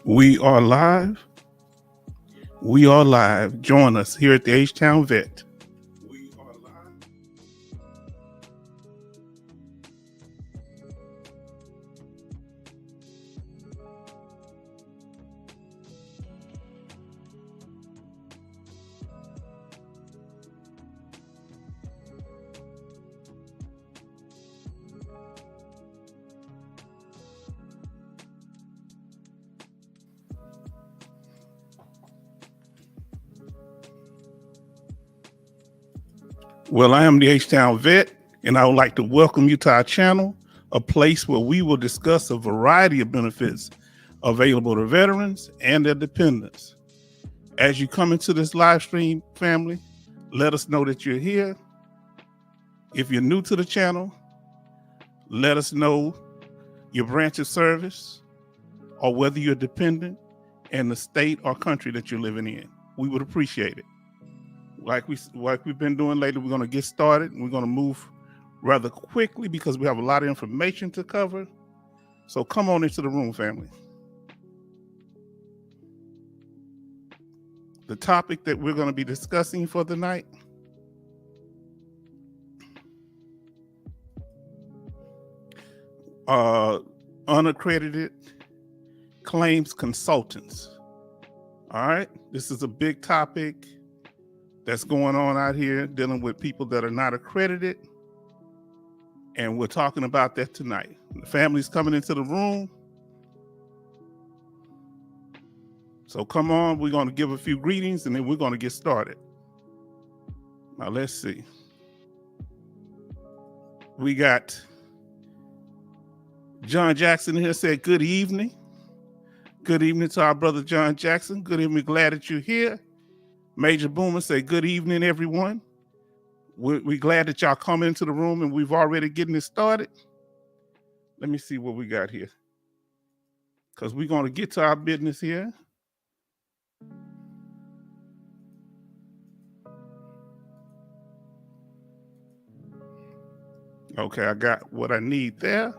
We are live. We are live. Join us here at the H-Town Vet. We are live. Well, I am the H-Town Vet, and I would like to welcome you to our channel, a place where we will discuss a variety of benefits available to veterans and their dependents. As you come into this live stream, family, let us know that you're here. If you're new to the channel, let us know your branch of service or whether you're dependent and the state or country that you're living in. We would appreciate it. Like we've been doing lately, we're going to get started. We're going to move rather quickly because we have a lot of information to cover. So come on into the room, family. The topic that we're going to be discussing for the night unaccredited claims consultants. All right, this is a big topic that's going on out here dealing with people that are not accredited. And we're talking about that tonight. The family's coming into the room. So come on, we're going to give a few greetings and then we're going to get started. Now let's see. We got John Jackson here said, good evening. Good evening to our brother John Jackson. Good evening, glad that you're here. Major Boomer say, good evening, everyone. We're glad that y'all come into the room and we've already getting it started. Let me see what we got here. Because we're going to get to our business here. Okay, I got what I need there.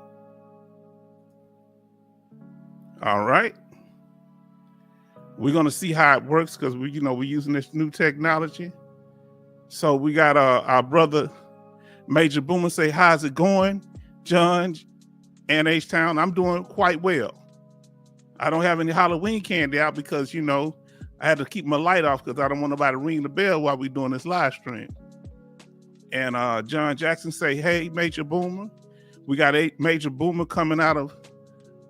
All right. We're going to see how it works because we're using this new technology. So we got our brother Major Boomer say, how's it going, John and H-Town? I'm doing quite well. I don't have any Halloween candy out because, I had to keep my light off because I don't want nobody to ring the bell while we're doing this live stream. And John Jackson say, hey, Major Boomer. We got a Major Boomer coming out of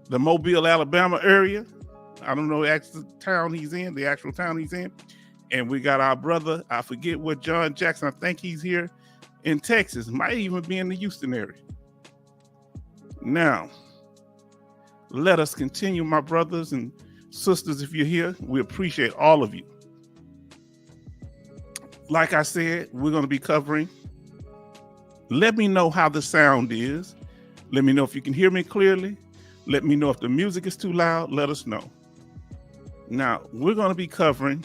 the Mobile, Alabama area. I don't know the actual town he's in. And we got our brother, I forget what John Jackson, I think he's here in Texas, might even be in the Houston area. Now, let us continue, my brothers and sisters, if you're here. We appreciate all of you. Like I said, we're going to be covering. Let me know how the sound is. Let me know if you can hear me clearly. Let me know if the music is too loud. Let us know. Now, we're going to be covering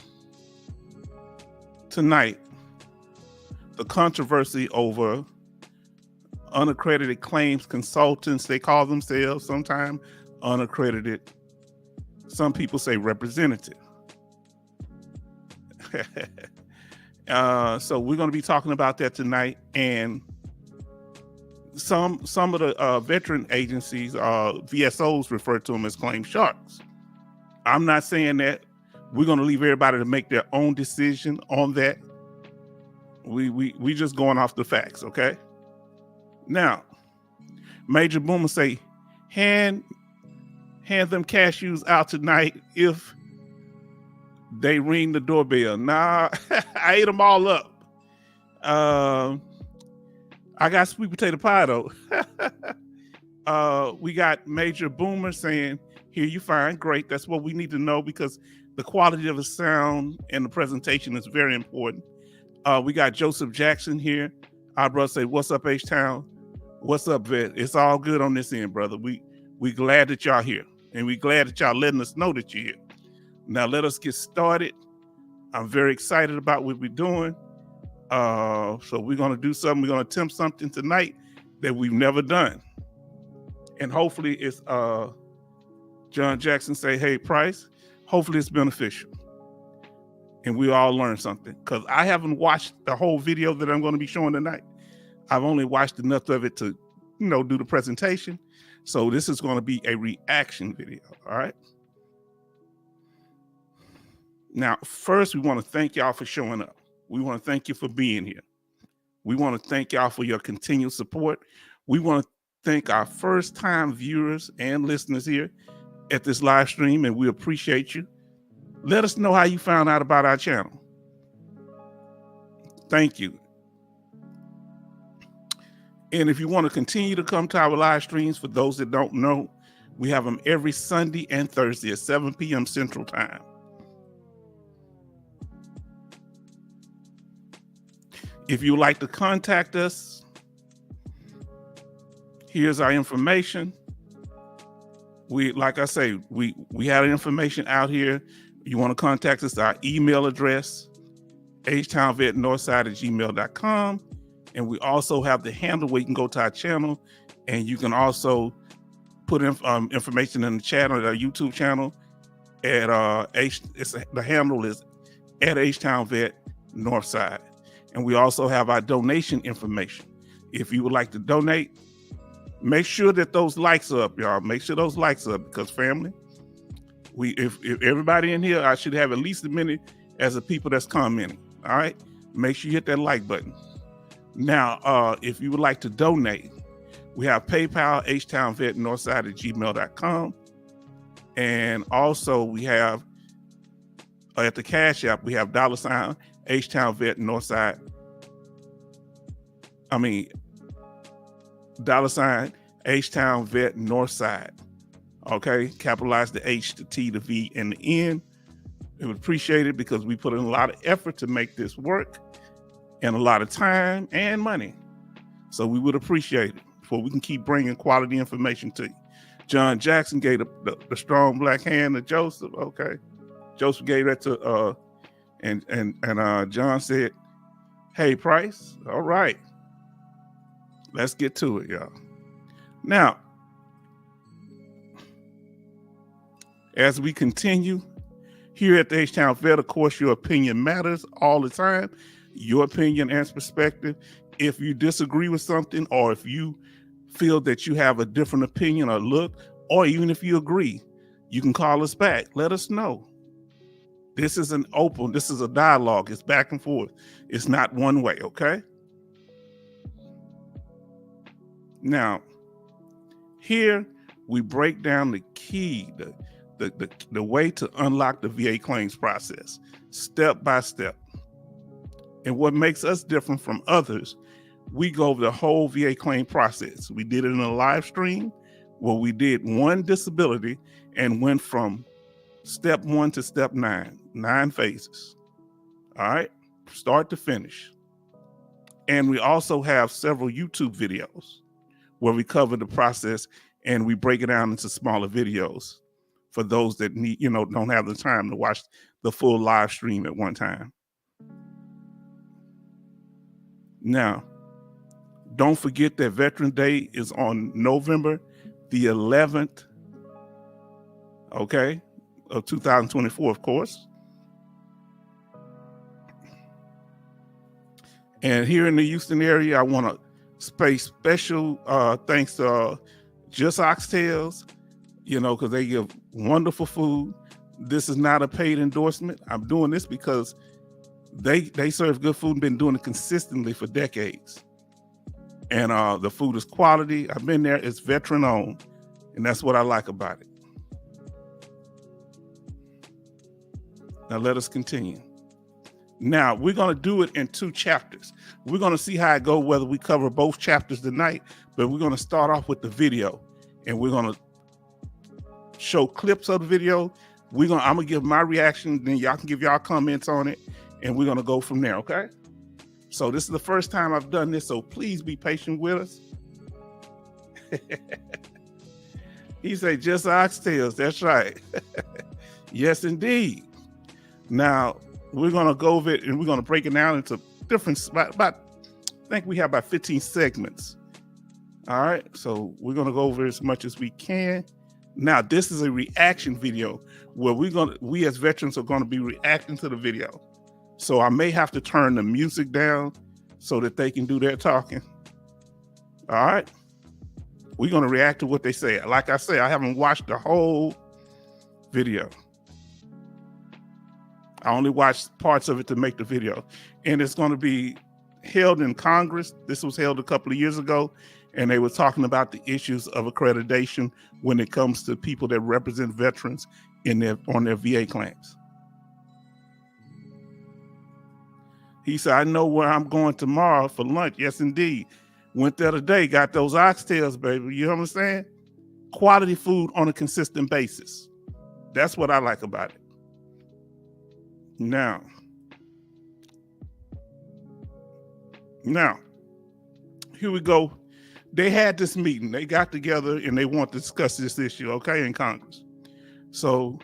tonight the controversy over unaccredited claims consultants. They call themselves sometimes unaccredited. Some people say representative. So we're going to be talking about that tonight. And some of the veteran agencies, VSOs, refer to them as claim sharks. I'm not saying that. We're going to leave everybody to make their own decision on that. We just going off the facts, okay? Now, Major Boomer say, hand them cashews out tonight if they ring the doorbell. Nah, I ate them all up. I got sweet potato pie though. We got Major Boomer saying, here you fine, great. That's what we need to know because the quality of the sound and the presentation is very important. We got Joseph Jackson here. Our brother say, what's up, H-Town? What's up, Vet? It's all good on this end, brother. We glad that y'all here. And we glad that y'all letting us know that you're here. Now let us get started. I'm very excited about what we're doing. So we're going to do something. We're going to attempt something tonight that we've never done. And hopefully it's John Jackson say, hey, Price, hopefully it's beneficial. And we all learn something. Because I haven't watched the whole video that I'm going to be showing tonight. I've only watched enough of it to, do the presentation. So this is going to be a reaction video. All right. Now, first, we want to thank y'all for showing up. We want to thank you for being here. We want to thank y'all for your continued support. We want to thank our first-time viewers and listeners here at this live stream, and we appreciate you. Let us know how you found out about our channel. Thank you. And if you want to continue to come to our live streams, for those that don't know, we have them every Sunday and Thursday at 7 p.m. Central Time. If you would like to contact us, here's our information. Like I say, we have information out here. You want to contact us, our email address, htownvetnorthside@gmail.com. And we also have the handle where you can go to our channel, and you can also put information in the channel, our YouTube channel at the handle is at HTownVet Northside. And we also have our donation information. If you would like to donate, make sure that those likes are up, y'all. Make sure those likes are up, because family, if everybody in here, I should have at least as many as the people that's commenting. All right. Make sure you hit that like button. Now, if you would like to donate, we have PayPal, htownvetnorthside@gmail.com. And also we have at the Cash App, we have $ HTownVet Northside. $ HTownVet Northside. Okay, capitalize the H, the T, the V, and the N. We would appreciate it, because we put in a lot of effort to make this work, and a lot of time and money. So we would appreciate it, for we can keep bringing quality information to you. John Jackson gave the strong black hand to Joseph. Okay, Joseph gave that to and John said, hey, Price. All right, let's get to it, y'all. Now, as we continue here at the H-Town Vet, of course, your opinion matters all the time. Your opinion and perspective. If you disagree with something, or if you feel that you have a different opinion or look, or even if you agree, you can call us back. Let us know. This is a dialogue. It's back and forth. It's not one way, okay? Now, here we break down the key, the way to unlock the VA claims process, step by step. And what makes us different from others, we go over the whole VA claim process. We did it in a live stream where we did one disability and went from step 1 to step 9, 9 phases. All right, start to finish. And we also have several YouTube videos where we cover the process, and we break it down into smaller videos for those that need, don't have the time to watch the full live stream at one time. Now, don't forget that Veterans Day is on November the 11th, okay, of 2024, of course. And here in the Houston area, I want to pay special thanks to Just Oxtails, because they give wonderful food. This is not a paid endorsement. I'm doing this because they serve good food and been doing it consistently for decades. And the food is quality. I've been there. It's veteran owned. And that's what I like about it. Now let us continue. Now we're going to do it in 2 chapters. We're going to see how it goes, whether we cover both chapters tonight, but we're going to start off with the video, and we're going to show clips of the video. I'm going to give my reaction, then y'all can give y'all comments on it, and we're going to go from there. Okay. So this is the first time I've done this, so please be patient with us. He said, just oxtails. That's right. Yes, indeed. Now, we're going to go over it, and we're going to break it down into different, I think we have about 15 segments. All right. So we're going to go over as much as we can. Now, this is a reaction video where we as veterans are gonna be reacting to the video. So I may have to turn the music down so that they can do their talking. All right. We're gonna react to what they say. Like I say, I haven't watched the whole video. I only watched parts of it to make the video. And it's gonna be held in Congress. This was held a couple of years ago, and they were talking about the issues of accreditation when it comes to people that represent veterans on their VA claims. He said, I know where I'm going tomorrow for lunch. Yes, indeed. Went there today, got those oxtails, baby. You know what I'm saying? Quality food on a consistent basis. That's what I like about it. Now, here we go. They had this meeting. They got together and they want to discuss this issue, okay, in Congress. So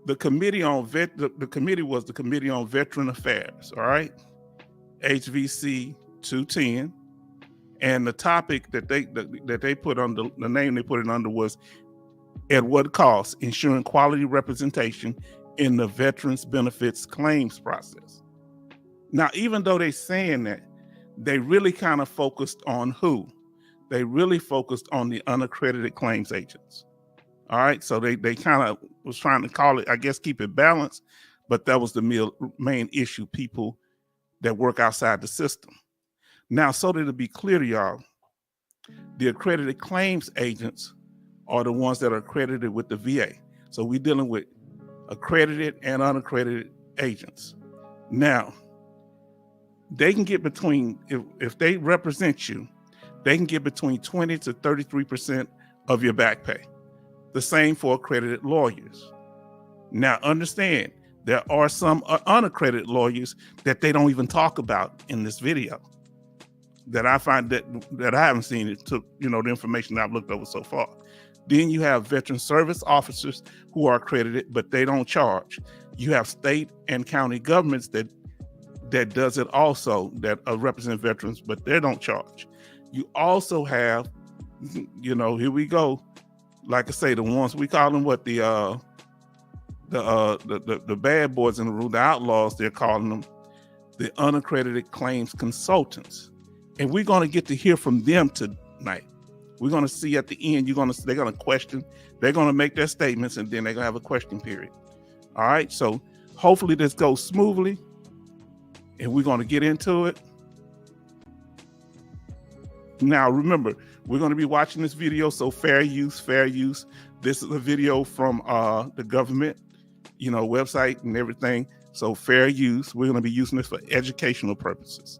the committee was the Committee on Veteran Affairs, all right? HVC 210. And the topic that they put under, the name they put it under was at what cost, ensuring quality representation in the veterans benefits claims process. Now, even though they're saying that, they really kind of focused on who? They really focused on the unaccredited claims agents. All right, so they kind of was trying to call it, I guess, keep it balanced, but that was the main issue, people that work outside the system. Now, so that to be clear to y'all, the accredited claims agents are the ones that are accredited with the VA. So we're dealing with accredited and unaccredited agents. Now, they can get between, if they represent you, they can get between 20 to 33% of your back pay. The same for accredited lawyers. Now, understand, there are some unaccredited lawyers that they don't even talk about in this video, that I find that I haven't seen. It took, the information that I've looked over so far. Then you have veteran service officers who are accredited, but they don't charge. You have state and county governments that does it also, that represent veterans, but they don't charge. You also have, here we go. Like I say, the ones we call them what the bad boys in the room, the outlaws, they're calling them the unaccredited claims consultants. And we're going to get to hear from them tonight. We're going to see at the end, they're going to question, they're going to make their statements, and then they're going to have a question period. All right. So hopefully this goes smoothly, and we're going to get into it. Now, remember, we're going to be watching this video. So fair use. This is a video from the government, website and everything. So fair use. We're going to be using this for educational purposes.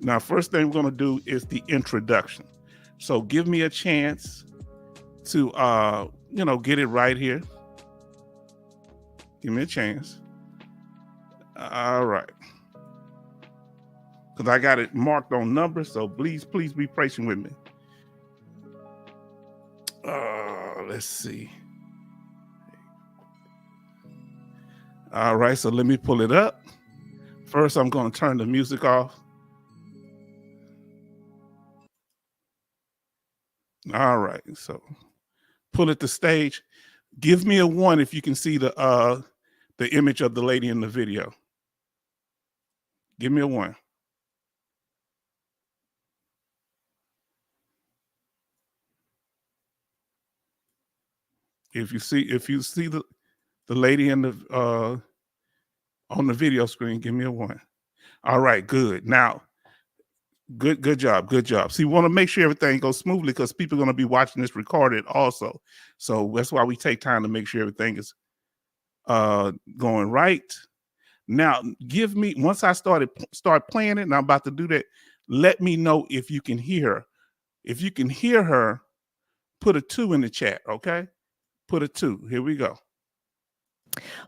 Now, first thing we're going to do is the introduction. So give me a chance to, get it right here. Give me a chance. All right. Because I got it marked on numbers, so please be patient with me. Let's see. All right, so let me pull it up. First, I'm going to turn the music off. All right, so pull it to stage. Give me a 1 if you can see the image of the lady in the video. Give me a 1. If you see the lady in the on the video screen, give me a 1. All right, good. Now, good job. So you want to make sure everything goes smoothly, because people are going to be watching this recorded also. So that's why we take time to make sure everything is going right. Now, give me, once I start playing it, and I'm about to do that, let me know if you can hear her. If you can hear her, put a 2 in the chat, okay? Put a 2. Here we go.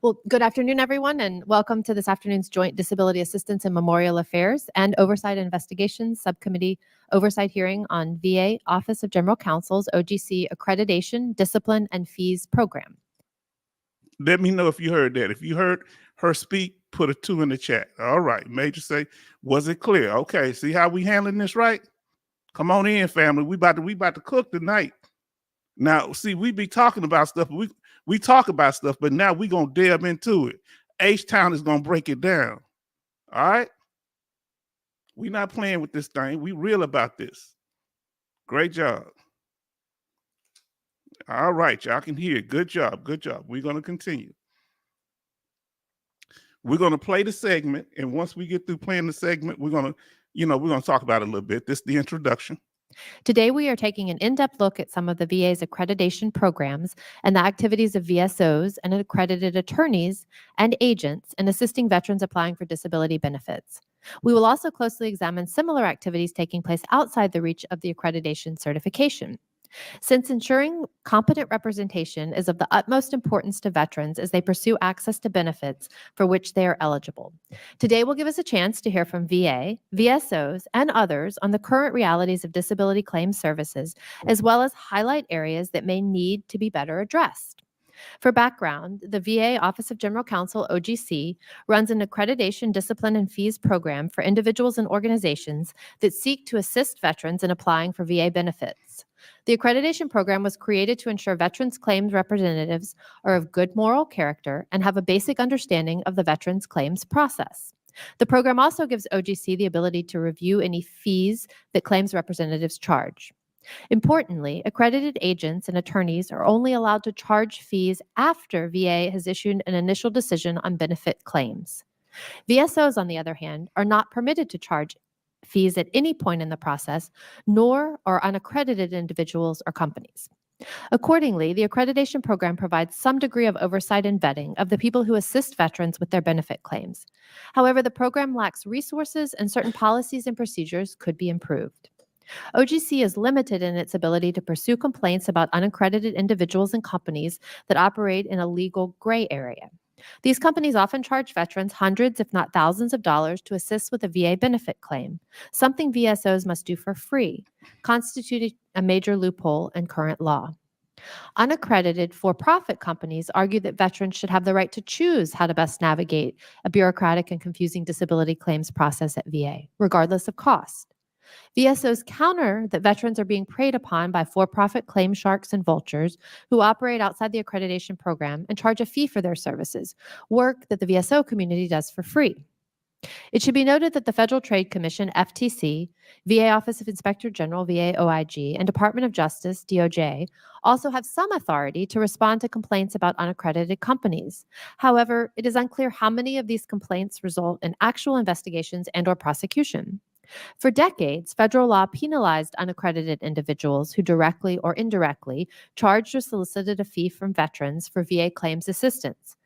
Well, good afternoon, everyone, and welcome to this afternoon's Joint Disability Assistance and Memorial Affairs and Oversight Investigations Subcommittee Oversight Hearing on VA Office of General Counsel's OGC Accreditation, Discipline, and Fees Program. Let me know if you heard that. If you heard her speak, put a 2 in the chat. All right. Major say, was it clear? Okay. See how we handling this, right? Come on in, family. We about to cook tonight. Now, see, we be talking about stuff. We talk about stuff, but now we gonna delve into it. H-Town is gonna break it down. All right. We not playing with this thing. We real about this. Great job. All right, y'all can hear. Good job. Good job. We're gonna continue. We're gonna play the segment, and once we get through playing the segment, we're gonna talk about it a little bit. This is the introduction. Today, we are taking an in-depth look at some of the VA's accreditation programs and the activities of VSOs and accredited attorneys and agents in assisting veterans applying for disability benefits. We will also closely examine similar activities taking place outside the reach of the accreditation certification. Since ensuring competent representation is of the utmost importance to veterans as they pursue access to benefits for which they are eligible. Today will give us a chance to hear from VA, VSOs, and others on the current realities of disability claims services, as well as highlight areas that may need to be better addressed. For background, the VA Office of General Counsel, OGC, runs an accreditation, discipline, and fees program for individuals and organizations that seek to assist veterans in applying for VA benefits. The accreditation program was created to ensure veterans' claims representatives are of good moral character and have a basic understanding of the veterans' claims process. The program also gives OGC the ability to review any fees that claims representatives charge. Importantly, accredited agents and attorneys are only allowed to charge fees after VA has issued an initial decision on benefit claims. VSOs, on the other hand, are not permitted to charge fees at any point in the process, nor are unaccredited individuals or companies. Accordingly, the accreditation program provides some degree of oversight and vetting of the people who assist veterans with their benefit claims. However, the program lacks resources and certain policies and procedures could be improved. OGC is limited in its ability to pursue complaints about unaccredited individuals and companies that operate in a legal gray area. These companies often charge veterans hundreds, if not thousands of dollars to assist with a VA benefit claim, something VSOs must do for free, constituting a major loophole in current law. Unaccredited for-profit companies argue that veterans should have the right to choose how to best navigate a bureaucratic and confusing disability claims process at VA, regardless of cost. VSOs counter that veterans are being preyed upon by for-profit claim sharks and vultures who operate outside the accreditation program and charge a fee for their services, work that the VSO community does for free. It should be noted that the Federal Trade Commission, FTC, VA Office of Inspector General, VA OIG, and Department of Justice, DOJ, also have some authority to respond to complaints about unaccredited companies. However, it is unclear how many of these complaints result in actual investigations and/or prosecution. For decades, federal law penalized unaccredited individuals who directly or indirectly charged or solicited a fee from veterans for VA claims assistance.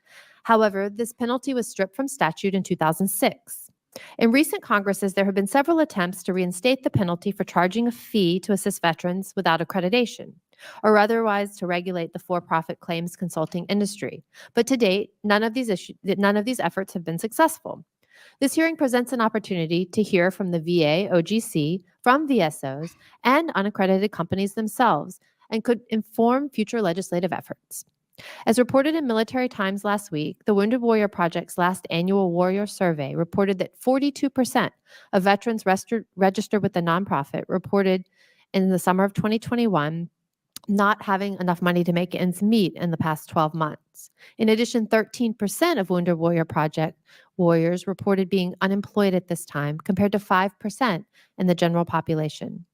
However, this penalty was stripped from statute in 2006. In recent Congresses, there have been several attempts to reinstate the penalty for charging a fee to assist veterans without accreditation, or otherwise to regulate the for-profit claims consulting industry. But to date, none of these efforts have been successful. This hearing presents an opportunity to hear from the VA, OGC, from VSOs, and unaccredited companies themselves, and could inform future legislative efforts. As reported in Military Times last week, the Wounded Warrior Project's last annual Warrior Survey reported that 42% of veterans registered with the nonprofit reported in the summer of 2021 not having enough money to make ends meet in the past 12 months. In addition, 13% of Wounded Warrior Project warriors reported being unemployed at this time, compared to 5% in the general population.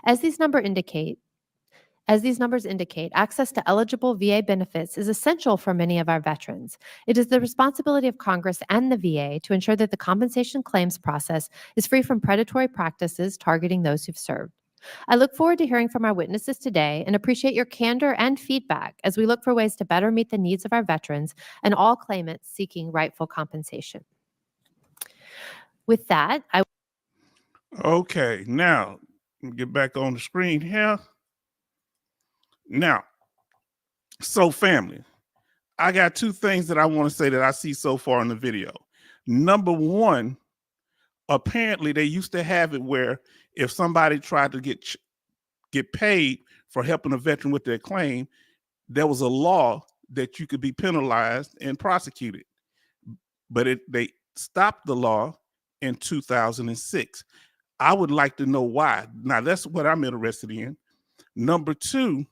As these numbers indicate, access to eligible VA benefits is essential for many of our veterans. It is the responsibility of Congress and the VA to ensure that the compensation claims process is free from predatory practices targeting those who've served. I look forward to hearing from our witnesses today and appreciate your candor and feedback as we look for ways to better meet the needs of our veterans and all claimants seeking rightful compensation. With that, Okay, now get back on the screen here. Now, so family, I got two things that I want to say that I see so far in the video. Number one, apparently they used to have it where if somebody tried to get paid for helping a veteran with their claim, there was a law that you could be penalized and prosecuted. But stopped the law in 2006. I would like to know why. Now, that's what I'm interested in. Number two,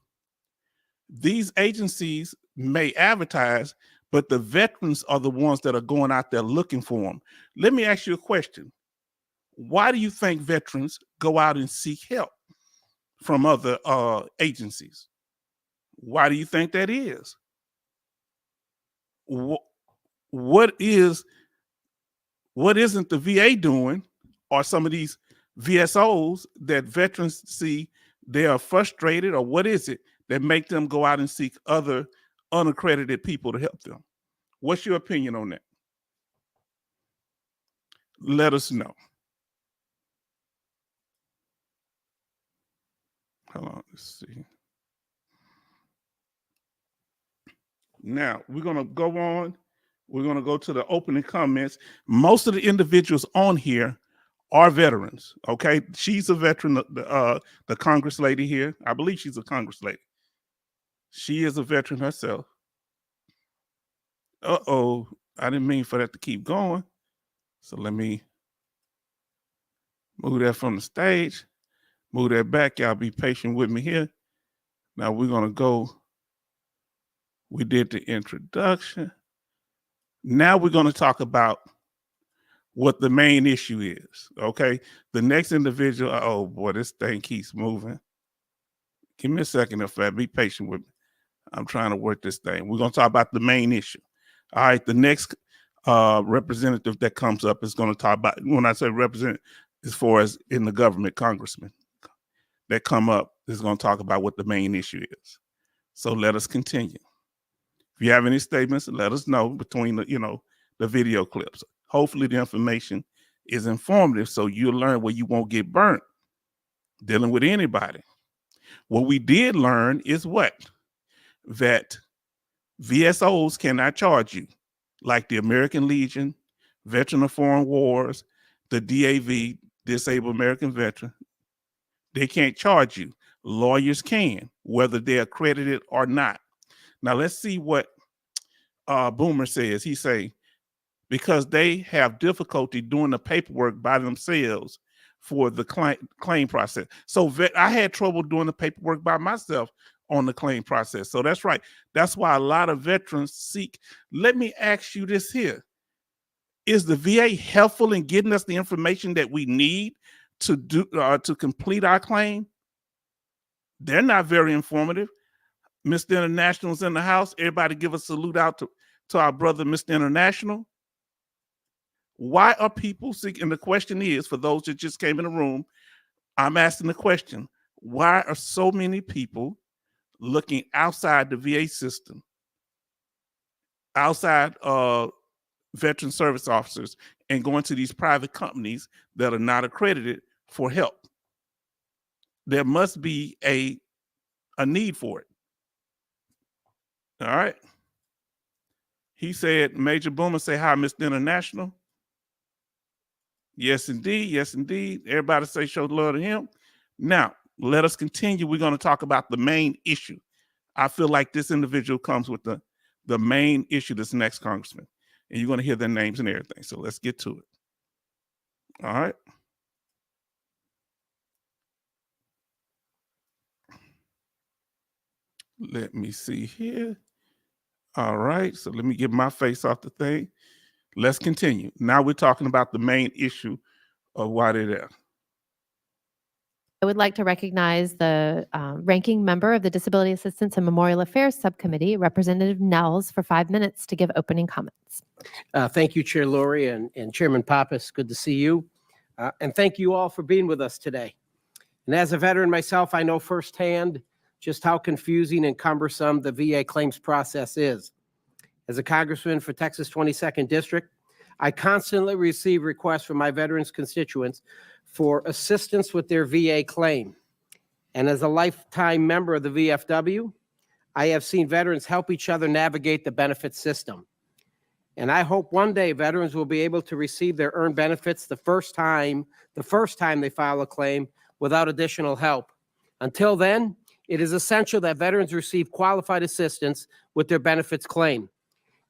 these agencies may advertise, but the veterans are the ones that are going out there looking for them. Let me ask you a question. Why do you think veterans go out and seek help from other agencies? Why do you think that is? What isn't the VA doing, or some of these VSOs that veterans see they are frustrated, or what is it that make them go out and seek other unaccredited people to help them? What's your opinion on that? Let us know. Hold on, let's see. Now, we're going to go on. We're going to go to the opening comments. Most of the individuals on here are veterans, okay? She's a veteran, the Congress lady here. I believe she's a Congress lady. She is a veteran herself. Uh-oh, I didn't mean for that to keep going. So let me move that from the stage. Move that back. Y'all be patient with me here. Now we're going to go. We did the introduction. Now we're going to talk about what the main issue is, okay? The next individual, oh boy, this thing keeps moving. Give me a second, if I be patient with me. I'm trying to work this thing. We're going to talk about the main issue. All right, the next representative that comes up is going to talk about, when I say representative, as far as in the government, congressman that come up is going to talk about what the main issue is. So let us continue. If you have any statements, let us know between the video clips. Hopefully the information is informative so you'll learn where you won't get burnt dealing with anybody. What we did learn is what? That VSOs cannot charge you, like the American Legion, Veteran of Foreign Wars, the DAV, Disabled American Veteran. They can't charge you. Lawyers can, whether they're accredited or not. Now let's see what Boomer says. He say, because they have difficulty doing the paperwork by themselves for the claim process. So I had trouble doing the paperwork by myself on the claim process. So that's right. That's why a lot of veterans seek. Let me ask you this here. Is the VA helpful in getting us the information that we need to do to complete our claim? They're not very informative. Mr. International's in the house. Everybody give a salute out to our brother, Mr. International. Why are people seeking? And the question is, for those that just came in the room, I'm asking the question, why are so many people looking outside the VA system, outside veteran service officers, and going to these private companies that are not accredited for help? There must be a need for it. All right. He said, Major Boomer, say hi, Mr. International. Yes, indeed. Yes, indeed. Everybody say show love to him. Now, let us continue. We're going to talk about the main issue. I feel like this individual comes with the main issue, this next congressman. And you're going to hear their names and everything. So let's get to it. All right. Let me see here. All right. So let me get my face off the thing. Let's continue. Now we're talking about the main issue of why they're there. I would like to recognize the ranking member of the Disability Assistance and Memorial Affairs Subcommittee, Representative Nels, for 5 minutes to give opening comments. Thank you, Chair Lori and Chairman Pappas. Good to see you. And thank you all for being with us today. And as a veteran myself, I know firsthand just how confusing and cumbersome the VA claims process is. As a congressman for Texas 22nd District, I constantly receive requests from my veterans constituents for assistance with their VA claim. And as a lifetime member of the VFW, I have seen veterans help each other navigate the benefit system. And I hope one day veterans will be able to receive their earned benefits the first time they file a claim without additional help. Until then, it is essential that veterans receive qualified assistance with their benefits claim.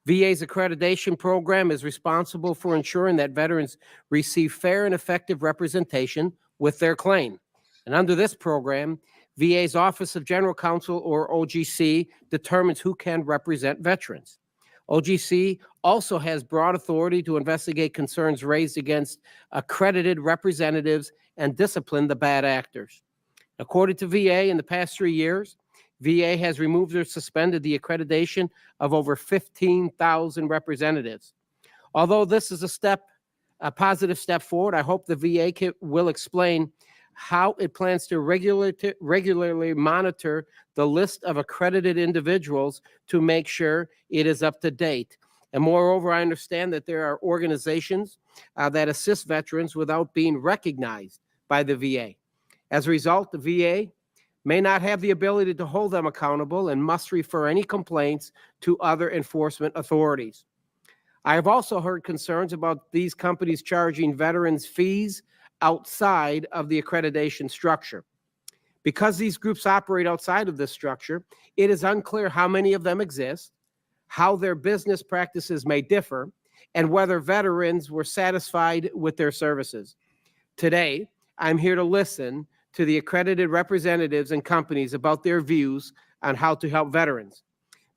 VA's accreditation program is responsible for ensuring that veterans receive fair and effective representation with their claim. And under this program, VA's Office of General Counsel, or OGC, determines who can represent veterans. OGC also has broad authority to investigate concerns raised against accredited representatives and discipline the bad actors. According to VA, in the past 3 years, VA has removed or suspended the accreditation of over 15,000 representatives. Although this is a positive step forward, I hope the VA will explain how it plans to regularly monitor the list of accredited individuals to make sure it is up to date. And moreover, I understand that there are organizations that assist veterans without being recognized by the VA. As a result, the VA may not have the ability to hold them accountable and must refer any complaints to other enforcement authorities. I have also heard concerns about these companies charging veterans fees outside of the accreditation structure. Because these groups operate outside of this structure, it is unclear how many of them exist, how their business practices may differ, and whether veterans were satisfied with their services. Today, I'm here to listen to the accredited representatives and companies about their views on how to help veterans.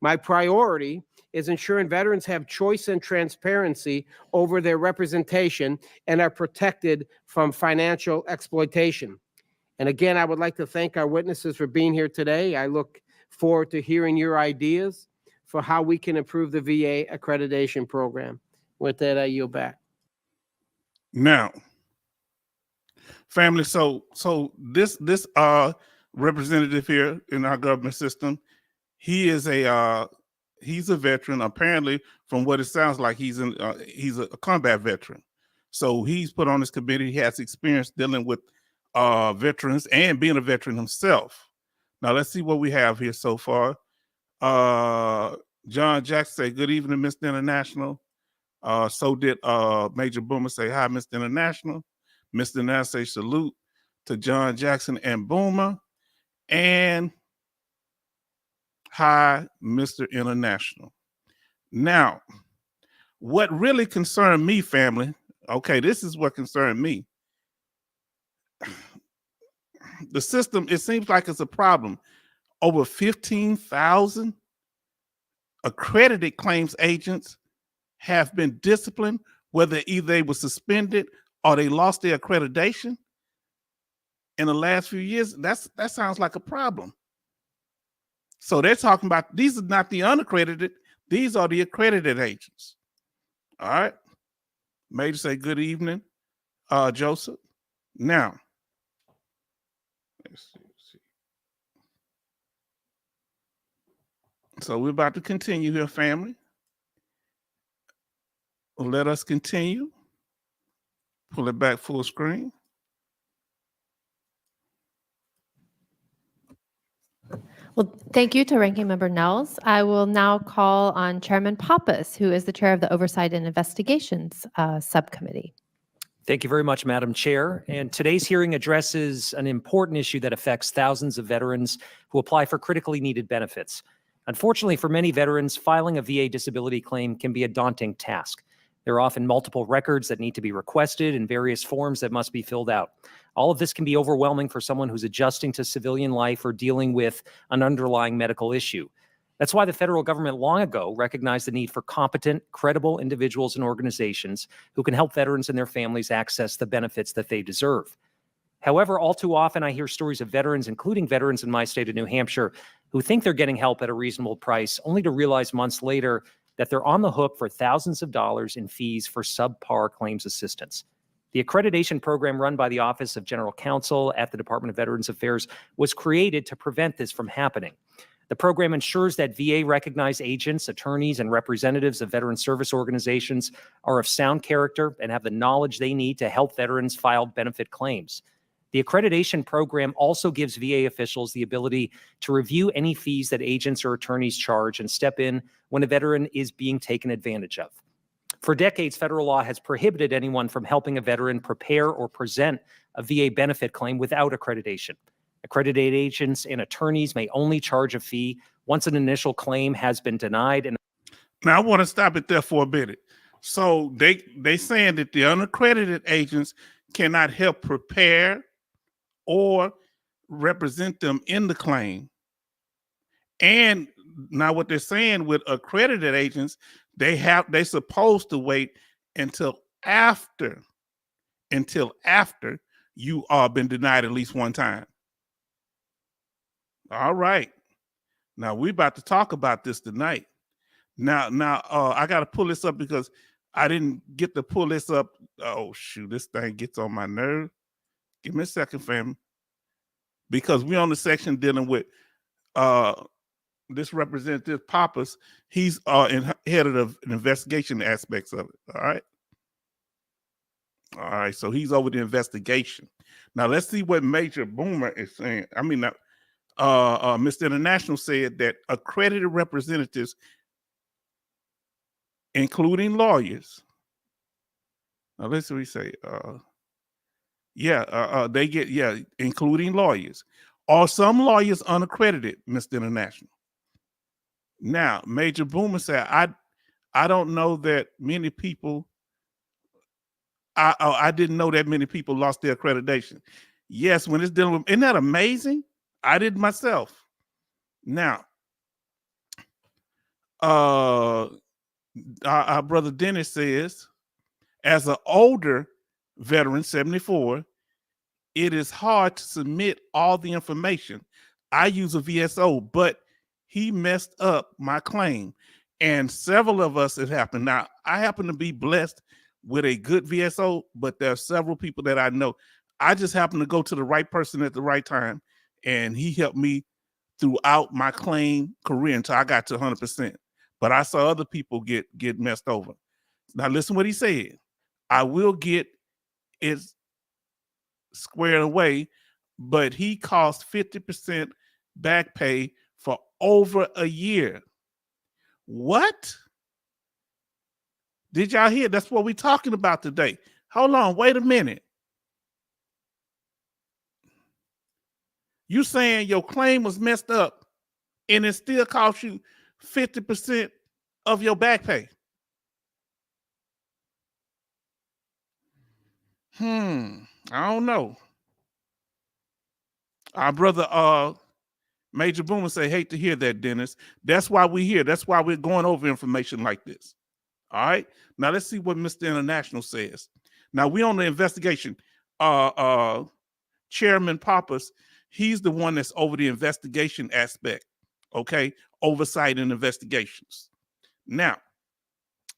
My priority is ensuring veterans have choice and transparency over their representation and are protected from financial exploitation. And again, I would like to thank our witnesses for being here today. I look forward to hearing your ideas for how we can improve the VA accreditation program. With that, I yield back. Now, family, so this representative here in our government system, he is he's a veteran. Apparently, from what it sounds like, he's a combat veteran. So he's put on this committee. He has experience dealing with veterans and being a veteran himself. Now let's see what we have here so far. John Jackson say, "Good evening, Mr. International." So did Major Boomer say, "Hi, Mr. International." Mr. International say, "Salute to John Jackson and Boomer." And hi, Mr. International. Now, what really concerned me, family, okay, this is what concerned me. The system, it seems like it's a problem. Over 15,000 accredited claims agents have been disciplined, whether either they were suspended or they lost their accreditation in the last few years. That sounds like a problem. So they're talking about, these are not the unaccredited, these are the accredited agents. All right. Major say, "Good evening, Joseph." Now, let's see. So we're about to continue here, family. Let us continue. Pull it back full screen. Well, thank you to Ranking Member Nels. I will now call on Chairman Pappas, who is the chair of the Oversight and Investigations Subcommittee. Thank you very much, Madam Chair. And today's hearing addresses an important issue that affects thousands of veterans who apply for critically needed benefits. Unfortunately, for many veterans, filing a VA disability claim can be a daunting task. There are often multiple records that need to be requested and various forms that must be filled out. All of this can be overwhelming for someone who's adjusting to civilian life or dealing with an underlying medical issue. That's why the federal government long ago recognized the need for competent, credible individuals and organizations who can help veterans and their families access the benefits that they deserve. However, all too often I hear stories of veterans, including veterans in my state of New Hampshire, who think they're getting help at a reasonable price, only to realize months later that they're on the hook for thousands of dollars in fees for subpar claims assistance. The accreditation program run by the Office of General Counsel at the Department of Veterans Affairs was created to prevent this from happening. The program ensures that VA-recognized agents, attorneys, and representatives of veteran service organizations are of sound character and have the knowledge they need to help veterans file benefit claims. The accreditation program also gives VA officials the ability to review any fees that agents or attorneys charge and step in when a veteran is being taken advantage of. For decades, federal law has prohibited anyone from helping a veteran prepare or present a VA benefit claim without accreditation. Accredited agents and attorneys may only charge a fee once an initial claim has been denied. And Now I want to stop it there for a minute. So they saying that the unaccredited agents cannot help prepare or represent them in the claim. And now what they're saying with accredited agents, they're supposed to wait until after you are been denied at least one time. All right. Now we're about to talk about this tonight. Now, I got to pull this up because I didn't get to pull this up. Oh shoot, this thing gets on my nerve. Give me a second, fam. Because we're on the section dealing with this representative Pappas. He's head of the investigation aspects of it. All right. So he's over the investigation. Now let's see what Major Boomer is saying. I mean, Mr. International said that accredited representatives, including lawyers. Now let's see what he say. They get including lawyers, or some lawyers unaccredited, Mr. International. Now, Major Boomer said, I don't know that many people. I didn't know that many people lost their accreditation. Yes, when it's dealing with, isn't that amazing? I did myself. Now, our brother Dennis says, as an older veteran, 74, it is hard to submit all the information. I use a VSO, but he messed up my claim. And several of us it happened. Now, I happen to be blessed with a good VSO, but there are several people that I know. I just happened to go to the right person at the right time, and he helped me throughout my claim career until I got to 100%. But I saw other people get messed over. Now, listen what he said. I will get it squared away, but he cost 50% back pay for over a year. What? Did y'all hear? That's what we're talking about today. Hold on, wait a minute. You saying your claim was messed up and it still cost you 50% of your back pay? I don't know. Our brother Major Boomer say, hate to hear that, Dennis. That's why we're here. That's why we're going over information like this. All right. Now let's see what Mr. International says. Now we on the investigation. Chairman Pappas, he's the one that's over the investigation aspect. Okay, oversight and investigations. Now,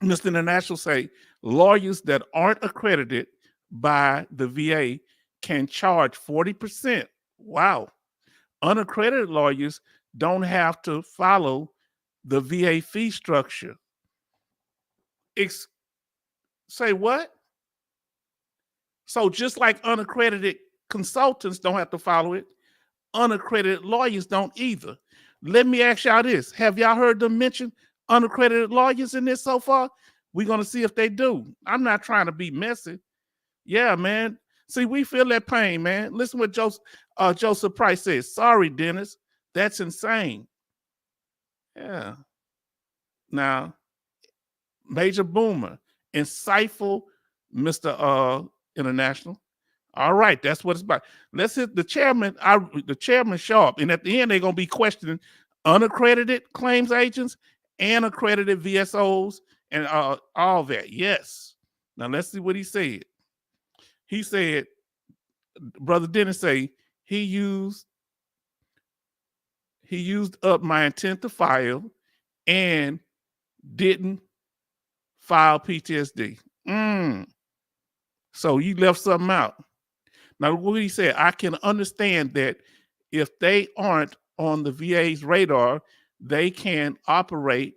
Mr. International say lawyers that aren't accredited by the VA can charge 40%. Wow. Unaccredited lawyers don't have to follow the VA fee structure. Say what? So just like unaccredited consultants don't have to follow it, unaccredited lawyers don't either. Let me ask y'all this. Have y'all heard them mention unaccredited lawyers in this so far? We're going to see if they do. I'm not trying to be messy. Yeah, man. See, we feel that pain, man. Listen what Joseph Price says. Sorry, Dennis. That's insane. Yeah. Now, Major Boomer, insightful, Mr. International. All right, that's what it's about. Let's hit the chairman. The chairman sharp, and at the end they're gonna be questioning unaccredited claims agents and accredited VSOs and all that. Yes. Now let's see what he said. He said, Brother Dennis say he used up my intent to file and didn't file PTSD. So you left something out. Now, what he said, I can understand that if they aren't on the VA's radar, they can operate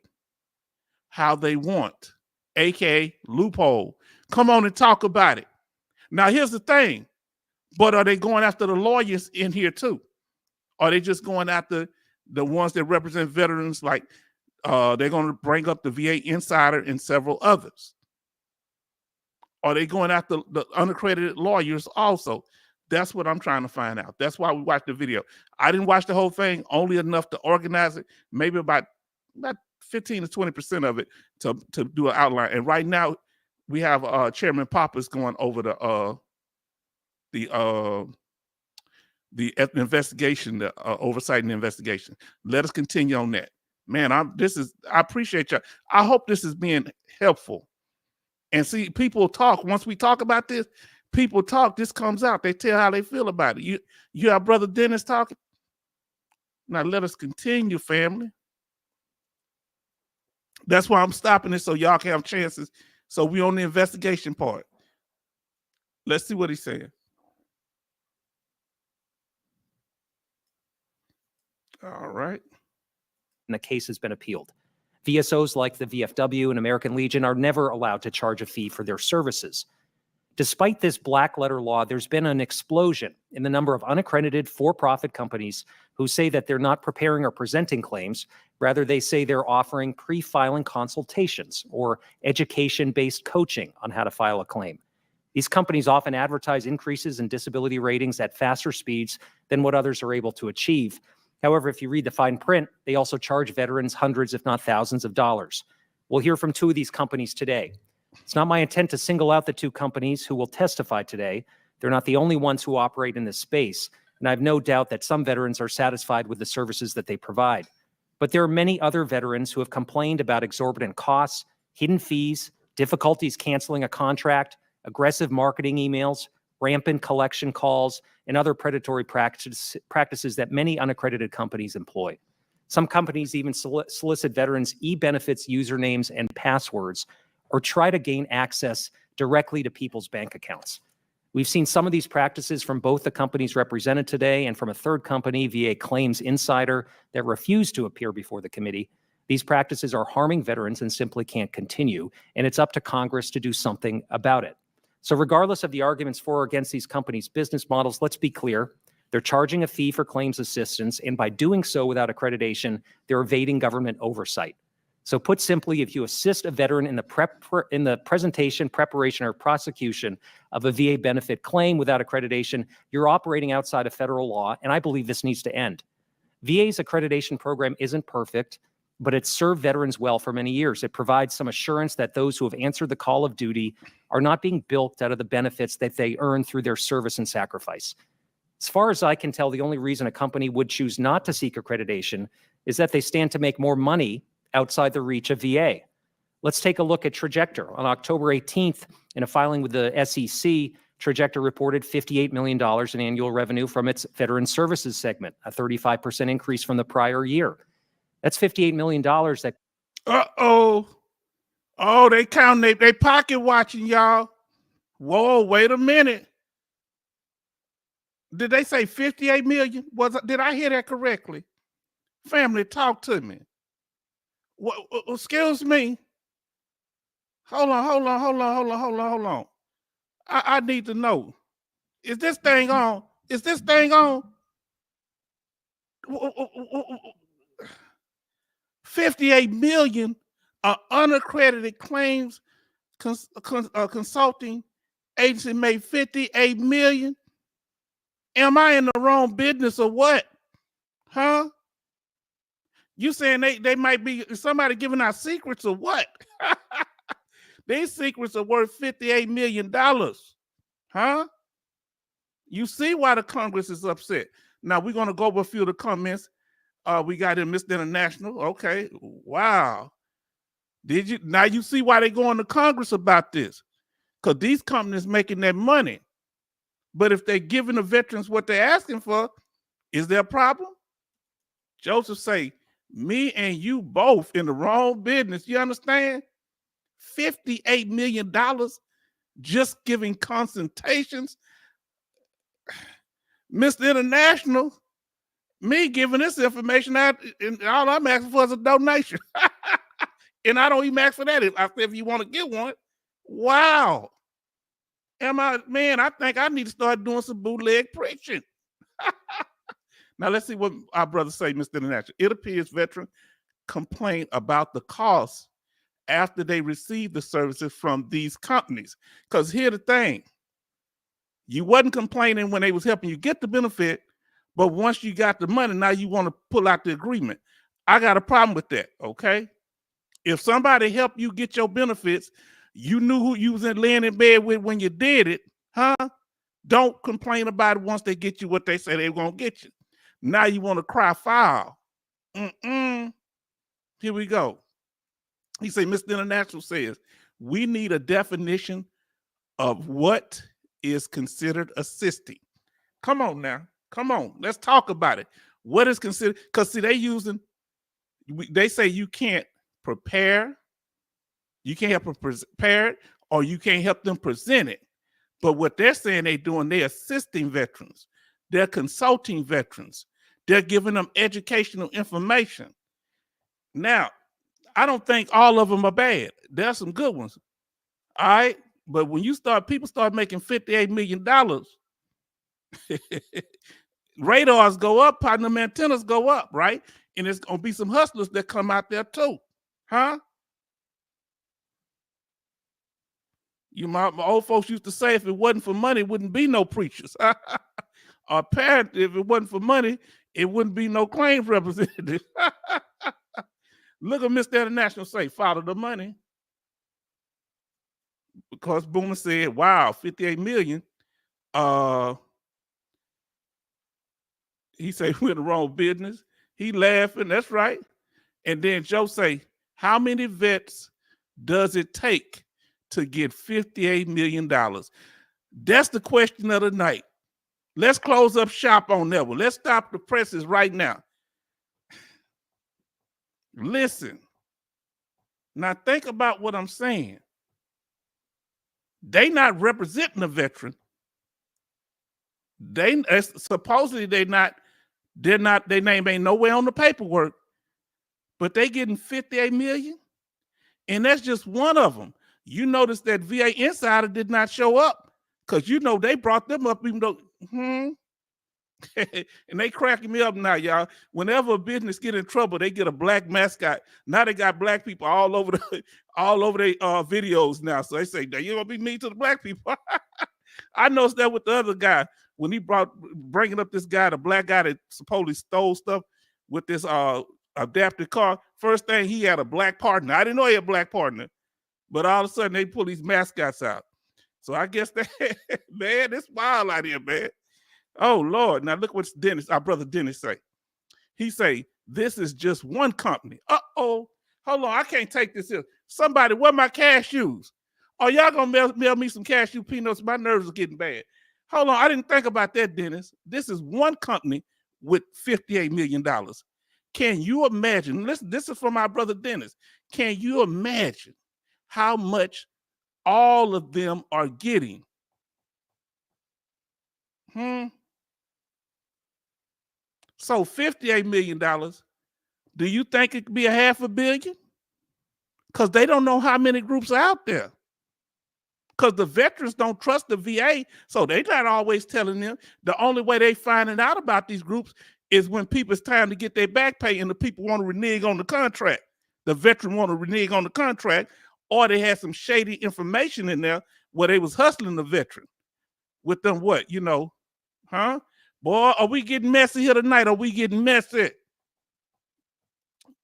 how they want, aka loophole. Come on and talk about it. Now, here's the thing. But are they going after the lawyers in here too? Are they just going after the ones that represent veterans? Like they're going to bring up the VA Insider and several others. Are they going after the unaccredited lawyers also? That's what I'm trying to find out. That's why we watched the video. I didn't watch the whole thing, only enough to organize it. Maybe about 15 to 20% of it to do an outline. And right now we have Chairman Pappas going over the investigation, the oversight and the investigation. Let us continue on that. Man, I appreciate y'all. I hope this is being helpful. And see, people talk. Once we talk about this, people talk. This comes out. They tell how they feel about it. You have Brother Dennis talking. Now let us continue, family. That's why I'm stopping it, so y'all can have chances. So we on the investigation part. Let's see what he's saying. All right. And the case has been appealed. VSOs like the VFW and American Legion are never allowed to charge a fee for their services. Despite this black letter law, there's been an explosion in the number of unaccredited for-profit companies who say that they're not preparing or presenting claims. Rather, they say they're offering pre-filing consultations or education-based coaching on how to file a claim. These companies often advertise increases in disability ratings at faster speeds than what others are able to achieve. However, if you read the fine print, they also charge veterans hundreds, if not thousands of dollars. We'll hear from two of these companies today. It's not my intent to single out the two companies who will testify today. They're not the only ones who operate in this space, and I have no doubt that some veterans are satisfied with the services that they provide. But there are many other veterans who have complained about exorbitant costs, hidden fees, difficulties canceling a contract, aggressive marketing emails, rampant collection calls, and other predatory practices that many unaccredited companies employ. Some companies even solicit veterans' e-benefits usernames and passwords, or try to gain access directly to people's bank accounts. We've seen some of these practices from both the companies represented today and from a third company, VA Claims Insider, that refused to appear before the committee. These practices are harming veterans and simply can't continue, and it's up to Congress to do something about it. So regardless of the arguments for or against these companies' business models, let's be clear. They're charging a fee for claims assistance, and by doing so without accreditation, they're evading government oversight. So put simply, if you assist a veteran in the presentation, preparation, or prosecution of a VA benefit claim without accreditation, you're operating outside of federal law, and I believe this needs to end. VA's accreditation program isn't perfect, but it's served veterans well for many years. It provides some assurance that those who have answered the call of duty are not being bilked out of the benefits that they earn through their service and sacrifice. As far as I can tell, the only reason a company would choose not to seek accreditation is that they stand to make more money outside the reach of VA. Let's take a look at Trajector. On October 18th, in a filing with the SEC, Trajector reported $58 million in annual revenue from its veteran services segment, a 35% increase from the prior year. That's $58 million that... Uh-oh. Oh, they counting, they pocket watching, y'all. Whoa, wait a minute. Did they say 58 million? Did I hear that correctly? Family, talk to me. Excuse me. Hold on. I need to know. Is this thing on? Is this thing on? 58 million unaccredited claims consulting agency made 58 million. Am I in the wrong business or what? Huh? You saying they might be somebody giving out secrets or what? These secrets are worth $58 million. Huh? You see why the Congress is upset. Now we're going to go over a few of the comments. We got in Mr. International. Okay. Wow. Did you? Now you see why they going to Congress about this. Because these companies making that money. But if they're giving the veterans what they're asking for, is there a problem? Joseph say, me and you both in the wrong business. You understand? $58 million just giving consultations. Mr. International, me giving this information out, and all I'm asking for is a donation. And I don't even ask for that. If you want to get one, wow. Man, I think I need to start doing some bootleg preaching. Now let's see what our brothers say, Mr. International. It appears veterans complain about the costs after they receive the services from these companies. Because here's the thing. You wasn't complaining when they was helping you get the benefit, but once you got the money, now you want to pull out the agreement. I got a problem with that, okay? If somebody helped you get your benefits, you knew who you was laying in bed with when you did it, huh? Don't complain about it once they get you what they say they're going to get you. Now you want to cry foul. Here we go. He said, Mr. International says, we need a definition of what is considered assisting. Come on now. Come on. Let's talk about it. What is considered? Because see, they say you can't prepare, you can't help them prepare it, or you can't help them present it. But what they're saying they're doing, they're assisting veterans. They're consulting veterans. They're giving them educational information. Now, I don't think all of them are bad. There are some good ones. All right. But when people start making $58 million, radars go up, partner antennas go up, right? And there's going to be some hustlers that come out there too. Huh? My old folks used to say, if it wasn't for money, it wouldn't be no preachers. Apparently, if it wasn't for money, it wouldn't be no claims representative. Look at Mr. International say, follow the money. Because Boomer said, wow, 58 million. He said, we're in the wrong business. He laughing, that's right. And then Joe say, how many vets does it take to get $58 million? That's the question of the night. Let's close up shop on that one. Let's stop the presses right now. Listen. Now think about what I'm saying. They not representing the veteran. Supposedly their name ain't nowhere on the paperwork, but they getting 58 million. And that's just one of them. You notice that VA Insider did not show up because they brought them up, even though, and they cracking me up now, y'all. Whenever a business get in trouble, they get a black mascot. Now they got black people all over their videos now. So they say, you gonna be mean to the black people. I noticed that with the other guy when he bringing up this guy, the black guy that supposedly stole stuff with this adapted car. First thing, he had a black partner. I didn't know he had a black partner, but all of a sudden they pull these mascots out. So I guess that, man, it's wild out here, man. Oh, Lord. Now look what our brother Dennis say. He say, this is just one company. Uh-oh. Hold on. I can't take this here. Somebody, where my cashews? Oh, y'all gonna mail me some cashew peanuts? My nerves are getting bad. Hold on. I didn't think about that, Dennis. This is one company with $58 million. Can you imagine? Listen, this is from my brother Dennis. Can you imagine how much all of them are getting? So $58 million, do you think it could be $500 million? Because they don't know how many groups are out there. Because the veterans don't trust the VA, so they're not always telling them. The only way they finding out about these groups is when it's time to get their back pay and the people want to renege on the contract. The veteran want to renege on the contract, or they had some shady information in there where they was hustling the veteran with them huh? Boy, are we getting messy here tonight? Are we getting messy?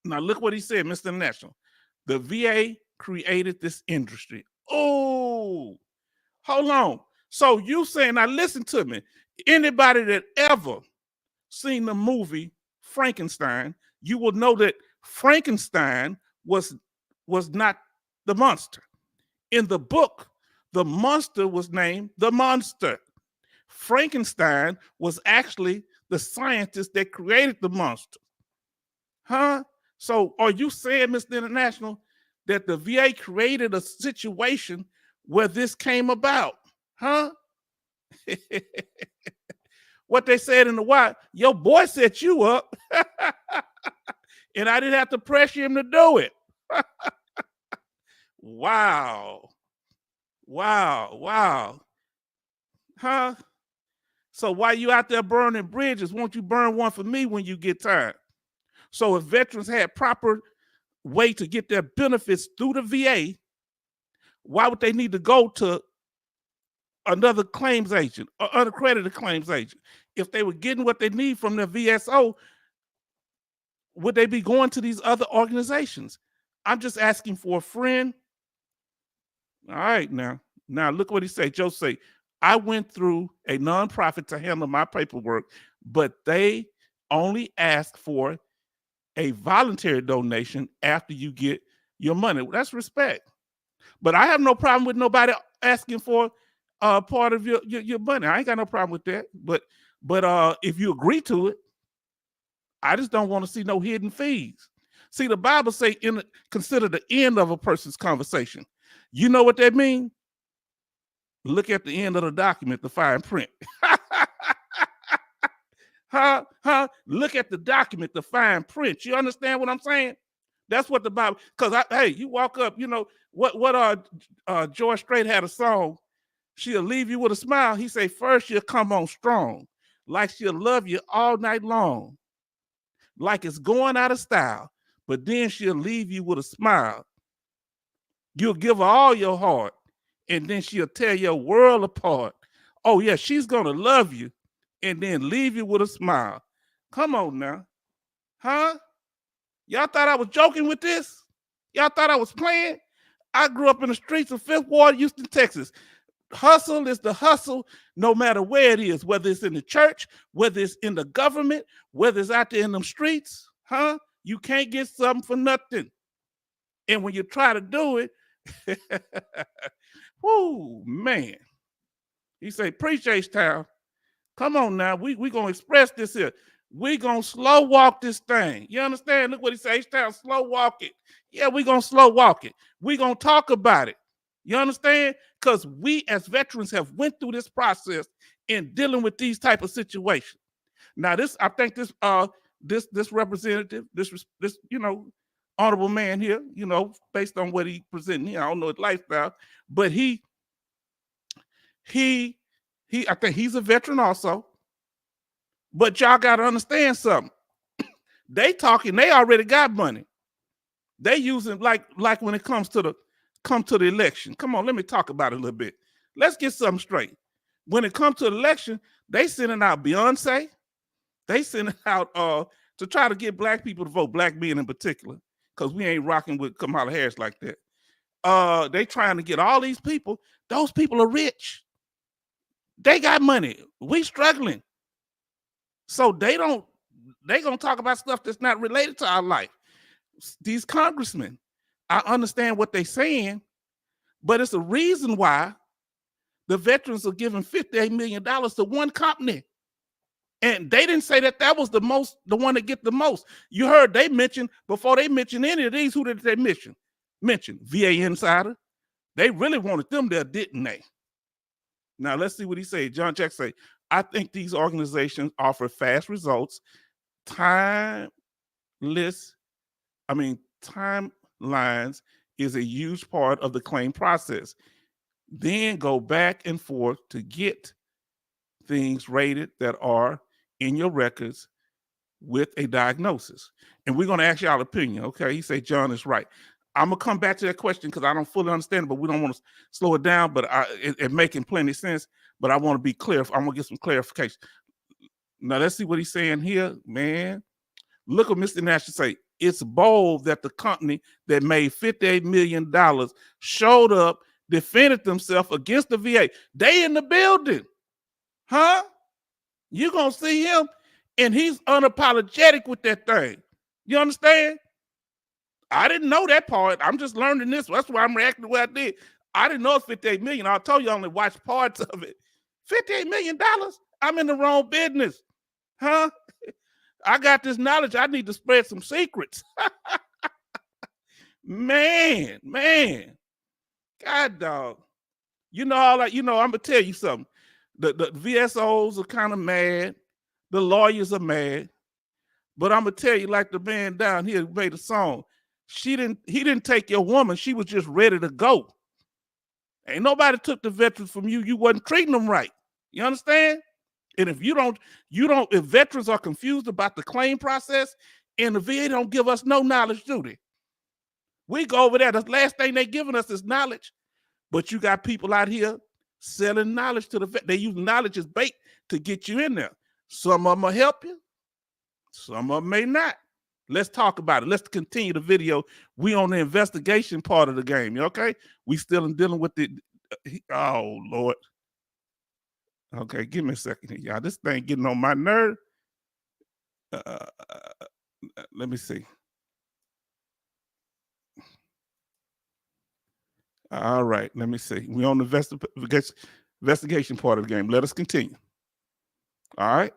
Now look what he said, Mr. National. The VA created this industry. Oh, hold on. So you saying, now listen to me. Anybody that ever seen the movie Frankenstein, you will know that Frankenstein was not the monster. In the book, the monster was named the monster. Frankenstein was actually the scientist that created the monster. Huh? So are you saying, Mr. International, that the VA created a situation where this came about? Huh? What they said in the wild, your boy set you up and I didn't have to pressure him to do it. Wow. Huh? So while you out there burning bridges, won't you burn one for me when you get tired? So if veterans had proper way to get their benefits through the VA, why would they need to go to another claims agent or unaccredited claims agent? If they were getting what they need from their VSO, would they be going to these other organizations? I'm just asking for a friend. All right, now look what he said. Joe say, I went through a nonprofit to handle my paperwork, but they only ask for a voluntary donation after you get your money. That's respect. But I have no problem with nobody asking for part of your money. I ain't got no problem with that. But if you agree to it, I just don't want to see no hidden fees. See, the Bible say consider the end of a person's conversation. You know what that means? Look at the end of the document, the fine print. Look at the document, the fine print. You understand what I'm saying? That's what the Bible, because hey, you walk up, you know, George Strait had a song, she'll leave you with a smile. He say, first she'll come on strong, like she'll love you all night long, like it's going out of style, but then she'll leave you with a smile. You'll give her all your heart, and then she'll tear your world apart. Oh yeah, she's gonna love you and then leave you with a smile. Come on now. Huh? Y'all thought I was joking with this? Y'all thought I was playing? I grew up in the streets of Fifth Ward, Houston, Texas. Hustle is the hustle, no matter where it is, whether it's in the church, whether it's in the government, whether it's out there in them streets. Huh? You can't get something for nothing. And when you try to do it, whoo, man. He say, preach, H-Town. Come on now, we gonna express this here. We gonna slow walk this thing. You understand? Look what he say, H-Town, slow walk it. Yeah, we gonna slow walk it. We gonna talk about it. You understand? Because we as veterans have went through this process in dealing with these type of situations. Now, I think this representative, this you know, honorable man here, you know, based on what he presenting here, I don't know his lifestyle, but I think he's a veteran also. But y'all got to understand something. They already got money. They using like when it comes to the election. Come on, let me talk about it a little bit. Let's get something straight. When it comes to the election, they sending out Beyonce. They sending out to try to get black people to vote, black men in particular, because we ain't rocking with Kamala Harris like that. They trying to get all these people. Those people are rich. They got money. We struggling. So they gonna talk about stuff that's not related to our life. These congressmen, I understand what they're saying, but it's a reason why the veterans are giving $58 million to one company. And they didn't say that was the one that get the most. You heard they mentioned, before they mentioned any of these, who did they mention? VA Insider. They really wanted them there, didn't they? Now let's see what he say. John Jackson say, I think these organizations offer fast results, timelines is a huge part of the claim process. Then go back and forth to get things rated that are in your records with a diagnosis. And we're going to ask y'all opinion, okay? He said John is right. I'm going to come back to that question because I don't fully understand it, but we don't want to slow it down, but it making plenty of sense, but I want to be clear. I'm going to get some clarification. Now, let's see what he's saying here, man. Look what Mr. Nash say. It's bold that the company that made $58 million showed up, defended themselves against the VA. They in the building. Huh? You're going to see him, and he's unapologetic with that thing. You understand? I didn't know that part. I'm just learning this. That's why I'm reacting the way I did. I didn't know it's $58 million. I told you I only watched parts of it. $58 million? I'm in the wrong business. Huh? I got this knowledge. I need to spread some secrets. man. God, dog. I'm going to tell you something. The VSOs are kind of mad. The lawyers are mad. But I'm going to tell you, like the man down here who made a song, he didn't take your woman. She was just ready to go. Ain't nobody took the veterans from you. You wasn't treating them right. You understand? And if if veterans are confused about the claim process and the VA don't give us no knowledge, do they? We go over there. The last thing they giving us is knowledge. But you got people out here selling knowledge to the vet. They use knowledge as bait to get you in there. Some of them will help you. Some of them may not. Let's talk about it. Let's continue the video. We on the investigation part of the game. Okay, we still dealing with the. Oh Lord. Okay, give me a second here, y'all. This thing getting on my nerve. Let me see. All right, let me see. We on the investigation part of the game. Let us continue. All right.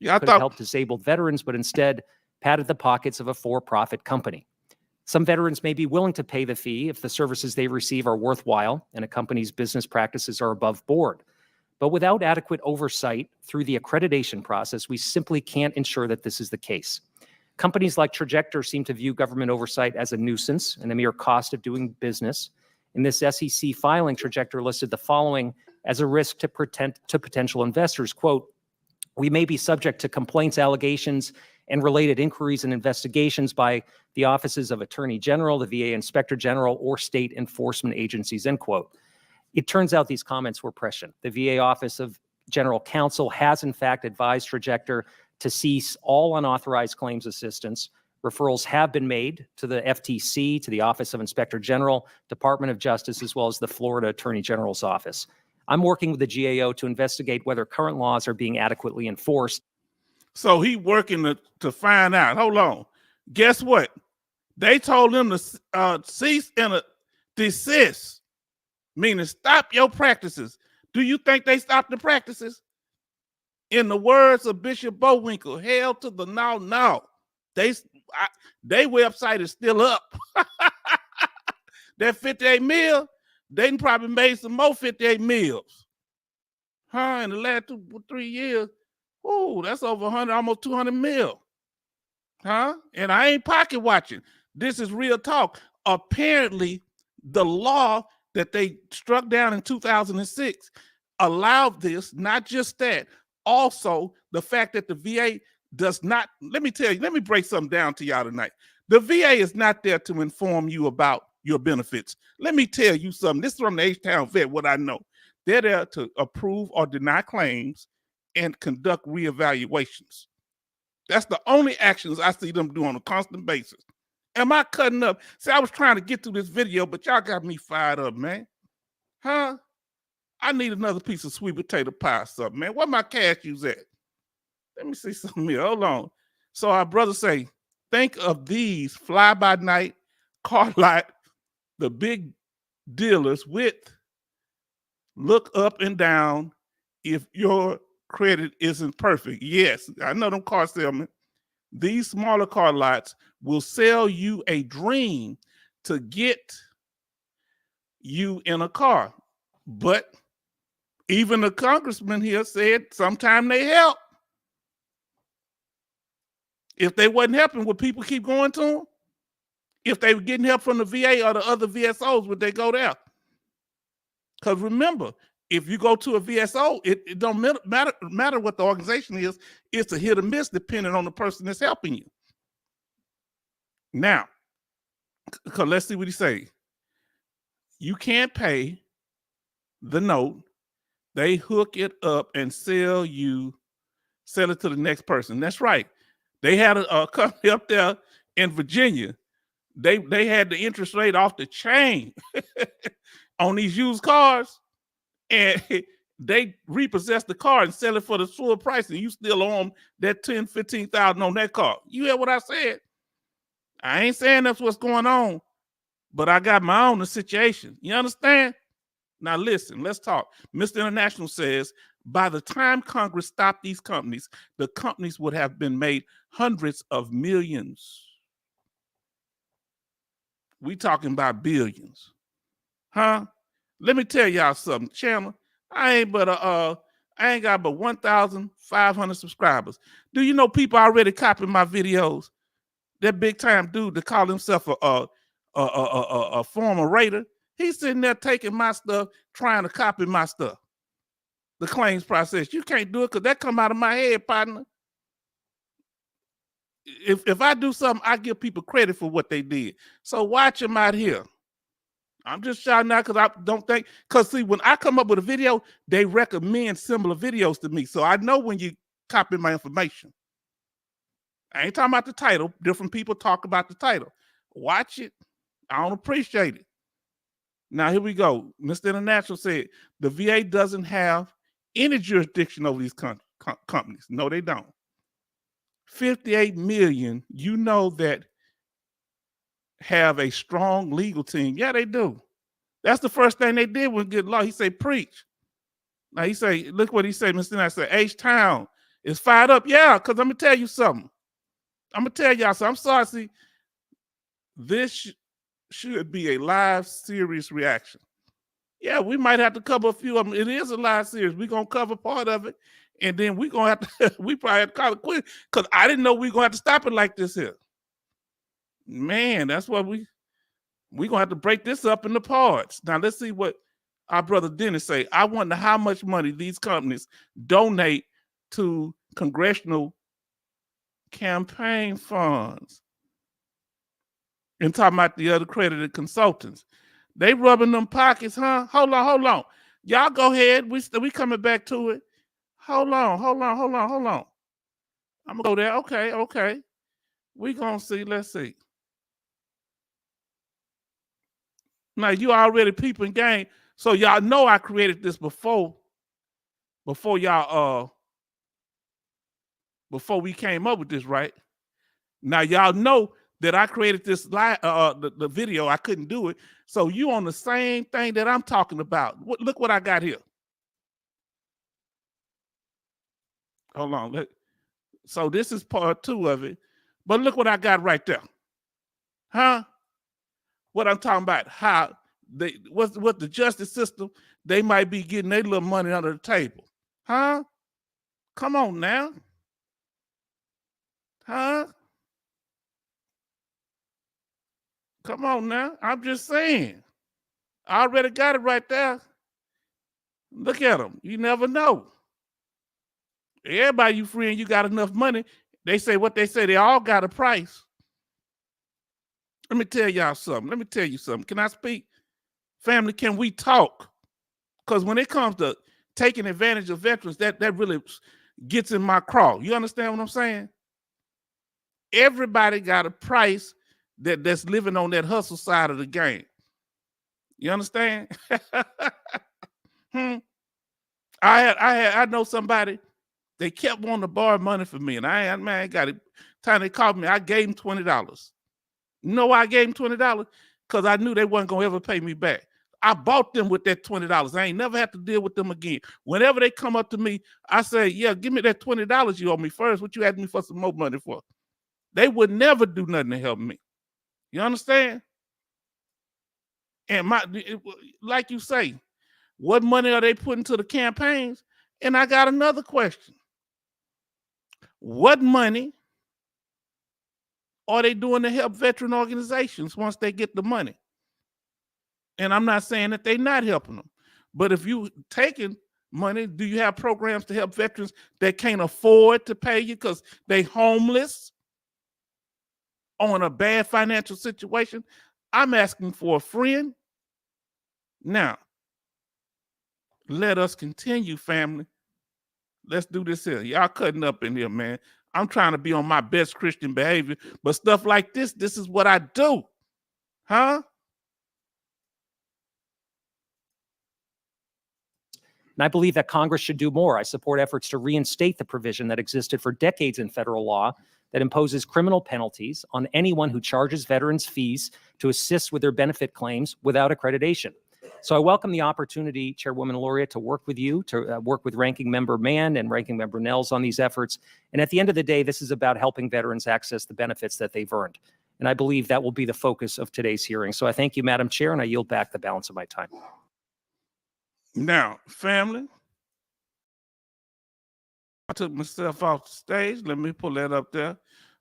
Yeah, I Could have thought. helped disabled veterans, but instead padded the pockets of a for-profit company. Some veterans may be willing to pay the fee if the services they receive are worthwhile and a company's business practices are above board. But without adequate oversight through the accreditation process, we simply can't ensure that this is the case. Companies like Trajector seem to view government oversight as a nuisance and a mere cost of doing business. In this SEC filing, Trajector listed the following as a risk to potential investors. Quote, "We may be subject to complaints, allegations, and related inquiries and investigations by the offices of Attorney General, the VA Inspector General, or state enforcement agencies," end quote. It turns out these comments were prescient. The VA Office of General Counsel has in fact advised Trajector to cease all unauthorized claims assistance. Referrals have been made to the FTC, to the Office of Inspector General, Department of Justice, as well as the Florida Attorney General's office. I'm working with the GAO to investigate whether current laws are being adequately enforced. So he working to find out. Hold on. Guess what? They told him to cease and desist, meaning stop your practices. Do you think they stopped the practices? In the words of Bishop Bowinkle, hell to the no. They website is still up. That 58 mil, they probably made some more 58 mils. In the last 2-3 years. Oh, that's over 100, almost 200 mil. And I ain't pocket watching. This is real talk. Apparently, the law that they struck down in 2006 allowed this, not just that, also the fact that the VA does not, let me break something down to y'all tonight. The VA is not there to inform you about your benefits. Let me tell you something. This is from the H-Town vet, what I know. They're there to approve or deny claims and conduct reevaluations. That's the only actions I see them do on a constant basis. Am I cutting up? See, I was trying to get through this video, but y'all got me fired up, man. I need another piece of sweet potato pie or something, man. Where my cashews at? Let me see something here. Hold on. So our brothers say, think of these fly-by-night car lot, the big dealers with look up and down if your credit isn't perfect. Yes, I know them car salesmen. These smaller car lots will sell you a dream to get you in a car. But even the congressman here said sometimes they help. If they wasn't helping, would people keep going to them? If they were getting help from the VA or the other VSOs, would they go there? Because remember, if you go to a VSO, it don't matter what the organization is. It's a hit or miss depending on the person that's helping you. Now, because let's see what he say. You can't pay the note. They hook it up and sell it to the next person. That's right. They had a company up there in Virginia. They had the interest rate off the chain on these used cars, and they repossess the car and sell it for the full price, and you still owe them that $10,000, $15,000 on that car. You hear what I said? I ain't saying that's what's going on, but I got my own situation. You understand? Now listen, let's talk. Mr. International says, by the time Congress stopped these companies, the companies would have been made hundreds of millions. We talking about billions. Let me tell y'all something, Chandler. I ain't got but 1,500 subscribers. Do you know people already copying my videos? That big time dude that call himself a former raider, he's sitting there taking my stuff, trying to copy my stuff. The claims process. You can't do it because that come out of my head, partner. If I do something, I give people credit for what they did. So watch them out here. I'm just shouting out because I don't think, because see, when I come up with a video, they recommend similar videos to me. So I know when you copy my information. I ain't talking about the title. Different people talk about the title. Watch it. I don't appreciate it. Now, here we go. Mr. International said the VA doesn't have any jurisdiction over these companies. No, they don't. 58 million, you know, that have a strong legal team. Yeah, they do. That's the first thing they did when good law. He said, preach. Now he say, look what he said, Mr. International said, H-Town is fired up. Yeah, because I'm going to tell you something. I'm going to tell y'all something. I'm sorry, see, this should be a live, serious reaction. Yeah, we might have to cover a few of them. It is a live series. We're going to cover part of it, and then we're going to have to, we probably have to call it quit, because I didn't know we were going to have to stop it like this here. Man, that's what we're going to have to break this up into parts. Now, let's see what our brother Dennis say. I wonder how much money these companies donate to congressional campaign funds. And talking about the other accredited consultants. They rubbing them pockets, huh? Hold on. Y'all go ahead. We coming back to it. Hold on. I'm gonna go there. Okay. We gonna see. Let's see. Now you already peeping game, so y'all know I created this before y'all before we came up with this, right? Now y'all know that I created this the video. I couldn't do it. So you on the same thing that I'm talking about. Look what I got here. Hold on. So this is part 2 of it. But look what I got right there. Huh? What I'm talking about. How they what the justice system, they might be getting their little money under the table. Huh? Come on now. Huh? Come on now. I'm just saying. I already got it right there. Look at them. You never know. Everybody you free and you got enough money, they say what they say. They all got a price. Let me tell y'all something. Let me tell you something. Can I speak? Family, can we talk? Because when it comes to taking advantage of veterans, that really gets in my craw. You understand what I'm saying? Everybody got a price that's living on that hustle side of the game. You understand? I know somebody, they kept wanting to borrow money from me, and I got it. Time they called me, I gave them $20. You know why I gave them $20? Because I knew they wasn't gonna ever pay me back. I bought them with that $20. I ain't never have to deal with them again. Whenever they come up to me, I say, yeah, give me that $20 you owe me first. What you asked me for some more money for? They would never do nothing to help me. You understand? And like you say, what money are they putting to the campaigns? And I got another question. What money are they doing to help veteran organizations once they get the money? And I'm not saying that they're not helping them, but if you taking money, do you have programs to help veterans that can't afford to pay you because they homeless on a bad financial situation? I'm asking for a friend. Now, let us continue, family. Let's do this here. Y'all cutting up in here, man. I'm trying to be on my best Christian behavior, but stuff like this is what I do. Huh? And I believe that Congress should do more. I support efforts to reinstate the provision that existed for decades in federal law that imposes criminal penalties on anyone who charges veterans fees to assist with their benefit claims without accreditation. So I welcome the opportunity, Chairwoman Lauria, to work with you, to work with Ranking Member Mann and Ranking Member Nels on these efforts. And at the end of the day, this is about helping veterans access the benefits that they've earned. And I believe that will be the focus of today's hearing. So I thank you, Madam Chair, and I yield back the balance of my time. Now, family, I took myself off the stage. Let me pull that up there.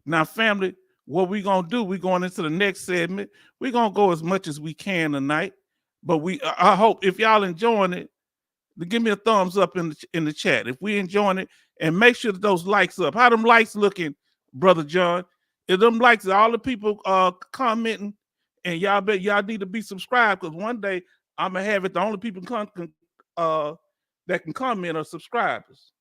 Now, family, what we're going to do, we're going into the next segment. We're going to go as much as we can tonight. But I hope if y'all enjoying it, to give me a thumbs up in the chat. If we enjoying it, and make sure that those likes up. How them likes looking, Brother John? If them likes, all the people commenting And y'all bet y'all need to be subscribed, because one day I'm gonna have it. The only people that can comment are subscribers.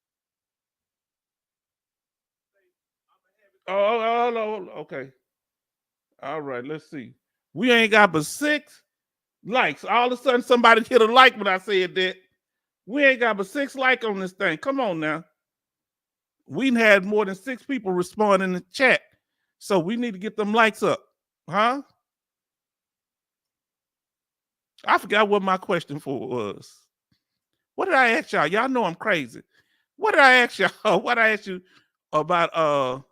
Oh, okay. All right, let's see. We ain't got but 6 likes. All of a sudden, somebody hit a like when I said that. We ain't got but 6 likes on this thing. Come on now. We had more than 6 people respond in the chat. So we need to get them likes up. Huh? I forgot what my question for was. What did I ask y'all? Y'all know I'm crazy. What did I ask y'all? What I asked you about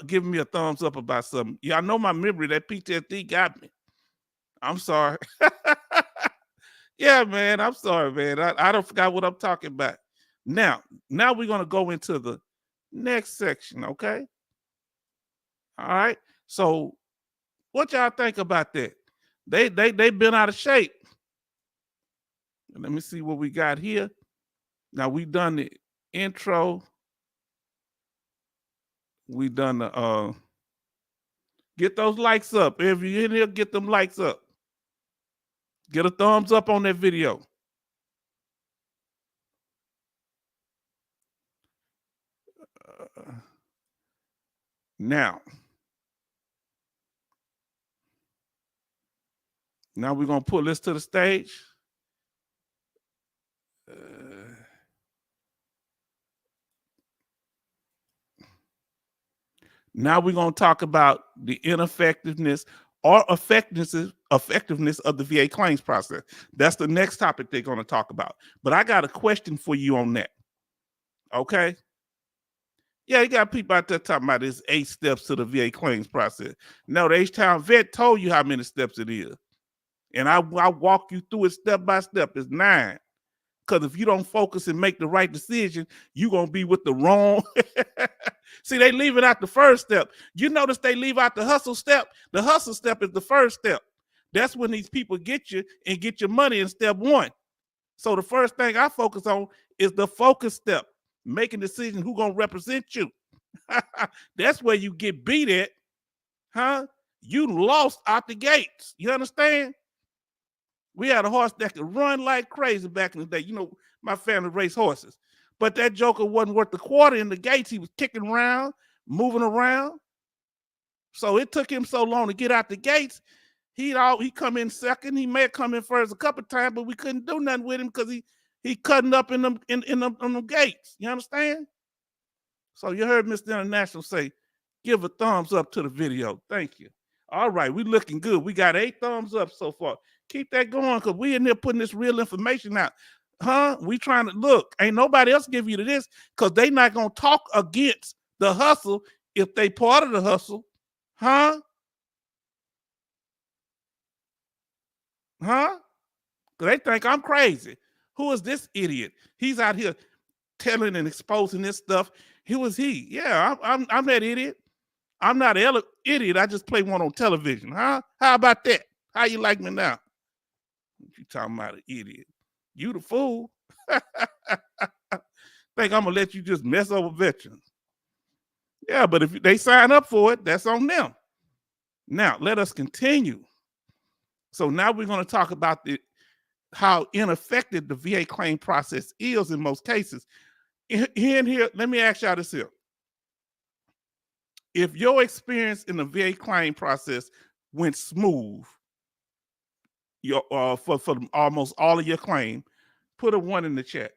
giving me a thumbs up about something? Y'all know my memory, that PTSD got me. I'm sorry. Yeah, man. I'm sorry, man. I don't forgot what I'm talking about. Now we're gonna go into the next section, okay? All right. So what y'all think about that? They been out of shape. Let me see what we got here. Now we done the intro. We done the get those likes up. If you're in here, get them likes up. Get a thumbs up on that video. Now we're gonna pull this to the stage. Now we're going to talk about the ineffectiveness or effectiveness of the VA claims process. That's the next topic they're going to talk about. But I got a question for you on that. Okay? Yeah, you got people out there talking about this 8 steps to the VA claims process. No, the H-Town vet told you how many steps it is. And I walk you through it step by step. It's 9. Because if you don't focus and make the right decision, you're going to be with the wrong. See, they leaving out the first step. You notice they leave out the hustle step. The hustle step is the first step. That's when these people get you and get your money in step 1. So the first thing I focus on is the focus step, making decisions who's going to represent you. That's where you get beat at. Huh? You lost out the gates. You understand? We had a horse that could run like crazy back in the day. You know, my family raced horses. But that joker wasn't worth the quarter in the gates. He was kicking around, moving around. So it took him so long to get out the gates. He come in second. He may have come in first a couple of times, but we couldn't do nothing with him because he cutting up in them gates. You understand? So you heard Mr. International say, give a thumbs up to the video. Thank you. All right, we looking good. We got 8 thumbs up so far. Keep that going, because we in there putting this real information out. Huh? We trying to look. Ain't nobody else give you to this, because they not going to talk against the hustle if they part of the hustle. Huh? Huh? They think I'm crazy. Who is this idiot? He's out here telling and exposing this stuff. Who is he? Yeah, I'm that idiot. I'm not an idiot. I just play one on television. Huh? How about that? How you like me now? You talking about an idiot? You the fool. Think I'm gonna let you just mess over veterans? Yeah, but if they sign up for it, that's on them. Now let us continue. So now we're going to talk about how ineffective the VA claim process is in most cases. Here, let me ask y'all this here. If your experience in the VA claim process went smooth, for almost all of your claim, put a 1 in the chat.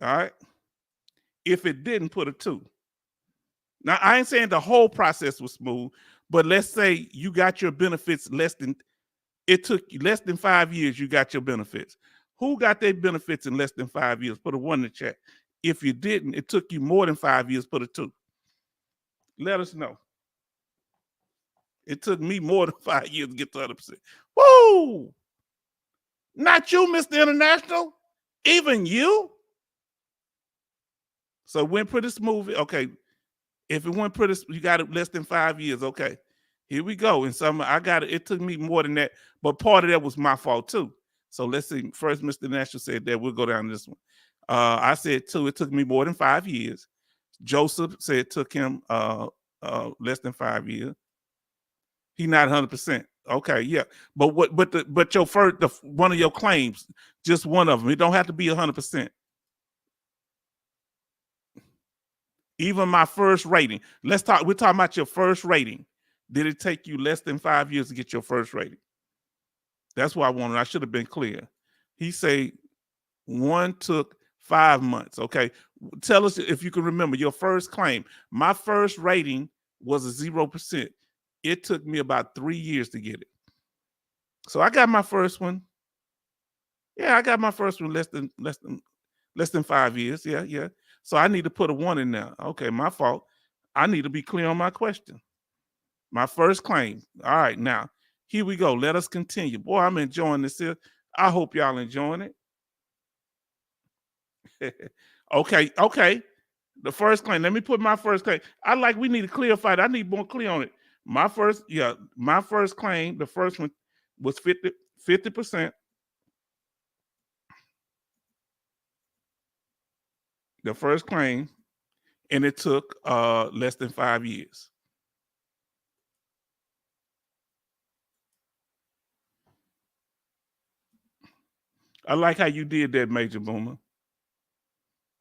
All right. If it didn't, put a 2. Now, I ain't saying the whole process was smooth, but let's say you got your benefits it took you less than 5 years, you got your benefits. Who got their benefits in less than 5 years? Put a 1 in the chat. If you didn't, it took you more than 5 years, put a 2. Let us know. It took me more than 5 years to get to 100%. Woo! Not you, Mr. International. Even you? So it went pretty smooth. Okay. If it went pretty, you got it less than 5 years. Okay. Here we go. And I got it. It took me more than that, but part of that was my fault too. So let's see. First, Mr. National said that. We'll go down this one. I said 2. It took me more than 5 years. Joseph said it took him less than 5 years. He not 100%. Okay, yeah. But your one of your claims, just one of them. It don't have to be 100%. Even my first rating. We're talking about your first rating. Did it take you less than 5 years to get your first rating? That's what I wanted. I should have been clear. He say one took 5 months. Okay. Tell us if you can remember your first claim. My first rating was a 0%. It took me about 3 years to get it. So I got my first one. Yeah, I got my first one less than 5 years. Yeah. So I need to put a 1 in there. Okay, my fault. I need to be clear on my question. My first claim. All right, now here we go. Let us continue. Boy, I'm enjoying this here. I hope y'all enjoying it. Okay. The first claim. Let me put my first claim. We need to clarify that. I need more clear on it. My first claim, the first one was 50%. The first claim, and it took less than 5 years. I like how you did that, Major Boomer.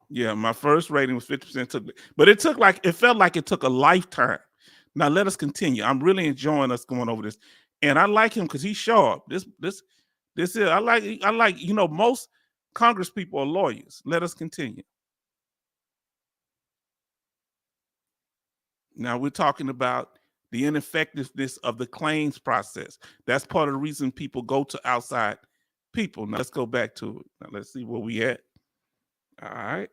Yeah, my first rating was 50%, but it felt like it took a lifetime. Now let us continue. I'm really enjoying us going over this. And I like him because he's sharp. This is I like most Congress people are lawyers. Let us continue. Now we're talking about the ineffectiveness of the claims process. That's part of the reason people go to outside people. Now let's go back to it. Now let's see where we at. All right.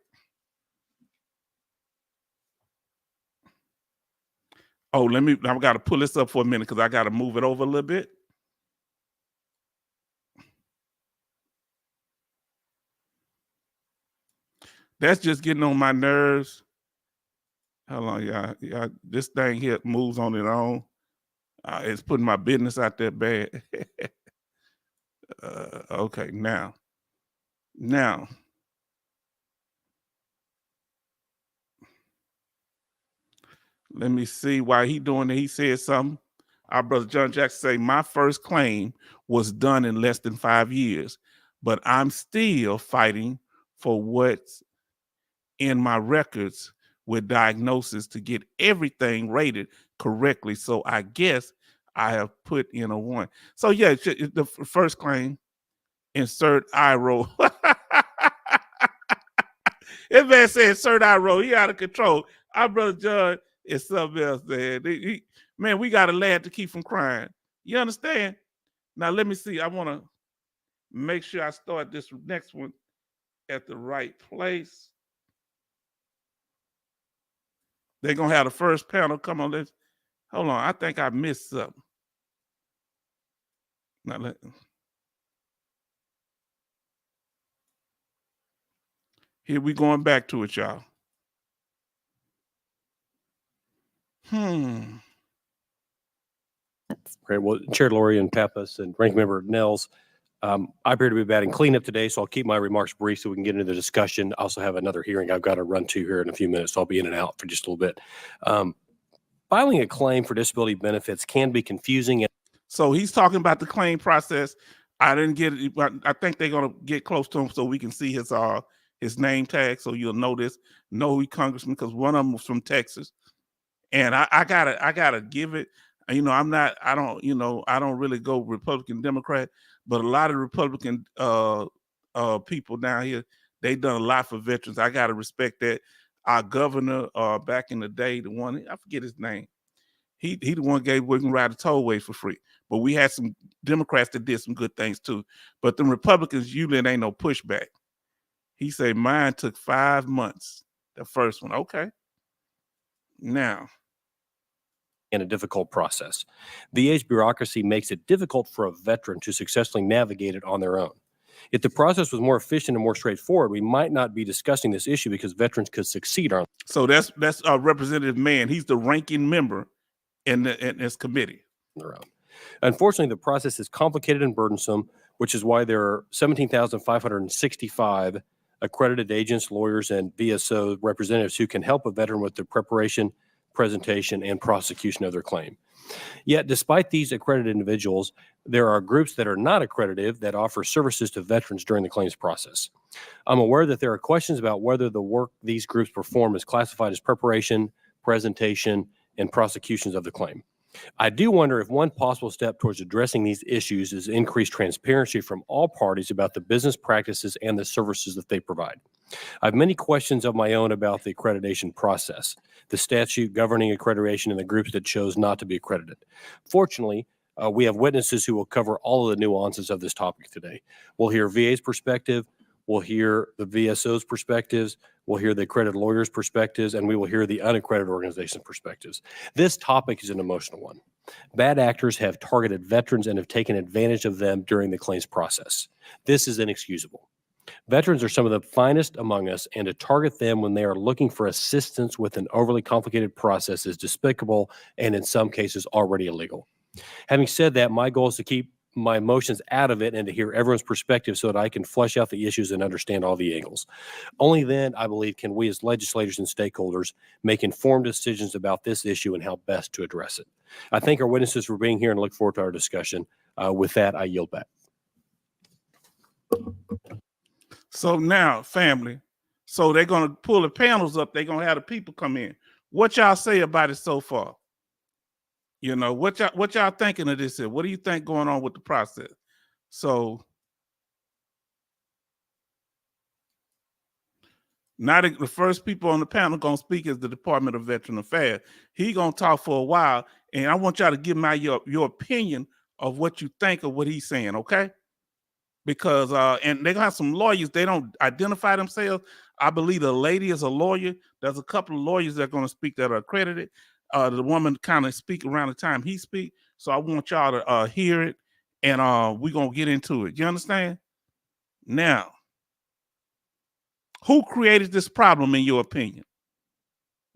Oh, I've got to pull this up for a minute because I got to move it over a little bit. That's just getting on my nerves. Hold on, y'all. This thing here moves on its own. It's putting my business out there bad. Okay, now. Let me see why he doing it. He said something. Our brother John Jackson say, my first claim was done in less than 5 years, but I'm still fighting for what's in my records with diagnosis to get everything rated correctly. So I guess I have put in a 1. So yeah, the first claim, insert eye roll. This man said insert eye roll. He out of control. Our brother John is something else, man. Man, we got to laugh to keep from crying. You understand? Now let me see. I want to make sure I start this next one at the right place. They're going to have the first panel come on. Hold on. I think I missed something. Now here we going back to it, y'all. Great. Well, Chair Laurie and Pappas and Ranking Member Nels, I appear to be batting cleanup today, so I'll keep my remarks brief so we can get into the discussion. I also have another hearing I've got to run to here in a few minutes, so I'll be in and out for just a little bit. Filing a claim for disability benefits can be confusing. So he's talking about the claim process. I didn't get it, but I think they're gonna get close to him so we can see his name tag, so you'll know who he congressman, because one of them was from Texas. And I gotta give it. I don't really go Republican, Democrat, but a lot of Republican people down here, they done a lot for veterans. I gotta respect that. Our governor back in the day, the one, I forget his name, he the one gave we can ride the tollways for free. But we had some Democrats that did some good things too. But the Republicans usually ain't no pushback. He said mine took 5 months, the first one. Okay. Now. In a difficult process. VA's bureaucracy makes it difficult for a veteran to successfully navigate it on their own. If the process was more efficient and more straightforward, we might not be discussing this issue because veterans could succeed on. So that's Representative Mann. He's the ranking member in this committee. Their own. Unfortunately, the process is complicated and burdensome, which is why there are 17,565 accredited agents, lawyers, and VSO representatives who can help a veteran with the preparation, presentation, and prosecution of their claim. Yet, despite these accredited individuals, there are groups that are not accredited that offer services to veterans during the claims process. I'm aware that there are questions about whether the work these groups perform is classified as preparation, presentation, and prosecutions of the claim. I do wonder if one possible step towards addressing these issues is increased transparency from all parties about the business practices and the services that they provide. I have many questions of my own about the accreditation process, the statute governing accreditation, and the groups that chose not to be accredited. Fortunately, we have witnesses who will cover all of the nuances of this topic today. We'll hear VA's perspective, we'll hear the VSO's perspectives, we'll hear the accredited lawyers' perspectives, and we will hear the unaccredited organization's perspectives. This topic is an emotional one. Bad actors have targeted veterans and have taken advantage of them during the claims process. This is inexcusable. Veterans are some of the finest among us, and to target them when they are looking for assistance with an overly complicated process is despicable and in some cases already illegal. Having said that, my goal is to keep my emotions out of it and to hear everyone's perspective so that I can flesh out the issues and understand all the angles. Only then, I believe, can we as legislators and stakeholders make informed decisions about this issue and how best to address it. I thank our witnesses for being here and look forward to our discussion. With that, I yield back. So now, family, so they're going to pull the panels up. They're going to have the people come in. What y'all say about it so far? You know, what y'all thinking of this here? What do you think going on with the process? So now the first people on the panel going to speak is the Department of Veteran Affairs. He going to talk for a while, and I want y'all to give me your opinion of what you think of what he's saying, okay? Because and they're gonna have some lawyers, they don't identify themselves. I believe the lady is a lawyer. There's a couple of lawyers that are going to speak that are accredited. The woman kind of speak around the time he speak. So I want y'all to hear it, and we're gonna get into it. You understand? Now, who created this problem in your opinion?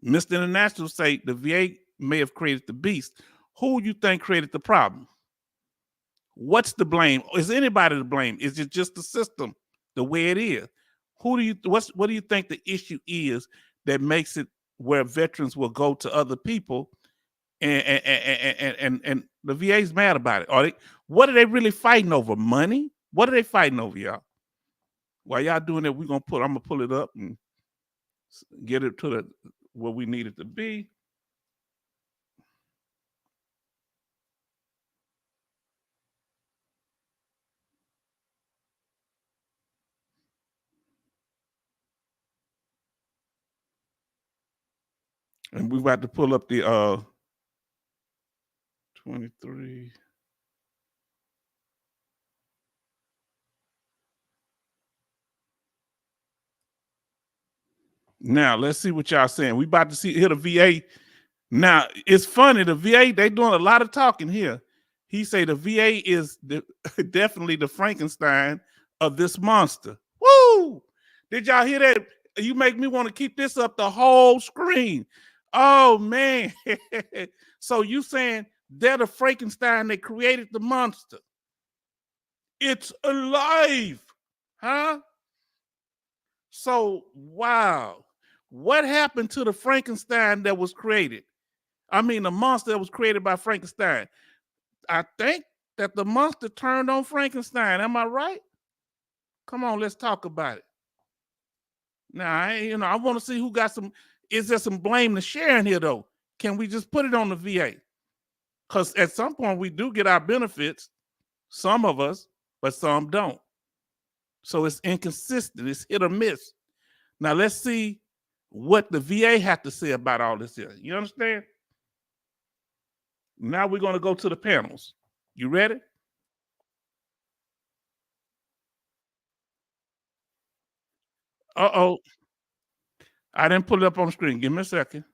Mr. International say the VA may have created the beast. Who you think created the problem? What's the blame? Is anybody to blame? Is it just the system the way it is? What do you think the issue is that makes it where veterans will go to other people and the VA's mad about it? What are they really fighting over? Money? What are they fighting over, y'all? While y'all doing that, I'm gonna pull it up and get it to where we need it to be. And we're about to pull up the 23. Now let's see what y'all saying. We about to hear the VA. Now it's funny, the VA, they doing a lot of talking here. He say the VA is definitely the Frankenstein of this monster. Woo! Did y'all hear that? You make me want to keep this up the whole screen. Oh man. So you saying they're the Frankenstein that created the monster? It's alive, huh? So wow, what happened to the Frankenstein that was created? I mean, the monster that was created by Frankenstein. I think that the monster turned on Frankenstein. Am I right? Come on, let's talk about it. Now, I want to see who got some. Is there some blame to share in here, though? Can we just put it on the VA? Because at some point we do get our benefits, some of us, but some don't. So it's inconsistent. It's hit or miss. Now let's see what the VA had to say about all this here. You understand? Now we're going to go to the panels. You ready? Uh-oh. I didn't pull it up on the screen. Give me a second.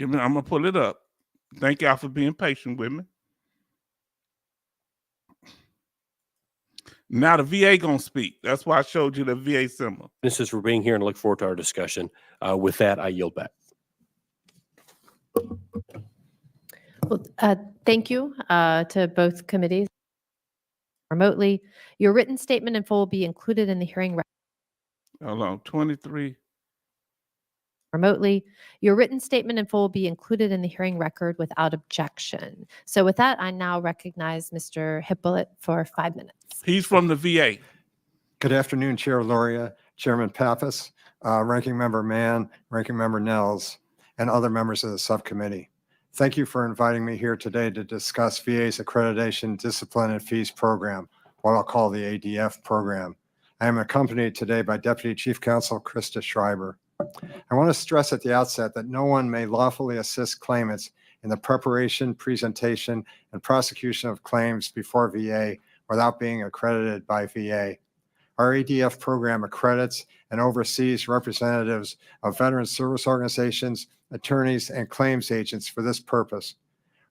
I'm going to pull it up. Thank y'all for being patient with me. Now the VA going to speak. That's why I showed you the VA symbol. Witnesses for being here and look forward to our discussion. With that, I yield back. Well, thank you to both committees remotely. Your written statement in full will be included in the hearing. Hold on, 23. remotely. Your written statement in full will be included in the hearing record without objection. So with that, I now recognize Mr. Hippolyte for 5 minutes. He's from the VA. Good afternoon, Chair Loria, Chairman Pappas, Ranking Member Mann, Ranking Member Nels, and other members of the subcommittee. Thank you for inviting me here today to discuss VA's Accreditation, Discipline, and Fees Program, what I'll call the ADF program. I am accompanied today by Deputy Chief Counsel Krista Schreiber. I want to stress at the outset that no one may lawfully assist claimants in the preparation, presentation, and prosecution of claims before VA without being accredited by VA. Our ADF program accredits and oversees representatives of veteran service organizations, attorneys, and claims agents for this purpose.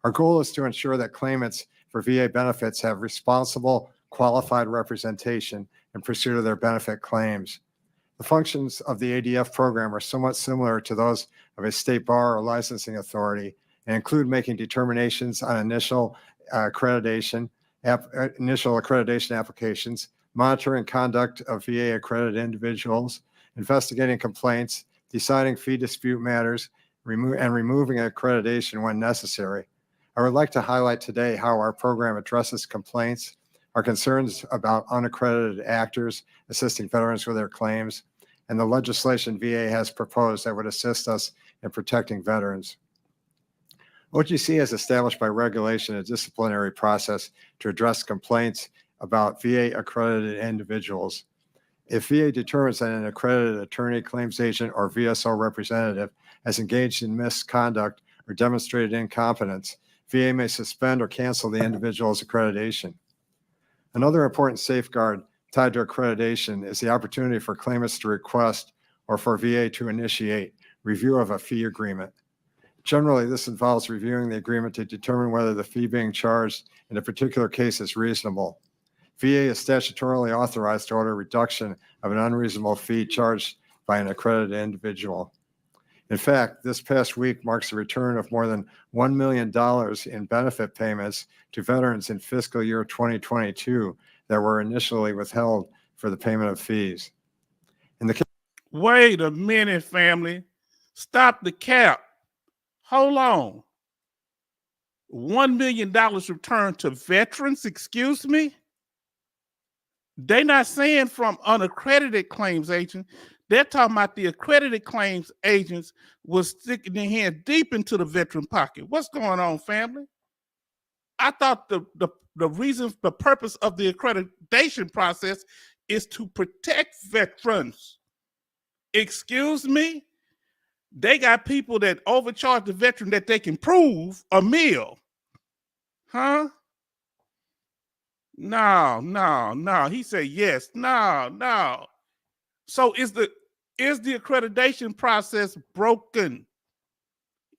Our goal is to ensure that claimants for VA benefits have responsible, qualified representation in pursuit of their benefit claims. The functions of the ADF program are somewhat similar to those of a state bar or licensing authority and include making determinations on initial accreditation applications, monitoring conduct of VA accredited individuals, investigating complaints, deciding fee dispute matters, and removing accreditation when necessary. I would like to highlight today how our program addresses complaints, our concerns about unaccredited actors assisting veterans with their claims, and the legislation VA has proposed that would assist us in protecting veterans. OGC has established by regulation a disciplinary process to address complaints about VA accredited individuals. If VA determines that an accredited attorney, claims agent, or VSO representative has engaged in misconduct or demonstrated incompetence, VA may suspend or cancel the individual's accreditation. Another important safeguard tied to accreditation is the opportunity for claimants to request or for VA to initiate review of a fee agreement. Generally, this involves reviewing the agreement to determine whether the fee being charged in a particular case is reasonable. VA is statutorily authorized to order reduction of an unreasonable fee charged by an accredited individual. In fact, this past week marks the return of more than $1 million in benefit payments to veterans in fiscal year 2022 that were initially withheld for the payment of fees. Wait a minute, family. Stop the cap. Hold on. $1 million returned to veterans, excuse me? They're not saying from unaccredited claims agents. They're talking about the accredited claims agents was sticking their hand deep into the veteran pocket. What's going on, family? I thought the reason, the purpose of the accreditation process is to protect veterans. Excuse me? They got people that overcharge the veteran that they can prove a meal. Huh? No. He said yes. No. So is the accreditation process broken?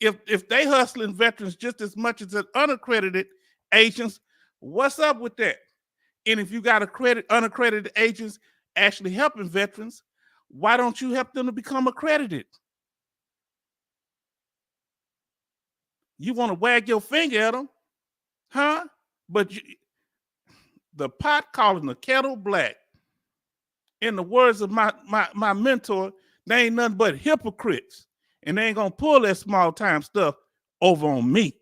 If they hustling veterans just as much as the unaccredited agents, what's up with that? And if you got unaccredited agents actually helping veterans, why don't you help them to become accredited? You want to wag your finger at them, huh? But the pot calling the kettle black. In the words of my mentor, they ain't nothing but hypocrites. And they ain't gonna pull that small time stuff over on me.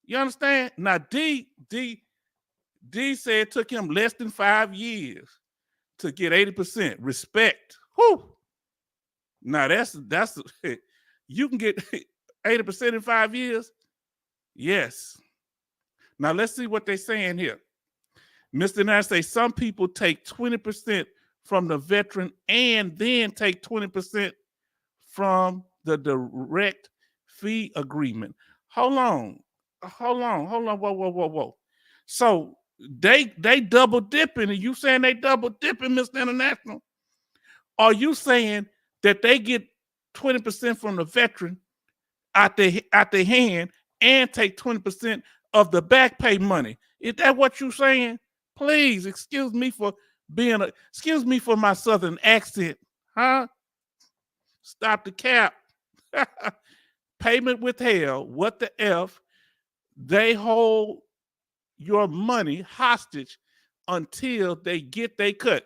You understand? Now D said it took him less than 5 years to get 80%. Respect. Whew. Now that's you can get 80% in 5 years? Yes. Now let's see what they're saying here. Mr. Nash say some people take 20% from the veteran and then take 20% from the direct fee agreement. Hold on. Whoa. So they double dipping, and you saying they double dipping, Mr. International? Are you saying that they get 20% from the veteran out their hand and take 20% of the back pay money? Is that what you're saying? Please excuse me for my southern accent, huh? Stop the cap. Payment withheld. What the F? They hold your money hostage until they get their cut.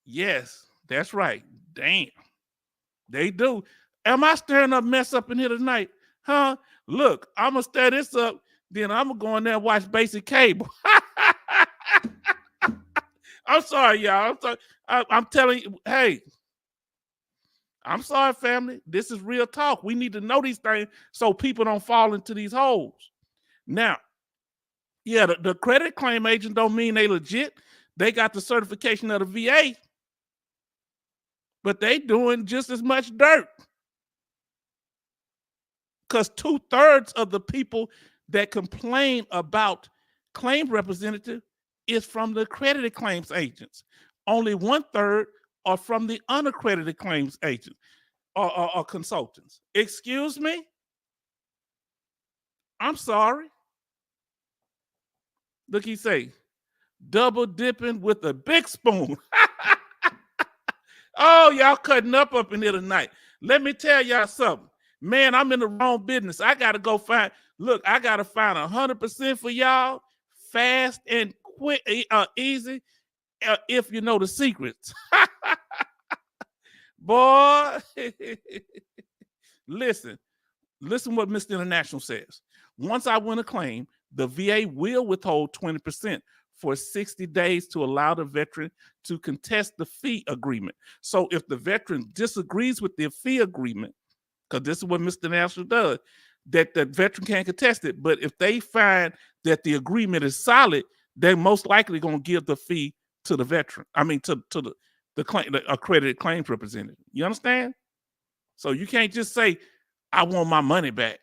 Yes, that's right. Damn. They do. Am I stirring up mess up in here tonight? Huh? Look, I'm going to stir this up. Then I'm going to go in there and watch basic cable. I'm sorry, y'all. I'm sorry. I'm telling you, hey, I'm sorry, family. This is real talk. We need to know these things so people don't fall into these holes. Now, yeah, the credit claim agent don't mean they legit. They got the certification of the VA, but they doing just as much dirt. Because 2/3 of the people that complain about claim representative is from the accredited claims agents. Only 1/3 are from the unaccredited claims agents or consultants. Excuse me? I'm sorry. Look, he say, double dipping with a big spoon. Oh, y'all cutting up in here tonight. Let me tell y'all something. Man, I'm in the wrong business. I got to go find, look, I got to find 100% for y'all fast and quick, easy, if you know the secrets. Boy, listen what Mr. International says. Once I win a claim, the VA will withhold 20% for 60 days to allow the veteran to contest the fee agreement. So if the veteran disagrees with the fee agreement, because this is what Mr. International does, that the veteran can't contest it, but if they find that the agreement is solid, they're most likely going to give the fee to the veteran. I mean, to the accredited claims representative. You understand? So you can't just say, I want my money back.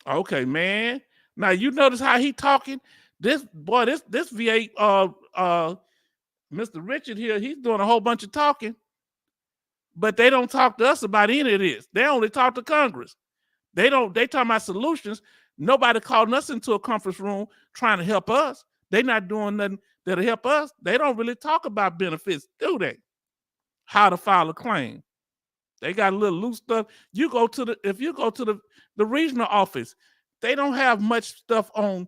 Okay, man. Now you notice how he talking? This VA, Mr. Richard here, he's doing a whole bunch of talking, but they don't talk to us about any of this. They only talk to Congress. They talking about solutions. Nobody calling us into a conference room trying to help us. They're not doing nothing that'll help us. They don't really talk about benefits, do they? How to file a claim. They got a little loose stuff. If you go to the regional office, they don't have much stuff on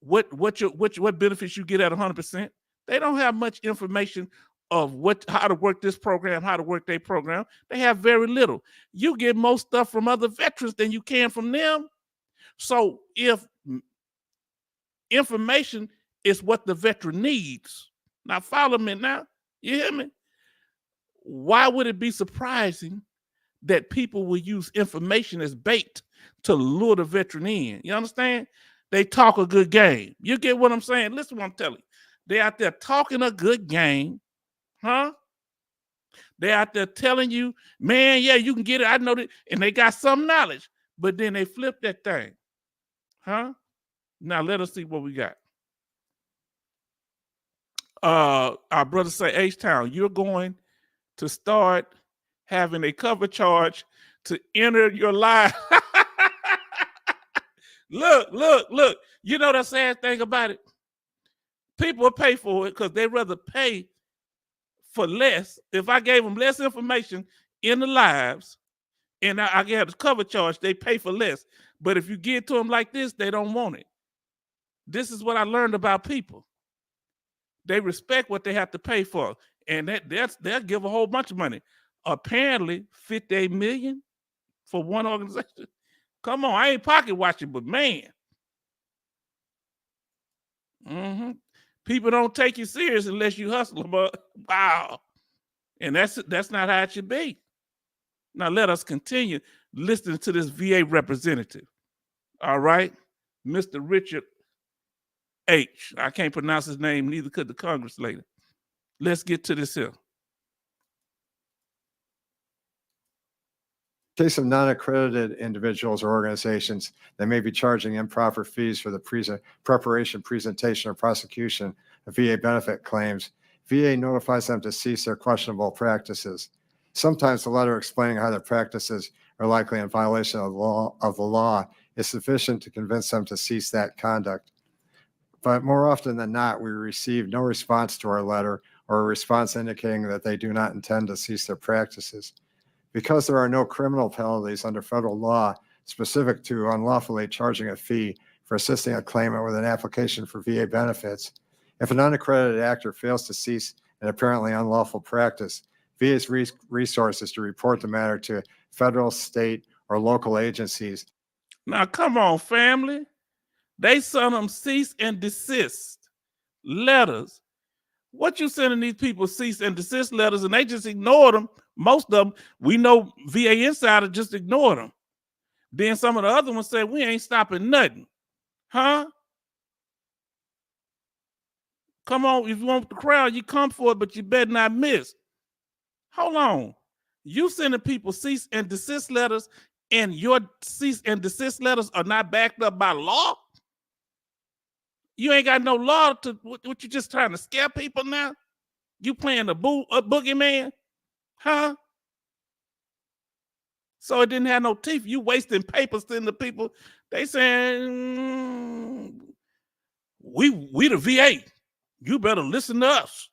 what benefits you get at 100%. They don't have much information of how to work this program, how to work their program. They have very little. You get more stuff from other veterans than you can from them. So if information is what the veteran needs, now follow me now, you hear me? Why would it be surprising that people will use information as bait to lure the veteran in? You understand? They talk a good game. You get what I'm saying? Listen to what I'm telling you. They're out there talking a good game. Huh? They're out there telling you, man, yeah, you can get it. I know that. And they got some knowledge, but then they flip that thing. Huh? Now let us see what we got. Our brother say, H-Town, you're going to start having a cover charge to enter your live. Look. You know the sad thing about it? People will pay for it because they rather pay for less. If I gave them less information in the lives and I get a cover charge, they pay for less. But if you get to them like this, they don't want it. This is what I learned about people. They respect what they have to pay for. And they'll give a whole bunch of money. Apparently, $58 million for one organization. Come on, I ain't pocket watching, but man. People don't take you serious unless you hustle. But wow. And that's not how it should be. Now let us continue listening to this VA representative. All right. Mr. Richard H. I can't pronounce his name, neither could the Congress lady. Let's get to this here. In case of non-accredited individuals or organizations that may be charging improper fees for the preparation, presentation, or prosecution of VA benefit claims, VA notifies them to cease their questionable practices. Sometimes the letter explaining how their practices are likely in violation of the law is sufficient to convince them to cease that conduct. But more often than not, we receive no response to our letter or a response indicating that they do not intend to cease their practices. Because there are no criminal penalties under federal law specific to unlawfully charging a fee for assisting a claimant with an application for VA benefits, if an unaccredited actor fails to cease an apparently unlawful practice, VA's resources to report the matter to federal, state, or local agencies. Now, come on, family. They sent them cease and desist letters. What you sending these people cease and desist letters, and they just ignored them? Most of them, we know VA Insider just ignored them. Then some of the other ones said, we ain't stopping nothing. Huh? Come on, if you want the crowd, you come for it, but you better not miss. Hold on. You sending people cease and desist letters, and your cease and desist letters are not backed up by law? You ain't got no law to, what you just trying to scare people now? You playing a boogeyman? Huh? So it didn't have no teeth. You wasting papers to the people. They saying, we the VA. You better listen to us.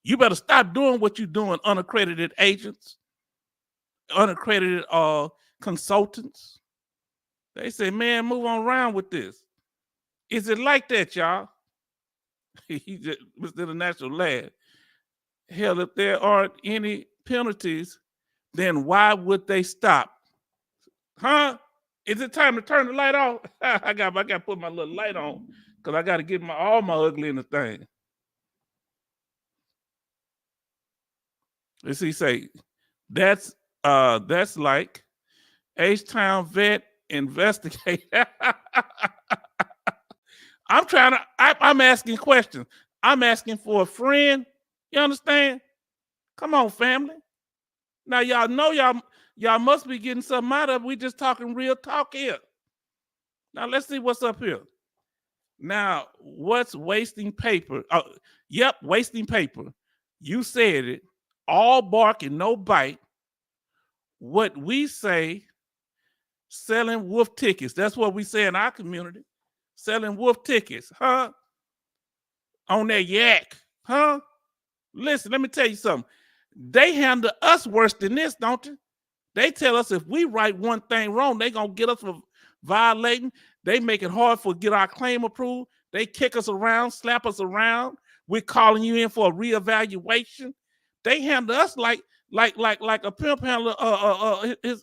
You better stop doing what you're doing, unaccredited agents, unaccredited consultants. They say, man, move on around with this. Is it like that, y'all? He just, Mr. International laugh. Hell, if there aren't any penalties, then why would they stop? Huh? Is it time to turn the light off? I got to put my little light on because I got to get all my ugly in the thing. Let's see, say that's like H-Town vet investigate. I'm asking questions. I'm asking for a friend. You understand? Come on, family. Now y'all know y'all must be getting something out of it. We just talking real talk here. Now let's see what's up here. Now, what's wasting paper? Yep, wasting paper. You said it. All bark and no bite. What we say, selling wolf tickets. That's what we say in our community. Selling wolf tickets, huh? On that yak, huh? Listen, let me tell you something. They handle us worse than this, don't they? They tell us if we write one thing wrong, they gonna get us for violating. They make it hard for get our claim approved. They kick us around, slap us around. We're calling you in for a reevaluation. They handle us like a pimp handler his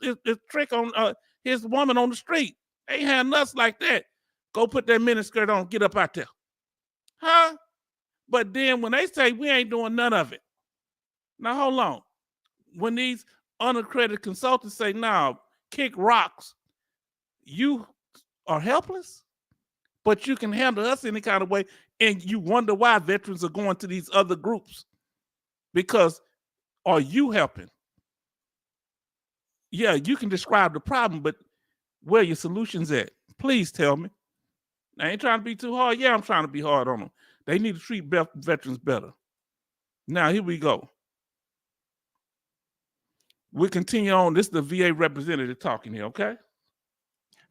trick on his woman on the street. They handle us like that. Go put that miniskirt on, get up out there. Huh? But then when they say we ain't doing none of it. Now hold on. When these unaccredited consultants say, now kick rocks, you are helpless, but you can handle us any kind of way. And you wonder why veterans are going to these other groups. Because are you helping? Yeah, you can describe the problem, but where your solutions at? Please tell me. I ain't trying to be too hard. Yeah, I'm trying to be hard on them. They need to treat veterans better. Now, here we go. We continue on. This is the VA representative talking here, okay?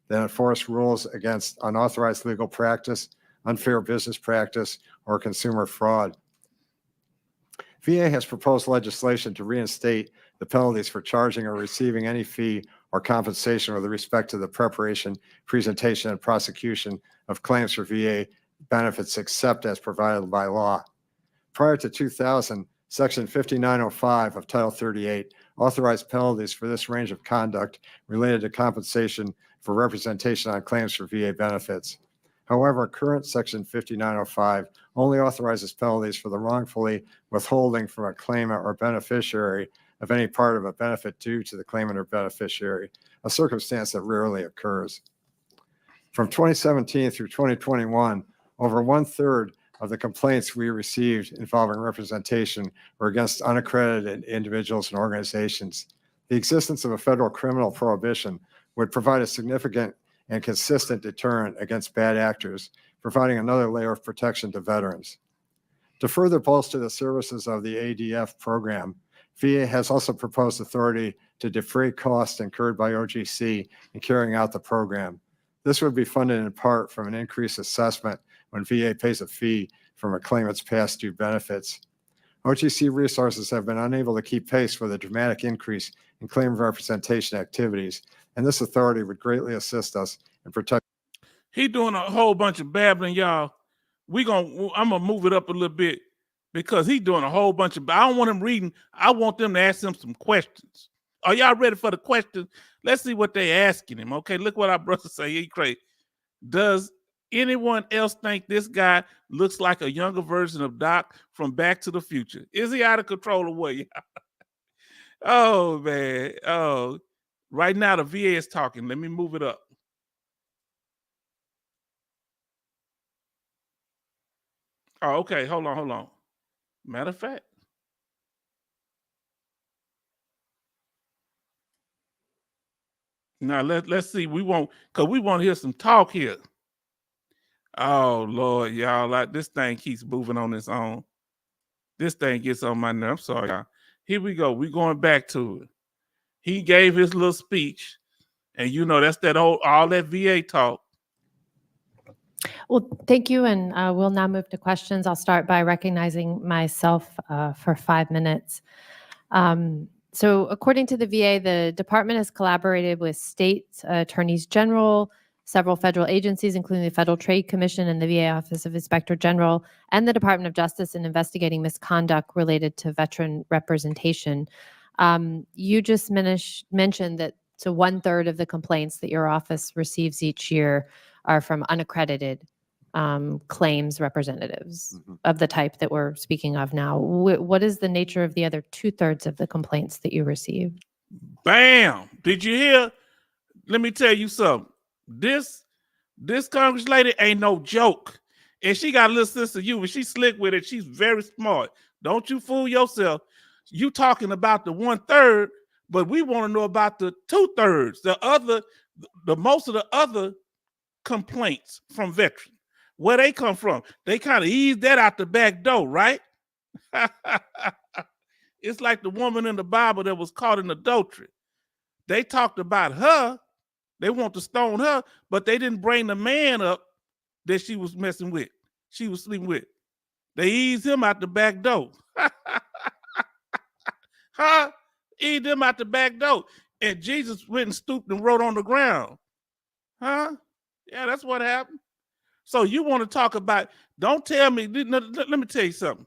That enforce rules against unauthorized legal practice, unfair business practice, or consumer fraud. VA has proposed legislation to reinstate the penalties for charging or receiving any fee or compensation with respect to the preparation, presentation, and prosecution of claims for VA benefits except as provided by law. Prior to 2000, Section 5905 of Title 38 authorized penalties for this range of conduct related to compensation for representation on claims for VA benefits. However, current Section 5905 only authorizes penalties for the wrongfully withholding from a claimant or beneficiary of any part of a benefit due to the claimant or beneficiary, a circumstance that rarely occurs. From 2017 through 2021, over 1/3 of the complaints we received involving representation were against unaccredited individuals and organizations. The existence of a federal criminal prohibition would provide a significant and consistent deterrent against bad actors, providing another layer of protection to veterans. To further bolster the services of the ADF program, VA has also proposed authority to defray costs incurred by OGC in carrying out the program. This would be funded in part from an increased assessment when VA pays a fee from a claimant's past due benefits. OGC resources have been unable to keep pace with a dramatic increase in claim representation activities, and this authority would greatly assist us in protecting. He doing a whole bunch of babbling, y'all. I'm gonna move it up a little bit. because he's doing a whole bunch of. I don't want him reading. I want them to ask him some questions. Are y'all ready for the questions? Let's see what they asking him. Okay, look what our brother say. He crazy. Does anyone else think this guy looks like a younger version of Doc from Back to the Future? Is he out of control or what? Oh man. Oh, right now the VA is talking. Let me move it up. Oh, okay. Hold on. Matter of fact. Now let's see. We want to hear some talk here. Oh Lord, y'all, like this thing keeps moving on its own. This thing gets on my nerves. I'm sorry, y'all. Here we go. We're going back to it. He gave his little speech, and that's that all that VA talk. Well, thank you, and we'll now move to questions. I'll start by recognizing myself for 5 minutes. So according to the VA, the department has collaborated with state attorneys general, several federal agencies, including the Federal Trade Commission and the VA Office of Inspector General, and the Department of Justice in investigating misconduct related to veteran representation. You just mentioned that 1/3 of the complaints that your office receives each year are from unaccredited claims representatives of the type that we're speaking of now. What is the nature of the other 2/3 of the complaints that you receive? Bam! Did you hear? Let me tell you something. This Congress lady ain't no joke. And she got a little sister you, and she's slick with it. She's very smart. Don't you fool yourself. You talking about the 1/3, but we want to know about the 2/3, the most of the other complaints from veterans. Where they come from? They kind of ease that out the back door, right? It's like the woman in the Bible that was caught in adultery. They talked about her. They want to stone her, but they didn't bring the man up that she was messing with. She was sleeping with. They eased him out the back door. Huh? Eased him out the back door. And Jesus went and stooped and wrote on the ground. Huh? Yeah, that's what happened. So you want to talk about, don't tell me, let me tell you something.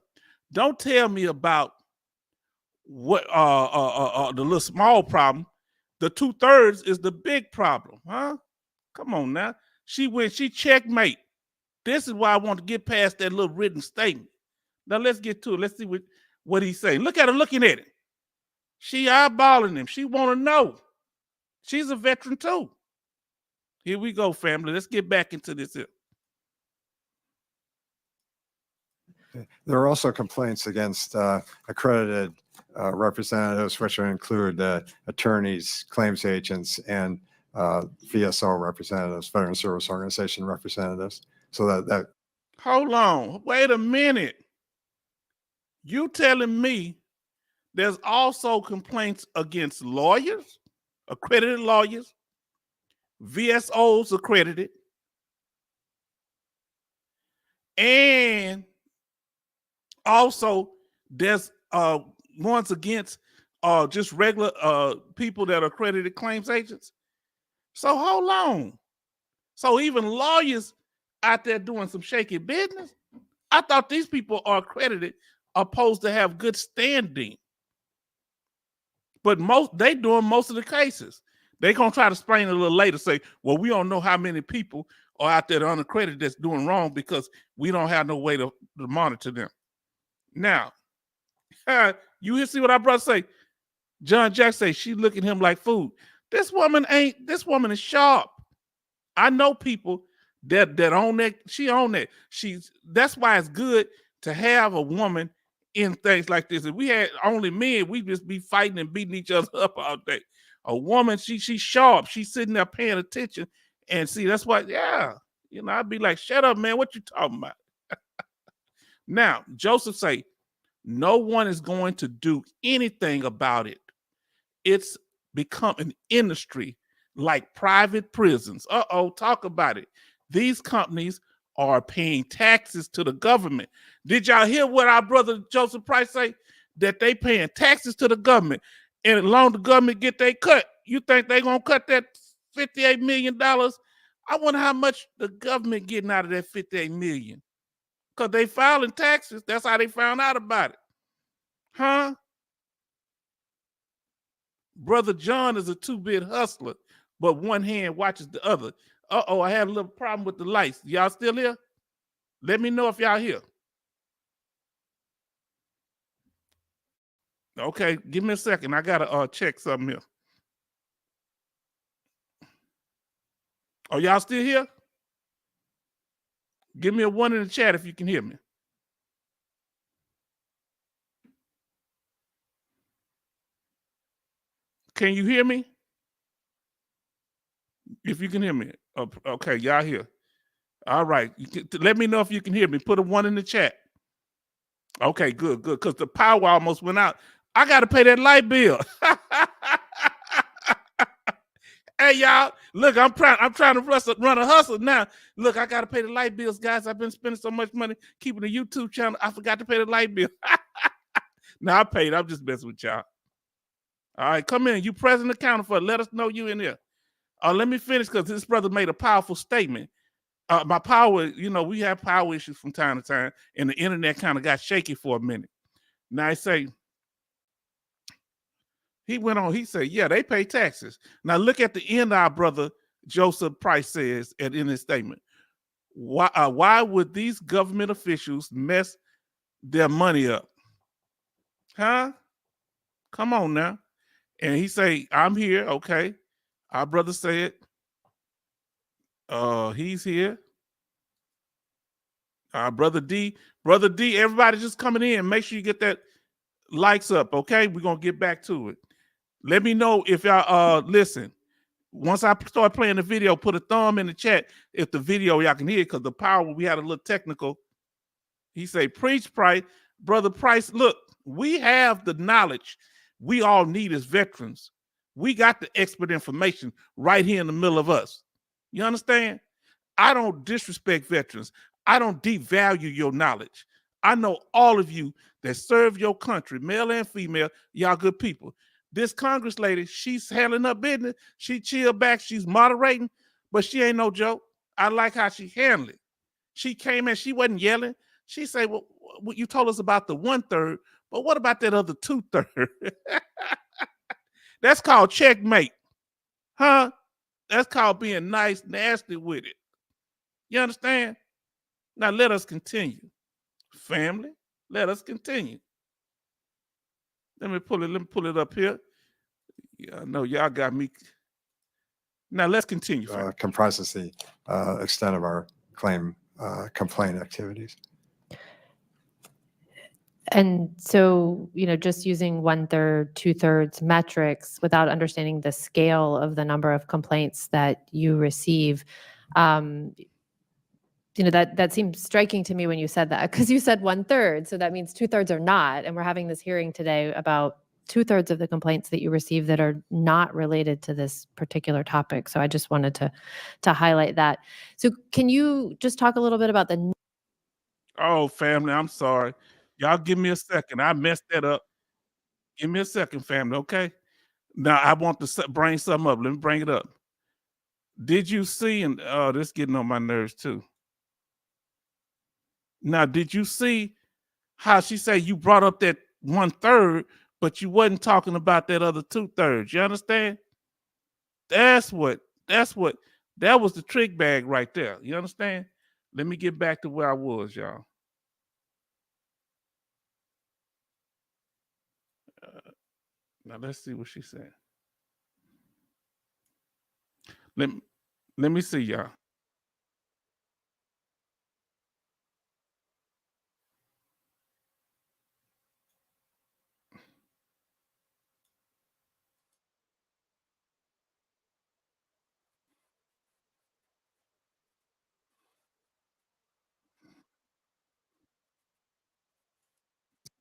Don't tell me about what the little small problem. The 2/3 is the big problem, huh? Come on now. She checkmate. This is why I want to get past that little written statement. Now let's get to it. Let's see what he's saying. Look at her looking at it. She eyeballing him. She want to know. She's a veteran too. Here we go, family. Let's get back into this here. There are also complaints against accredited representatives, which would include attorneys, claims agents, and VSO representatives, Veteran Service Organization representatives. So that Hold on. Wait a minute. You telling me there's also complaints against lawyers, accredited lawyers, VSOs accredited, and also there's ones against just regular people that are accredited claims agents. So hold on. So even lawyers out there doing some shaky business? I thought these people are accredited, opposed to have good standing. But they doing most of the cases. They gonna try to explain a little later, say, well, we don't know how many people are out there that are unaccredited that's doing wrong because we don't have no way to monitor them. Now, you see what our brother say? John Jack say she look at him like food. This woman is sharp. I know people that own that. She own that. That's why it's good to have a woman in things like this. If we had only men, we'd just be fighting and beating each other up all day. A woman, she's sharp. She's sitting there paying attention. And see, that's why, yeah. I'd be like, shut up, man. What you talking about? Now, Joseph say, no one is going to do anything about it. It's become an industry like private prisons. Talk about it. These companies are paying taxes to the government. Did y'all hear what our brother Joseph Price say? That they paying taxes to the government, and as long as the government get their cut, you think they gonna cut that $58 million? I wonder how much the government getting out of that $58 million. Because they filing taxes. That's how they found out about it. Huh? Brother John is a two-bit hustler, but one hand watches the other. Uh-oh, I had a little problem with the lights. Y'all still here? Let me know if y'all here. Okay, give me a second. I gotta check something here. Oh, y'all still here? Give me a 1 in the chat if you can hear me. Can you hear me? If you can hear me. Okay, y'all here. All right. Let me know if you can hear me. Put a 1 in the chat. Okay, good. Because the power almost went out. I got to pay that light bill. Hey, y'all. Look, I'm trying to run a hustle now. Look, I got to pay the light bills, guys. I've been spending so much money keeping the YouTube channel. I forgot to pay the light bill. Now I paid. I'm just messing with y'all. All right, come in. You present accounting for it. Let us know you in here. Let me finish because this brother made a powerful statement. My power, we have power issues from time to time, and the internet kind of got shaky for a minute. Now I say, he went on, he said, yeah, they pay taxes. Now look at the end our brother Joseph Price says in his statement. Why would these government officials mess their money up? Huh? Come on now. And he say, I'm here, okay. Our brother said, he's here. Brother D, everybody just coming in. Make sure you get that likes up, okay? We're going to get back to it. Let me know if y'all listen. Once I start playing the video, put a thumb in the chat if the video y'all can hear, because the power, we had a little technical. He say, preach, Price. Brother Price, look, we have the knowledge we all need as veterans. We got the expert information right here in the middle of us. You understand? I don't disrespect veterans. I don't devalue your knowledge. I know all of you that serve your country, male and female, y'all good people. This Congress lady, she's handling her business. She chilled back. She's moderating, but she ain't no joke. I like how she handled it. She came in, she wasn't yelling. She said, well, you told us about the 1/3, but what about that other 2/3? That's called checkmate. Huh? That's called being nice, nasty with it. You understand? Now let us continue. Family, let us continue. Let me pull it up here. Yeah, I know y'all got me. Now let's continue. Comprises the extent of our complaint activities. And so, just using 1/3, 2/3 metrics without understanding the scale of the number of complaints that you receive, that seems striking to me when you said that, because you said 1/3. So that means 2/3 are not. And we're having this hearing today about 2/3 of the complaints that you receive that are not related to this particular topic. So I just wanted to highlight that. So can you just talk a little bit about the... Oh, family, I'm sorry. Y'all give me a second. I messed that up. Give me a second, family, okay? Now, I want to bring something up. Let me bring it up. Did you see, and this is getting on my nerves too. Now, did you see how she said you brought up that 1/3, but you wasn't talking about that other 2/3? You understand? That was the trick bag right there. You understand? Let me get back to where I was, y'all. Now let's see what she said. Let me see, y'all.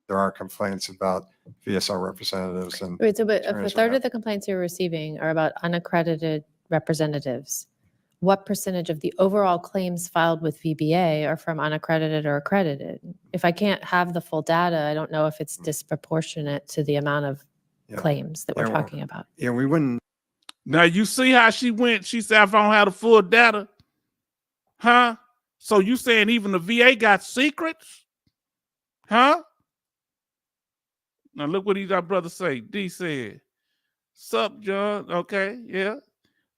There are complaints about VSR representatives and Wait, so but if a attorneys third are of the complaints you're receiving are about unaccredited representatives, what percentage of the overall claims filed with VBA are from unaccredited or accredited? If I can't have the full data, I don't know if it's disproportionate to the amount of Yeah. claims that we're Yeah, well, talking about. Yeah, we wouldn't. Now you see how she went. She said, "If I don't have the full data, huh?" So you saying even the VA got secrets? Huh? Now look what our brother say. D said, "Sup, John? Okay, yeah.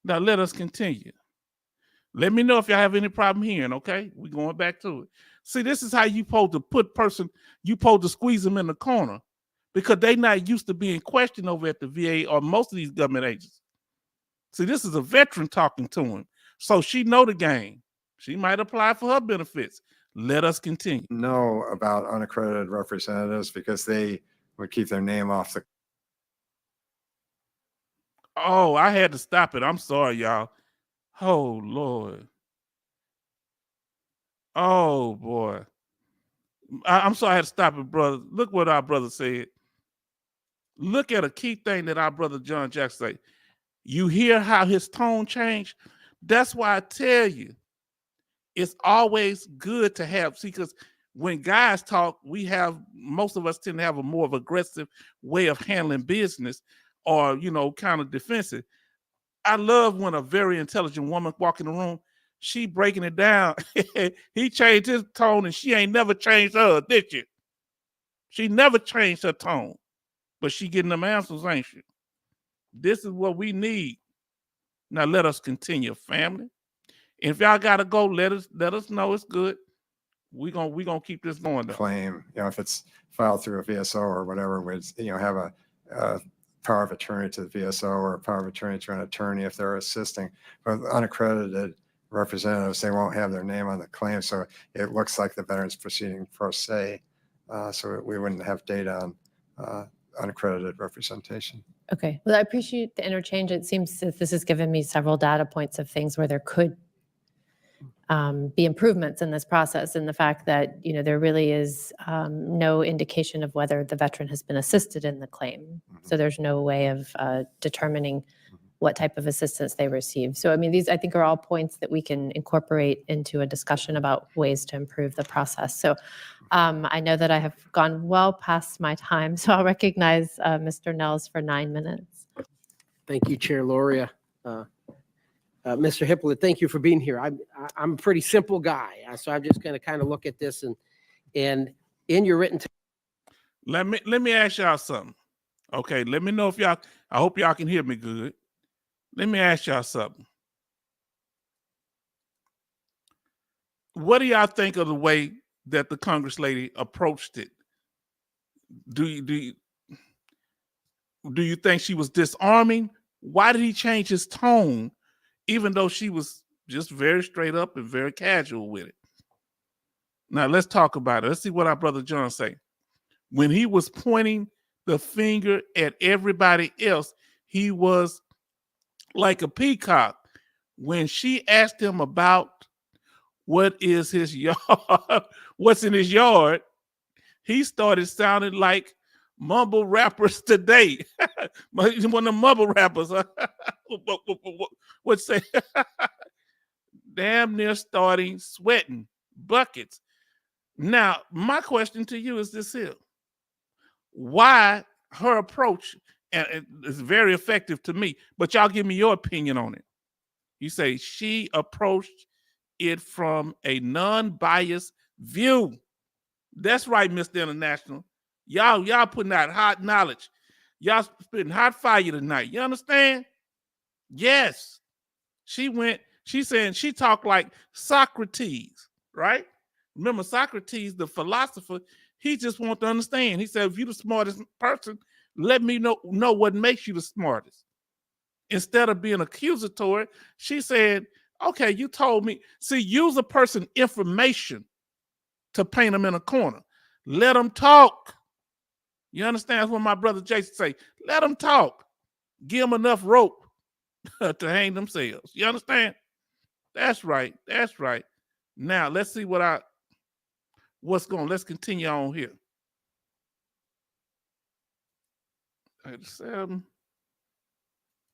Now let us continue. Let me know if y'all have any problem hearing, okay? We're going back to it. See, this is how you supposed to you supposed to squeeze them in the corner because they not used to being questioned over at the VA or most of these government agencies. See, this is a veteran talking to him. So she know the game. She might apply for her benefits. Let us continue. Know about unaccredited representatives because they would keep their name off the Oh, I had to stop it. I'm sorry, y'all. Oh, Lord. Oh, boy. I'm sorry I had to stop it, brother. Look what our brother said. Look at a key thing that our brother John Jackson said. You hear how his tone changed? That's why I tell you, it's always good to have, see, because when guys talk, most of us tend to have a more of aggressive way of handling business or, kind of defensive. I love when a very intelligent woman walk in the room, she breaking it down. He changed his tone and she ain't never changed hers, did she? She never changed her tone, but she getting them answers, ain't she? This is what we need. Now let us continue, family. And if y'all gotta go, let us know. It's good. We gonna keep this going though. claim, if it's filed through a VSO or whatever, would, have a power of attorney to the VSO or a power of attorney to an attorney if they're assisting. But unaccredited representatives, they won't have their name on the claim. So it looks like the veteran's proceeding per se. So we wouldn't have data on unaccredited representation. Okay, well, I appreciate the interchange. It seems that this has given me several data points of things where there could be improvements in this process, and the fact that there really is no indication of whether the veteran has been assisted in the claim. So there's no way of determining what type of assistance they receive. So I mean, these I think are all points that we can incorporate into a discussion about ways to improve the process. So I know that I have gone well past my time, so I'll recognize Mr. Nels for 9 minutes. Thank you, Chair Loria. Mr. Hippolyte, thank you for being here. I'm a pretty simple guy, so I'm just going to kind of look at this and in your written. Let me ask y'all something. Okay, let me know if y'all. I hope y'all can hear me good. Let me ask y'all something. What do y'all think of the way that the Congress lady approached it? Do you think she was disarming? Why did he change his tone, even though she was just very straight up and very casual with it? Now let's talk about it. Let's see what our brother John say. When he was pointing the finger at everybody else, he was like a peacock. When she asked him about what is his yard, what's in his yard, he started sounding like mumble rappers today. One of the mumble rappers. What's say? Damn near starting sweating buckets. Now, my question to you is this here. Why her approach, and it's very effective to me, but y'all give me your opinion on it. You say she approached it from a non-biased view. That's right, Mr. International. Y'all putting out hot knowledge. Y'all spitting hot fire tonight. You understand? Yes. She saying she talked like Socrates, right? Remember Socrates, the philosopher, he just wanted to understand. He said, if you're the smartest person, let me know what makes you the smartest. Instead of being accusatory, she said, okay, you told me. See, use a person information to paint them in a corner. Let them talk. You understand what my brother Jason say? Let them talk. Give them enough rope to hang themselves. You understand? That's right. That's right. Now, let's see let's continue on here. 37.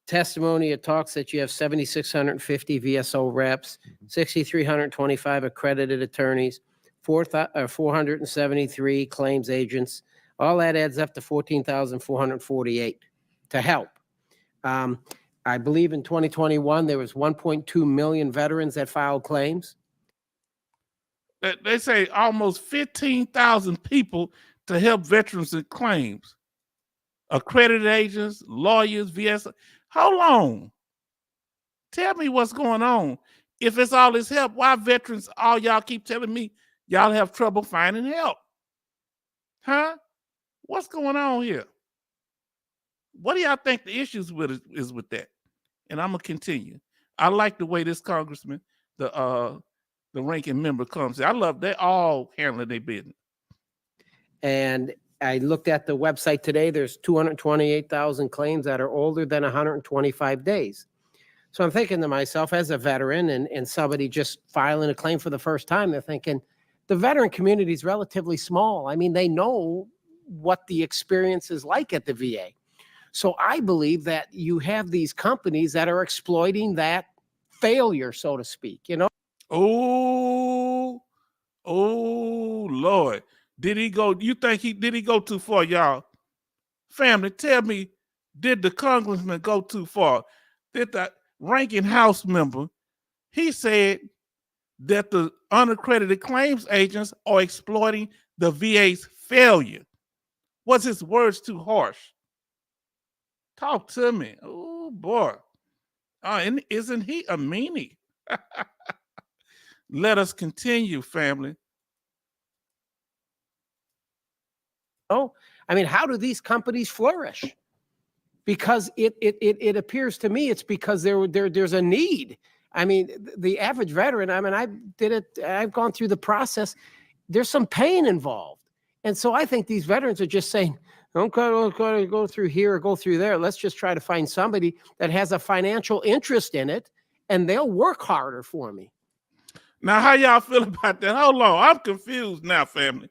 Testimony, it talks that you have 7,650 VSO reps, 6,325 accredited attorneys, 473 claims agents. All that adds up to 14,448 to help. I believe in 2021, there was 1.2 million veterans that filed claims. They say almost 15,000 people to help veterans in claims. Accredited agents, lawyers, VS. How long? Tell me what's going on. If it's all this help, why veterans, all y'all keep telling me y'all have trouble finding help? Huh? What's going on here? What do y'all think the issues is with that? And I'm gonna continue. I like the way this congressman, the ranking member comes. I love they all handling their business. And I looked at the website today. There's 228,000 claims that are older than 125 days. So I'm thinking to myself, as a veteran and somebody just filing a claim for the first time, they're thinking the veteran community is relatively small. I mean, they know what the experience is like at the VA. So I believe that you have these companies that are exploiting that failure, so to speak, you know? Oh, Lord. Did he go? You think did he go too far, y'all? Family, tell me, did the congressman go too far? Did the ranking House member, he said that the unaccredited claims agents are exploiting the VA's failure. Was his words too harsh? Talk to me. Oh, boy. And isn't he a meanie? Let us continue, family. Oh, I mean, how do these companies flourish? Because it appears to me it's because there's a need. I mean, the average veteran, I mean, I've gone through the process. There's some pain involved. And so I think these veterans are just saying, don't go through here or go through there. Let's just try to find somebody that has a financial interest in it, and they'll work harder for me. Now, how y'all feel about that? Hold on. I'm confused now, family.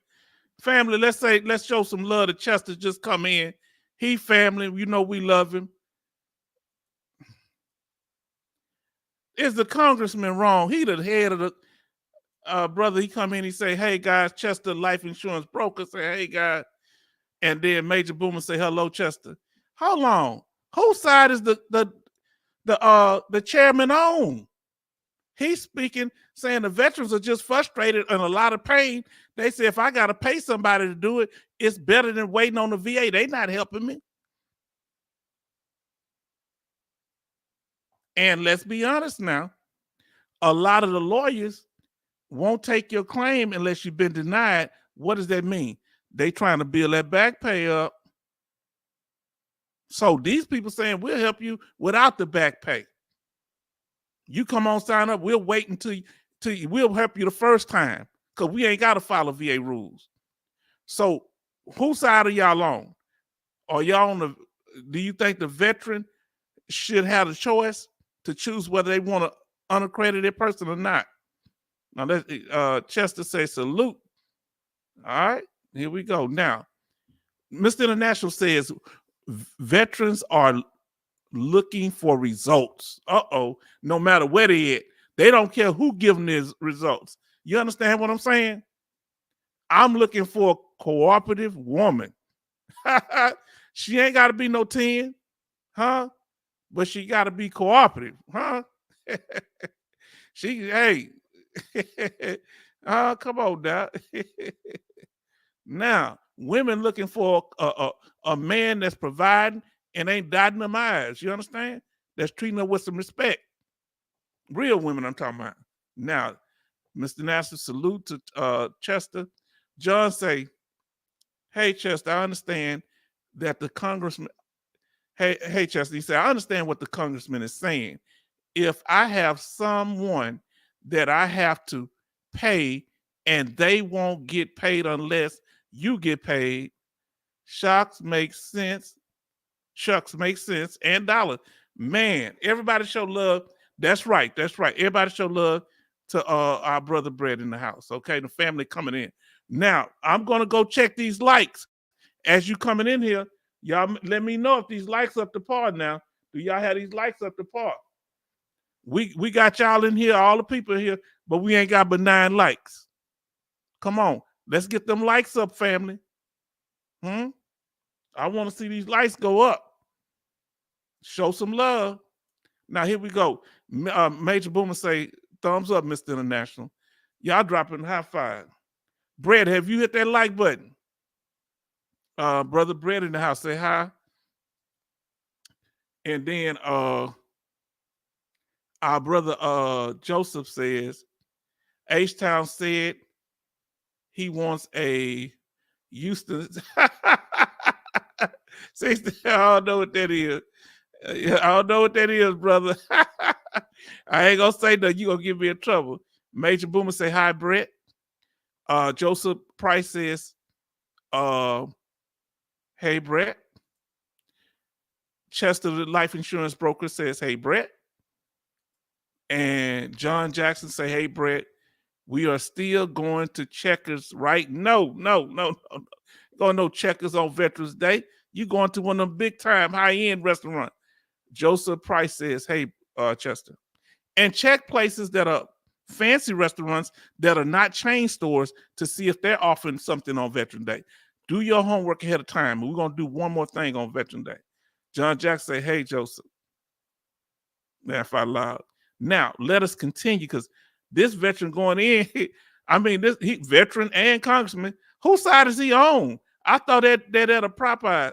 Family, let's show some love to Chester. Just come in. He family, you know we love him. Is the congressman wrong? He the head of the brother. He come in, he say, "Hey guys, Chester life insurance broker." Say, "Hey guys," and then Major Boomer say, "Hello, Chester." How long? Whose side is the chairman on? He's speaking, saying the veterans are just frustrated and a lot of pain. They say, if I got to pay somebody to do it, it's better than waiting on the VA. They not helping me. And let's be honest now, a lot of the lawyers won't take your claim unless you've been denied. What does that mean? They trying to build that back pay up. So these people saying, we'll help you without the back pay. You come on, sign up. We'll wait until we'll help you the first time because we ain't got to follow VA rules. So whose side are y'all on? Are y'all on the, do you think the veteran should have the choice to choose whether they want an unaccredited person or not? Now, Chester say salute. All right, here we go. Now, Mr. International says veterans are looking for results. No matter where they at, they don't care who giving these results. You understand what I'm saying? I'm looking for a cooperative woman. She ain't got to be no 10, huh? But she got to be cooperative, huh? Hey, come on now. Now, women looking for a man that's providing and ain't dotting them eyes. You understand? That's treating her with some respect. Real women I'm talking about. Now, Mr. Nassar, salute to Chester. John say, hey, Chester, I understand that the congressman, hey, Chester, he said, I understand what the congressman is saying. If I have someone that I have to pay and they won't get paid unless you get paid, shucks makes sense. Shucks makes sense. And dollar. Man, everybody show love. That's right. That's right. Everybody show love to our brother Brett in the house. Okay, the family coming in. Now, I'm going to go check these likes. As you coming in here, y'all let me know if these likes up to par now. Do y'all have these likes up to par? We got y'all in here, all the people in here, but we ain't got but 9 likes. Come on. Let's get them likes up, family. I want to see these lights go up. Show some love. Now, here we go. Major Boomer say, thumbs up, Mr. International. Y'all dropping high five. Brett, have you hit that like button? Brother Brett in the house, say hi. And then our brother Joseph says, H-Town said he wants a Houston. I don't know what that is. Yeah, I don't know what that is, brother. I ain't gonna say that. You gonna get me in trouble. Major Boomer say hi, Brett. Joseph Price says, hey, Brett. Chester, the life insurance broker, says, hey, Brett. And John Jackson say, hey, Brett, we are still going to Checkers, right? No. Going no Checkers on Veterans Day. You going to one of them big time high-end restaurants. Joseph Price says, hey, Chester. And check places that are fancy restaurants that are not chain stores to see if they're offering something on Veterans Day. Do your homework ahead of time. We're going to do one more thing on Veterans Day. John Jackson say, hey, Joseph. Laugh out loud. Now, let us continue because this veteran going in, I mean, he veteran and congressman, whose side is he on? I thought that at a Popeye.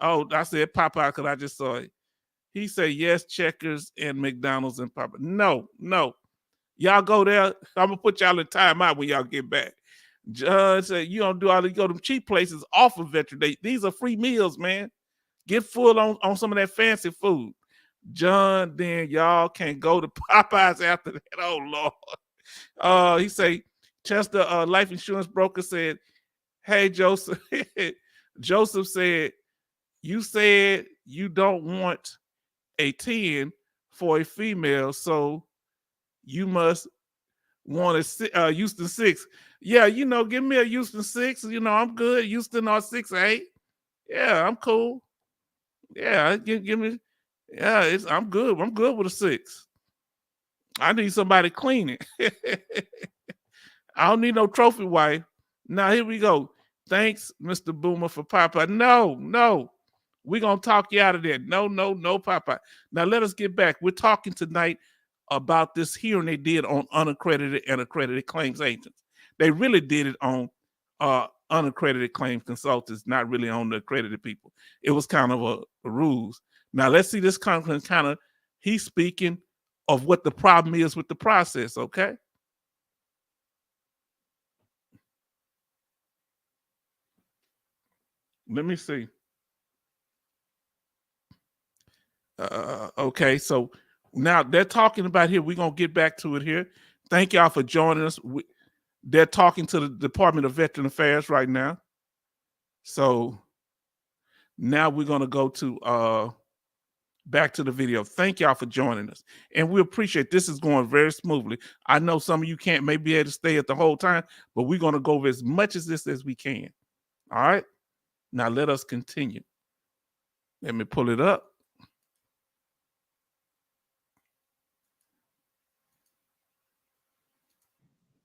Oh, I said Popeye because I just saw it. He said, yes, Checkers and McDonald's and Popeye. No. Y'all go there. I'm going to put y'all in timeout when y'all get back. John said, you don't do all the go to them cheap places off of Veteran Day. These are free meals, man. Get full on some of that fancy food. John, then y'all can't go to Popeyes after that. Oh, Lord. He say, Chester, life insurance broker said, hey, Joseph. Joseph said, you said you don't want a 10 for a female, so you must want a Houston 6. Yeah, give me a Houston 6. I'm good. Houston or 6'8". Yeah, I'm cool. Yeah, give me. Yeah, I'm good. I'm good with a 6. I need somebody clean it. I don't need no trophy wife. Now here we go. Thanks, Mr. Boomer, for Popeye. No. We're gonna talk you out of there. No, Popeye. Now let us get back. We're talking tonight about this hearing they did on unaccredited and accredited claims agents. They really did it on unaccredited claims consultants, not really on the accredited people. It was kind of a ruse. Now let's see this conference he's speaking of what the problem is with the process, okay? Let me see. Okay, so now they're talking about here. We're going to get back to it here. Thank y'all for joining us. They're talking to the Department of Veteran Affairs right now. So now we're going to go to back to the video. Thank y'all for joining us. And we appreciate this is going very smoothly. I know some of you can't maybe be able to stay at the whole time, but we're going to go over as much of this as we can. All right. Now let us continue. Let me pull it up.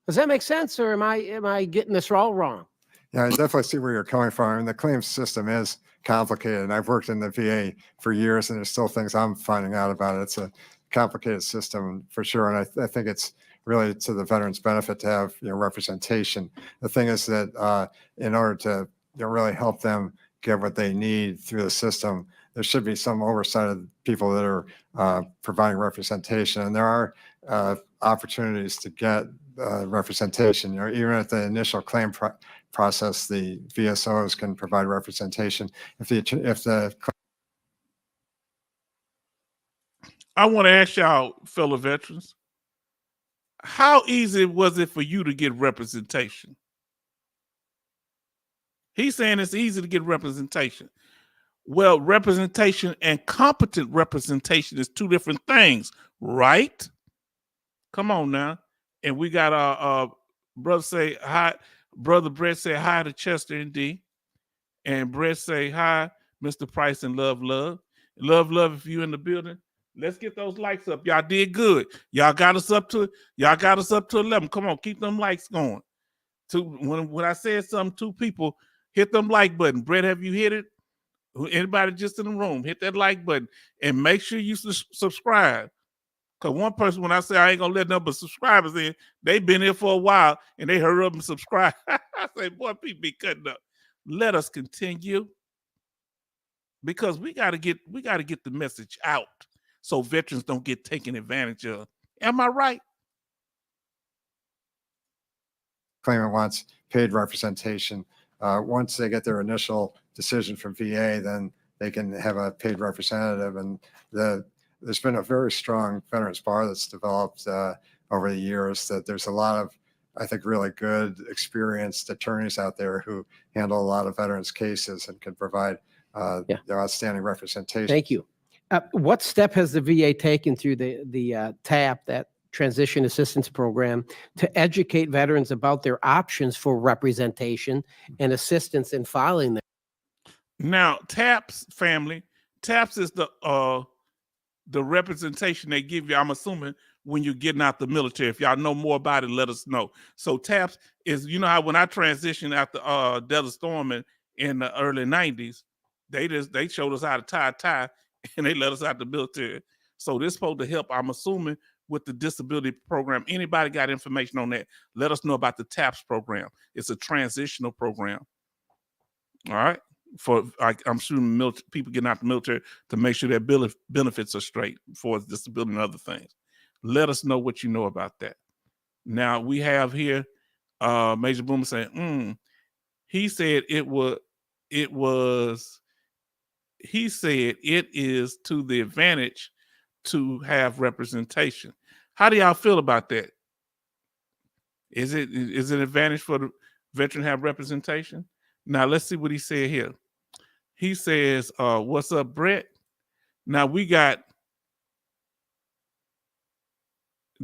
Does that make sense, or am I getting this all wrong? Yeah, I definitely see where you're coming from. I mean, the claims system is complicated. And I've worked in the VA for years, and there's still things I'm finding out about it. It's a complicated system for sure. And I think it's really to the veterans' benefit to have representation. The thing is that in order to really help them get what they need through the system, there should be some oversight of people that are providing representation. And there are opportunities to get representation. Even at the initial claim process, the VSOs can provide representation. I want to ask y'all, fellow veterans, how easy was it for you to get representation? He's saying it's easy to get representation. Well, representation and competent representation is two different things, right? Come on now. And we got our brother say hi. Brother Brett say hi to Chester and D. And Brett say hi, Mr. Price and love. Love if you in the building. Let's get those likes up. Y'all did good. Y'all got us up to 11. Come on, keep them likes going. When I said something, 2 people hit them like button. Brett, have you hit it? Anybody just in the room, hit that like button and make sure you subscribe. Because one person, when I say I ain't gonna let number subscribers in, they've been here for a while and they hurry up and subscribe. I say, boy, people be cutting up. Let us continue because we gotta get the message out so veterans don't get taken advantage of. Am I right? Claimant wants paid representation. Once they get their initial decision from VA, then they can have a paid representative. And there's been a very strong veterans bar that's developed over the years. That there's a lot of, I think, really good, experienced attorneys out there who handle a lot of veterans cases and can provide their outstanding representation. Thank you. What step has the VA taken through the TAP, that Transition Assistance Program, to educate veterans about their options for representation and assistance in filing them? Now, TAPS family, TAPS is the representation they give you, I'm assuming, when you're getting out the military. If y'all know more about it, let us know. So TAPS is, you know how when I transitioned after Desert Storm in the early 90s, they showed us how to tie a tie and they let us out the military. So this is supposed to help, I'm assuming, with the disability program. Anybody got information on that, let us know about the TAPS program. It's a transitional program. All right. For I'm shooting people getting out the military to make sure their benefits are straight for disability and other things. Let us know what you know about that. Now we have here Major Boomer saying, he said he said it is to the advantage to have representation. How do y'all feel about that? Is it an advantage for the veteran to have representation? Now let's see what he said here. He says, what's up, Brett? Now we got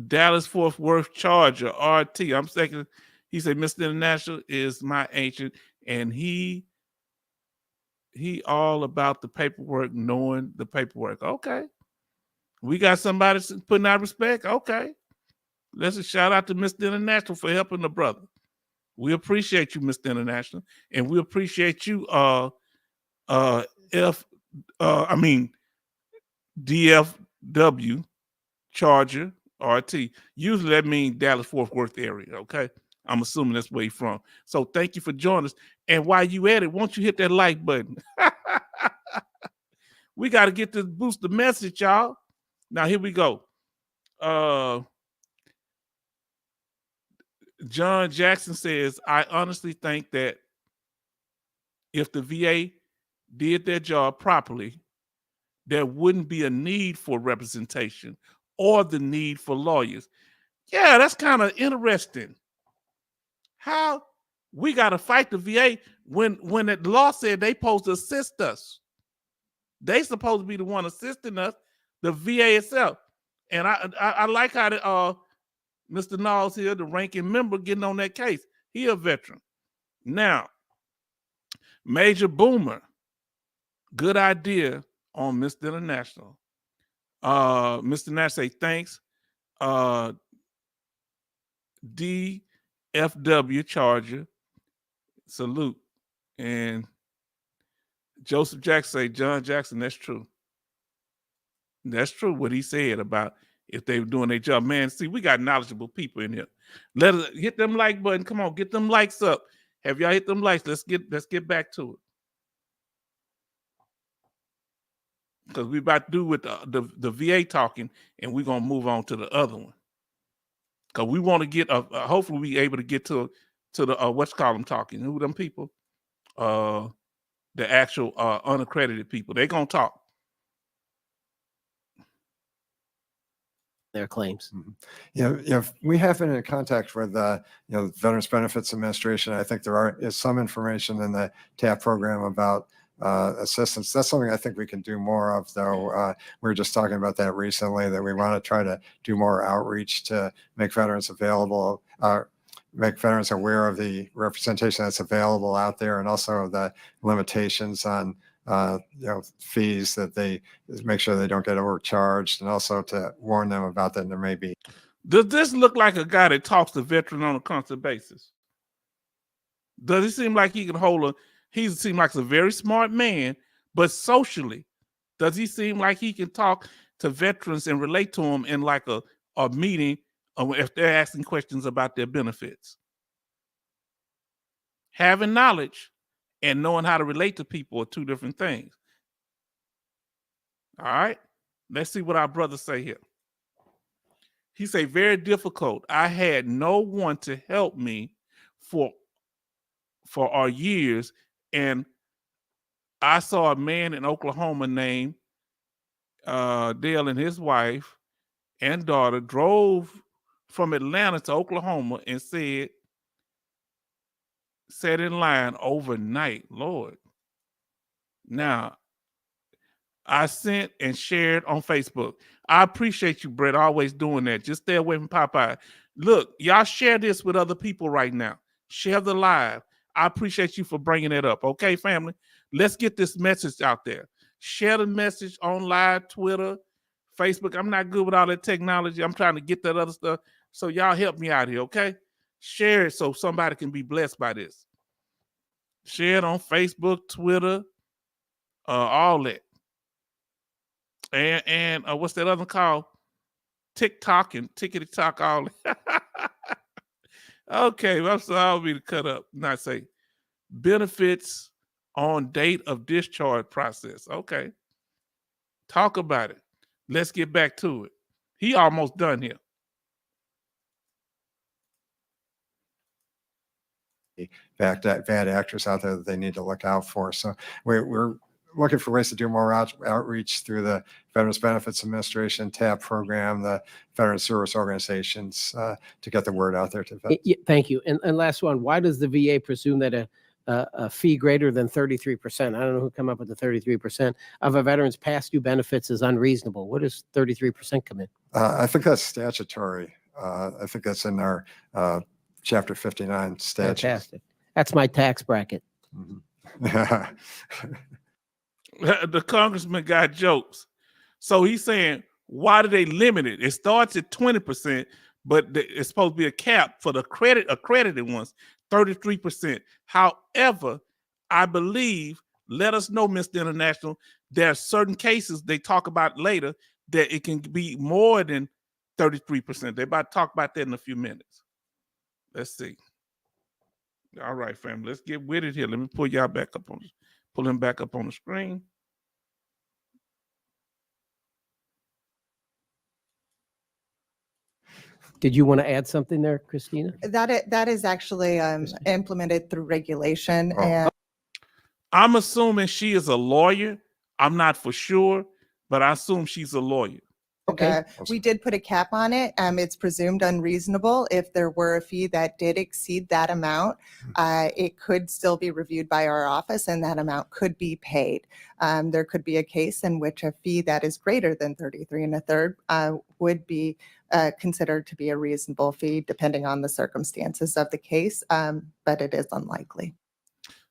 Dallas Fort Worth Charger, RT. I'm second. He said, Mr. International is my agent, and he all about the paperwork, knowing the paperwork. Okay. We got somebody putting out respect. Okay. Let's just shout out to Mr. International for helping the brother. We appreciate you, Mr. International, and we appreciate you, DFW Charger RT. Usually that means Dallas Fort Worth area. Okay, I'm assuming that's where you're from. So thank you for joining us. And while you at it, won't you hit that like button? We got to get this boost the message, y'all. Now here we go. John Jackson says, I honestly think that if the VA did their job properly, there wouldn't be a need for representation or the need for lawyers. Yeah, that's kind of interesting. How we got to fight the VA when the law said they supposed to assist us. They supposed to be the one assisting us, the VA itself. And I like how Mr. Knowles here, the ranking member, getting on that case. He a veteran. Now, Major Boomer, good idea on Mr. International. Mr. Nash say thanks. DFW Charger, salute. And Joseph Jackson say, John Jackson, that's true. That's true what he said about if they were doing their job. Man, see, we got knowledgeable people in here. Let us hit them like button. Come on, get them likes up. Have y'all hit them likes? Let's get back to it. Because we about to do with the VA talking, and we're gonna move on to the other one. Because we want to get hopefully we able to get to the what's called them talking. Who them people? The actual unaccredited people. They're gonna talk. Their claims. Yeah, we have been in contact with Veterans Benefits Administration. I think there is some information in the TAP program about assistance. That's something I think we can do more of, though. We were just talking about that recently, that we want to try to do more outreach to make veterans available, make veterans aware of the representation that's available out there, and also the limitations on fees, that they make sure they don't get overcharged, and also to warn them about that there may be. Does this look like a guy that talks to veterans on a constant basis? Does it seem like he can he seems like a very smart man, but socially, does he seem like he can talk to veterans and relate to them in like a meeting if they're asking questions about their benefits. Having knowledge and knowing how to relate to people are two different things. All right, let's see what our brothers say here. He say, very difficult. I had no one to help me for our years, and I saw a man in Oklahoma named Dale, and his wife and daughter drove from Atlanta to Oklahoma and sat in line overnight. Lord. Now, I sent and shared on Facebook. I appreciate you, Brett, always doing that. Just stay away from Popeye. Look, y'all share this with other people right now. Share the live. I appreciate you for bringing it up. Okay, family? Let's get this message out there. Share the message on live, Twitter, Facebook. I'm not good with all that technology. I'm trying to get that other stuff. So y'all help me out here, okay? Share it so somebody can be blessed by this. Share it on Facebook, Twitter, all that. And what's that other called? TikTok and Tickety Talk, all that. Okay, well, so I'll be to cut up. Not say benefits on date of discharge process. Okay. Talk about it. Let's get back to it. He almost done here. Bad actors out there that they need to look out for. So we're looking for ways to do more outreach through the Veterans Benefits Administration, TAP program, the Veteran Service Organizations to get the word out there to vets. Thank you. And last one, why does the VA presume that a fee greater than 33%, I don't know who come up with the 33%, of a veteran's past due benefits is unreasonable? What does 33% come in? I think that's statutory. I think that's in our Chapter 59 statute. Fantastic. That's my tax bracket. Mhm. The congressman got jokes. So he's saying, why do they limit it? It starts at 20%, but it's supposed to be a cap for the accredited ones, 33%. However, I believe, let us know, Mr. International, there are certain cases they talk about later that it can be more than 33%. They're about to talk about that in a few minutes. Let's see. All right, family, let's get with it here. Let me pull y'all back up pull him back up on the screen. Did you want to add something there, Christina? That is actually implemented through regulation. Oh. And I'm assuming she is a lawyer. I'm not for sure, but I assume she's a lawyer. Okay. we did put a cap on it. It's presumed unreasonable. If there were a fee that did exceed that amount, it could still be reviewed by our office and that amount could be paid. There could be a case in which a fee that is greater than 33 1/3 would be considered to be a reasonable fee depending on the circumstances of the case, but it is unlikely.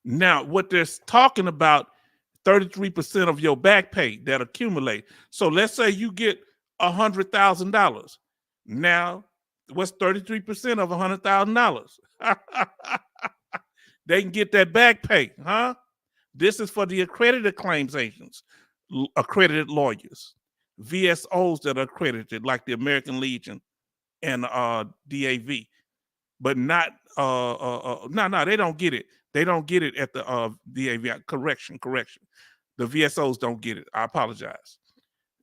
Now, what they're talking about, 33% of your back pay that accumulate. So let's say you get $100,000. Now, what's 33% of $100,000? They can get that back pay, huh? This is for the accredited claims agents, accredited lawyers, VSOs that are accredited, like the American Legion and DAV. But not no, they don't get it. They don't get it at the DAV. Correction. The VSOs don't get it. I apologize.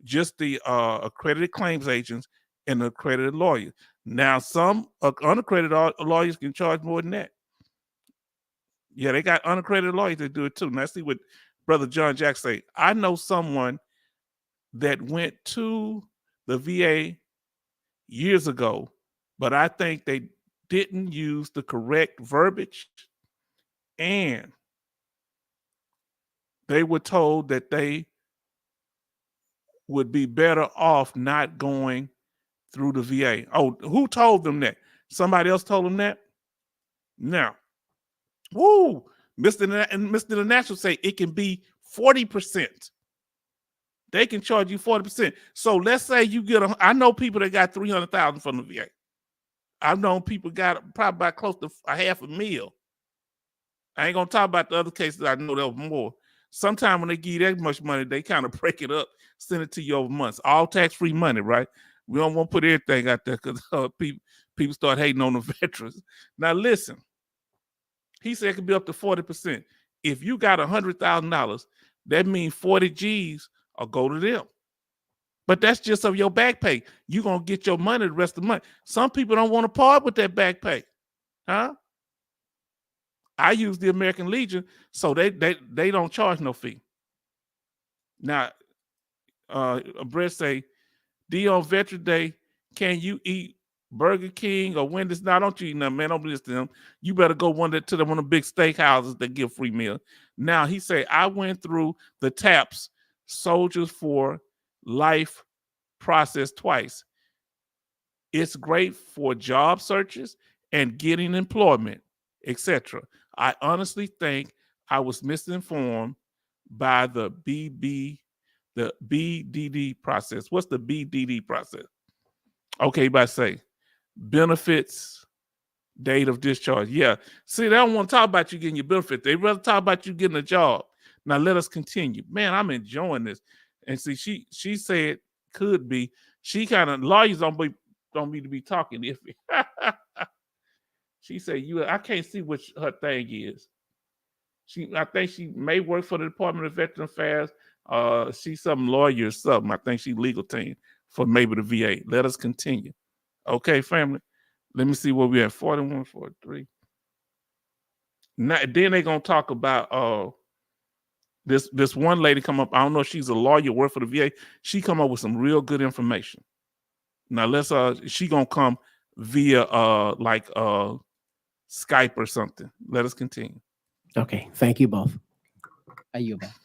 Just the accredited claims agents and the accredited lawyers. Now, some unaccredited lawyers can charge more than that. Yeah, they got unaccredited lawyers that do it too. Now, see what Brother John Jack say. I know someone that went to the VA years ago, but I think they didn't use the correct verbiage, and they were told that they would be better off not going through the VA. Oh, who told them that? Somebody else told them that? Now, woo, Mr. International say it can be 40%. They can charge you 40%. So let's say you get I know people that got $300,000 from the VA. I've known people got probably about close to $500,000. I ain't gonna talk about the other cases. I know there was more. Sometimes when they give you that much money, they kind of break it up, send it to you over months. All tax-free money, right? We don't want to put everything out there because people start hating on the veterans. Now listen, he said it could be up to 40%. If you got $100,000, that means 40 G's will go to them. But that's just of your back pay. You're going to get your money the rest of the month. Some people don't want to part with that back pay. Huh? I use the American Legion, so they don't charge no fee. Now, Brett say, D on Veteran Day, can you eat Burger King or Wendy's? No, don't you eat nothing, man. Don't listen to them. You better go to one of the big steakhouses that give free meal. Now, he say, I went through the TAPS Soldiers for Life process twice. It's great for job searches and getting employment, etc. I honestly think I was misinformed by the BDD process. What's the BDD process? Okay, by say benefits, date of discharge. Yeah. See, they don't want to talk about you getting your benefit. They rather talk about you getting a job. Now let us continue. Man, I'm enjoying this. And see, she said could be. She kind of lawyers don't need to be talking iffy. She said I can't see what her thing is. I think she may work for the Department of Veteran Affairs. She's some lawyer or something. I think she's legal team for maybe the VA. Let us continue. Okay, family. Let me see what we have. 41, 43. Now, then they're gonna talk about this one lady come up. I don't know if she's a lawyer, work for the VA. She come up with some real good information. Now let's she gonna come via Skype or something. Let us continue. Okay, thank you both. I yield back.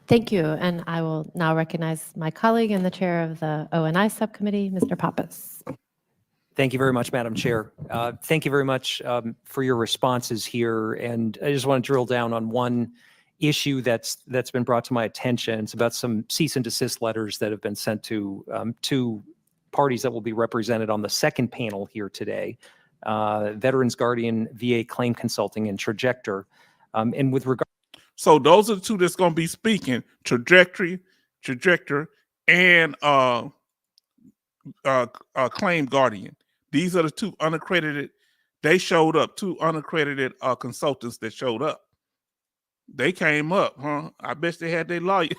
Thank you. And I will now recognize my colleague and the chair of the O&I subcommittee, Mr. Pappas. Thank you very much, Madam Chair. Thank you very much for your responses here. And I just want to drill down on one issue that's been brought to my attention. It's about some cease and desist letters that have been sent to two parties that will be represented on the second panel here today, Veterans Guardian, VA Claim Consulting, and Trajector. And with regard, so those are the two that's going to be speaking: Trajector, and Claim Guardian. These are the two unaccredited. They showed up. Two unaccredited consultants that showed up. They came up, huh? I bet they had their lawyer.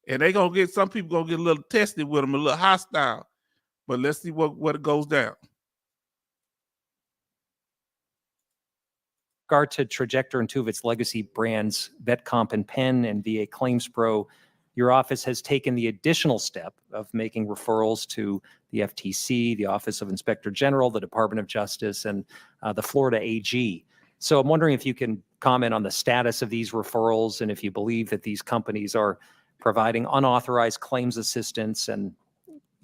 And they gonna get, some people gonna get a little tested with them, a little hostile. But let's see what goes down. regard to Trajector and two of its legacy brands, VetComp and Penn and VA Claims Pro, your office has taken the additional step of making referrals to the FTC, the Office of Inspector General, the Department of Justice, and the Florida AG. So I'm wondering if you can comment on the status of these referrals and if you believe that these companies are providing unauthorized claims assistance and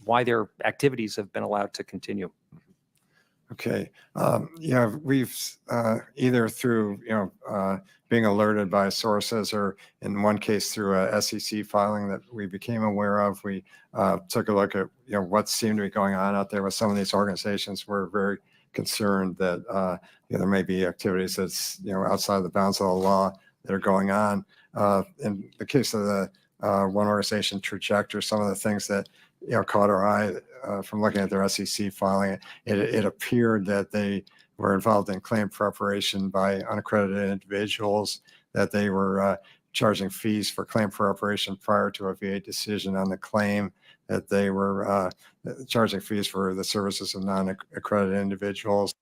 why their activities have been allowed to continue. Okay. Yeah, we've either through, being alerted by sources or in one case through a SEC filing that we became aware of, we took a look at, what seemed to be going on out there with some of these organizations. We're very concerned that, there may be activities that's, outside the bounds of the law that are going on. In the case of the one organization, Trajector, some of the things that, caught our eye from looking at their SEC filing, it appeared that they were involved in claim preparation by unaccredited individuals, that they were charging fees for claim preparation prior to a VA decision on the claim, that they were charging fees for the services of non-accredited individuals.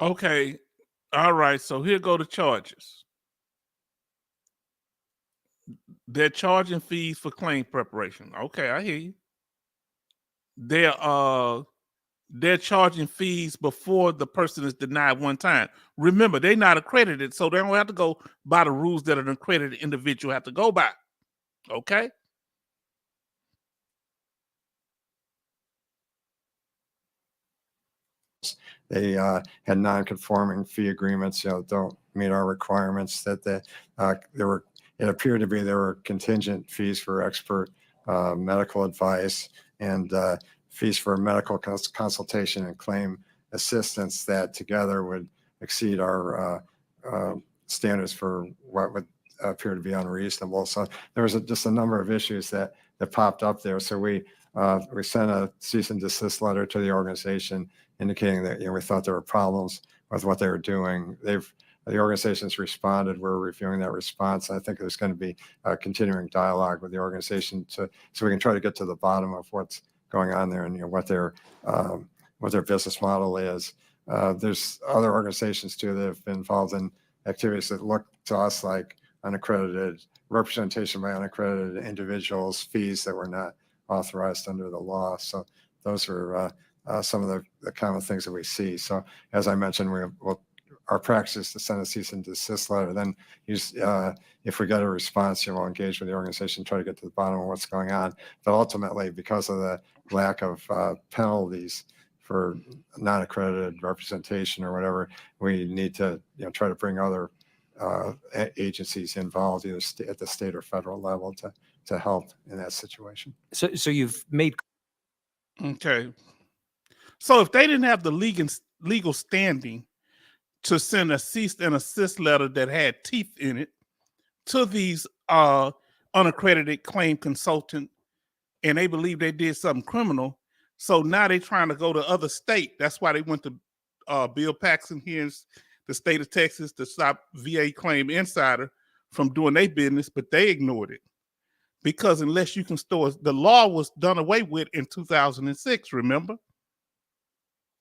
Okay. All right. So here go the charges. They're charging fees for claim preparation. Okay, I hear you. They're charging fees before the person is denied one time. Remember, they're not accredited, so they don't have to go by the rules that an accredited individual have to go by. Okay? They had non-conforming fee agreements, don't meet our requirements, that it appeared to be there were contingent fees for expert medical advice and fees for medical consultation and claim assistance that together would exceed our standards for what would appear to be unreasonable. So there was just a number of issues that popped up there. So we sent a cease and desist letter to the organization indicating that we thought there were problems with what they were doing. The organization's responded. We're reviewing that response. I think there's going to be a continuing dialogue with the organization so we can try to get to the bottom of what's going on there and what their business model is. There's other organizations too that have been involved in activities that look to us like unaccredited representation by unaccredited individuals, fees that were not authorized under the law. So those are some of the common things that we see. So as I mentioned, our practice is to send a cease and desist letter. Then if we get a response, we'll engage with the organization, try to get to the bottom of what's going on. But ultimately, because of the lack of penalties for non-accredited representation or whatever, we need to try to bring other agencies involved, either at the state or federal level, to help in that situation. So you've made Okay. So if they didn't have the legal standing to send a cease and desist letter that had teeth in it to these unaccredited claim consultant, and they believe they did something criminal, so now they're trying to go to other state. That's why they went to Bill Paxton here in the state of Texas to stop VA Claim Insider from doing their business, but they ignored it. Because unless you can store, the law was done away with in 2006, remember?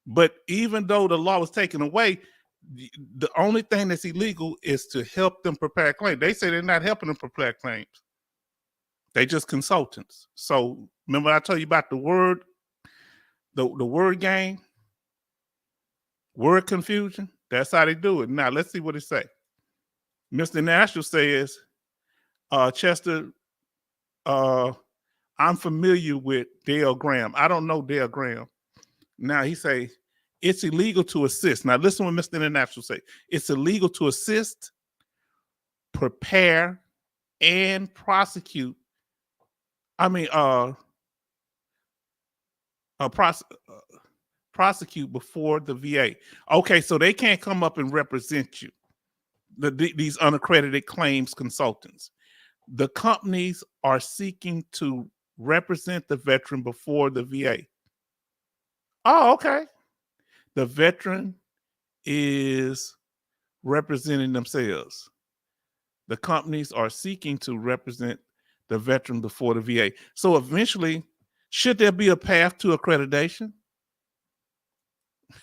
But even though the law was taken away, the only thing that's illegal is to help them prepare claims. They say they're not helping them prepare claims. They just consultants. So remember I told you about the word game, word confusion? That's how they do it. Now let's see what it say. Mr. National says, Chester, I'm familiar with Dale Graham. I don't know Dale Graham. Now he say, it's illegal to assist. Now listen what Mr. International say. It's illegal to assist, prepare, and prosecute. Prosecute before the VA. Okay, so they can't come up and represent you. These unaccredited claims consultants. The companies are seeking to represent the veteran before the VA. Oh, okay. The veteran is representing themselves. The companies are seeking to represent the veteran before the VA. So eventually, should there be a path to accreditation?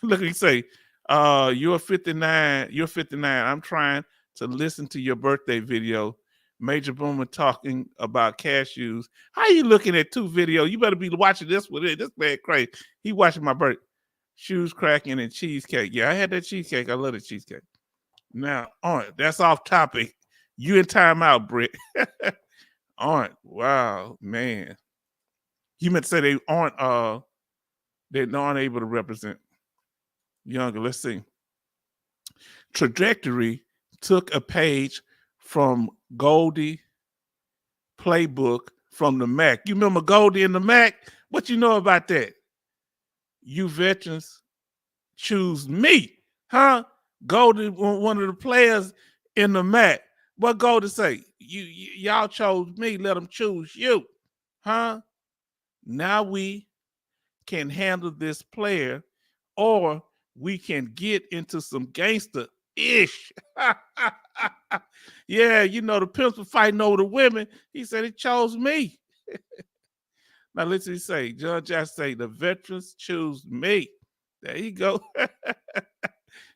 Look, he say, you're 59. I'm trying to listen to your birthday video. Major Boomer talking about cashews. How you looking at two videos? You better be watching this one. This man crazy. He watching my birthday. Shoes cracking and cheesecake. Yeah, I had that cheesecake. I love the cheesecake. Now, all right, that's off topic. You in timeout, Britt. All right. Wow, man. You meant to say they're not able to represent younger. Let's see. Trajectory took a page from Goldie playbook from the Mac. You remember Goldie and the Mac? What you know about that? You veterans choose me, huh? Goldie, one of the players in the Mac. What Goldie say? Y'all chose me. Let them choose you, huh? Now we can handle this player, or we can get into some gangster-ish. Yeah, the pimps were fighting over the women. He said he chose me. Now listen, he say, Judge, I say the veterans choose me. There you go.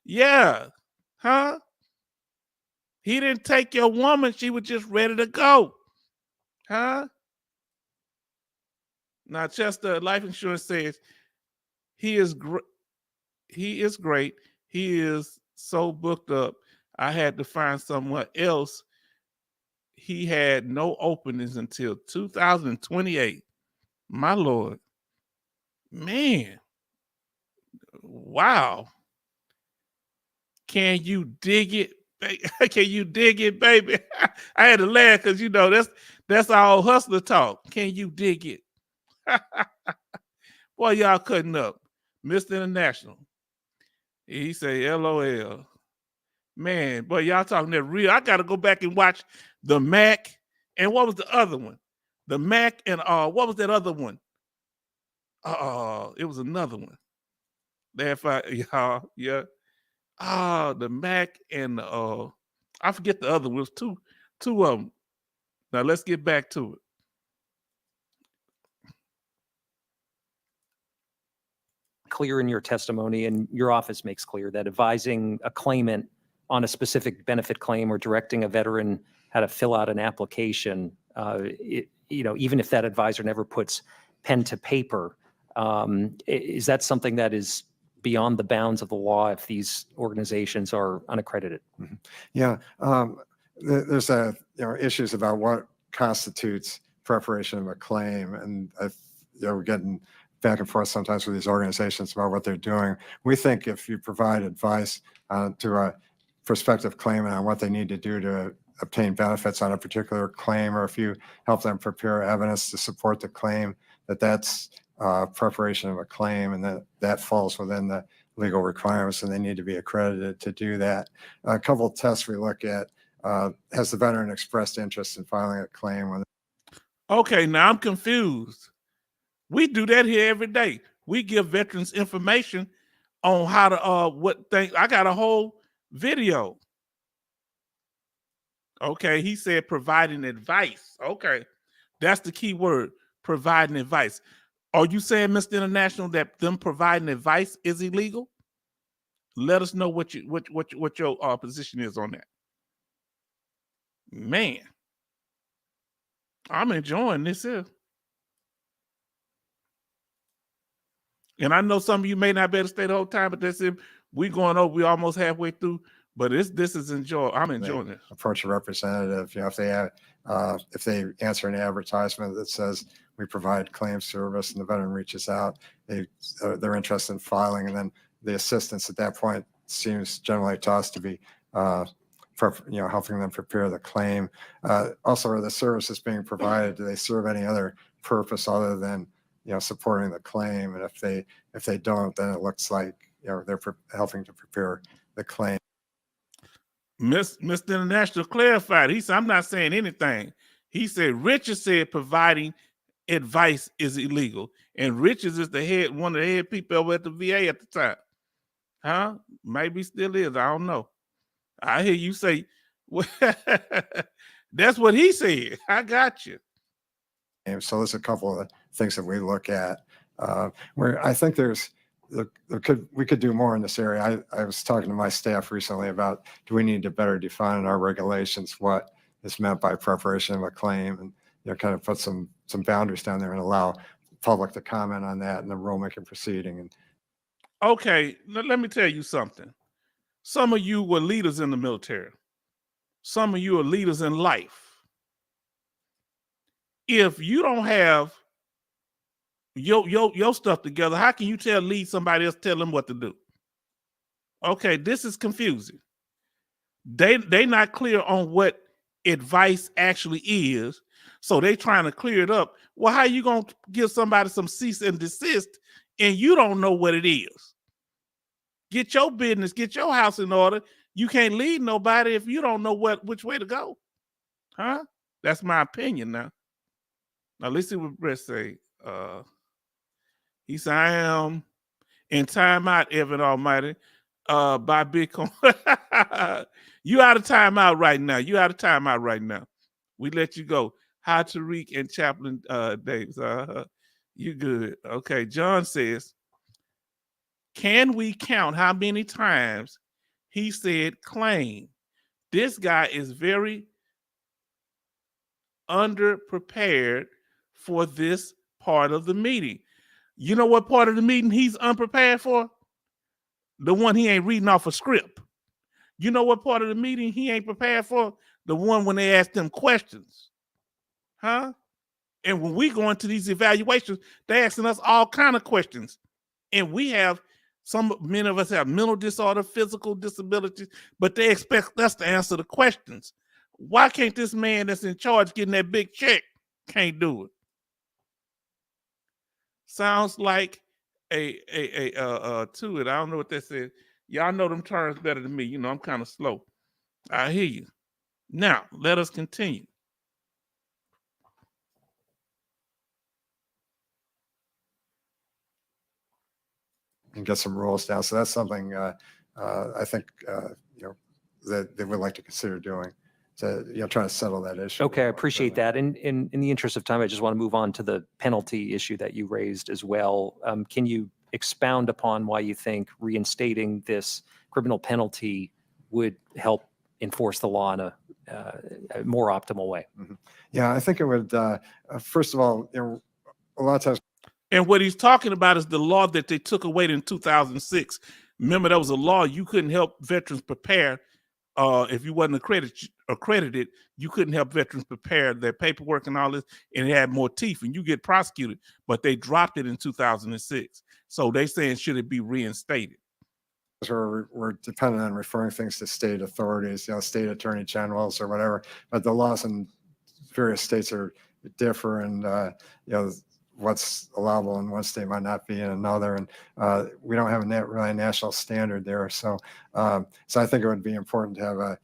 Yeah, huh? He didn't take your woman. She was just ready to go, huh? Now Chester Life Insurance says he is great. He is great. He is so booked up. I had to find someone else. He had no openings until 2028. My Lord. Man. Wow. Can you dig it? Can you dig it, baby? I had to laugh because, that's our hustler talk. Can you dig it? Boy, y'all cutting up. Mr. International. He say, LOL. Man, boy, y'all talking that real. I got to go back and watch the Mac. And what was the other one? The Mac and what was that other one? It was another one. Yeah. The Mac and I forget the other one. It was two of them. Now let's get back to it. Clear in your testimony, and your office makes clear that advising a claimant on a specific benefit claim or directing a veteran how to fill out an application, even if that advisor never puts pen to paper, is that something that is beyond the bounds of the law if these organizations are unaccredited? Yeah, there's issues about what constitutes preparation of a claim, and we're getting back and forth sometimes with these organizations about what they're doing. We think if you provide advice to a prospective claimant on what they need to do to obtain benefits on a particular claim, or if you help them prepare evidence to support the claim, that's preparation of a claim, and that falls within the legal requirements, and they need to be accredited to do that. A couple of tests we look at: has the veteran expressed interest in filing a claim? Okay, now I'm confused. We do that here every day. We give veterans information on how to what things. I got a whole video. Okay, he said providing advice. Okay, that's the key word, providing advice. Are you saying, Mr. International, that them providing advice is illegal? Let us know what your position is on that. Man, I'm enjoying this here. And I know some of you may not be able to stay the whole time, but that's it. We almost halfway through, but this is enjoyable. I'm enjoying it. Approach a representative, if they answer an advertisement that says we provide claim service, and the veteran reaches out, they're interested in filing, and then the assistance at that point seems generally to us to be helping them prepare the claim. Also, are the services being provided, do they serve any other purpose other than supporting the claim? And if they don't, then it looks like they're helping to prepare the claim. Mr. International clarified. He said, I'm not saying anything. He said Richard said providing advice is illegal, and Richards is one of the head people over at the VA at the time. Huh? Maybe still is. I don't know. I hear you say, that's what he said. I got you. And so there's a couple of things that we look at where I think we could do more in this area. I was talking to my staff recently about, do we need to better define in our regulations what is meant by preparation of a claim, and kind of put some boundaries down there and allow the public to comment on that in the rulemaking proceeding. And okay, let me tell you something. Some of you were leaders in the military. Some of you are leaders in life. If you don't have your stuff together, how can you lead somebody else, tell them what to do? Okay, this is confusing. They not clear on what advice actually is, so they trying to clear it up. Well, how you gonna give somebody some cease and desist and you don't know what it is? Get your business, get your house in order. You can't lead nobody if you don't know which way to go. Huh? That's my opinion now. Now let's see what Brett say. He said, I am in timeout, Evan Almighty, by Bitcoin. You out of timeout right now. We let you go. Hi, Tariq and Chaplain Davis. You good. Okay, John says, can we count how many times he said claim? This guy is very underprepared for this part of the meeting. You know what part of the meeting he's unprepared for? The one he ain't reading off a script. You know what part of the meeting he ain't prepared for? The one when they ask them questions. Huh? And when we go into these evaluations, they're asking us all kind of questions. And many of us have mental disorder, physical disabilities, but they expect us to answer the questions. Why can't this man that's in charge getting that big check can't do it? Sounds like to it. I don't know what that says. Y'all know them terms better than me. You know, I'm kind of slow. I hear you. Now, let us continue. And get some rules down. So that's something I think that they would like to consider doing. So trying to settle that issue. Okay, I appreciate that. And in the interest of time, I just want to move on to the penalty issue that you raised as well. Can you expound upon why you think reinstating this criminal penalty would help enforce the law in a more optimal way? Yeah, I think it would. First of all, a lot of times. And what he's talking about is the law that they took away in 2006. Remember, there was a law you couldn't help veterans prepare. If you wasn't accredited, you couldn't help veterans prepare their paperwork and all this, and it had more teeth, and you get prosecuted. But they dropped it in 2006. So they saying, should it be reinstated? We're dependent on referring things to state authorities, state attorney generals or whatever. But the laws in various states are differ, and what's allowable in one state might not be in another, and we don't have a really national standard there. So, so I think it would be important to have a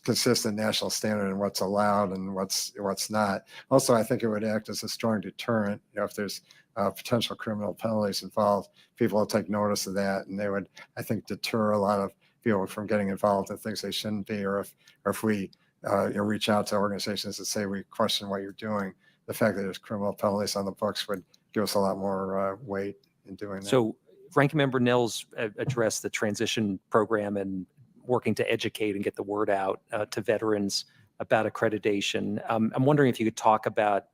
consistent national standard in what's allowed and what's not. Also, I think it would act as a strong deterrent. If there's potential criminal penalties involved, people will take notice of that, and they would, I think, deter a lot of people from getting involved in things they shouldn't be. Or if we reach out to organizations that say we question what you're doing, the fact that there's criminal penalties on the books would give us a lot more weight in doing that. So Ranking Member Nels addressed the transition program and working to educate and get the word out to veterans about accreditation. I'm wondering if you could talk about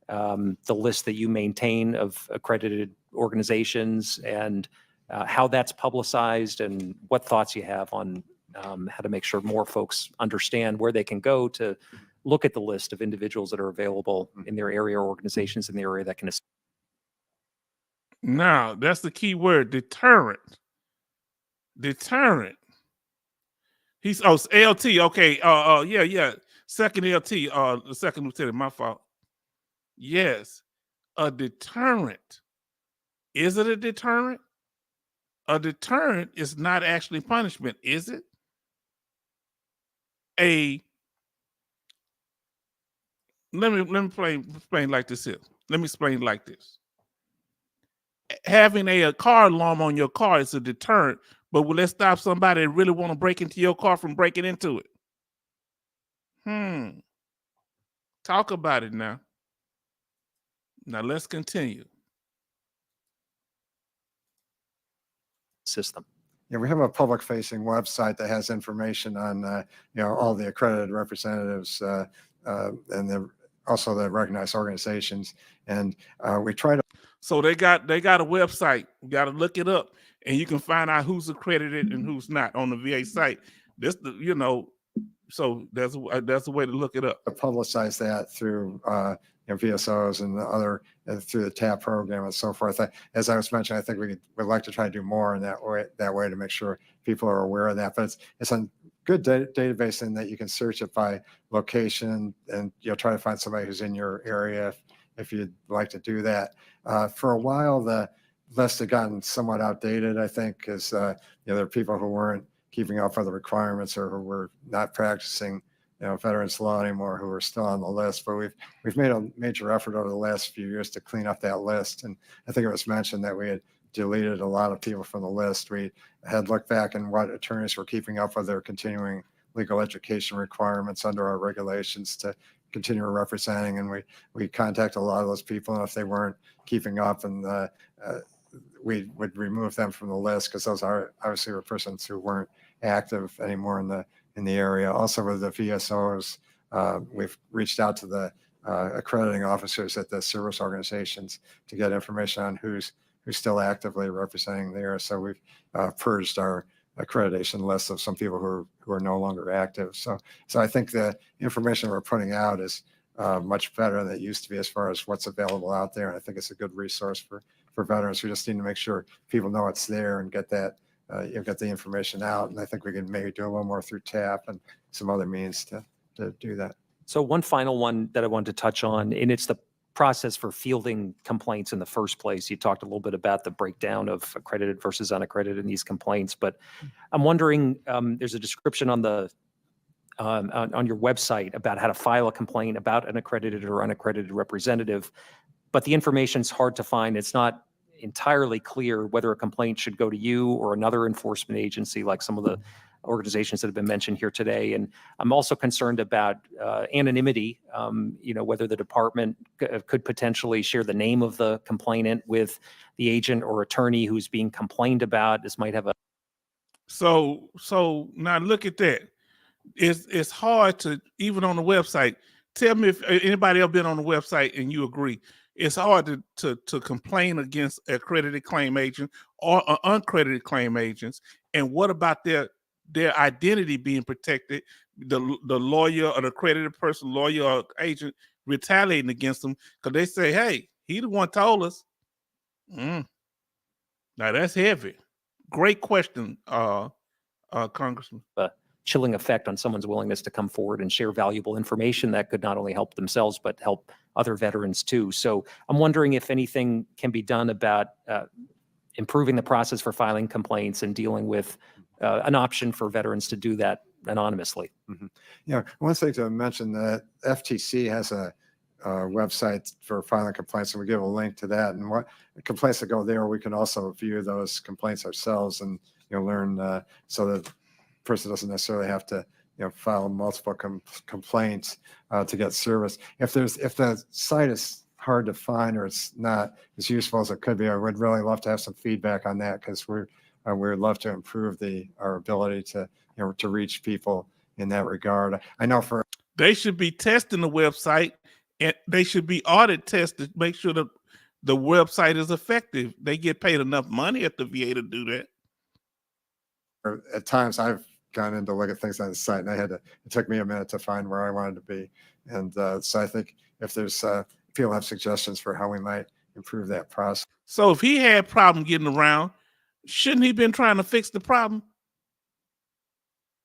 the list that you maintain of accredited organizations and how that's publicized, and what thoughts you have on how to make sure more folks understand where they can go to look at the list of individuals that are available in their area or organizations in the area that can assist. Now, that's the key word, deterrent. Deterrent. He's LT. Okay. Yeah. Second LT. The second lieutenant. My fault. Yes, a deterrent. Is it a deterrent? A deterrent is not actually punishment, is it? Let me explain like this here. Let me explain like this. Having a car alarm on your car is a deterrent, but will it stop somebody that really want to break into your car from breaking into it? Talk about it now. Now let's continue. System. Yeah, we have a public-facing website that has information on all the accredited representatives and also the recognized organizations, and we try to. So they got a website. You got to look it up, and you can find out who's accredited and who's not on the VA site. So there's a way to look it up. Publicize that through VSOs and the other through the TAP program and so forth. As I was mentioning, I think we would like to try to do more in that way to make sure people are aware of that. But it's a good database in that you can search it by location and try to find somebody who's in your area if you'd like to do that. For a while, the list had gotten somewhat outdated, I think, because there are people who weren't keeping up with the requirements or who were not practicing veterans law anymore who are still on the list. But we've made a major effort over the last few years to clean up that list. And I think it was mentioned that we had deleted a lot of people from the list. We had looked back and what attorneys were keeping up with their continuing legal education requirements under our regulations to continue representing. And we contact a lot of those people. And if they weren't keeping up, and we would remove them from the list because those are obviously were persons who weren't active anymore in the area. Also with the VSOs, we've reached out to the accrediting officers at the service organizations to get information on who's still actively representing there. So we've purged our accreditation list of some people who are no longer active. So I think the information we're putting out is much better than it used to be as far as what's available out there. And I think it's a good resource for veterans. We just need to make sure people know it's there and get that get the information out. And I think we can maybe do a little more through TAP and some other means to do that. So one final one that I wanted to touch on, and it's the process for fielding complaints in the first place. You talked a little bit about the breakdown of accredited versus unaccredited in these complaints, but I'm wondering, there's a description on the on your website about how to file a complaint about an accredited or unaccredited representative, but the information's hard to find. It's not entirely clear whether a complaint should go to you or another enforcement agency, like some of the organizations that have been mentioned here today. And I'm also concerned about anonymity, whether the department could potentially share the name of the complainant with the agent or attorney who's being complained about. This might have a So now look at that. It's hard to, even on the website, tell me if anybody else been on the website and you agree. It's hard to complain against accredited claim agent or uncredited claim agents. And what about their identity being protected? The lawyer or the accredited person, lawyer or agent retaliating against them because they say, hey, he the one told us. Now that's heavy. Great question, Congressman. chilling effect on someone's willingness to come forward and share valuable information that could not only help themselves, but help other veterans too. So I'm wondering if anything can be done about improving the process for filing complaints and dealing with an option for veterans to do that anonymously. Mm-hmm. Yeah, one thing to mention that FTC has a website for filing complaints, and we give a link to that. And what complaints that go there, we can also view those complaints ourselves and learn so that the person doesn't necessarily have to file multiple complaints to get service. If the site is hard to find or it's not as useful as it could be, I would really love to have some feedback on that, because we'd love to improve our ability to to reach people in that regard. I know they should be testing the website, and they should be audit tested, make sure that the website is effective. They get paid enough money at the VA to do that. At times I've gone in to look at things on the site, and it took me a minute to find where I wanted to be. And so I think if there's people have suggestions for how we might improve that process. So if he had problem getting around, shouldn't he been trying to fix the problem?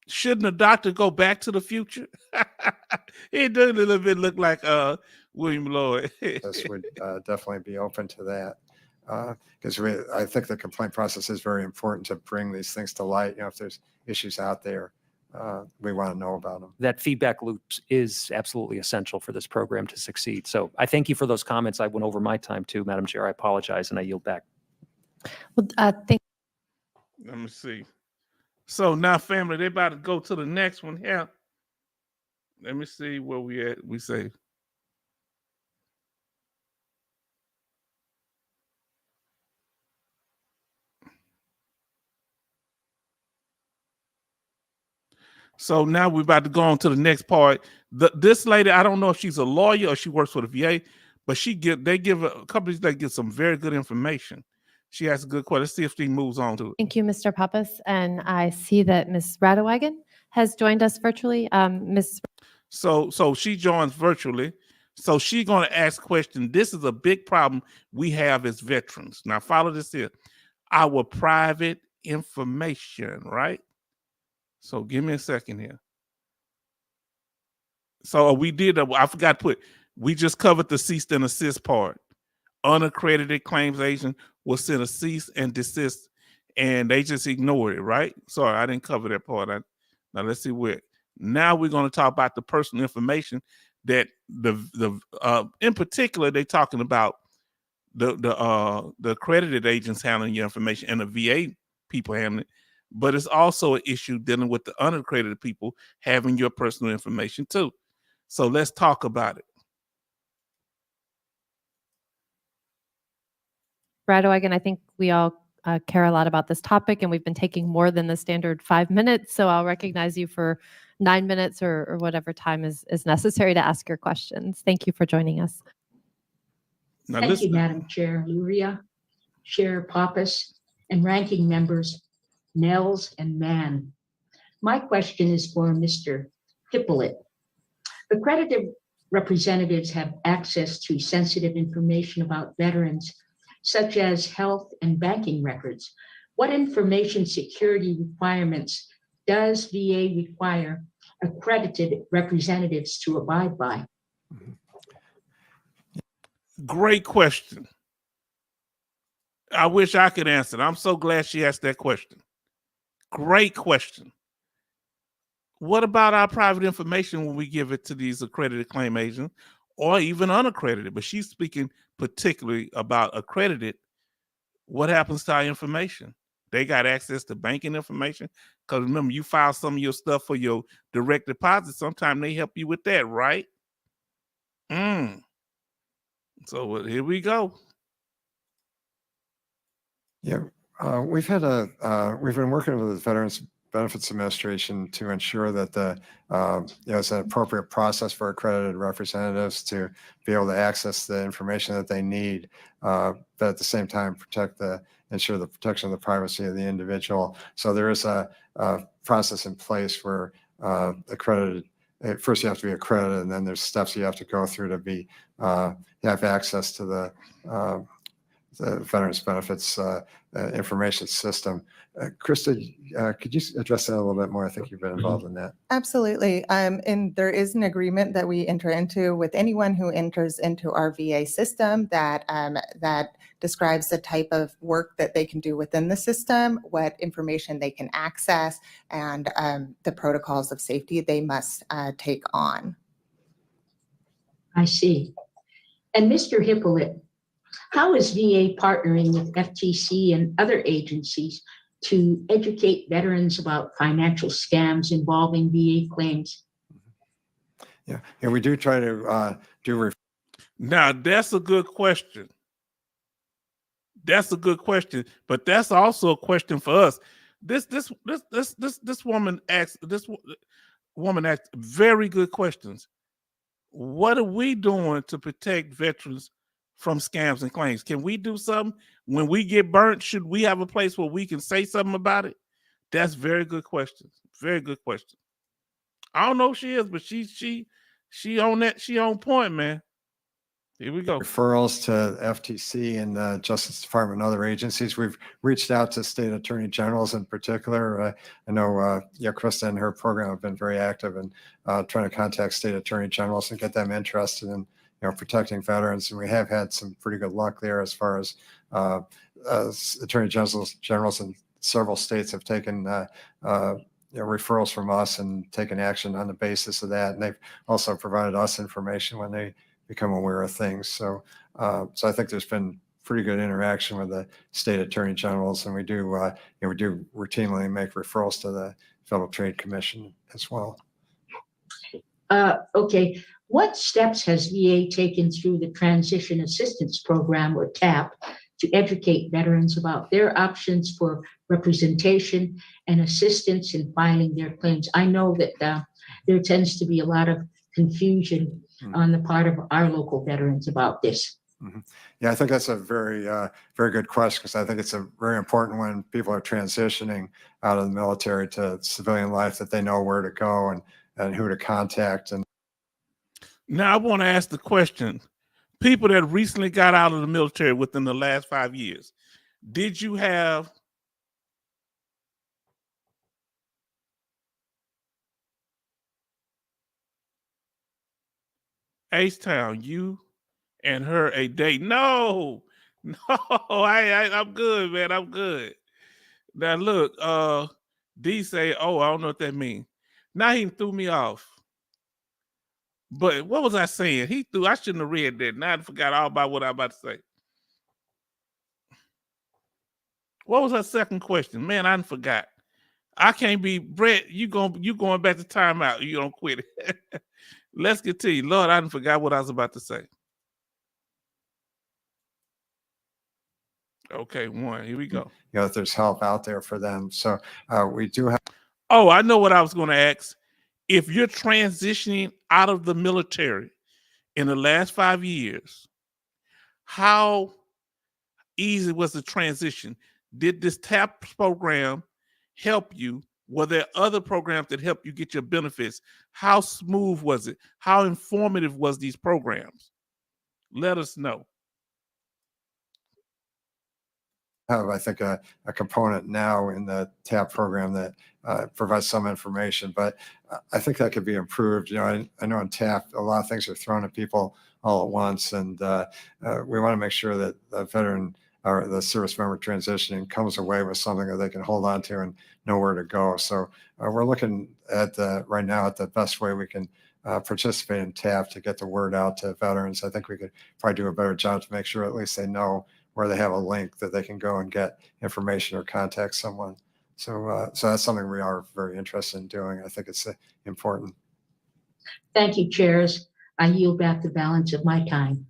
Shouldn't a doctor go back to the future? It does a little bit look like William Lloyd. This would definitely be open to that, because I think the complaint process is very important to bring these things to light. If there's issues out there, we want to know about them. That feedback loop is absolutely essential for this program to succeed. So I thank you for those comments. I went over my time too, Madam Chair. I apologize, and I yield back. Well, Let me see. So now, family, they about to go to the next one here. Let me see where we at. We say. So now we're about to go on to the next part. This lady, I don't know if she's a lawyer or she works for the VA, but they give companies that get some very good information. She has a good question. Let's see if she moves on to it. Thank you, Mr. Pappas. And I see that Ms. Radewagen has joined us virtually. Ms. So she joins virtually. So she's going to ask questions. This is a big problem we have as veterans. Now follow this here. Our private information, right? So give me a second here. So I forgot to put, we just covered the cease and assist part. Unaccredited claims agent will send a cease and desist, and they just ignored it, right? Sorry, I didn't cover that part. Now let's see where. Now we're going to talk about the personal information that in particular they're talking about the accredited agents handling your information and the VA people handling it. But it's also an issue dealing with the unaccredited people having your personal information too. So let's talk about it. Radewagen, I think we all care a lot about this topic, and we've been taking more than the standard 5 minutes. So I'll recognize you for 9 minutes or whatever time is necessary to ask your questions. Thank you for joining us. Now, Thank you, Madam Chair Luria, Chair Pappas, and ranking members Nels and Mann. My question is for Mr. Hippolyte. Accredited representatives have access to sensitive information about veterans, such as health and banking records. What information security requirements does VA require accredited representatives to abide by? Great question. I wish I could answer it. I'm so glad she asked that question. Great question. What about our private information when we give it to these accredited claim agents or even unaccredited? But she's speaking particularly about accredited. What happens to our information? They got access to banking information. Because remember, you file some of your stuff for your direct deposit. Sometimes they help you with that, right? So here we go. Yeah, we've been working with the Veterans Benefits Administration to ensure that it's an appropriate process for accredited representatives to be able to access the information that they need, but at the same time ensure the protection of the privacy of the individual. So there is a process in place where accredited. First, you have to be accredited, and then there's steps you have to go through to have access to the Veterans Benefits information system. Krista, could you address that a little bit more? I think you've been involved in that. Absolutely. And there is an agreement that we enter into with anyone who enters into our VA system that describes the type of work that they can do within the system, what information they can access, and the protocols of safety they must take on. I see. And Mr. Hippolyte, how is VA partnering with FTC and other agencies to educate veterans about financial scams involving VA claims? Yeah, we do try to do. Now that's a good question. That's a good question, but that's also a question for us. This woman asked very good questions. What are we doing to protect veterans from scams and claims? Can we do something when we get burnt? Should we have a place where we can say something about it? That's very good question. Very good question. I don't know if she is, but she on that. She on point, man. Here we go. Referrals to FTC and the Justice Department and other agencies. We've reached out to state attorney generals in particular. I know Krista and her program have been very active in trying to contact state attorney generals and get them interested in protecting veterans. And we have had some pretty good luck there as far as attorney generals in several states have taken referrals from us and taken action on the basis of that. And they've also provided us information when they become aware of things. So I think there's been pretty good interaction with the state attorney generals, and we do routinely make referrals to the Federal Trade Commission as well. Okay. What steps has VA taken through the Transition Assistance Program, or TAP, to educate veterans about their options for representation and assistance in filing their claims? I know that there tends to be a lot of confusion on the part of our local veterans about this. Mm-hmm. Yeah, I think that's a very, very good question, because I think it's a very important when people are transitioning out of the military to civilian life, that they know where to go and who to contact. And now I want to ask the question: people that recently got out of the military within the last 5 years, did you have H-Town, you and her a date? No, I'm good, man. I'm good. Now look, D say, oh, I don't know what that means. Now he threw me off. But what was I saying? I shouldn't have read that. Now I forgot all about what I'm about to say. What was her second question? Man, I forgot. I can't be Brett. You going back to timeout. You don't quit it. Let's continue. Lord, I forgot what I was about to say. Okay, one. Here we go. if there's help out there for them. So we do have. Oh, I know what I was going to ask. If you're transitioning out of the military in the last 5 years, how easy was the transition? Did this TAP program help you? Were there other programs that helped you get your benefits? How smooth was it? How informative was these programs? Let us know. Have, I think, a component now in the TAP program that provide some information, but I think that could be improved. I know in TAF, a lot of things are thrown at people all at once, and we want to make sure that the veteran or the service member transitioning comes away with something that they can hold on to and know where to go. So we're looking at right now at the best way we can participate in TAF to get the word out to veterans. I think we could probably do a better job to make sure at least they know where they have a link that they can go and get information or contact someone. So that's something we are very interested in doing. I think it's important. Thank you, chairs. I yield back the balance of my time.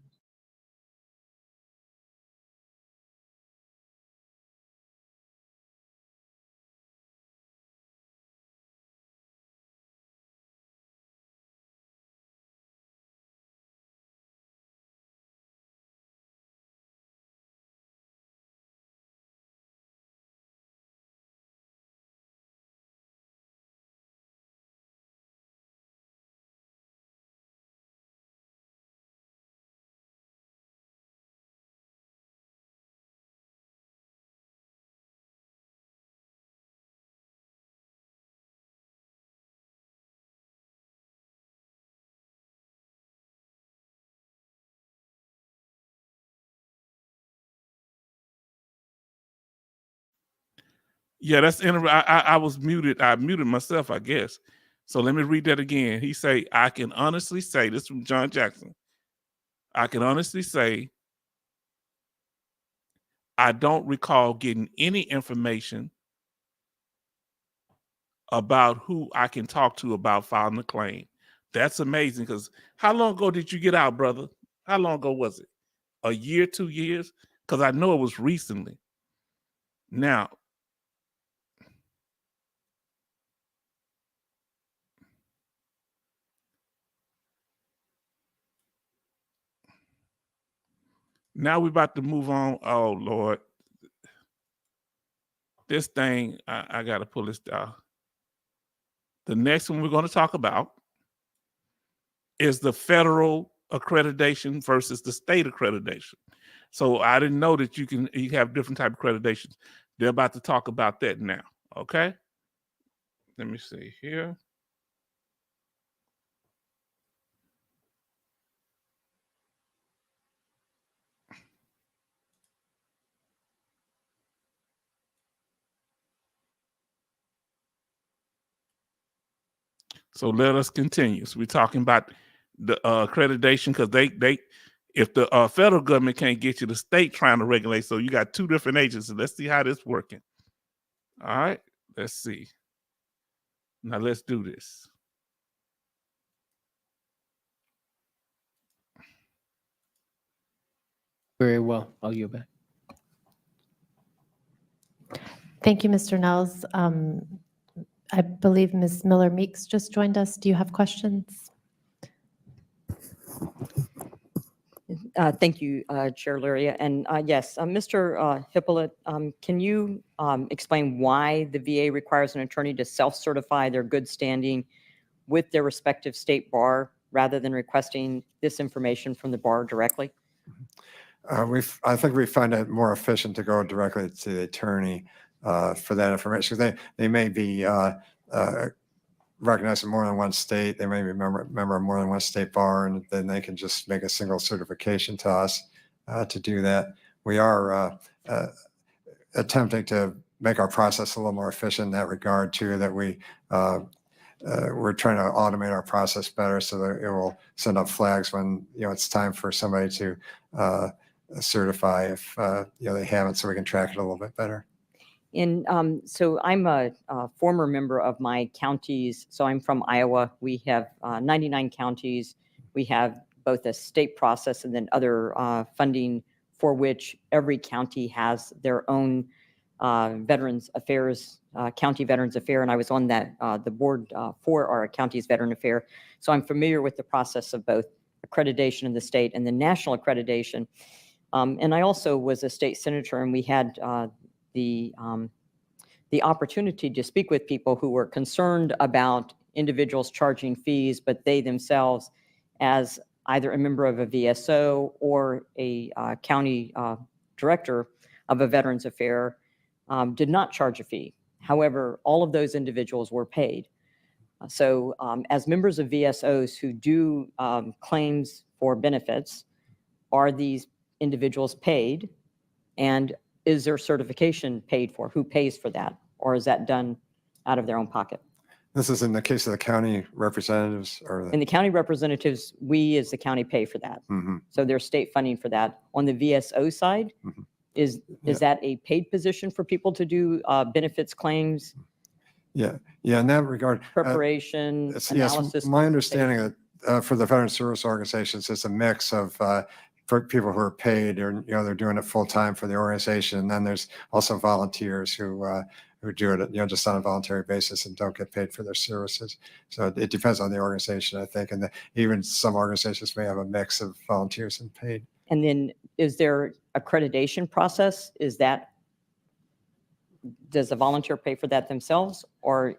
Yeah, that's interesting. I was muted. I muted myself, I guess. So let me read that again. He say, I can honestly say, this is from John Jackson. I can honestly say, I don't recall getting any information about who I can talk to about filing a claim. That's amazing, because how long ago did you get out, brother? How long ago was it? A year, 2 years? Because I know it was recently. Now, we're about to move on. Oh, Lord. This thing, I got to pull this down. The next one we're going to talk about is the federal accreditation versus the state accreditation. So I didn't know that you have different type of accreditations. They're about to talk about that now. Okay. Let me see here. So let us continue. So we're talking about the accreditation, because if the federal government can't get you, the state trying to regulate. So you got two different agencies. Let's see how this working. All right, let's see. Now let's do this. Very well. I'll yield back. Thank you, Mr. Nels. I believe Ms. Miller Meeks just joined us. Do you have questions? Thank you, Chair Luria. And yes, Mr. Hippolyte, can you explain why the VA requires an attorney to self-certify their good standing with their respective state bar rather than requesting this information from the bar directly? I think we find it more efficient to go directly to the attorney for that information. They may be recognized in more than one state. They may be a member of more than one state bar, and then they can just make a single certification to us to do that. We are attempting to make our process a little more efficient in that regard too, that we're trying to automate our process better so that it will send up flags when it's time for somebody to certify if they haven't, so we can track it a little bit better. And so I'm a former member of my counties. So I'm from Iowa. We have 99 counties. We have both a state process and then other funding for which every county has their own Veterans Affairs, County Veterans Affair. And I was on that the board for our county's Veteran Affair. So I'm familiar with the process of both accreditation in the state and the national accreditation. And I also was a state senator, and we had the opportunity to speak with people who were concerned about individuals charging fees, but they themselves, as either a member of a VSO or a county director of a Veterans Affair, did not charge a fee. However, all of those individuals were paid. So as members of VSOs who do claims for benefits, are these individuals paid? And is their certification paid for? Who pays for that? Or is that done out of their own pocket? This is in the case of the county representatives or In the, the county representatives, we as the county pay for that. Mhm. So there's state funding for that. On the VSO side, Mhm. is Yeah. that a paid position for people to do benefits claims, Yeah, in that regard. preparation, Yes, analysis? my understanding that for the veteran service organizations, it's a mix of for people who are paid or, they're doing it full time for the organization. And then there's also volunteers who do it, just on a voluntary basis and don't get paid for their services. So it depends on the organization, I think. And even some organizations may have a mix of volunteers and paid. And then is there accreditation process? Does the volunteer pay for that themselves, or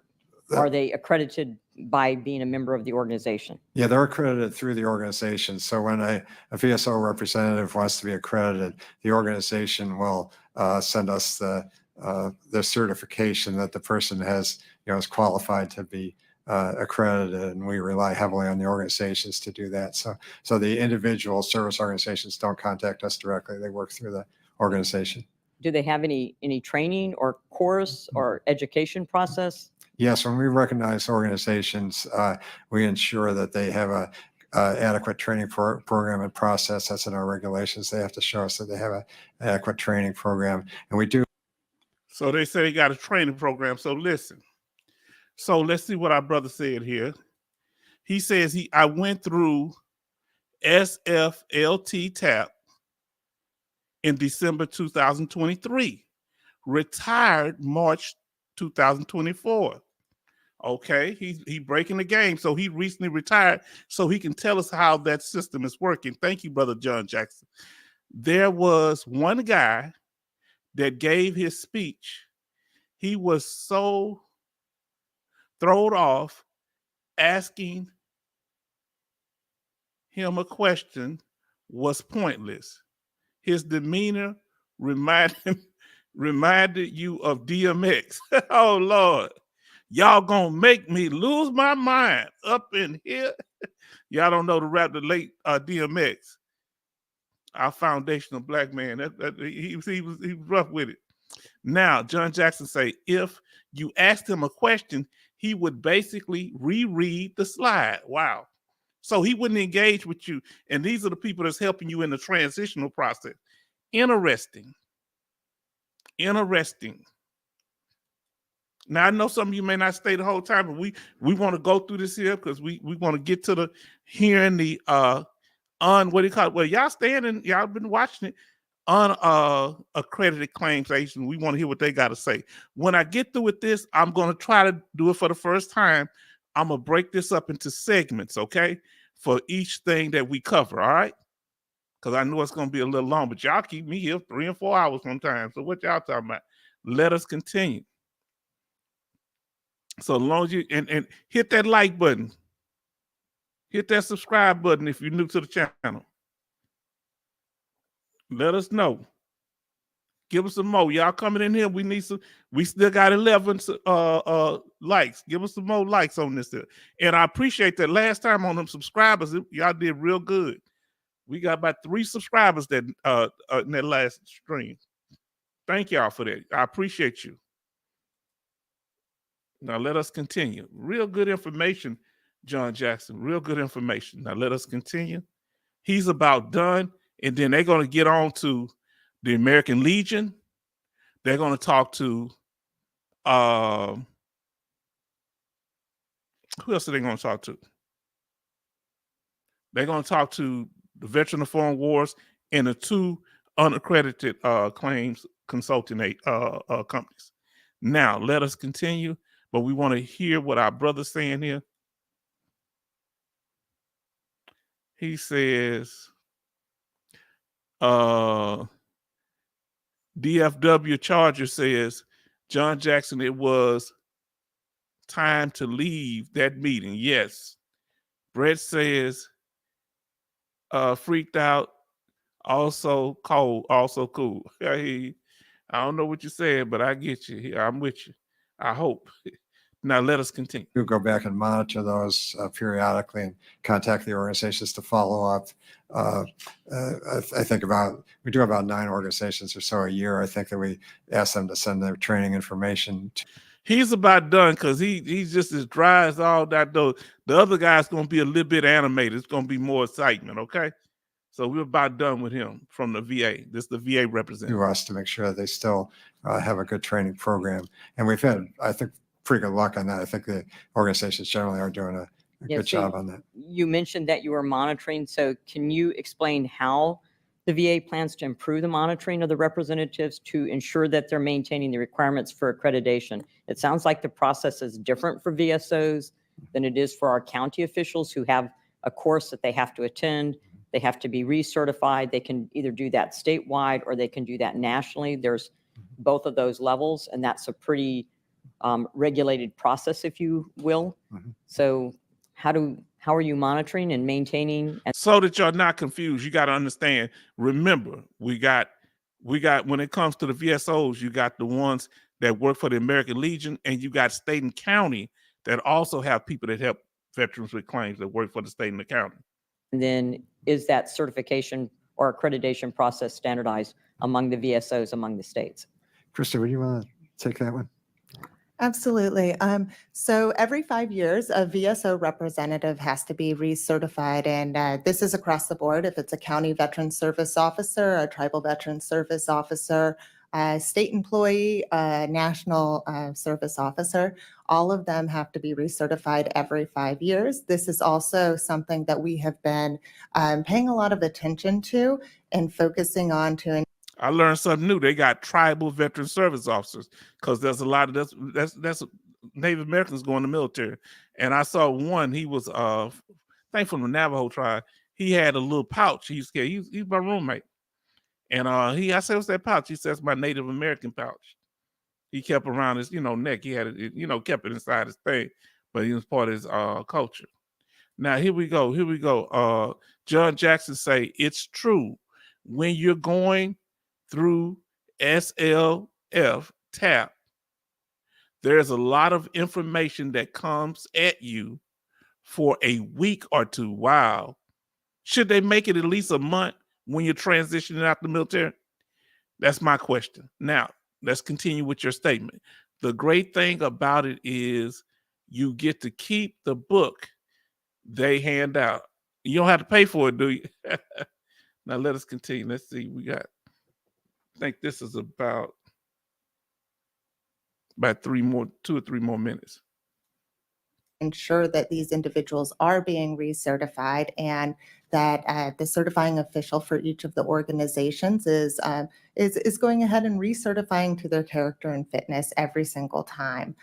are they accredited by being a member of the organization? Yeah, they're accredited through the organization. So when a VSO representative wants to be accredited, the organization will send us the certification that the person has, is qualified to be accredited, and we rely heavily on the organizations to do that. So the individual service organizations don't contact us directly; they work through the organization. Do they have any training or course or education process? Yes, when we recognize organizations, we ensure that they have a adequate training program and process. That's in our regulations. They have to show us that they have an adequate training program, and we do. So they say they got a training program. So listen. So let's see what our brother said here. He says I went through SFLT TAP in December 2023, retired March 2024. Okay, he breaking the game. So he recently retired, so he can tell us how that system is working. Thank you, Brother John Jackson. There was one guy that gave his speech. He was so thrown off, asking him a question was pointless. His demeanor reminded you of DMX. Oh, Lord. Y'all gonna make me lose my mind up in here. Y'all don't know the late DMX, our foundational black man. He was rough with it. Now, John Jackson say, if you asked him a question, he would basically reread the slide. Wow. So he wouldn't engage with you. And these are the people that's helping you in the transitional process. Interesting. Now, I know some of you may not stay the whole time, but we want to go through this here because we want to get to the hearing the what do you call it? Well, y'all staying and y'all been watching it on accredited claims agent. We want to hear what they got to say. When I get through with this, I'm going to try to do it for the first time. I'm going to break this up into segments, okay? For each thing that we cover, all right? Because I know it's going to be a little long, but y'all keep me here 3 and 4 hours sometimes. So what y'all talking about? Let us continue. So as long as you and hit that like button, hit that subscribe button if you're new to the channel. Let us know. Give us some more. Y'all coming in here. We need some. We still got 11 likes. Give us some more likes on this. And I appreciate that. Last time on them subscribers, y'all did real good. We got about 3 subscribers that in that last stream. Thank y'all for that. I appreciate you. Now let us continue. Real good information, John Jackson. Real good information. Now let us continue. He's about done. And then they're going to get on to the American Legion. They're going to talk to who else are they going to talk to? They're going to talk to the Veteran of Foreign Wars and the 2 unaccredited claims consulting companies. Now let us continue, but we want to hear what our brother's saying here. He says, DFW Charger says, John Jackson, it was time to leave that meeting. Yes. Brett says, freaked out, also cold, also cool. I don't know what you're saying, but I get you. I'm with you. I hope. Now let us continue. Do go back and monitor those periodically and contact the organizations to follow up. I think we do about 9 organizations or so a year. I think that we ask them to send their training information. He's about done because he's just as dry as all that. Though the other guy's going to be a little bit animated. It's going to be more excitement. Okay, so we're about done with him from the VA. This is the VA representative. To us to make sure they still have a good training program. And we've had, I think, pretty good luck on that. I think the organizations generally are doing a Yeah, good so job on that. You mentioned that you were monitoring, so can you explain how the VA plans to improve the monitoring of the representatives to ensure that they're maintaining the requirements for accreditation? It sounds like the process is different for VSOs than it is for our county officials who have a course that they have to attend. They have to be recertified. They can either do that statewide or they can do that nationally. There's both of those levels, and that's a pretty regulated process, if you will. Mhm. So how are you monitoring and maintaining? And So that you're not confused, you got to understand. Remember, we got when it comes to the VSOs, you got the ones that work for the American Legion, and you got state and county that also have people that help veterans with claims that work for the state and the county. then is that certification or accreditation process standardized among the VSOs, among the states? Krista, would you want to take that one? Absolutely. So every 5 years, a VSO representative has to be recertified, and this is across the board. If it's a county veteran service officer, a tribal veteran service officer, a state employee, a national service officer, all of them have to be recertified every 5 years. This is also something that we have been paying a lot of attention to and focusing on to. I learned something new. They got tribal veteran service officers because there's a lot of that's Native Americans going to the military. And I saw one. He was I think from the Navajo tribe. He had a little pouch. He's my roommate. And I said, "What's that pouch?" He says, "My Native American pouch." He kept around his neck. He had it, kept it inside his thing, but he was part of his culture. Now here we go. John Jackson say it's true when you're going through SLF TAP, there's a lot of information that comes at you for a week or two. Wow. Should they make it at least a month when you're transitioning out the military? That's my question. Now, let's continue with your statement. The great thing about it is you get to keep the book they hand out. You don't have to pay for it, do you? Now, let us continue. Let's see. I think this is about 2 or 3 more minutes. Ensure that these individuals are being recertified and that the certifying official for each of the organizations is going ahead and recertifying to their character and fitness every single time.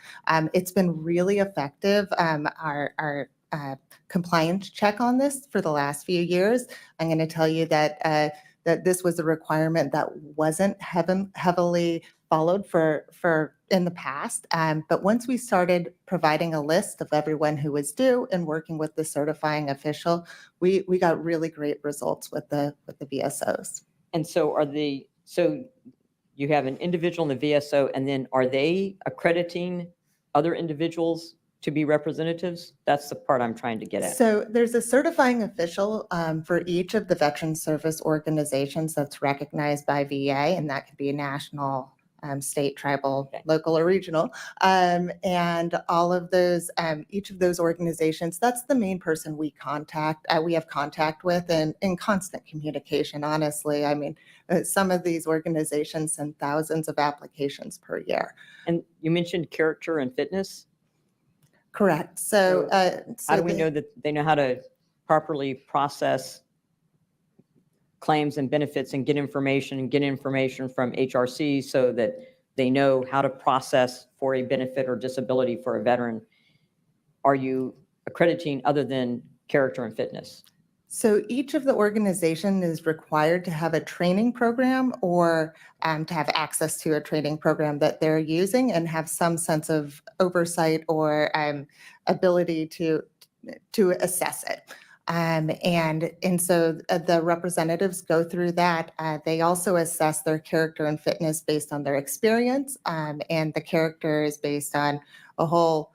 It's been really effective. Our compliance check on this for the last few years, I'm going to tell you that this was a requirement that wasn't heavily followed for in the past. But once we started providing a list of everyone who was due and working with the certifying official, we got really great results with the VSOs. And so you have an individual in the VSO, and then are they accrediting other individuals to be representatives? That's the part I'm trying to get at. So there's a certifying official for each of the veteran service organizations that's recognized by VA, and that could be a national, state, tribal, Okay. local, or regional. And all of those, each of those organizations, that's the main person we have contact with and in constant communication, honestly. I mean, some of these organizations send thousands of applications per year. And you mentioned character and fitness. Correct. So, How do we know that they know how to properly process claims and benefits and get information from HRC so that they know how to process for a benefit or disability for a veteran? Are you accrediting other than character and fitness? So each of the organization is required to have a training program or to have access to a training program that they're using and have some sense of oversight or ability to assess it. And so the representatives go through that. They also assess their character and fitness based on their experience, and the character is based on a whole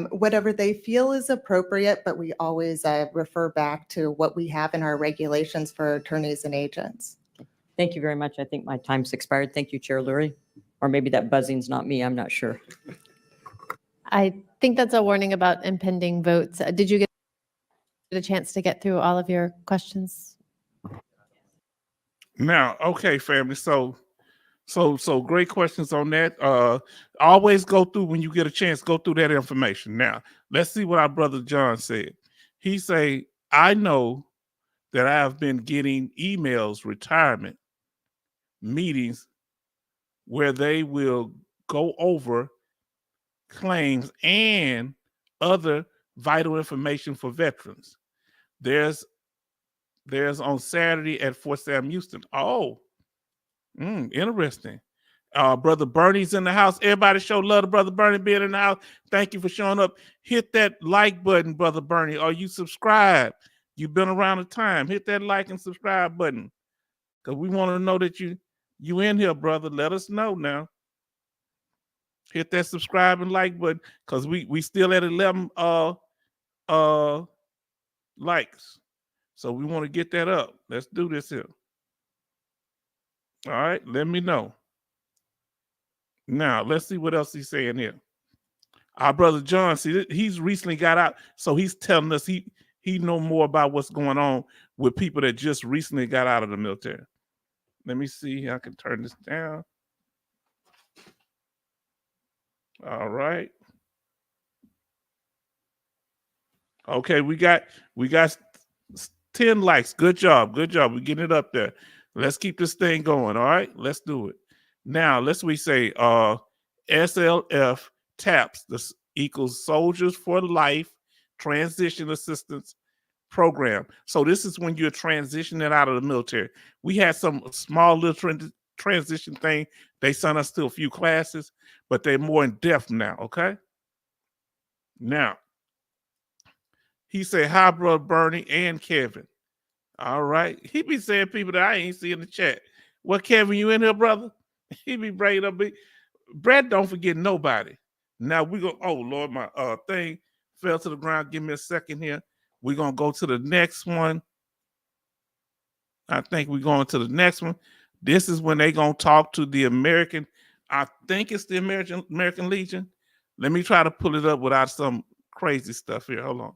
whatever they feel is appropriate, but we always refer back to what we have in our regulations for attorneys and agents. Thank you very much. I think my time's expired. Thank you, Chair Lurie. Or maybe that buzzing's not me. I'm not sure. I think that's a warning about impending votes. Did you get a chance to get through all of your questions? Now, okay, family. So great questions on that. Always go through when you get a chance, go through that information. Now, let's see what our brother John said. He say, I know that I have been getting emails, retirement meetings where they will go over claims and other vital information for veterans. There's on Saturday at Fort Sam Houston. Oh, interesting. Brother Bernie's in the house. Everybody show love to Brother Bernie being in the house. Thank you for showing up. Hit that like button, Brother Bernie. Are you subscribed? You've been around the time. Hit that like and subscribe button. Because we want to know that you in here, brother. Let us know now. Hit that subscribe and like button. Because we still at 11 likes. So we want to get that up. Let's do this here. All right, let me know. Now, let's see what else he's saying here. Our brother John, see, he's recently got out, so he's telling us he know more about what's going on with people that just recently got out of the military. Let me see. I can turn this down. All right. Okay, we got 10 likes. Good job. Good job. We're getting it up there. Let's keep this thing going. All right, let's do it. Now, let's say SLF TAPS, this equals Soldiers for Life Transition Assistance Program. So this is when you're transitioning out of the military. We had some small little transition thing. They sent us to a few classes, but they're more in depth now, okay? Now, he said, hi, Brother Bernie and Kevin. All right. He be saying people that I ain't see in the chat. Well, Kevin, you in here, brother? He be bringing up me. Brad, don't forget nobody. Now we go, oh, Lord, my thing fell to the ground. Give me a second here. We're going to go to the next one. I think we're going to the next one. This is when they're going to talk to the American, I think it's the American Legion. Let me try to pull it up without some crazy stuff here. Hold on.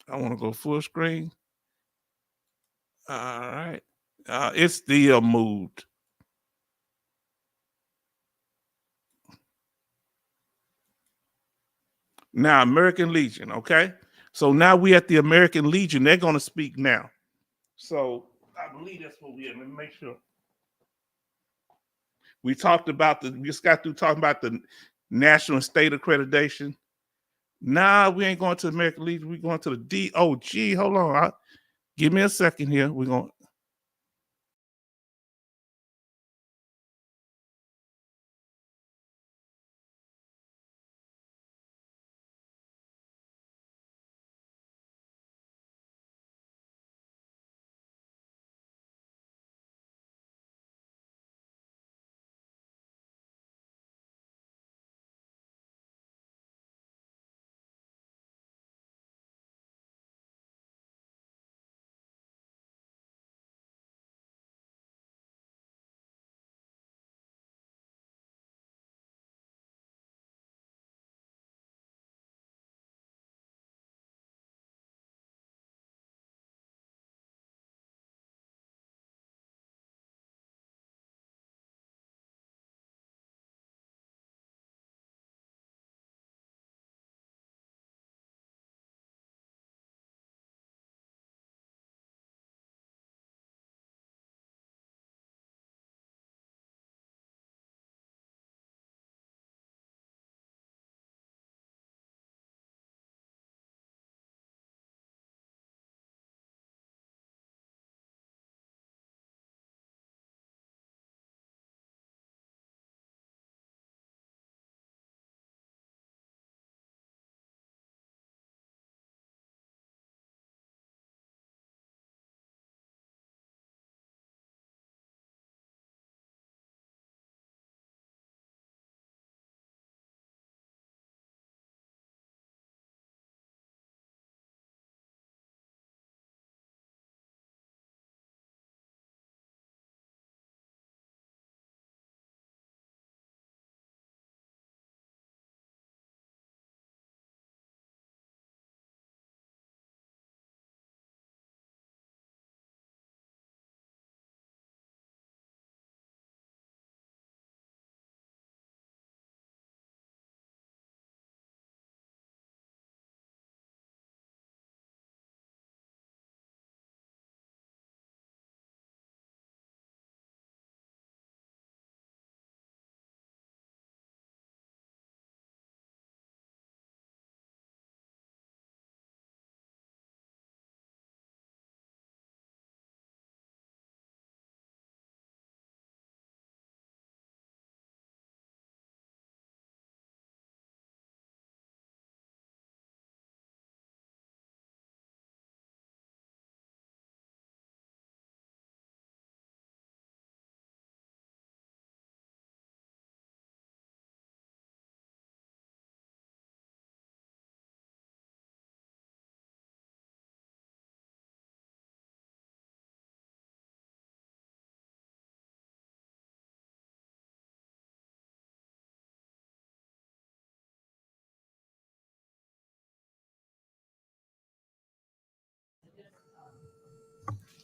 I want to go full screen. All right. It's still moved. Now, American Legion, okay? So now we at the American Legion. They're going to speak now. So I believe that's what we are. Let me make sure. We just got through talking about the national and state accreditation. Nah, we ain't going to the American Legion. We're going to the DOG. Hold on. Give me a second here. We're going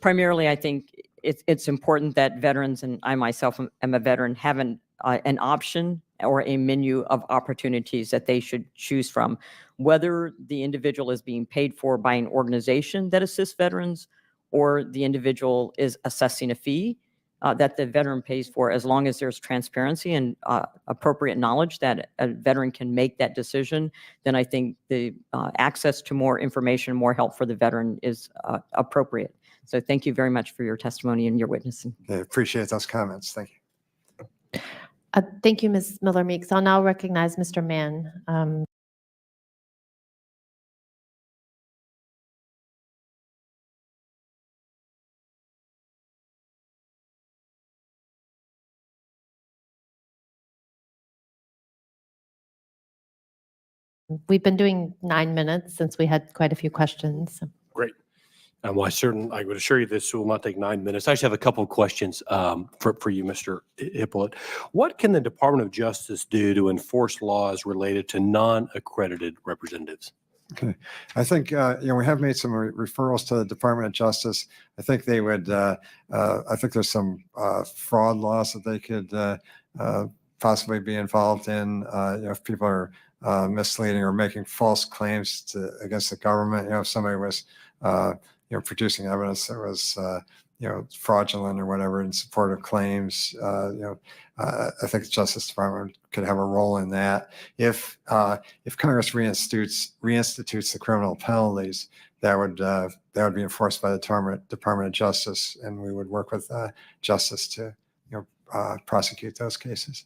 primarily, I think it's important that veterans, and I myself am a veteran, have an option or a menu of opportunities that they should choose from, whether the individual is being paid for by an organization that assists veterans or the individual is assessing a fee that the veteran pays for. As long as there's transparency and appropriate knowledge that a veteran can make that decision, then I think the access to more information, more help for the veteran is appropriate. So thank you very much for your testimony and your witnessing. I appreciate those comments. Thank you. Thank you, Ms. Miller Meeks. I'll now recognize Mr. Mann. We've been doing 9 minutes since we had quite a few questions. Great. Well, I would assure you this will not take 9 minutes. I just have a couple of questions for you, Mr. Hippolyte. What can the Department of Justice do to enforce laws related to non-accredited representatives? Okay. I think, we have made some referrals to the Department of Justice. I think they would, I think there's some fraud laws that they could possibly be involved in, if people are misleading or making false claims against the government. If somebody was, producing evidence that was, fraudulent or whatever in support of claims, I think the Justice Department could have a role in that. If Congress reinstitutes the criminal penalties, that would be enforced by the Department of Justice, and we would work with Justice to prosecute those cases.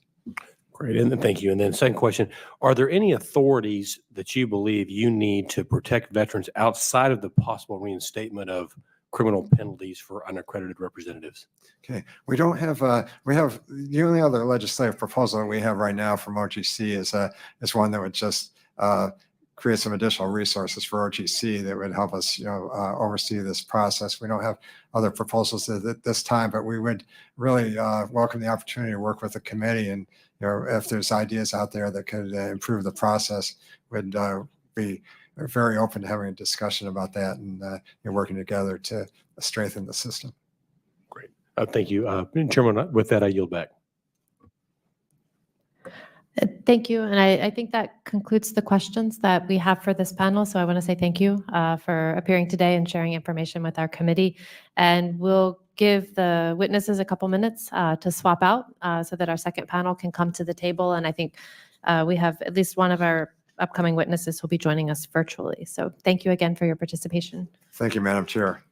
Great, and then thank you. And then second question, are there any authorities that you believe you need to protect veterans outside of the possible reinstatement of criminal penalties for unaccredited representatives? Okay, we don't have, we have, the only other legislative proposal that we have right now from OGC is one that would just create some additional resources for OGC that would help us, oversee this process. We don't have other proposals at this time, but we would really welcome the opportunity to work with the committee, and if there's ideas out there that could improve the process, would be very open to having a discussion about that and working together to strengthen the system. Great, thank you. Chairman, with that, I yield back. Thank you. And I think that concludes the questions that we have for this panel. So I want to say thank you for appearing today and sharing information with our committee. And we'll give the witnesses a couple minutes to swap out so that our second panel can come to the table. And I think we have at least one of our upcoming witnesses who will be joining us virtually. So thank you again for your participation. Thank you, Madam Chair.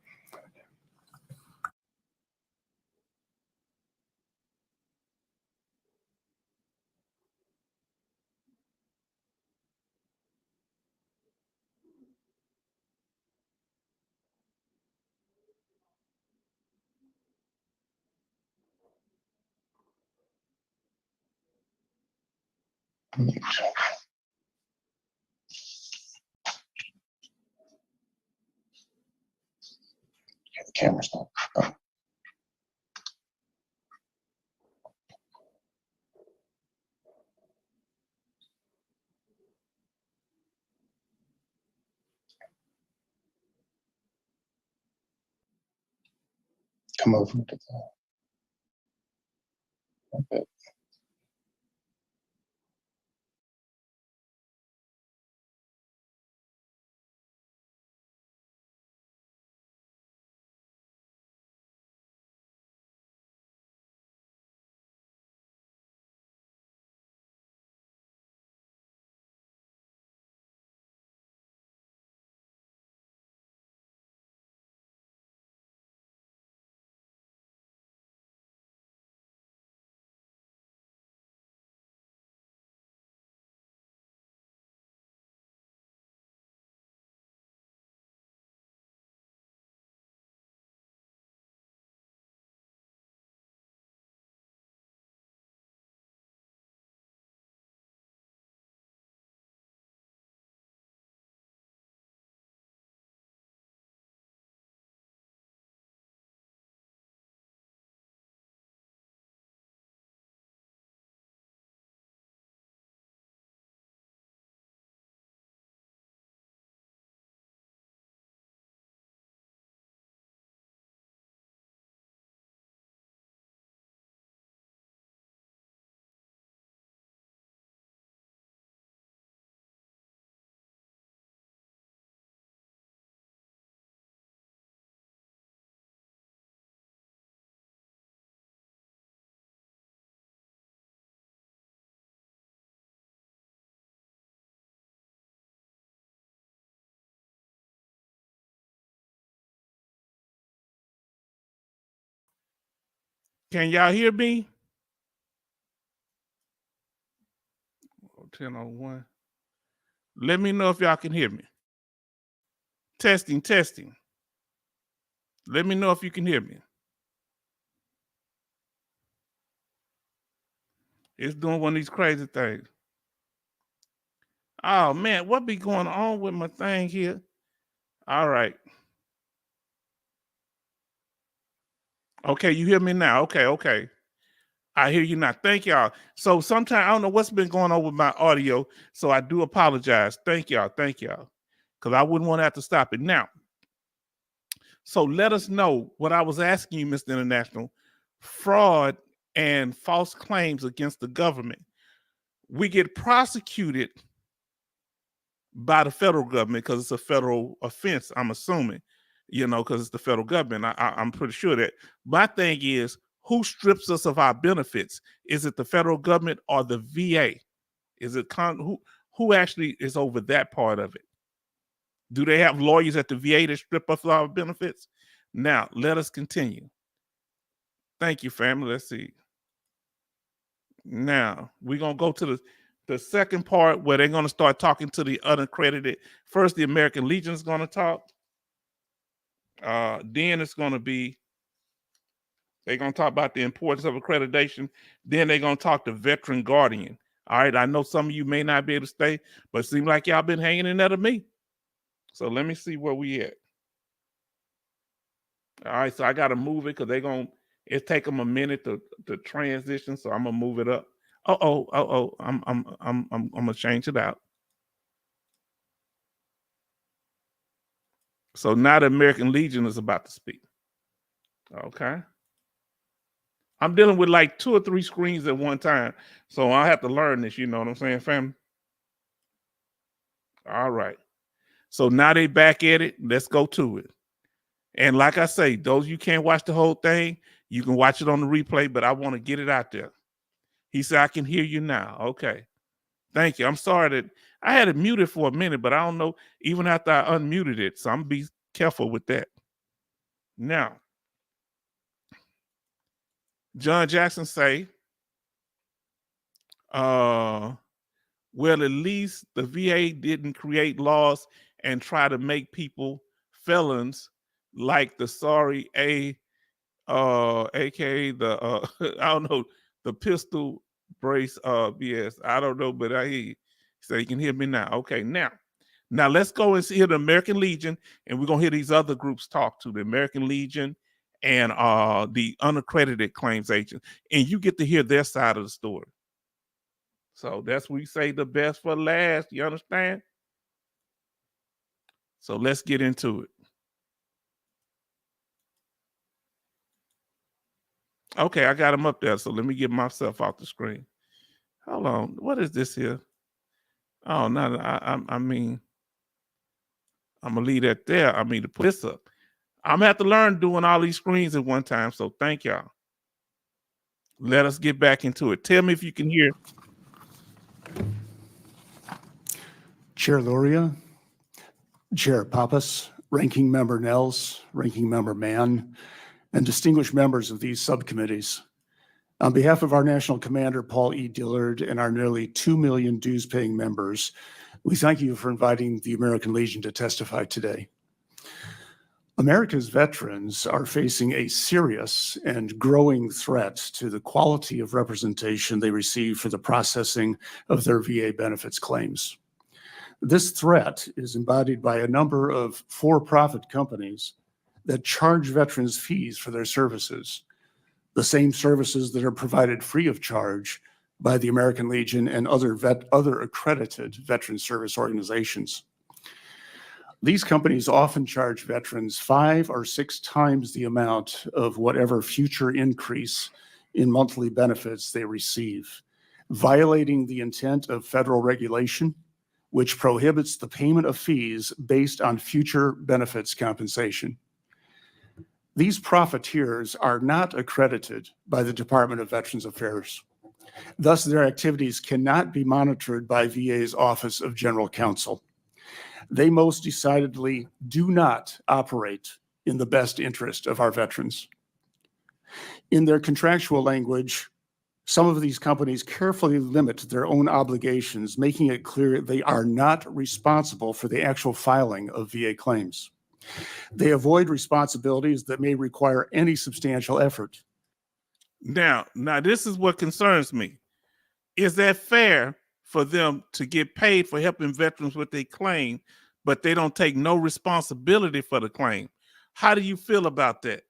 The camera's not. Oh. Come over to the. Can y'all hear me? 10:01. Let me know if y'all can hear me. Testing, testing. Let me know if you can hear me. It's doing one of these crazy things. Oh man, what be going on with my thing here? All right. Okay, you hear me now? Okay. I hear you now. Thank y'all. So sometimes I don't know what's been going on with my audio, so I do apologize. Thank y'all. Because I wouldn't want to have to stop it now. So let us know what I was asking you, Mr. International. Fraud and false claims against the government. We get prosecuted by the federal government because it's a federal offense, I'm assuming, because it's the federal government. I'm pretty sure that. My thing is, who strips us of our benefits? Is it the federal government or the VA? Is it who actually is over that part of it? Do they have lawyers at the VA that strip us of our benefits? Now, let us continue. Thank you, family. Let's see. Now, we're going to go to the second part where they're going to start talking to the unaccredited. First, the American Legion is going to talk. Then it's going to be, they're going to talk about the importance of accreditation. Then they're going to talk to Veteran Guardian. All right, I know some of you may not be able to stay, but it seems like y'all been hanging in there to me. So let me see where we at. All right, so I got to move it because it take them a minute to transition, so I'm gonna move it up. I'm gonna change it out. So now the American Legion is about to speak. Okay. I'm dealing with like 2 or 3 screens at one time, so I have to learn this. You know what I'm saying, family? All right. So now they back at it. Let's go to it. And like I say, those you can't watch the whole thing, you can watch it on the replay, but I want to get it out there. He said, I can hear you now. Okay. Thank you. I'm sorry that I had it muted for a minute, but I don't know, even after I unmuted it. So I'm going to be careful with that. Now, John Jackson say, well, at least the VA didn't create laws and try to make people felons like the sorry aka the I don't know, the pistol brace BS. I don't know, but I hear you. So you can hear me now. Okay, now let's go and see the American Legion, and we're gonna hear these other groups talk to the American Legion and the unaccredited claims agent, and you get to hear their side of the story. So that's we say the best for last. You understand? So let's get into it. Okay, I got him up there. So let me get myself off the screen. Hold on. What is this here? Oh, no, I mean, I'm going to leave that there. I mean, to put this up. I'm going to have to learn doing all these screens at one time. So thank y'all. Let us get back into it. Tell me if you can hear. Chair Luria, Chair Pappas, Ranking Member Nels, Ranking Member Mann, and distinguished members of these subcommittees. On behalf of our National Commander, Paul E. Dillard, and our nearly 2 million dues-paying members, we thank you for inviting the American Legion to testify today. America's veterans are facing a serious and growing threat to the quality of representation they receive for the processing of their VA benefits claims. This threat is embodied by a number of for-profit companies that charge veterans fees for their services, the same services that are provided free of charge by the American Legion and other accredited veteran service organizations. These companies often charge veterans 5 or 6 times the amount of whatever future increase in monthly benefits they receive, violating the intent of federal regulation, which prohibits the payment of fees based on future benefits compensation. These profiteers are not accredited by the Department of Veterans Affairs. Thus, their activities cannot be monitored by VA's Office of General Counsel. They most decidedly do not operate in the best interest of our veterans. In their contractual language, some of these companies carefully limit their own obligations, making it clear they are not responsible for the actual filing of VA claims. They avoid responsibilities that may require any substantial effort. Now this is what concerns me. Is that fair for them to get paid for helping veterans with their claim, but they don't take no responsibility for the claim? How do you feel about that?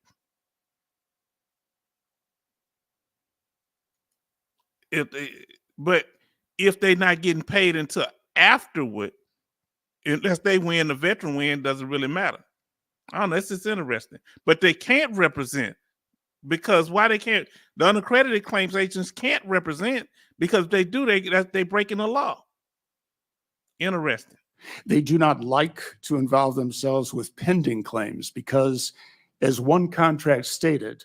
But if they're not getting paid until afterward, unless they win, the veteran win, doesn't really matter. I don't know, it's just interesting. But they can't represent, because why they can't? The unaccredited claims agents can't represent, because if they do, they breaking the law. Interesting. They do not like to involve themselves with pending claims because, as one contract stated,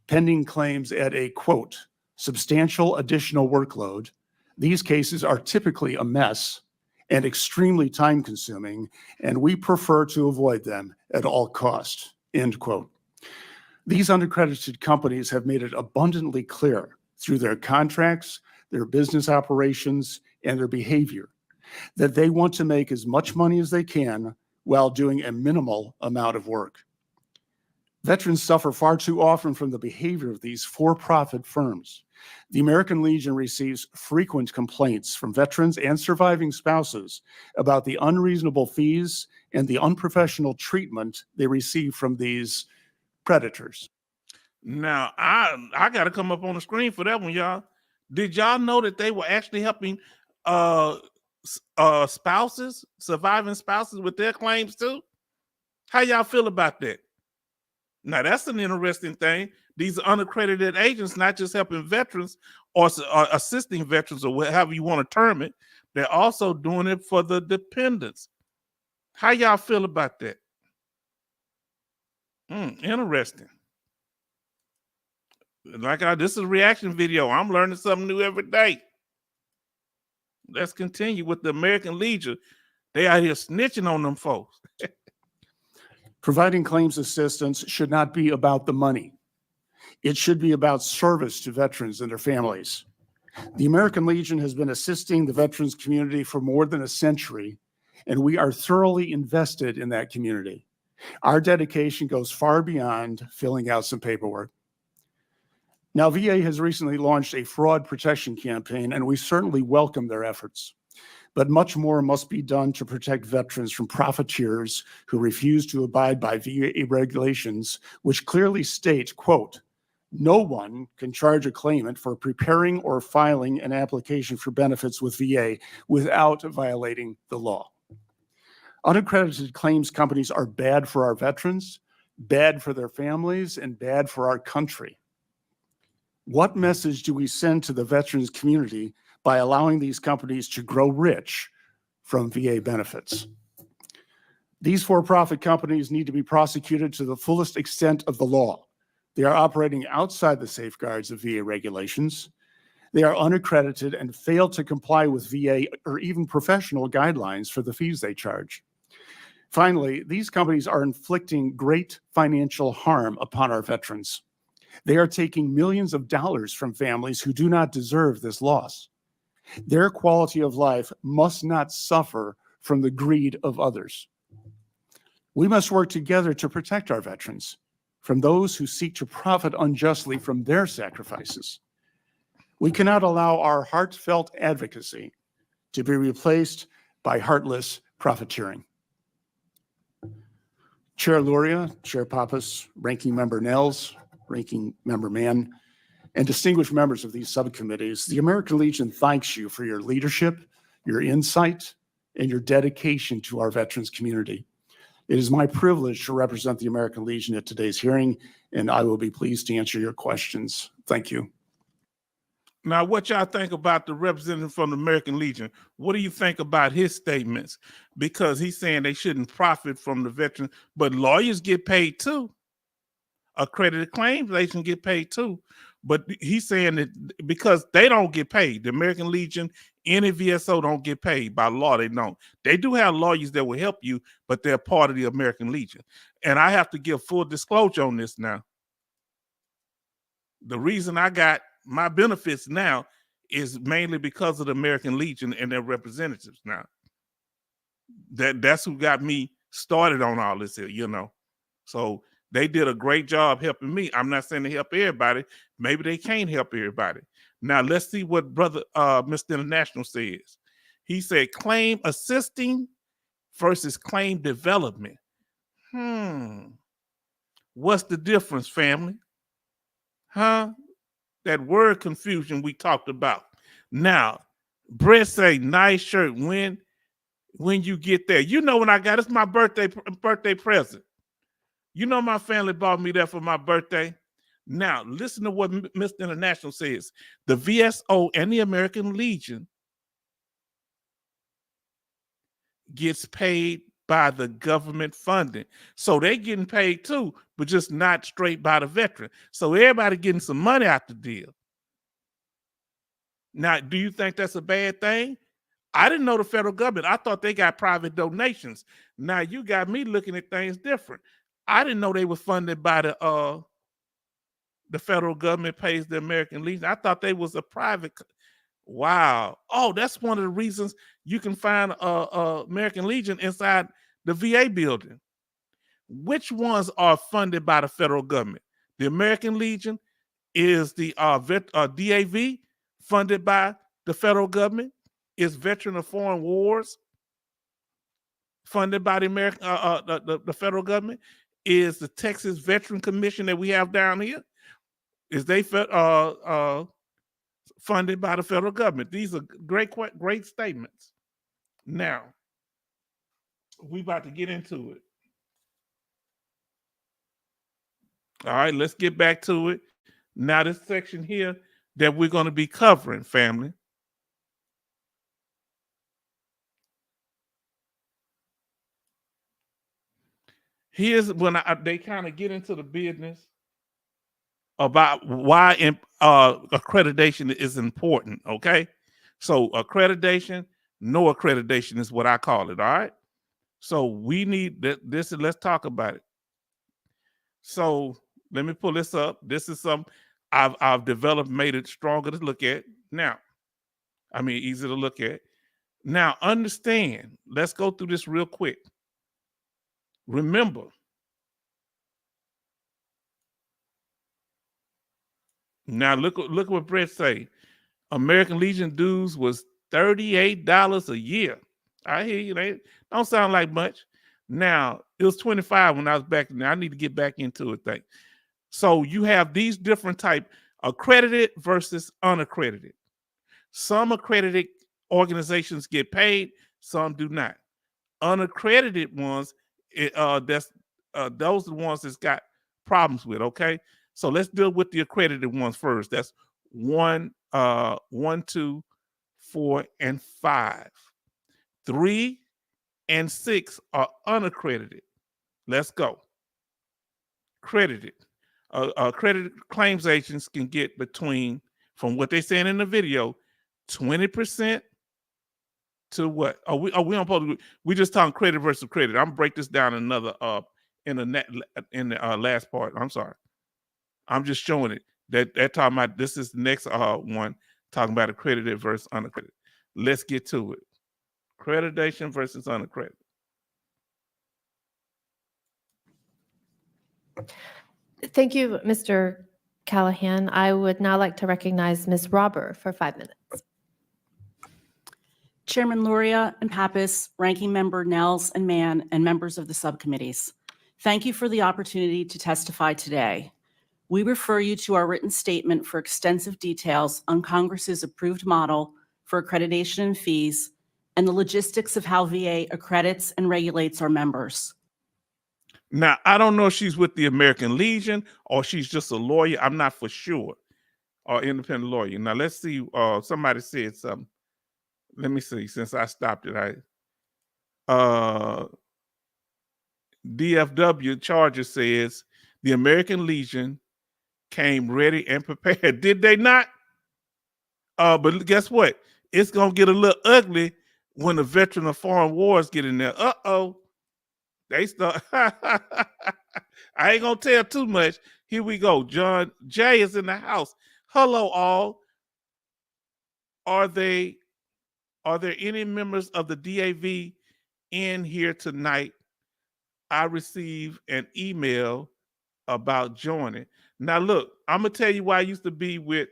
pending claims add a, quote, substantial additional workload. These cases are typically a mess and extremely time-consuming, and we prefer to avoid them at all costs, end quote. These unaccredited companies have made it abundantly clear through their contracts, their business operations, and their behavior that they want to make as much money as they can while doing a minimal amount of work. Veterans suffer far too often from the behavior of these for-profit firms. The American Legion receives frequent complaints from veterans and surviving spouses about the unreasonable fees and the unprofessional treatment they receive from these predators. Now, I got to come up on the screen for that one, y'all. Did y'all know that they were actually helping spouses, surviving spouses, with their claims too? How y'all feel about that? Now, that's an interesting thing. These unaccredited agents not just helping veterans or assisting veterans, or whatever you want to term it, they're also doing it for the dependents. How y'all feel about that? Interesting. This is a reaction video. I'm learning something new every day. Let's continue with the American Legion. They out here snitching on them folks. Providing claims assistance should not be about the money. It should be about service to veterans and their families. The American Legion has been assisting the veterans community for more than a century, and we are thoroughly invested in that community. Our dedication goes far beyond filling out some paperwork. Now, VA has recently launched a fraud protection campaign, and we certainly welcome their efforts. But much more must be done to protect veterans from profiteers who refuse to abide by VA regulations, which clearly state, quote, no one can charge a claimant for preparing or filing an application for benefits with VA without violating the law. Unaccredited claims companies are bad for our veterans, bad for their families, and bad for our country. What message do we send to the veterans community by allowing these companies to grow rich from VA benefits? These for-profit companies need to be prosecuted to the fullest extent of the law. They are operating outside the safeguards of VA regulations. They are unaccredited and fail to comply with VA or even professional guidelines for the fees they charge. Finally, these companies are inflicting great financial harm upon our veterans. They are taking millions of dollars from families who do not deserve this loss. Their quality of life must not suffer from the greed of others. We must work together to protect our veterans from those who seek to profit unjustly from their sacrifices. We cannot allow our heartfelt advocacy to be replaced by heartless profiteering. Chair Luria, Chair Pappas, Ranking Member Nels, Ranking Member Mann, and distinguished members of these subcommittees, the American Legion thanks you for your leadership, your insight, and your dedication to our veterans community. It is my privilege to represent the American Legion at today's hearing, and I will be pleased to answer your questions. Thank you. Now, what y'all think about the representative from the American Legion? What do you think about his statements? Because he's saying they shouldn't profit from the veterans, but lawyers get paid too. Accredited claims, they can get paid too. But he's saying that because they don't get paid, the American Legion, any VSO don't get paid by law. They don't. They do have lawyers that will help you, but they're part of the American Legion. And I have to give full disclosure on this now. The reason I got my benefits now is mainly because of the American Legion and their representatives now. That's who got me started on all this here, you know. So they did a great job helping me. I'm not saying to help everybody. Maybe they can't help everybody. Now let's see what brother Mr. International says. He said claim assisting versus claim development. What's the difference, family? That word confusion we talked about. Now, Brett say nice shirt when you get there. You know when I got it's my birthday present. You know my family bought me that for my birthday. Now, listen to what Mr. International says. The VSO and the American Legion gets paid by the government funding. So they getting paid too, but just not straight by the veteran. So everybody getting some money out the deal. Now, do you think that's a bad thing? I didn't know the federal government. I thought they got private donations. Now you got me looking at things different. I didn't know they were funded by the federal government pays the American Legion. I thought they was a private. Wow. Oh, that's one of the reasons you can find American Legion inside the VA building. Which ones are funded by the federal government? The American Legion is the DAV funded by the federal government. Is Veteran of Foreign Wars funded by the American the federal government? Is the Texas Veteran Commission that we have down here? Is they funded by the federal government? These are great statements. Now, we about to get into it. All right, let's get back to it. Now, this section here that we're going to be covering, family. Here's when they kind of get into the business about why accreditation is important, okay? So accreditation, no accreditation is what I call it, all right? So we need this, and let's talk about it. So let me pull this up. This is some I've developed, made it stronger to look at. Now, I mean, easy to look at. Now, understand, let's go through this real quick. Remember, now look what Brett say. American Legion dues was $38 a year. I hear you. They don't sound like much. Now, it was 25 when I was back in there. I need to get back into it. Thing. So you have these different type, accredited versus unaccredited. Some accredited organizations get paid, some do not. Unaccredited ones, those are the ones that's got problems with, okay? So let's deal with the accredited ones first. That's 1, 2, 4, and 5. 3 and 6 are unaccredited. Let's go. Credited. Accredited claims agents can get between, from what they're saying in the video, 20% to what? We don't supposed to, we just talking credit versus credit. I'm gonna break this down another in the last part. I'm sorry. I'm just showing it. They're talking about, this is the next one, talking about accredited versus unaccredited. Let's get to it. Accreditation versus unaccredited. Thank you, Mr. Callahan. I would now like to recognize Ms. Robber for 5 minutes. Chairman Luria and Pappas, Ranking Member Nels and Mann, and members of the subcommittees. Thank you for the opportunity to testify today. We refer you to our written statement for extensive details on Congress's approved model for accreditation and fees and the logistics of how VA accredits and regulates our members. Now, I don't know if she's with the American Legion or she's just a lawyer. I'm not for sure. Or independent lawyer. Now, let's see. Somebody said something. Let me see. Since I stopped it, DFW Charger says the American Legion came ready and prepared. Did they not? But guess what? It's gonna get a little ugly when the Veteran of Foreign Wars get in there. Uh-oh. They start. I I ain't gonna tell too much. Here we go. John Jay is in the house. Hello, all. Are there any members of the DAV in here tonight? I received an email about joining. Now, look, I'm gonna tell you why I used to be with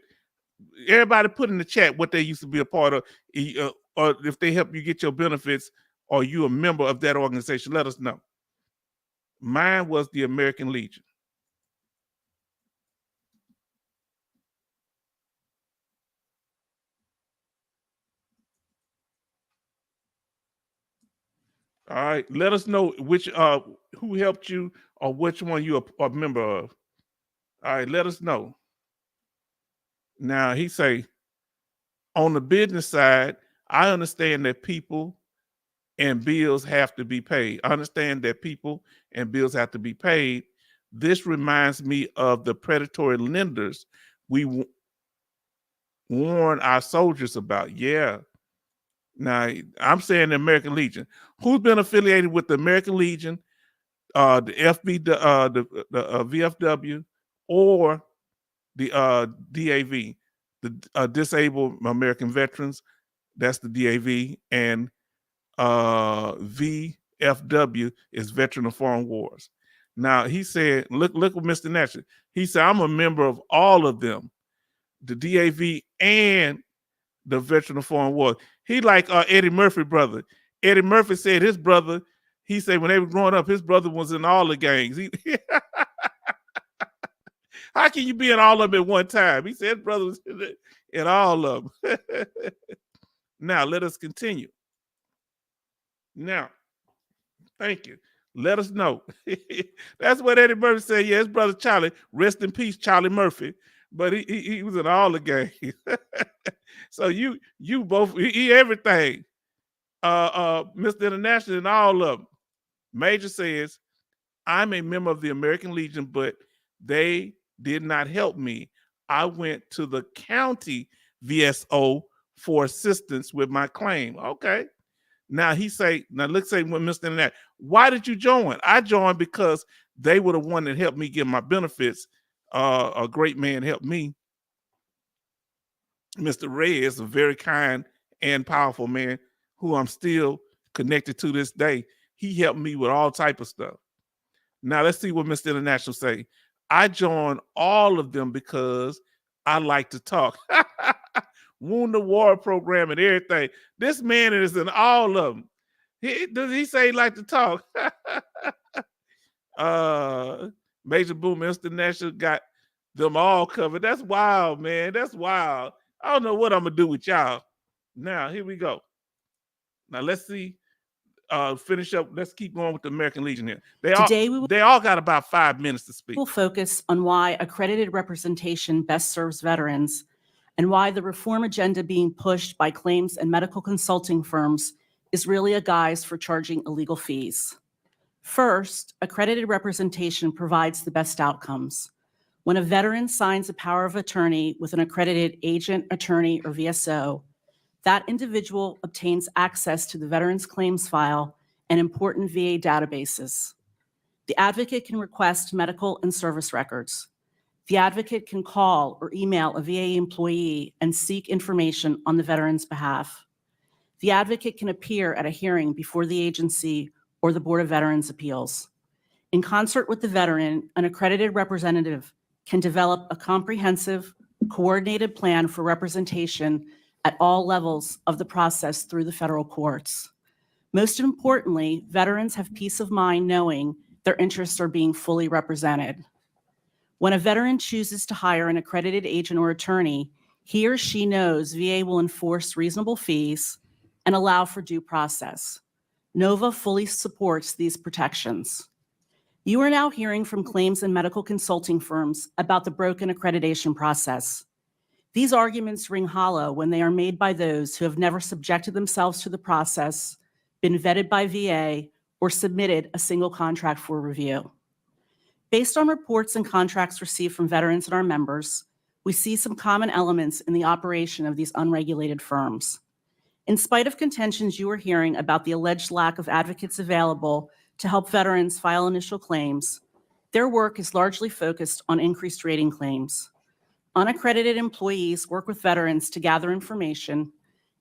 everybody. Put in the chat what they used to be a part of, or if they help you get your benefits, or you a member of that organization. Let us know. Mine was the American Legion. All right, let us know which who helped you or which one you are a member of. All right, let us know. Now he say, on the business side, I understand that people and bills have to be paid. I understand that people and bills have to be paid. This reminds me of the predatory lenders we warn our soldiers about. Yeah. Now, I'm saying the American Legion. Who's been affiliated with the American Legion, the VFW, or the DAV, the Disabled American Veterans? That's the DAV, and VFW is Veteran of Foreign Wars. Now he said, look what Mr. Nash. He said, I'm a member of all of them, the DAV and the Veteran of Foreign Wars. He like Eddie Murphy brother. Eddie Murphy said his brother, he said when they were growing up, his brother was in all the gangs. How can you be in all of them at one time? He said his brother was in all of them. Now, let us continue. Now, thank you. Let us know. That's what Eddie Murphy said. Yeah, his brother Charlie, rest in peace, Charlie Murphy. But he was in all the gangs. So you both, he everything. Mr. International and all of them. Major says, I'm a member of the American Legion, but they did not help me. I went to the county VSO for assistance with my claim. Okay. Now let's say when Mr. International, why did you join? I joined because they were the one that helped me get my benefits. A great man helped me. Mr. Ray is a very kind and powerful man who I'm still connected to this day. He helped me with all type of stuff. Now let's see what Mr. International say. I joined all of them because I like to talk. Wounded War program and everything. This man is in all of them. Does he say he like to talk? Major Boom International got them all covered. That's wild, man. That's wild. I don't know what I'm gonna do with y'all. Now, here we go. Now let's see. Finish up. Let's keep going with the American Legion here. They all got about 5 minutes to speak. We'll focus on why accredited representation best serves veterans and why the reform agenda being pushed by claims and medical consulting firms is really a guise for charging illegal fees. First, accredited representation provides the best outcomes. When a veteran signs a power of attorney with an accredited agent, attorney, or VSO, that individual obtains access to the veteran's claims file and important VA databases. The advocate can request medical and service records. The advocate can call or email a VA employee and seek information on the veteran's behalf. The advocate can appear at a hearing before the agency or the Board of Veterans Appeals. In concert with the veteran, an accredited representative can develop a comprehensive, coordinated plan for representation at all levels of the process through the federal courts. Most importantly, veterans have peace of mind knowing their interests are being fully represented. When a veteran chooses to hire an accredited agent or attorney, he or she knows VA will enforce reasonable fees and allow for due process. NOVA fully supports these protections. You are now hearing from claims and medical consulting firms about the broken accreditation process. These arguments ring hollow when they are made by those who have never subjected themselves to the process, been vetted by VA, or submitted a single contract for review. Based on reports and contracts received from veterans and our members, we see some common elements in the operation of these unregulated firms. In spite of contentions you are hearing about the alleged lack of advocates available to help veterans file initial claims, Their work is largely focused on increased rating claims. Unaccredited employees work with veterans to gather information,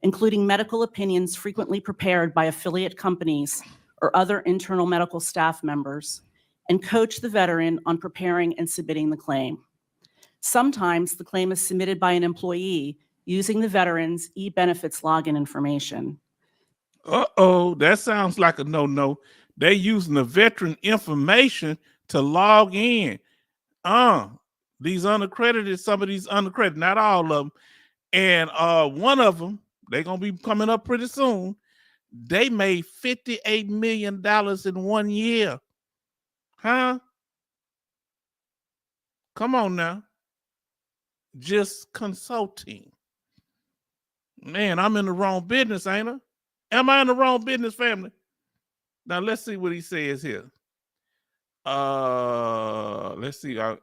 including medical opinions frequently prepared by affiliate companies or other internal medical staff members, and coach the veteran on preparing and submitting the claim. Sometimes the claim is submitted by an employee using the veteran's e-benefits login information. Uh-oh, that sounds like a no-no. They using the veteran information to log in. These unaccredited, some of these unaccredited, not all of them. And one of them, they're going to be coming up pretty soon. They made $58 million in 1 year. Huh? Come on now. Just consulting. Man, I'm in the wrong business, ain't I? Am I in the wrong business, family? Now let's see what he says here. Let's see. I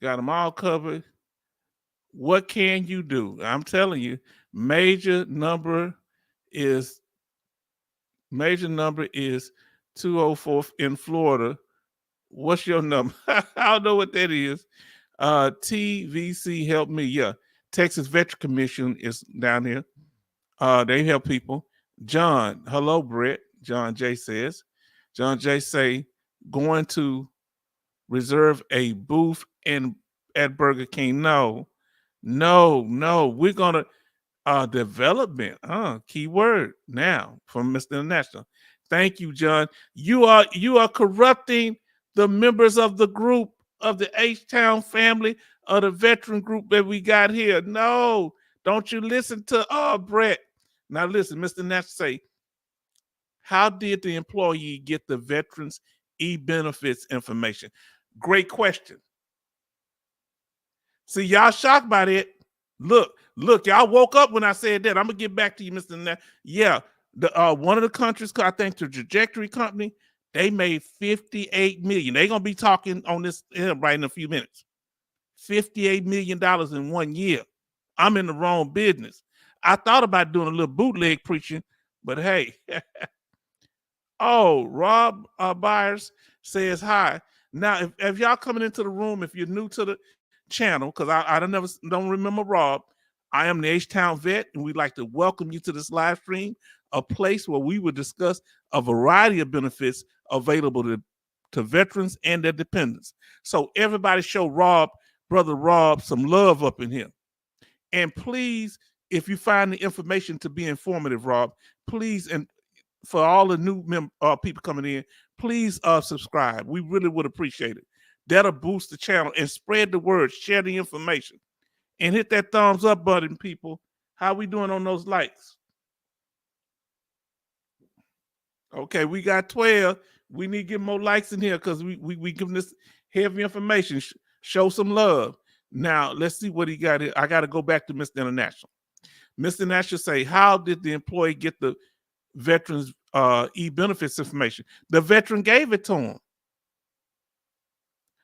got them all covered. What can you do? I'm telling you, major number is 204 in Florida. What's your number? I don't know what that is. TVC help me. Yeah. Texas Veteran Commission is down here. They help people. John, hello, Brett. John J says. John J say, going to reserve a booth at Burger King. No. We're gonna development. Key word now from Mr. International. Thank you, John. You are corrupting the members of the group of the H-Town family of the veteran group that we got here. No, don't you listen to Brett. Now listen, Mr. Nash say, how did the employee get the veterans e-benefits information? Great question. See, y'all shocked by that. Look, y'all woke up when I said that. I'm gonna get back to you, Mr. Nash. Yeah, the one of the countries, I think the Trajectory Company, they made $58 million. They're gonna be talking on this right in a few minutes. $58 million in 1 year. I'm in the wrong business. I thought about doing a little bootleg preaching, but hey. Oh, Rob Byers says hi. Now, if y'all coming into the room, if you're new to the channel, because I don't remember Rob, I am the H-Town vet, and we'd like to welcome you to this live stream, a place where we will discuss a variety of benefits available to veterans and their dependents. So everybody show Brother Rob, some love up in here. And please, if you find the information to be informative, Rob, please, and for all the new people coming in, please subscribe. We really would appreciate it. That'll boost the channel and spread the word, share the information, and hit that thumbs up button, people. How we doing on those likes? Okay, we got 12. We need to get more likes in here because we giving this heavy information. Show some love. Now, let's see what he got here. I got to go back to Mr. International. Mr. International say, how did the employee get the veterans e-benefits information? The veteran gave it to him.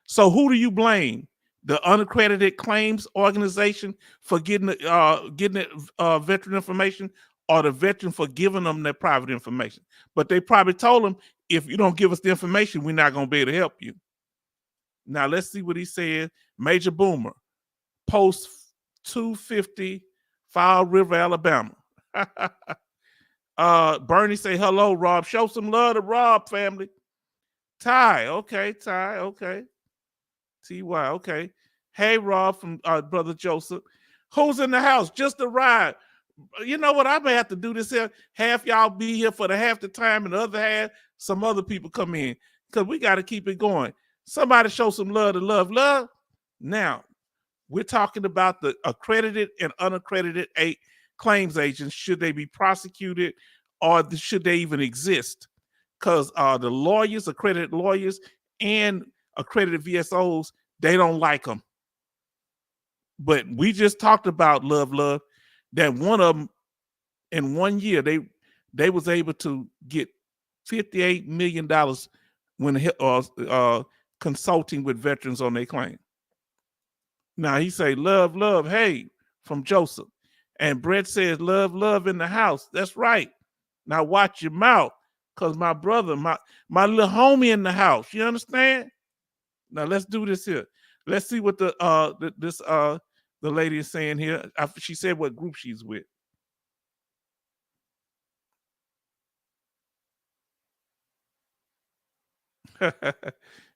So who do you blame? The unaccredited claims organization for getting the veteran information, or the veteran for giving them their private information? But they probably told them, if you don't give us the information, we're not going to be able to help you. Now let's see what he said. Major Boomer, post 250, Fall River, Alabama. Bernie say, hello, Rob. Show some love to Rob, family. Ty, okay. TY, okay. Hey, Rob from Brother Joseph. Who's in the house? Just arrived. You know what? I may have to do this here. Half y'all be here for half the time, and the other half, some other people come in, because we got to keep it going. Somebody show some love to love. Now, we're talking about the accredited and unaccredited claims agents. Should they be prosecuted, or should they even exist? Because the lawyers, accredited lawyers, and accredited VSOs, they don't like them. But we just talked about love, that one of them in 1 year, they was able to get $58 million when consulting with veterans on their claim. Now he say, love, hey, from Joseph. And Brett says, love in the house. That's right. Now watch your mouth. Cause my brother, my little homie in the house. You understand? Now let's do this here. Let's see what the lady is saying here. She said what group she's with.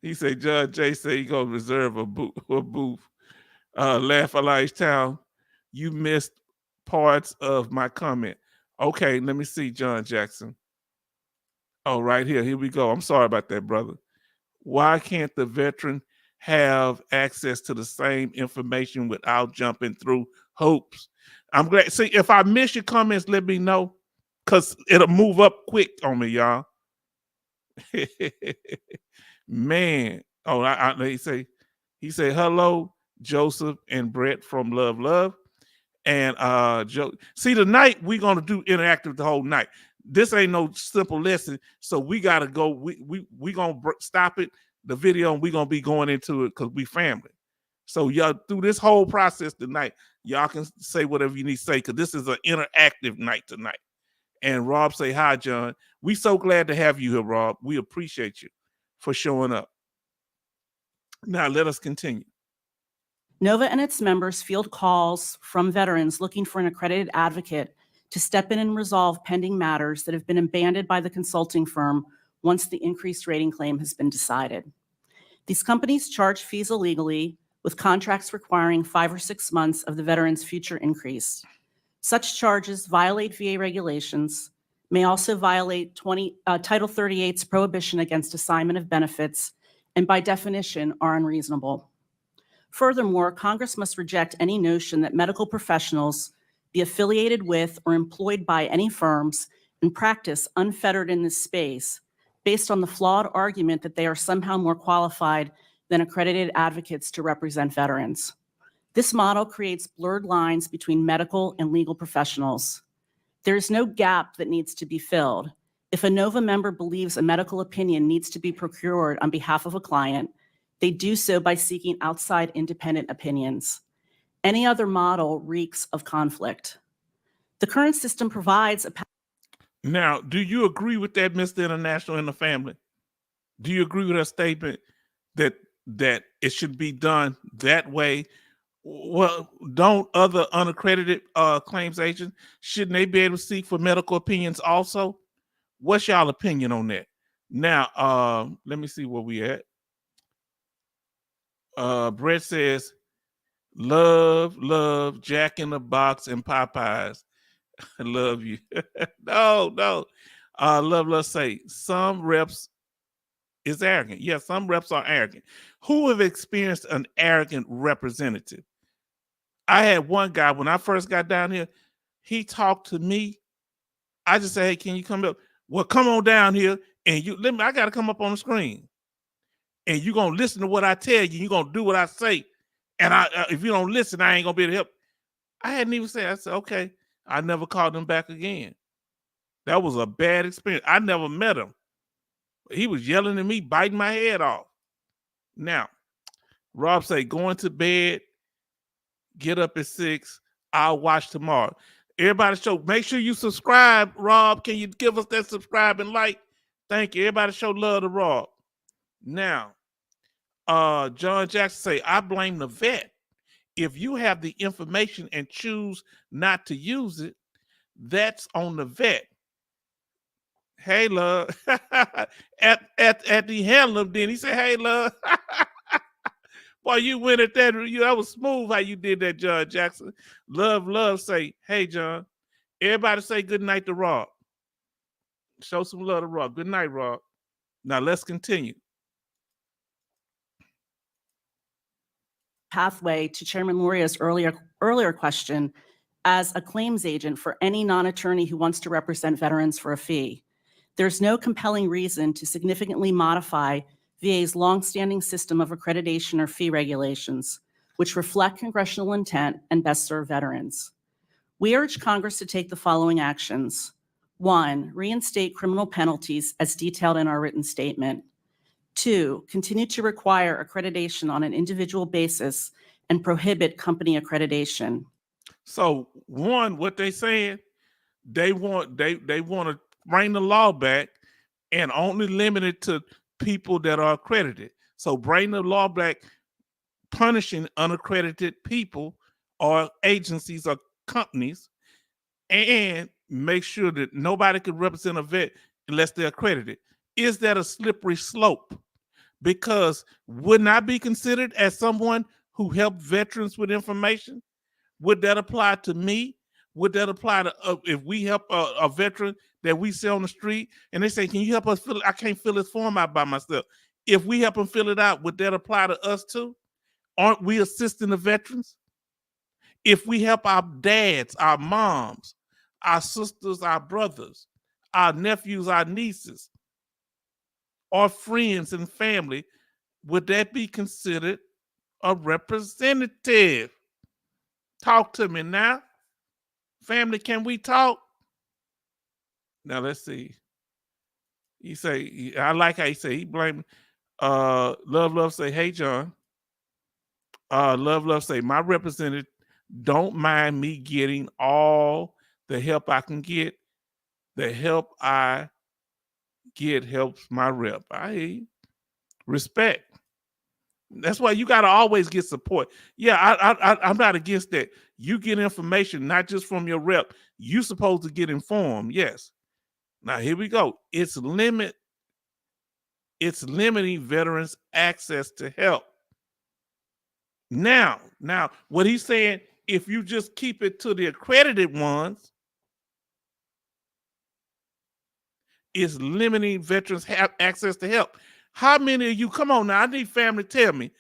He said Judge Jay said he gonna reserve a booth. Laugh a large town. You missed parts of my comment. Okay, let me see, John Jackson. Oh, right here. Here we go. I'm sorry about that, brother. Why can't the veteran have access to the same information without jumping through hoops? I'm glad. See, if I miss your comments, let me know, because it'll move up quick on me, y'all. Man. Oh, he said, hello, Joseph and Brett from Love Love. And Joe, see, tonight we're gonna do interactive the whole night. This ain't no simple lesson, so we gotta go. We gonna stop it, the video, and we gonna be going into it because we family. So y'all, through this whole process tonight, y'all can say whatever you need to say, because this is an interactive night tonight. And Rob say hi, John. We so glad to have you here, Rob. We appreciate you for showing up. Now let us continue. NOVA and its members field calls from veterans looking for an accredited advocate to step in and resolve pending matters that have been abandoned by the consulting firm once the increased rating claim has been decided. These companies charge fees illegally, with contracts requiring 5 or 6 months of the veteran's future increase. Such charges violate VA regulations, may also violate Title 38's prohibition against assignment of benefits, and by definition are unreasonable. Furthermore, Congress must reject any notion that medical professionals be affiliated with or employed by any firms and practice unfettered in this space based on the flawed argument that they are somehow more qualified than accredited advocates to represent veterans. This model creates blurred lines between medical and legal professionals. There is no gap that needs to be filled. If a NOVA member believes a medical opinion needs to be procured on behalf of a client, they do so by seeking outside independent opinions. Any other model reeks of conflict. The current system provides a... Now, do you agree with that, Mr. International and the family? Do you agree with her statement that it should be done that way? Well, don't other unaccredited claims agents, shouldn't they be able to seek for medical opinions also? What's y'all opinion on that? Now, let me see where we at. Brett says, love, Jack in the Box and Popeyes. I love you. No. Love say, some reps is arrogant. Yeah, some reps are arrogant. Who have experienced an arrogant representative? I had one guy, when I first got down here, he talked to me. I just said, hey, can you come up? Well, come on down here and I got to come up on the screen. And you're going to listen to what I tell you. You're going to do what I say. And if you don't listen, I ain't going to be able to help. I hadn't even said, I said, okay. I never called him back again. That was a bad experience. I never met him. He was yelling at me, biting my head off. Now, Rob say, going to bed, get up at 6. I'll watch tomorrow. Everybody show, make sure you subscribe, Rob. Can you give us that subscribe and like? Thank you. Everybody show love to Rob. Now, John Jackson say, I blame the vet. If you have the information and choose not to use it, that's on the vet. Hey, love. at the handler, then he said, hey, love. Boy, you went at that. That was smooth how you did that, John Jackson. Love say, hey, John. Everybody say good night to Rob. Show some love to Rob. Good night, Rob. Now let's continue. Pathway to Chairman Luria's earlier question as a claims agent for any non-attorney who wants to represent veterans for a fee. There's no compelling reason to significantly modify VA's longstanding system of accreditation or fee regulations, which reflect congressional intent and best serve veterans. We urge Congress to take the following actions. 1, reinstate criminal penalties as detailed in our written statement. 2, continue to require accreditation on an individual basis and prohibit company accreditation. So, one, what they saying, they want to bring the law back and only limited to people that are accredited. So bring the law back, punishing unaccredited people or agencies or companies, and make sure that nobody can represent a vet unless they're accredited. Is that a slippery slope? Because wouldn't I be considered as someone who helped veterans with information? Would that apply to me? Would that apply to if we help a veteran that we see on the street and they say, can you help us fill it? I can't fill this form out by myself. If we help them fill it out, would that apply to us too? Aren't we assisting the veterans? If we help our dads, our moms, our sisters, our brothers, our nephews, our nieces, our friends and family, would that be considered a representative? Talk to me now. Family, can we talk? Now, let's see. He say, I like how he say, he blame, Love say, hey, John. Love say, my representative don't mind me getting all the help I can get. The help I get helps my rep. I hear you. Respect. That's why you got to always get support. Yeah, I'm not against that. You get information, not just from your rep. You supposed to get informed. Yes. Now, here we go. It's limiting veterans' access to help. Now, what he's saying, if you just keep it to the accredited ones, it's limiting veterans have access to help. How many of you, come on now, I need family to tell me,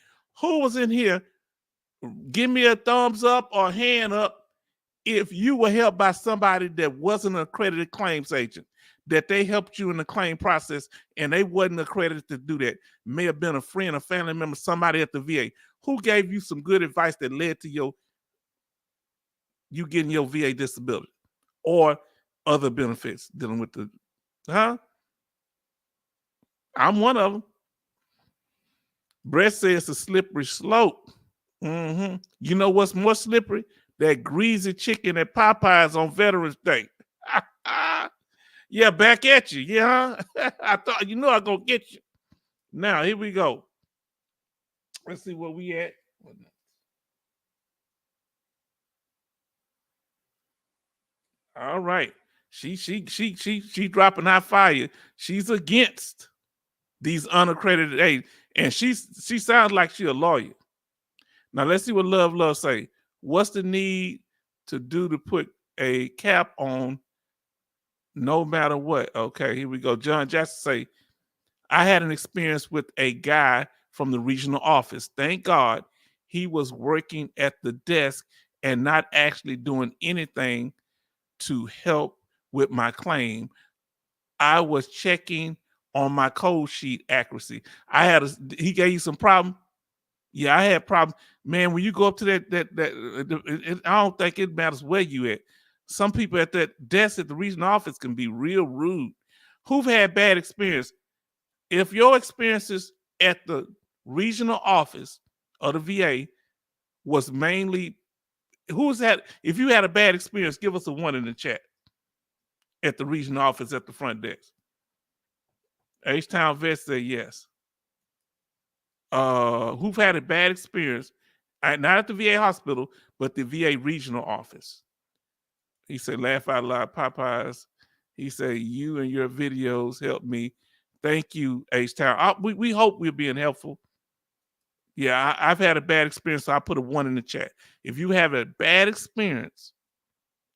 who was in here, give me a thumbs up or hand up if you were helped by somebody that wasn't an accredited claims agent, that they helped you in the claim process and they wasn't accredited to do that. May have been a friend, a family member, somebody at the VA. Who gave you some good advice that led to you getting your VA disability or other benefits dealing with the, I'm one of them. Brett says it's a slippery slope. You know what's more slippery? That greasy chicken at Popeyes on Veterans Day. Yeah, back at you. Yeah, I thought I'm gonna get you. Now here we go. Let's see where we at. All right. She dropping hot fire. She's against these unaccredited aides, and she sounds like she's a lawyer. Now let's see what Love say. What's the need to do to put a cap on no matter what? Okay, here we go. John Jackson say, I had an experience with a guy from the regional office. Thank God he was working at the desk and not actually doing anything to help with my claim. I was checking on my code sheet accuracy. He gave you some problem? Yeah, I had problems. Man, when you go up to that, I don't think it matters where you at. Some people at that desk at the regional office can be real rude. Who've had bad experience? If your experiences at the regional office of the VA was mainly, if you had a bad experience, give us a 1 in the chat at the regional office at the front desk. H-Town Vet said yes. Who've had a bad experience, not at the VA hospital, but the VA regional office. He said, laugh out loud, Popeyes. He said, you and your videos helped me. Thank you, H-Town. We hope we're being helpful. Yeah, I've had a bad experience, so I put a 1 in the chat. If you have a bad experience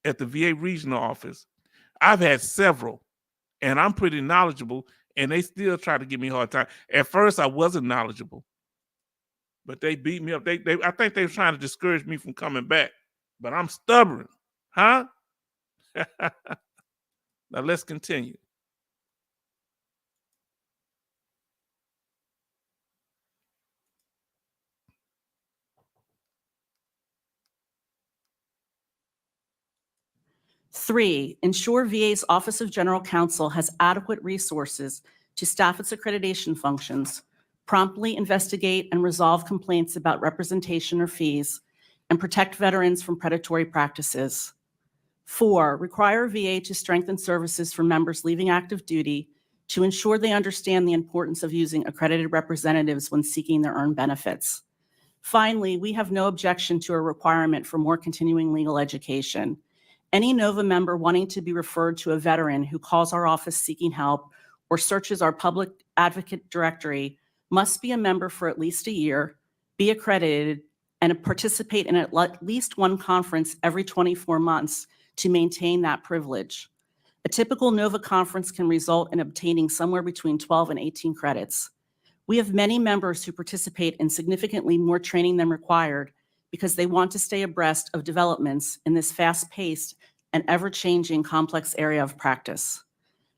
at the VA regional office, I've had several, and I'm pretty knowledgeable, and they still try to give me a hard time. At first, I wasn't knowledgeable, but they beat me up. I think they were trying to discourage me from coming back, but I'm stubborn, huh? Now let's continue. Three, ensure VA's Office of General Counsel has adequate resources to staff its accreditation functions, promptly investigate and resolve complaints about representation or fees, and protect veterans from predatory practices. 4, require VA to strengthen services for members leaving active duty to ensure they understand the importance of using accredited representatives when seeking their earned benefits. Finally, we have no objection to a requirement for more continuing legal education. Any NOVA member wanting to be referred to a veteran who calls our office seeking help or searches our public advocate directory must be a member for at least a year, be accredited, and participate in at least one conference every 24 months to maintain that privilege. A typical NOVA conference can result in obtaining somewhere between 12 and 18 credits. We have many members who participate in significantly more training than required because they want to stay abreast of developments in this fast-paced and ever-changing complex area of practice.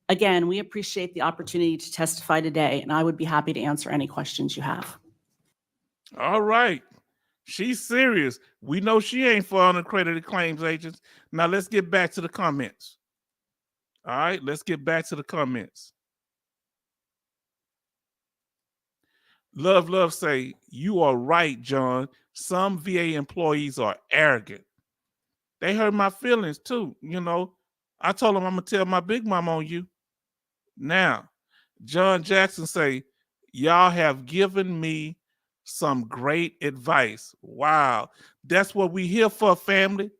Again, we appreciate the opportunity to testify today, and I would be happy to answer any questions you have. All right. She's serious. We know she ain't for unaccredited claims agents. Now let's get back to the comments. All right, let's get back to the comments. Love say, you are right, John. Some VA employees are arrogant. They hurt my feelings too. You know, I told them I'm going to tell my big mom on you. Now, John Jackson say, y'all have given me some great advice. Wow. That's what we here for, family.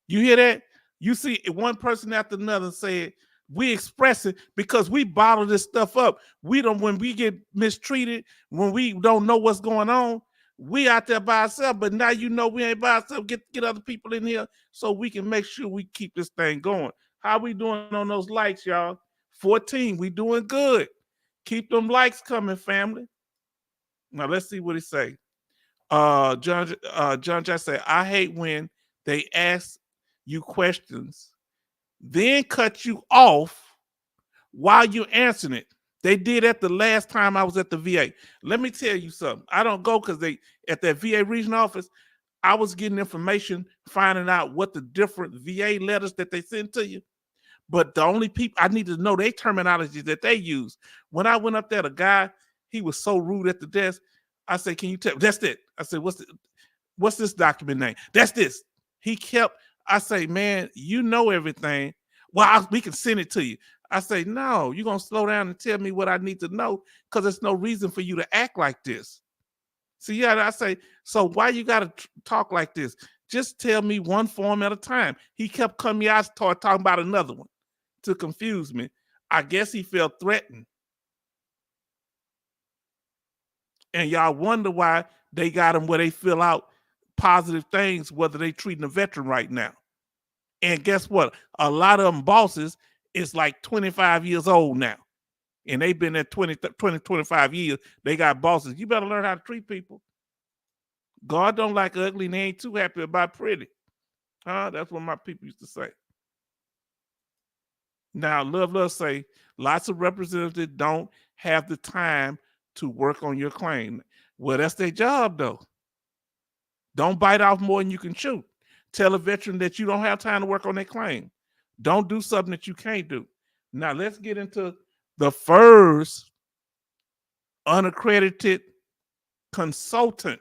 You hear that? You see one person after another say, we express it because we bottle this stuff up. We don't, when we get mistreated, when we don't know what's going on, we out there by ourselves. But now you know we ain't by ourselves. Get other people in here so we can make sure we keep this thing going. How we doing on those likes, y'all? 14. We doing good. Keep them likes coming, family. Now let's see what he say. John Jackson said, I hate when they ask you questions, then cut you off while you're answering it. They did that the last time I was at the VA. Let me tell you something. I don't go because they at that VA region office, I was getting information, finding out what the different VA letters that they send to you. But the only people I need to know their terminology that they use. When I went up there, the guy, he was so rude at the desk. I said, can you tell? That's it. I said, what's this document name? That's this. He kept, I say, man, you know everything. Well, we can send it to you. I say, no, you're going to slow down and tell me what I need to know because there's no reason for you to act like this. See, yeah, I say, so why you got to talk like this? Just tell me one form at a time. He kept coming out, started talking about another one to confuse me. I guess he felt threatened. And y'all wonder why they got him where they fill out positive things, whether they treating a veteran right now. And guess what? A lot of them bosses is like 25 years old now. And they've been there 25 years. They got bosses. You better learn how to treat people. God don't like ugly and they ain't too happy about pretty. That's what my people used to say. Now, Love say, lots of representatives don't have the time to work on your claim. Well, that's their job, though. Don't bite off more than you can chew. Tell a veteran that you don't have time to work on their claim. Don't do something that you can't do. Now, let's get into the first unaccredited consultant.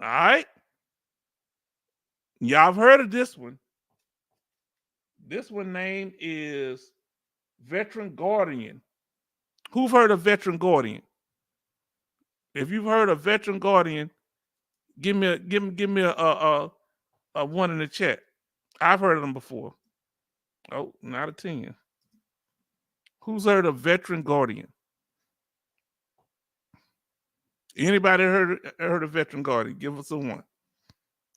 All right? Y'all have heard of this one. This one name is Veteran Guardian. Who've heard of Veteran Guardian? If you've heard of Veteran Guardian, give me a one in the chat. I've heard of them before. Oh, not a 10. Who's heard of Veteran Guardian? Anybody heard of Veteran Guardian? Give us a one.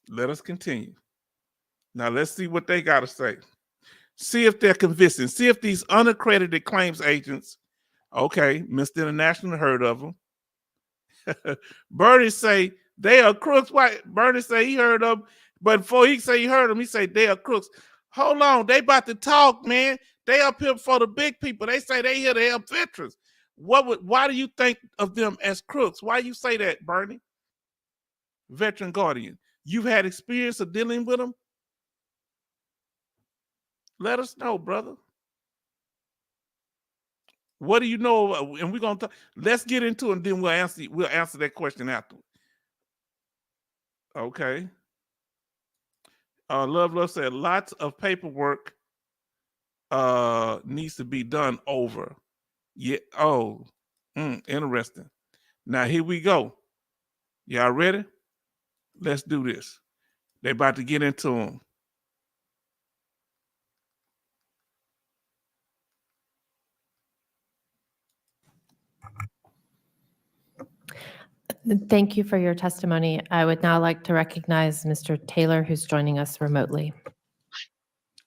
Let us continue. Now let's see what they got to say. See if they're convincing. See if these unaccredited claims agents, okay, Mr. International heard of them. Bernie say they are crooks. Why? Bernie say he heard of them, but before he say he heard them, he say they are crooks. Hold on, they about to talk, man. They up here for the big people. They say they here to help veterans. Why do you think of them as crooks? Why you say that, Bernie? Veteran Guardian, you've had experience of dealing with them? Let us know, brother. What do you know? And we're gonna talk. Let's get into it, and then we'll answer that question after. Okay. Love said lots of paperwork needs to be done over. Yeah. Oh, interesting. Now here we go. Y'all ready? Let's do this. They about to get into them. Thank you for your testimony. I would now like to recognize Mr. Taylor, who's joining us remotely.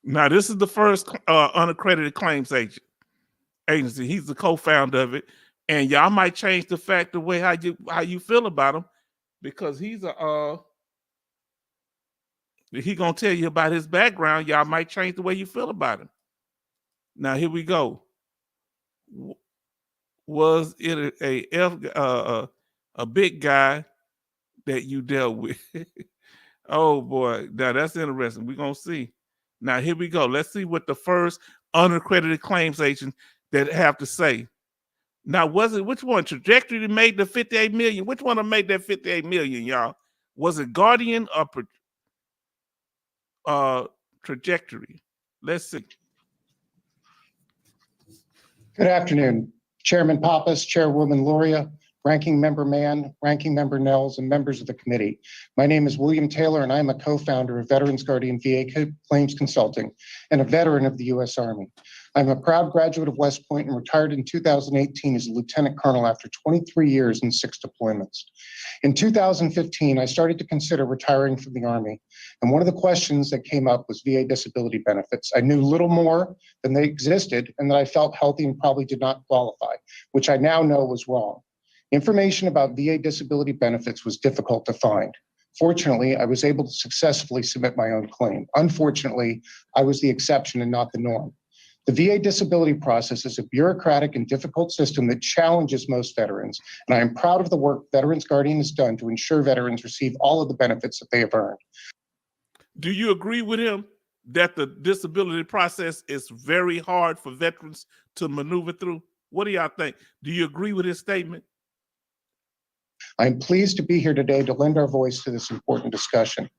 Now this is the first unaccredited claims agency. He's the co-founder of it, and y'all might change the fact the way how you feel about him, because he's he gonna tell you about his background. Y'all might change the way you feel about him. Now here we go. Was it a big guy that you dealt with? Oh boy, now that's interesting. We're gonna see. Now here we go. Let's see what the first unaccredited claims agent that have to say. Now, was it which one? Trajectory that made the 58 million? Which one made that 58 million, y'all? Was it Guardian or Trajectory? Let's see. Good afternoon, Chairman Pappas, Chairwoman Loria, Ranking Member Mann, Ranking Member Nels, and members of the committee. My name is William Taylor, and I'm a co-founder of Veterans Guardian VA Claims Consulting and a veteran of the U.S. Army. I'm a proud graduate of West Point and retired in 2018 as a lieutenant colonel after 23 years and 6 deployments. In 2015, I started to consider retiring from the Army, and one of the questions that came up was VA disability benefits. I knew little more than they existed and that I felt healthy and probably did not qualify, which I now know was wrong. Information about VA disability benefits was difficult to find. Fortunately, I was able to successfully submit my own claim. Unfortunately, I was the exception and not the norm. The VA disability process is a bureaucratic and difficult system that challenges most veterans, and I am proud of the work Veterans Guardian has done to ensure veterans receive all of the benefits that they have earned. Do you agree with him that the disability process is very hard for veterans to maneuver through? What do y'all think? Do you agree with his statement? I'm pleased to be here today to lend our voice to this important discussion.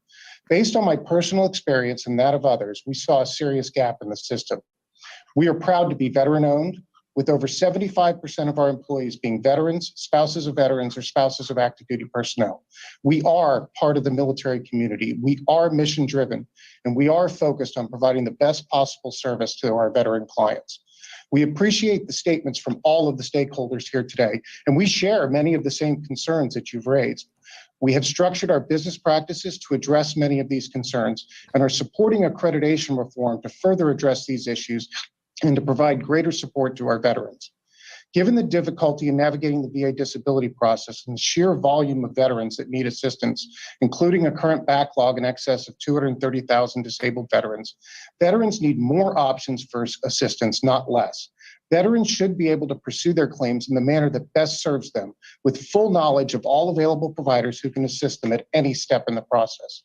Based on my personal experience and that of others, we saw a serious gap in the system. We are proud to be veteran-owned, with over 75% of our employees being veterans, spouses of veterans, or spouses of active duty personnel. We are part of the military community. We are mission-driven, and we are focused on providing the best possible service to our veteran clients. We appreciate the statements from all of the stakeholders here today, and we share many of the same concerns that you've raised. We have structured our business practices to address many of these concerns and are supporting accreditation reform to further address these issues and to provide greater support to our veterans. Given the difficulty in navigating the VA disability process and the sheer volume of veterans that need assistance, including a current backlog in excess of 230,000 disabled veterans, veterans need more options for assistance, not less. Veterans should be able to pursue their claims in the manner that best serves them, with full knowledge of all available providers who can assist them at any step in the process.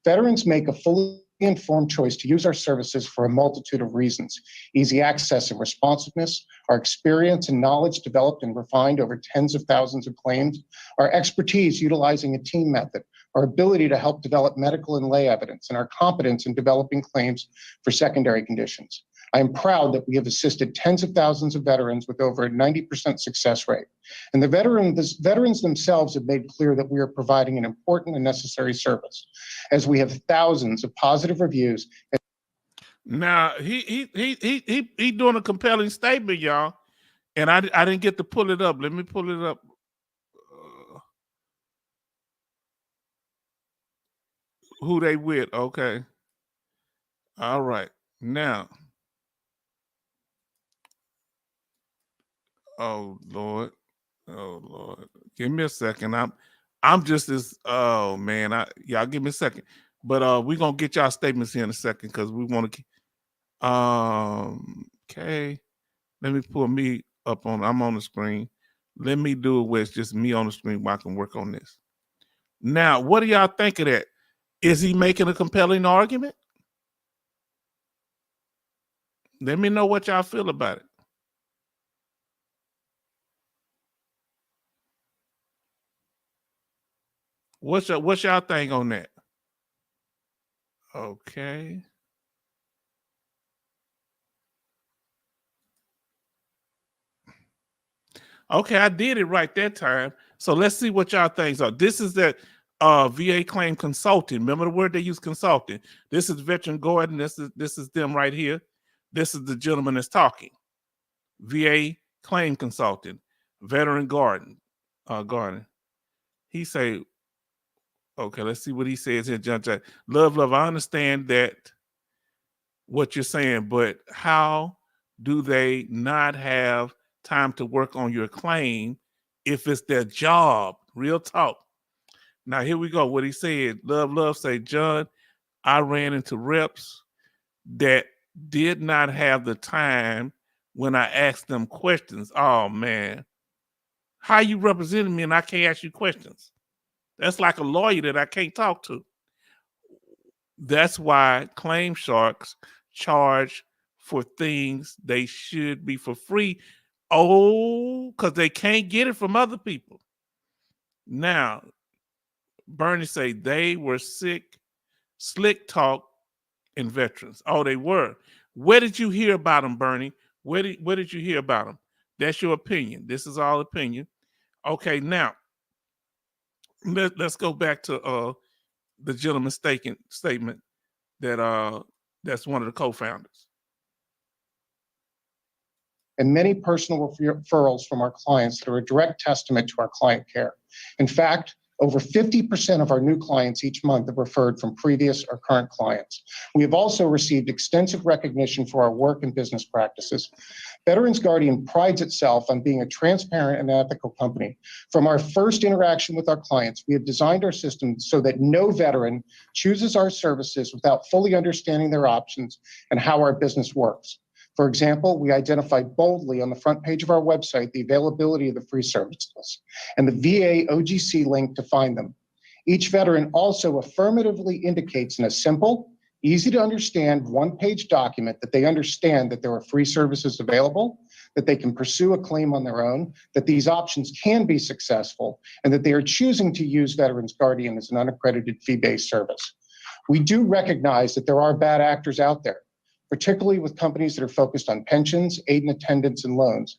Veterans make a fully informed choice to use our services for a multitude of reasons: easy access and responsiveness, our experience and knowledge developed and refined over tens of thousands of claims, our expertise utilizing a team method, our ability to help develop medical and lay evidence, and our competence in developing claims for secondary conditions. I am proud that we have assisted tens of thousands of veterans with over a 90% success rate. And the veterans themselves have made clear that we are providing an important and necessary service, as we have thousands of positive reviews. Now he doing a compelling statement, y'all, and I didn't get to pull it up. Let me pull it up. Who they with? Okay. All right. Now. Oh Lord. Give me a second. I'm just as y'all give me a second. But we're gonna get y'all statements here in a second because we want to okay. Let me pull me up I'm on the screen. Let me do it where it's just me on the screen while I can work on this. Now, what do y'all think of that? Is he making a compelling argument? Let me know what y'all feel about it. What's y'all think on that? Okay. Okay, I did it right that time. So let's see what y'all think. So this is that VA claim consulting. Remember the word they use, consulting. This is Veteran Gordon. This is them right here. This is the gentleman that's talking. VA claim consulting. Veteran Gordon. Gordon. He say, okay, let's see what he says here, John. Love, I understand that what you're saying, but how do they not have time to work on your claim if it's their job? Real talk. Now here we go. What he said, love say, John, I ran into reps that did not have the time when I asked them questions. Oh man, how you representing me and I can't ask you questions? That's like a lawyer that I can't talk to. That's why claim sharks charge for things they should be for free. Oh, because they can't get it from other people. Now, Bernie say they were slick talk in veterans. Oh, they were. Where did you hear about them, Bernie? Where did you hear about them? That's your opinion. This is all opinion. Okay, now let's go back to the gentleman's statement that that's one of the co-founders. And many personal referrals from our clients that are a direct testament to our client care. In fact, over 50% of our new clients each month are referred from previous or current clients. We have also received extensive recognition for our work and business practices. Veterans Guardian prides itself on being a transparent and ethical company. From our first interaction with our clients, we have designed our system so that no veteran chooses our services without fully understanding their options and how our business works. For example, we identified boldly on the front page of our website the availability of the free services and the VA OGC link to find them. Each veteran also affirmatively indicates in a simple, easy to understand one-page document that they understand that there are free services available, that they can pursue a claim on their own, that these options can be successful, and that they are choosing to use Veterans Guardian as an unaccredited fee-based service. We do recognize that there are bad actors out there, particularly with companies that are focused on pensions, aid and attendance, and loans.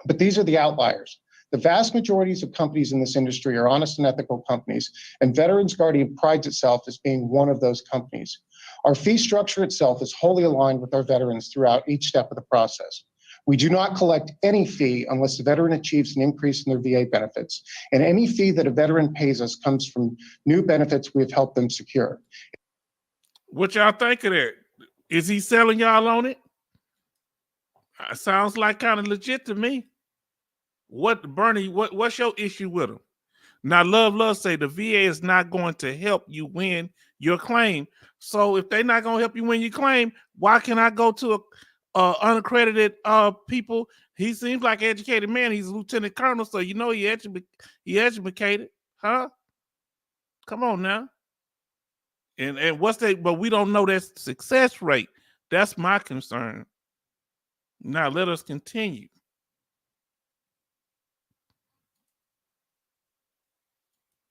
But these are the outliers. The vast majorities of companies in this industry are honest and ethical companies, and Veterans Guardian prides itself as being one of those companies. Our fee structure itself is wholly aligned with our veterans throughout each step of the process. We do not collect any fee unless the veteran achieves an increase in their VA benefits, and any fee that a veteran pays us comes from new benefits we have helped them secure. What y'all think of that? Is he selling y'all on it? Sounds like kind of legit to me. Bernie, what's your issue with him? Now, love say the VA is not going to help you win your claim. So if they're not going to help you win your claim, why can I go to a unaccredited people? He seems like an educated man. He's a lieutenant colonel, so you know he educated, huh? Come on now. And what's that? But we don't know that success rate. That's my concern. Now let us continue.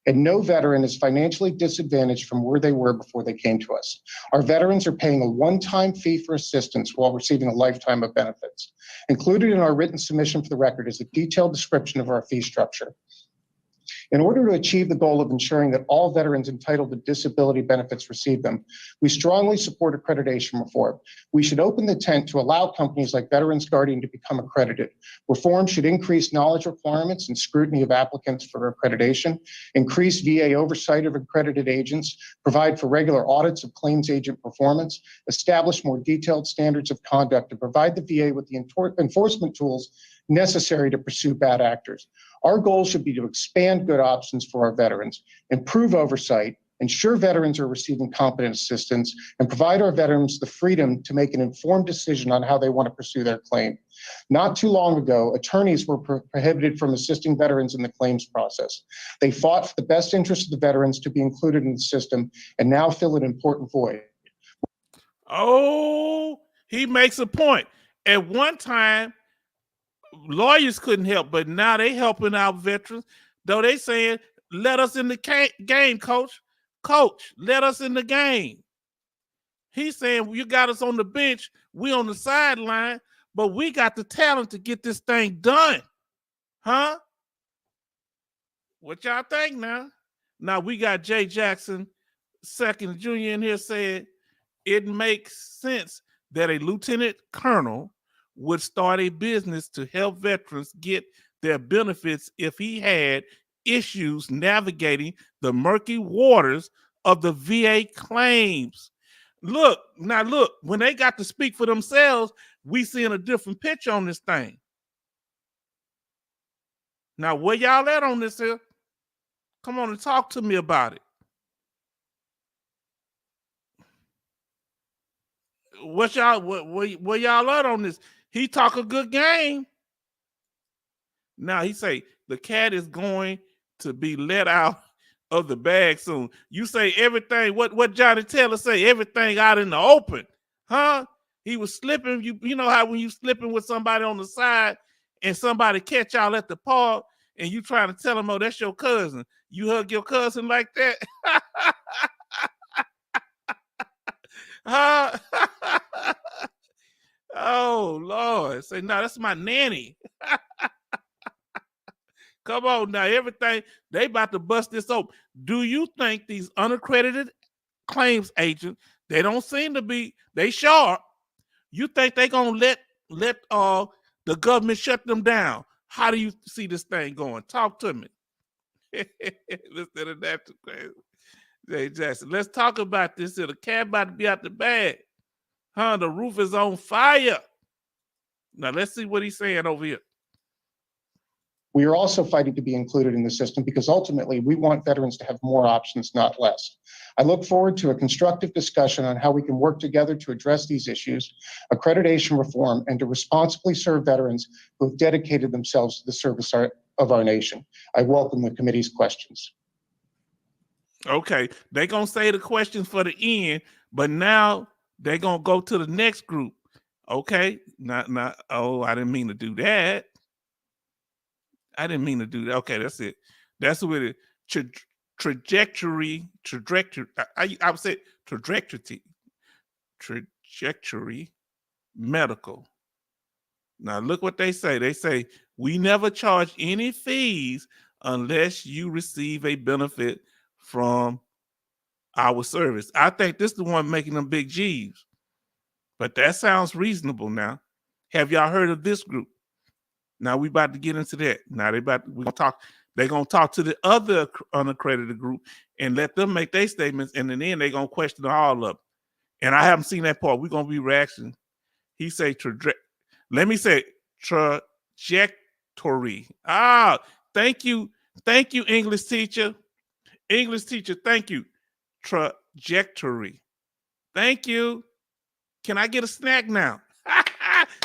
And no veteran is financially disadvantaged from where they were before they came to us. Our veterans are paying a one-time fee for assistance while receiving a lifetime of benefits. Included in our written submission for the record is a detailed description of our fee structure. In order to achieve the goal of ensuring that all veterans entitled to disability benefits receive them, we strongly support accreditation reform. We should open the tent to allow companies like Veterans Guardian to become accredited. Reform should increase knowledge requirements and scrutiny of applicants for accreditation, increase VA oversight of accredited agents, provide for regular audits of claims agent performance, establish more detailed standards of conduct, and provide the VA with the enforcement tools necessary to pursue bad actors. Our goal should be to expand good options for our veterans, improve oversight, ensure veterans are receiving competent assistance, and provide our veterans the freedom to make an informed decision on how they want to pursue their claim. Not too long ago, attorneys were prohibited from assisting veterans in the claims process. They fought for the best interest of the veterans to be included in the system and now fill an important void. Oh, he makes a point. At one time, lawyers couldn't help, but now they helping out veterans. Though they saying, let us in the game, coach. Coach, let us in the game. He's saying, you got us on the bench. We on the sideline, but we got the talent to get this thing done. Huh? What y'all think now? Now we got Jay Jackson, second junior in here said it makes sense that a lieutenant colonel would start a business to help veterans get their benefits if he had issues navigating the murky waters of the VA claims. Look, when they got to speak for themselves, we seeing a different picture on this thing. Now, where y'all at on this here? Come on and talk to me about it. Where y'all at on this? He talk a good game. Now he say the cat is going to be let out of the bag soon. You say everything. What Johnny Taylor say? Everything out in the open, huh? He was slipping. You know how when you slipping with somebody on the side and somebody catch y'all at the park and you trying to tell them, oh, that's your cousin. You hug your cousin like that. Huh? Oh Lord. Say, no, that's my nanny. Come on now, everything, they about to bust this open. Do you think these unaccredited claims agents, they don't seem to be, they sharp. You think they gonna let the government shut them down? How do you see this thing going? Talk to me. Listen to that, Jay Jackson. Let's talk about this here. The cat about to be out the bag. Huh? The roof is on fire. Now let's see what he's saying over here. We are also fighting to be included in the system because ultimately we want veterans to have more options, not less. I look forward to a constructive discussion on how we can work together to address these issues, accreditation reform, and to responsibly serve veterans who have dedicated themselves to the service of our nation. I welcome the committee's questions. Okay, they're going to say the questions for the end, but now they're going to go to the next group. Okay, oh, I didn't mean to do that. Okay, that's it. That's what it trajectory. I would say trajectory medical. Now look what they say. They say we never charge any fees unless you receive a benefit from our service. I think this is the one making them big G's, but that sounds reasonable. Now, have y'all heard of this group? Now we about to get into that. Now they're gonna talk to the other unaccredited group and let them make their statements, and then they're gonna question all of them. And I haven't seen that part. We're gonna be reaction. He say let me say trajectory. Ah, thank you, English teacher. English teacher, thank you. Trajectory. Thank you. Can I get a snack now?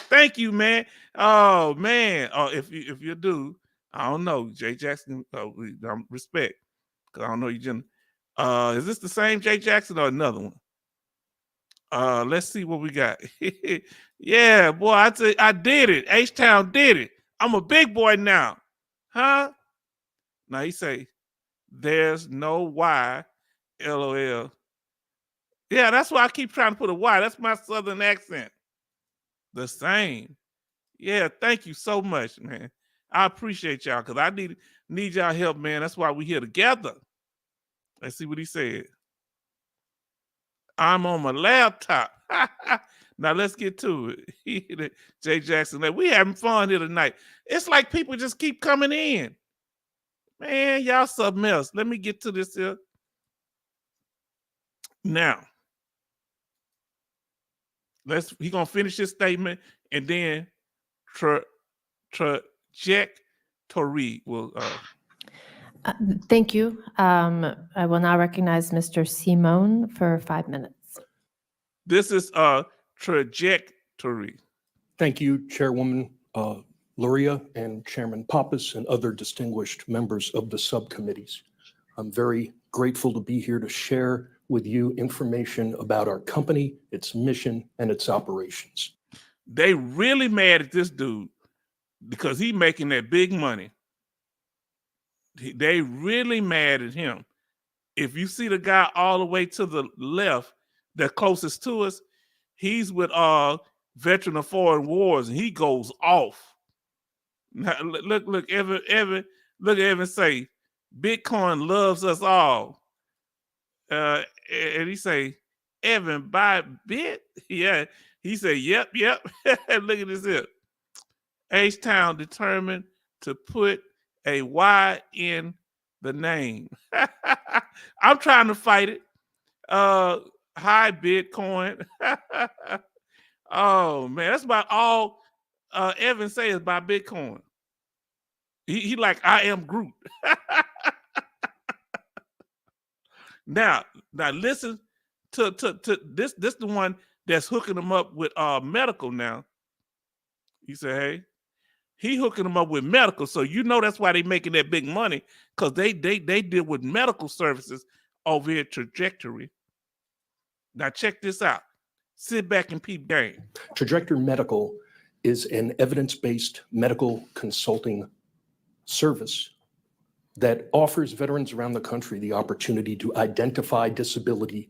Thank you, man. Oh man. Oh, if you do, I don't know. Jay Jackson, respect. Cause I don't know you, Jen. Is this the same Jay Jackson or another one? Let's see what we got. Yeah, boy, I did it. H-Town did it. I'm a big boy now. Huh? Now he say, there's no Y, LOL. Yeah, that's why I keep trying to put a Y. That's my Southern accent. The same. Yeah, thank you so much, man. I appreciate y'all because I need y'all help, man. That's why we here together. Let's see what he said. I'm on my laptop. Now let's get to it. Jay Jackson, we having fun here tonight. It's like people just keep coming in. Man, y'all something else. Let me get to this here. Now, he gonna finish his statement and then trajectory will. Thank you. I will now recognize Mr. Simone for 5 minutes. This is trajectory. Thank you, Chairwoman Luria and Chairman Pappas and other distinguished members of the subcommittees. I'm very grateful to be here to share with you information about our company, its mission, and its operations. They really mad at this dude because he making that big money. They really mad at him. If you see the guy all the way to the left, the closest to us, he's with Veteran of Foreign Wars, and he goes off. Now, look, Evan, look at Evan say, Bitcoin loves us all. And he say, Evan, buy Bit? Yeah. He said, yep. Look at this here. H-Town determined to put a Y in the name. I'm trying to fight it. Hi, Bitcoin. Oh, man. That's about all Evan says about Bitcoin. He like, I am Groot. Now listen to this the one that's hooking them up with medical now. He said, hey, he hooking them up with medical. So you know that's why they making that big money, because they deal with medical services over here at Trajectory. Now check this out. Sit back and peep game. Trajectory Medical is an evidence-based medical consulting service that offers veterans around the country the opportunity to identify disabilities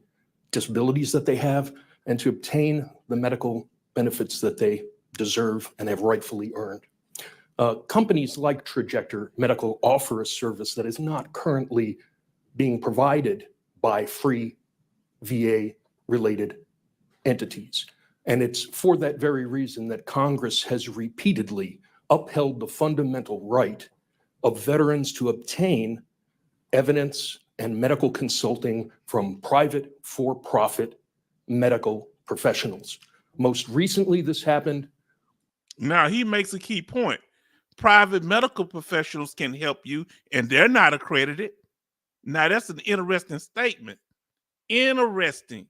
that they have and to obtain the medical benefits that they deserve and have rightfully earned. Companies like Trajectory Medical offer a service that is not currently being provided by free VA-related entities. And it's for that very reason that Congress has repeatedly upheld the fundamental right of veterans to obtain evidence and medical consulting from private for-profit medical professionals. Most recently, this happened. Now, he makes a key point. Private medical professionals can help you, and they're not accredited. Now, that's an interesting statement. Interesting.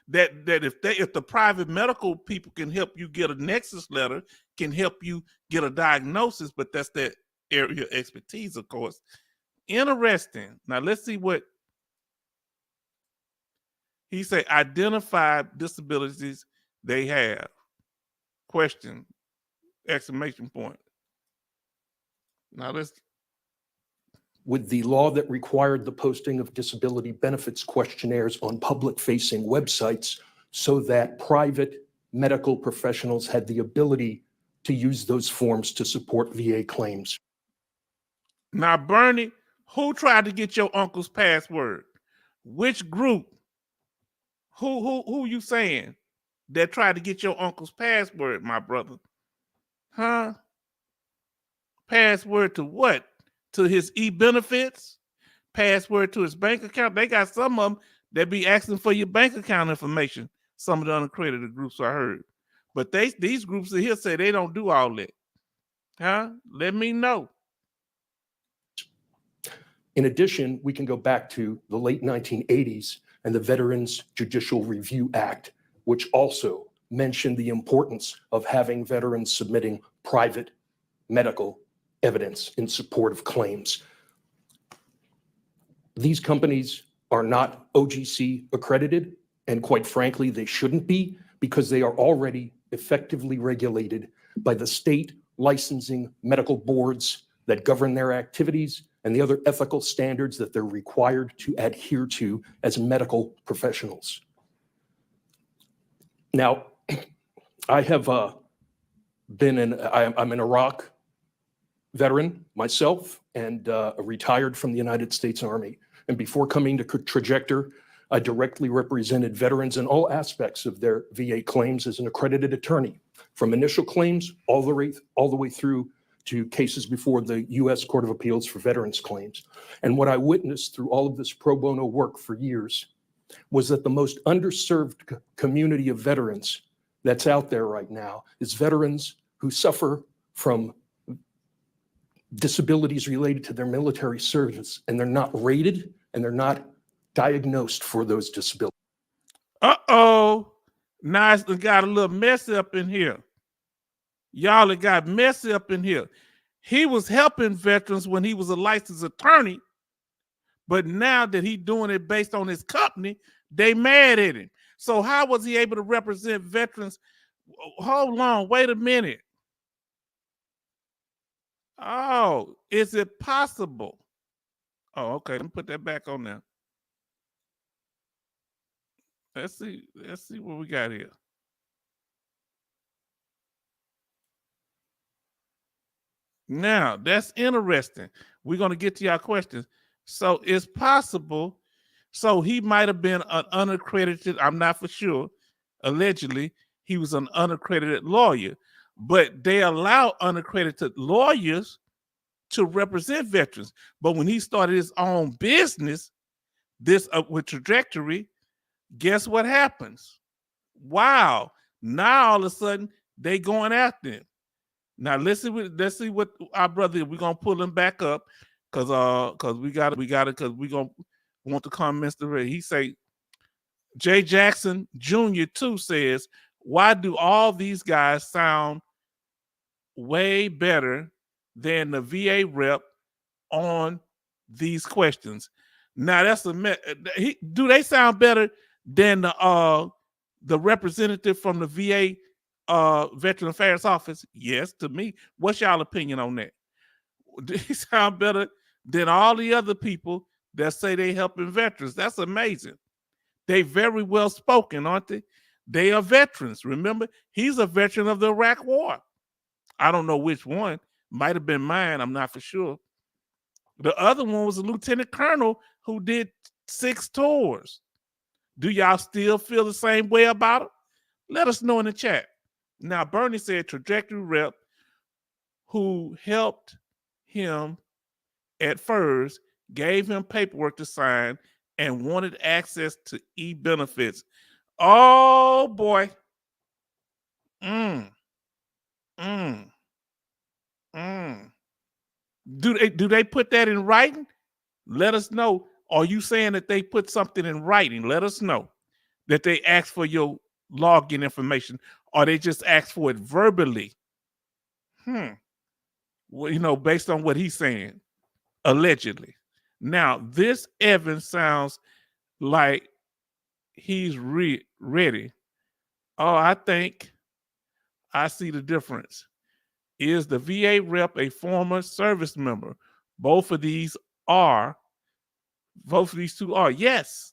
That if the private medical people can help you get a nexus letter, can help you get a diagnosis, but that's their area of expertise, of course. Interesting. Now let's see what he say. Identify disabilities they have. Question, exclamation point. Now let's. With the law that required the posting of disability benefits questionnaires on public-facing websites so that private medical professionals had the ability to use those forms to support VA claims. Now, Bernie, who tried to get your uncle's password? Which group? Who you saying that tried to get your uncle's password, my brother? Huh? Password to what? To his e-benefits? Password to his bank account? They got some of them that be asking for your bank account information. Some of the unaccredited groups I heard. But these groups here say they don't do all that. Huh? Let me know. In addition, we can go back to the late 1980s and the Veterans Judicial Review Act, which also mentioned the importance of having veterans submitting private medical evidence in support of claims. These companies are not OGC accredited, and quite frankly, they shouldn't be, because they are already effectively regulated by the state licensing medical boards that govern their activities and the other ethical standards that they're required to adhere to as medical professionals. Now, I have I'm an Iraq veteran myself and retired from the United States Army. And before coming to Trajectory, I directly represented veterans in all aspects of their VA claims as an accredited attorney, from initial claims all the way through to cases before the U.S. Court of Appeals for Veterans Claims. And what I witnessed through all of this pro bono work for years was that the most underserved community of veterans that's out there right now is veterans who suffer from disabilities related to their military service, and they're not rated and they're not diagnosed for those disabilities. Uh-oh. Now it's got a little messy up in here. Y'all, it got messy up in here. He was helping veterans when he was a licensed attorney, but now that he's doing it based on his company, they mad at him. So how was he able to represent veterans? Hold on, wait a minute. Oh, is it possible? Oh, okay, let me put that back on there. Let's see what we got here. Now, that's interesting. We're going to get to your questions. So it's possible. So he might have been an unaccredited, I'm not for sure. Allegedly, he was an unaccredited lawyer, but they allow unaccredited lawyers to represent veterans. But when he started his own business, this with Trajectory, guess what happens? Wow. Now all of a sudden they going after him. Now let's see what our brother, we're gonna pull him back up because we got it because we're gonna want the comments to read. He say Jay Jackson Jr. too says, why do all these guys sound way better than the VA rep on these questions? Now that's do they sound better than the representative from the VA Veteran Affairs Office? Yes, to me. What's y'all opinion on that? Do they sound better than all the other people that say they helping veterans? That's amazing. They very well spoken, aren't they? They are veterans. Remember, he's a veteran of the Iraq War. I don't know which one. Might have been mine. I'm not for sure. The other one was a lieutenant colonel who did 6 tours. Do y'all still feel the same way about it? Let us know in the chat. Now, Bernie said Trajectory rep who helped him at first gave him paperwork to sign and wanted access to e-benefits. Oh, boy. Do they put that in writing? Let us know. Are you saying that they put something in writing? Let us know that they asked for your login information, or they just asked for it verbally. Well, based on what he's saying, allegedly. Now, this Evan sounds like he's ready. Oh, I think I see the difference. Is the VA rep a former service member? Both of these two are. Yes.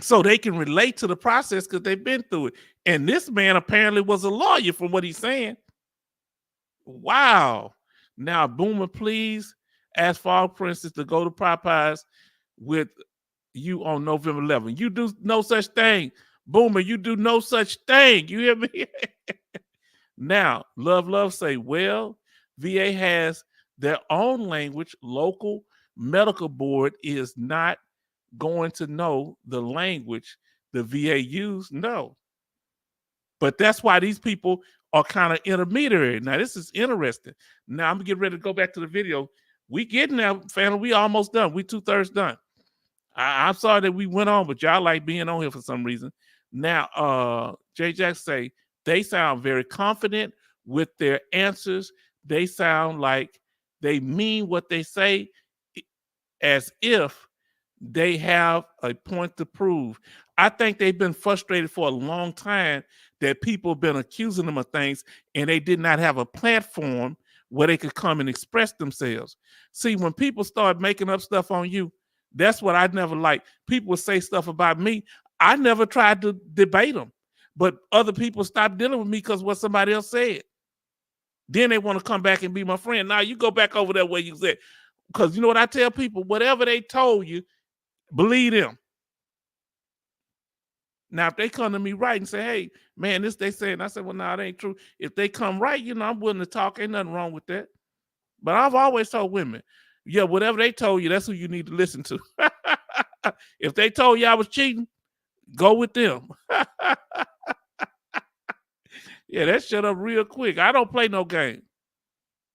So they can relate to the process because they've been through it. And this man apparently was a lawyer from what he's saying. Wow. Now, Boomer, please ask Fall Princess to go to Popeyes with you on November 11th. You do no such thing. Boomer, you do no such thing. You hear me? Now, Love say, well, VA has their own language. Local medical board is not going to know the language the VA use. No. But that's why these people are kind of intermediary. Now, this is interesting. Now, I'm going to get ready to go back to the video. We getting there, family. We almost done. We 2/3 done. I'm sorry that we went on, but y'all like being on here for some reason. Now, Jay Jack say, they sound very confident with their answers. They sound like they mean what they say as if they have a point to prove. I think they've been frustrated for a long time that people have been accusing them of things and they did not have a platform where they could come and express themselves. See, when people start making up stuff on you, that's what I never liked. People would say stuff about me. I never tried to debate them. But other people stopped dealing with me because what somebody else said. Then they want to come back and be my friend. Now you go back over there where you said. Because you know what I tell people? Whatever they told you, believe them. Now, if they come to me right and say, hey, man, this they saying, I said, well, no, it ain't true. If they come right, I'm willing to talk. Ain't nothing wrong with that. But I've always told women, yeah, whatever they told you, that's who you need to listen to. If they told you I was cheating, go with them. Yeah, that shut up real quick. I don't play no game.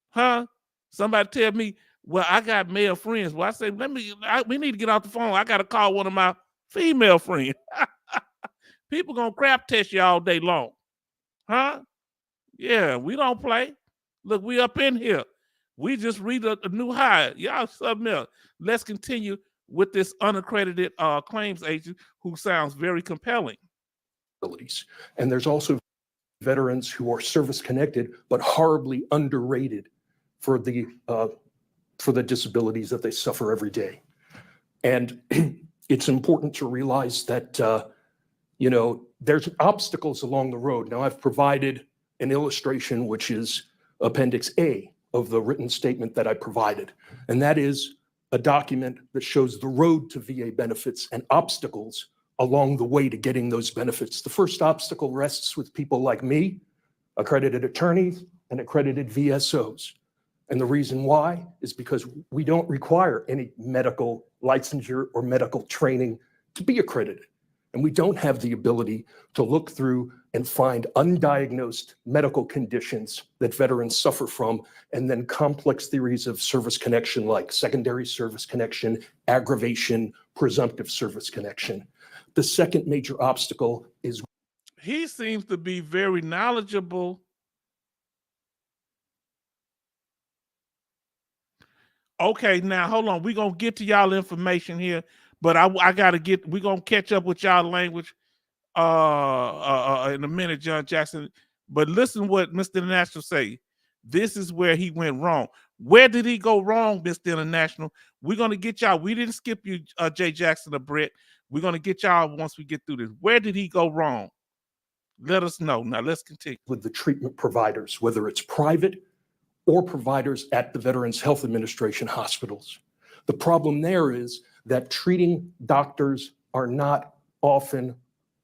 Huh? Somebody tell me, well, I got male friends. Well, I say, we need to get off the phone. I got to call one of my female friends. People gonna crap test you all day long. Huh? Yeah, we don't play. Look, we up in here. We just read a new high. Y'all something else. Let's continue with this unaccredited claims agent who sounds very compelling. And there's also veterans who are service connected, but horribly underrated for the disabilities that they suffer every day. And it's important to realize that, there's obstacles along the road. Now, I've provided an illustration, which is Appendix A of the written statement that I provided. And that is a document that shows the road to VA benefits and obstacles along the way to getting those benefits. The first obstacle rests with people like me, accredited attorneys, and accredited VSOs. And the reason why is because we don't require any medical licensure or medical training to be accredited. And we don't have the ability to look through and find undiagnosed medical conditions that veterans suffer from, and then complex theories of service connection like secondary service connection, aggravation, presumptive service connection. The second major obstacle is He seems to be very knowledgeable. Okay, now hold on. We're gonna get to y'all information here, but I gotta get. We're gonna catch up with y'all language in a minute, John Jackson. But listen what Mr. International say. This is where he went wrong. Where did he go wrong, Mr. International? We're gonna get y'all. We didn't skip you, Jay Jackson or Brett. We're gonna get y'all once we get through this. Where did he go wrong? Let us know. Now let's continue. with the treatment providers, whether it's private or providers at the Veterans Health Administration hospitals. The problem there is that treating doctors are not often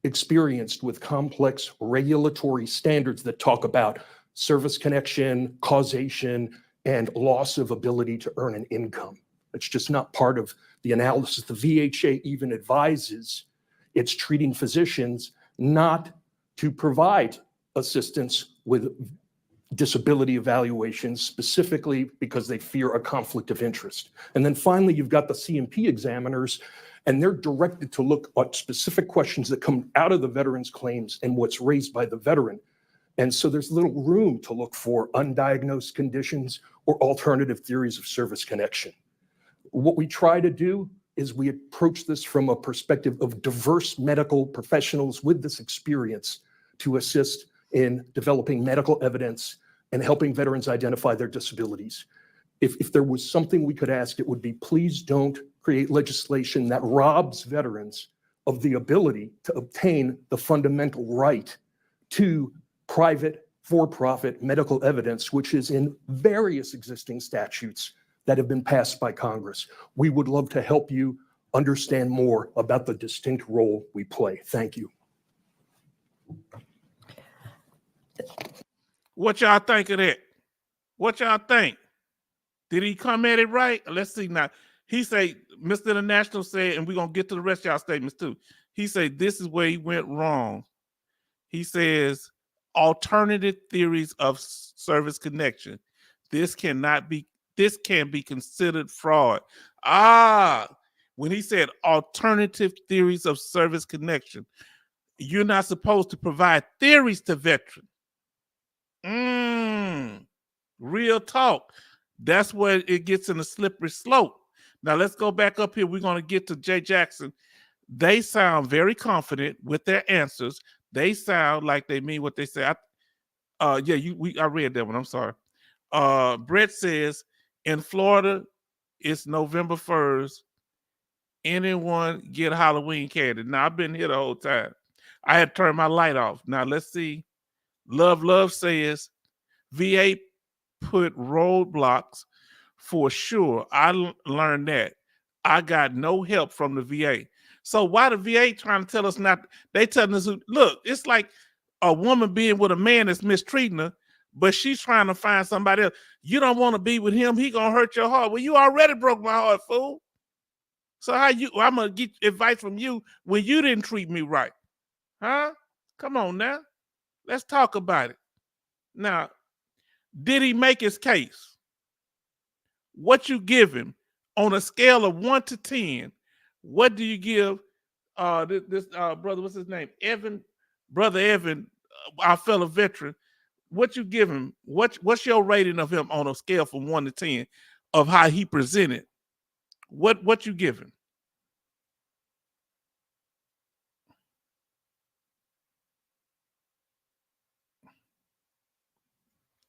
experienced with complex regulatory standards that talk about service connection, causation, and loss of ability to earn an income. It's just not part of the analysis. The VHA even advises its treating physicians not to provide assistance with disability evaluations, specifically because they fear a conflict of interest. And then finally, you've got the CMP examiners, and they're directed to look at specific questions that come out of the veteran's claims and what's raised by the veteran. And so there's little room to look for undiagnosed conditions or alternative theories of service connection. What we try to do is we approach this from a perspective of diverse medical professionals with this experience to assist in developing medical evidence and helping veterans identify their disabilities. If there was something we could ask, it would be, please don't create legislation that robs veterans of the ability to obtain the fundamental right to private, for-profit medical evidence, which is in various existing statutes that have been passed by Congress. We would love to help you understand more about the distinct role we play. Thank you. What y'all think of that? What y'all think? Did he come at it right? Let's see now. He say, Mr. International said, and we're going to get to the rest of y'all statements too. He said, this is where he went wrong. He says, alternative theories of service connection. This can be considered fraud. When he said alternative theories of service connection, you're not supposed to provide theories to veterans. Real talk. That's where it gets in a slippery slope. Now let's go back up here. We're going to get to Jay Jackson. They sound very confident with their answers. They sound like they mean what they say. I read that one. I'm sorry. Brett says in Florida, it's November 1st. Anyone get Halloween candy? Now I've been here the whole time. I had turned my light off. Now let's see. Love says VA put roadblocks for sure. I learned that. I got no help from the VA. So why the VA trying to tell us not? They telling us, look, it's like a woman being with a man that's mistreating her, but she's trying to find somebody else. You don't want to be with him. He gonna hurt your heart. Well, you already broke my heart, fool. So I'm gonna get advice from you when you didn't treat me right, huh? Come on now, let's talk about it. Now, did he make his case? What you give him on a scale of 1 to 10? What do you give this brother? What's his name? Brother Evan, our fellow veteran. What you give him? What's your rating of him on a scale from 1 to 10 of how he presented? What you give him?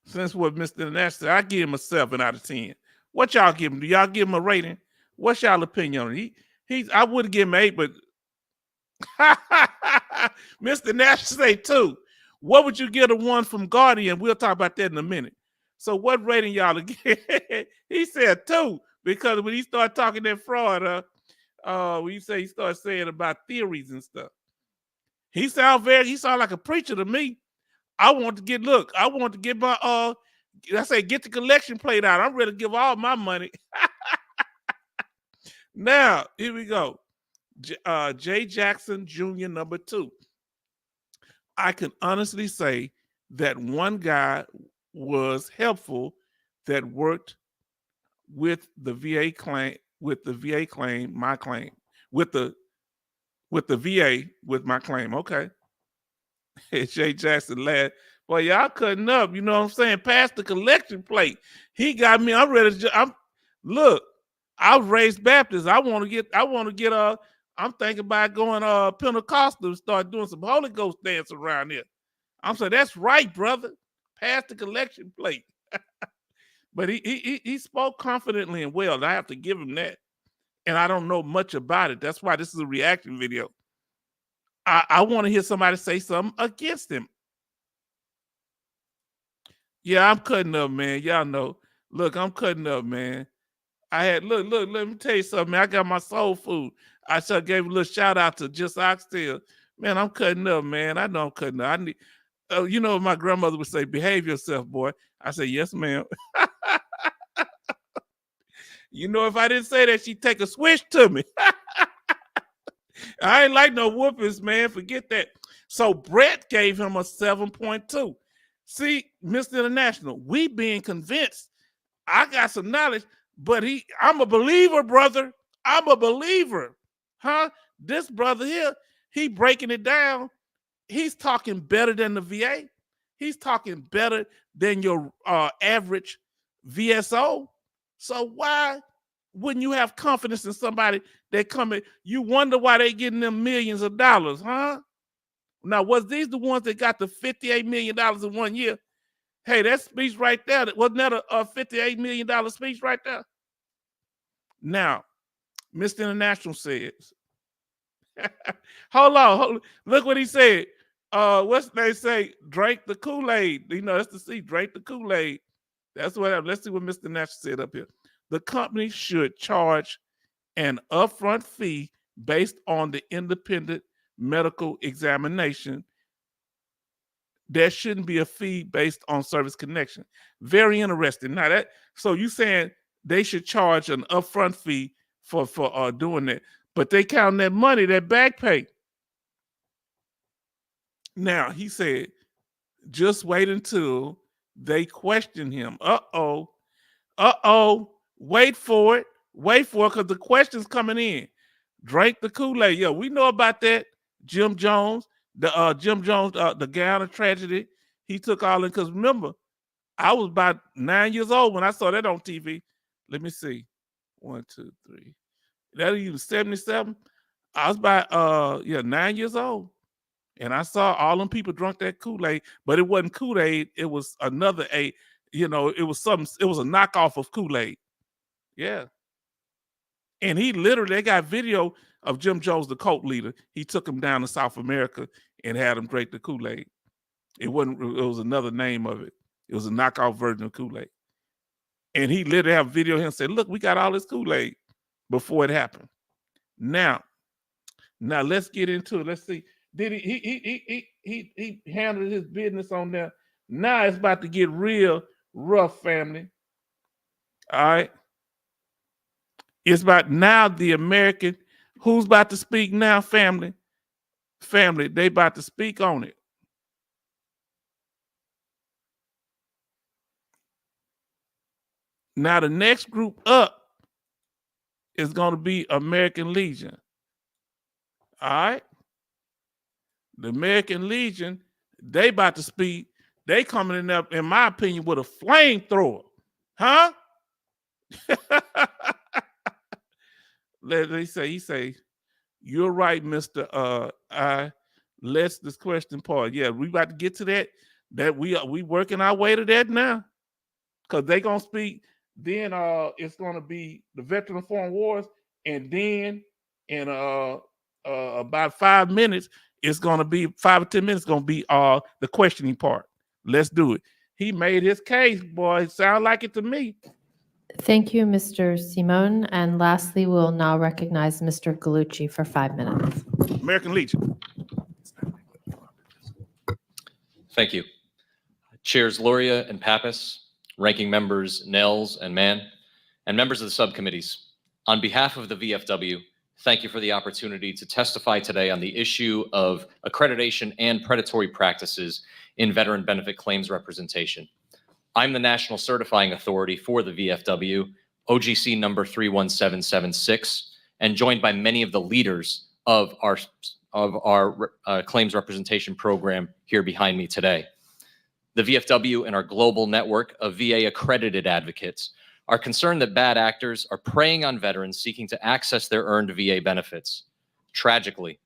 Since what Mr. International said, I give him a 7 out of 10. What y'all give him? Do y'all give him a rating? What's y'all opinion on it? I would give him 8, but Mr. Nash say 2. What would you give the one from Guardian? We'll talk about that in a minute. So what rating y'all get? He said 2 because when he started talking that fraud, when you say he started saying about theories and stuff, he sound like a preacher to me. I want to get my get the collection plate out. I'm ready to give all my money. Now, here we go. Jay Jackson Jr. number 2. I can honestly say that one guy was helpful that worked with the VA claim, my claim, with the VA, with my claim. Okay. Jay Jackson laughed. Boy, y'all cutting up. You know what I'm saying? Pass the collection plate. He got me. I'm ready to. Look. I was raised Baptist. I'm thinking about going Pentecostal and start doing some Holy Ghost dance around here. I'm saying that's right, brother. Pass the collection plate. But he spoke confidently and well. I have to give him that. And I don't know much about it. That's why this is a reaction video. I want to hear somebody say something against him. Yeah, I'm cutting up, man. Y'all know. Look, I'm cutting up, man. Look, let me tell you something, man. I got my soul food. I just gave a little shout out to Just Oxtail. Man, I'm cutting up, man. I know I'm cutting up. You know, my grandmother would say, behave yourself, boy. I say, yes, ma'am. You know, if I didn't say that, she'd take a switch to me. I ain't like no whoopings, man. Forget that. So Brett gave him a 7.2. See, Mr. International, we being convinced. I got some knowledge. But I'm a believer, brother. I'm a believer. Huh? This brother here, he breaking it down. He's talking better than the VA. He's talking better than your average VSO. So why wouldn't you have confidence in somebody that coming? You wonder why they getting them millions of dollars, huh? Now, was these the ones that got the $58 million in 1 year? Hey, that speech right there, wasn't that a $58 million speech right there? Now, Mr. International says, hold on, look what he said. What's they say? Drink the Kool-Aid. You know, that's the C, drink the Kool-Aid. That's what, let's see what Mr. International said up here. The company should charge an upfront fee based on the independent medical examination. There shouldn't be a fee based on service connection. Very interesting. Now so you saying they should charge an upfront fee for doing that, but they count that money, that back pay. Now he said, just wait until they question him. Wait for it, because the question's coming in. Drink the Kool-Aid. Yeah, we know about that. Jim Jones. The Guyana tragedy, he took all in, because remember, I was about 9 years old when I saw that on TV. Let me see. 1, 2, 3. That even 77. I was about 9 years old. And I saw all them people drunk that Kool-Aid, but it wasn't Kool-Aid, it was another it was a knockoff of Kool-Aid. Yeah. And they got video of Jim Jones, the cult leader. He took him down to South America and had him drink the Kool-Aid. It was another name of it. It was a knockout version of Kool-Aid. And he literally have video of him say, look, we got all this Kool-Aid before it happened. Now let's get into it. Let's see. Did he handled his business on there? Now it's about to get real rough, family. All right. It's about now the American. Who's about to speak now, family? Family, they about to speak on it. Now the next group up is going to be American Legion. All right. The American Legion, they about to speak. They coming in up, in my opinion, with a flamethrower. Huh? He say, you're right, Mr. Let's this question part. Yeah, we about to get to that. That we working our way to that now. Because they gonna speak, then it's gonna be the Veteran of Foreign Wars, and then in about 5 minutes, it's gonna be 5 or 10 minutes, gonna be the questioning part. Let's do it. He made his case, boy. Sound like it to me. Thank you, Mr. Simone. And lastly, we'll now recognize Mr. Galucci for 5 minutes. American Legion. Thank you. Chairs Loria and Pappas, ranking members Nels and Mann, and members of the subcommittees. On behalf of the VFW, thank you for the opportunity to testify today on the issue of accreditation and predatory practices in veteran benefit claims representation. I'm the National Certifying Authority for the VFW, OGC number 31776, and joined by many of the leaders of our claims representation program here behind me today. The VFW and our global network of VA accredited advocates are concerned that bad actors are preying on veterans seeking to access their earned VA benefits. Tragically,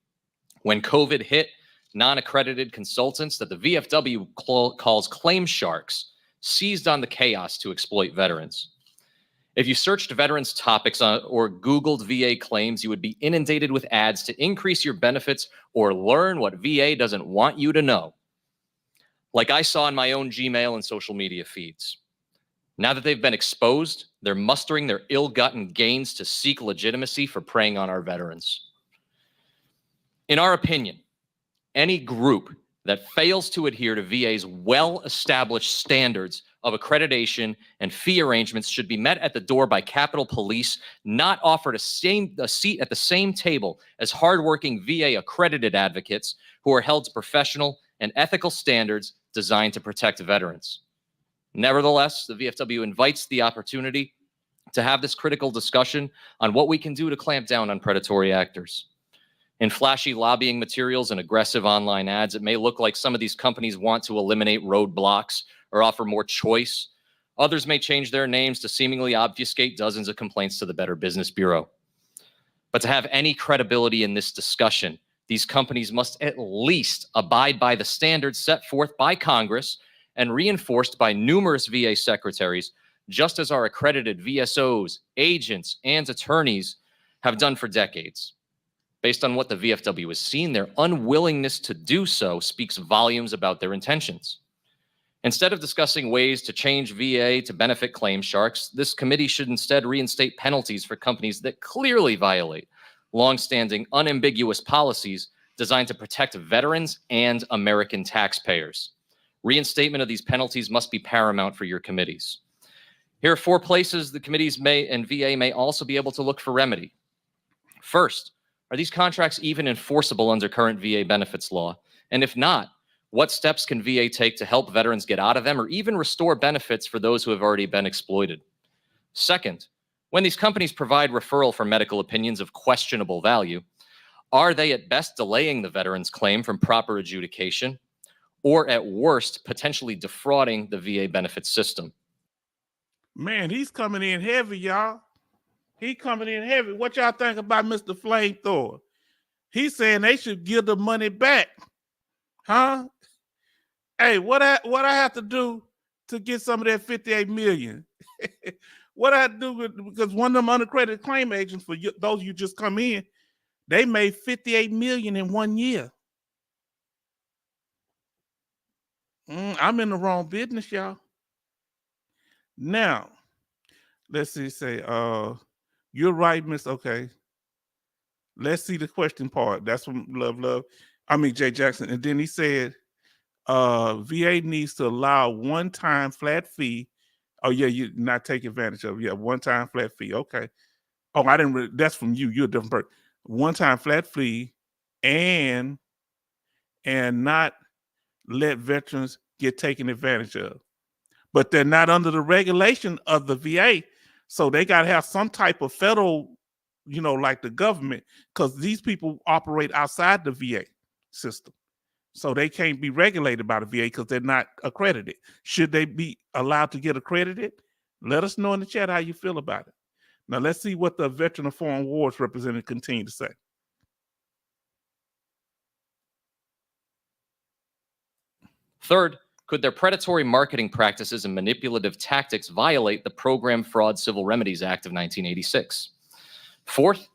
when COVID hit, non-accredited consultants that the VFW calls claim sharks seized on the chaos to exploit veterans. If you searched veterans topics or Googled VA claims, you would be inundated with ads to increase your benefits or learn what VA doesn't want you to know. Like I saw in my own Gmail and social media feeds. Now that they've been exposed, they're mustering their ill-gotten gains to seek legitimacy for preying on our veterans. In our opinion, any group that fails to adhere to VA's well-established standards of accreditation and fee arrangements should be met at the door by Capitol Police, not offered a seat at the same table as hardworking VA accredited advocates who are held to professional and ethical standards designed to protect veterans. Nevertheless, the VFW invites the opportunity to have this critical discussion on what we can do to clamp down on predatory actors. In flashy lobbying materials and aggressive online ads, it may look like some of these companies want to eliminate roadblocks or offer more choice. Others may change their names to seemingly obfuscate dozens of complaints to the Better Business Bureau. But to have any credibility in this discussion, these companies must at least abide by the standards set forth by Congress and reinforced by numerous VA secretaries, just as our accredited VSOs, agents, and attorneys have done for decades. Based on what the VFW has seen, their unwillingness to do so speaks volumes about their intentions. Instead of discussing ways to change VA to benefit claim sharks, this committee should instead reinstate penalties for companies that clearly violate longstanding, unambiguous policies designed to protect veterans and American taxpayers. Reinstatement of these penalties must be paramount for your committees. Here are 4 places the committees and VA may also be able to look for remedy. First, are these contracts even enforceable under current VA benefits law? And if not, what steps can VA take to help veterans get out of them or even restore benefits for those who have already been exploited? Second, when these companies provide referral for medical opinions of questionable value, are they at best delaying the veteran's claim from proper adjudication, or at worst, potentially defrauding the VA benefits system? Man, he's coming in heavy, y'all. He coming in heavy. What y'all think about Mr. Flamethrower? He's saying they should give the money back. Huh? Hey, what I have to do to get some of that 58 million? What I do, because one of them unaccredited claim agents, for you, those you just come in, they made 58 million in 1 year. I'm in the wrong business, y'all. Now, let's see, you're right, Miss. Okay. Let's see the question part. That's from Jay Jackson. And then he said, VA needs to allow one-time flat fee. Oh, yeah, you not take advantage of it. Yeah, one-time flat fee. Okay. Oh, I didn't that's from you. You're a different person. One-time flat fee and not let veterans get taken advantage of. But they're not under the regulation of the VA. So they got to have some type of federal, like the government, because these people operate outside the VA system. So they can't be regulated by the VA because they're not accredited. Should they be allowed to get accredited? Let us know in the chat how you feel about it. Now let's see what the Veteran of Foreign Wars representative continue to say. Third, could their predatory marketing practices and manipulative tactics violate the Program Fraud Civil Remedies Act of 1986? Fourth,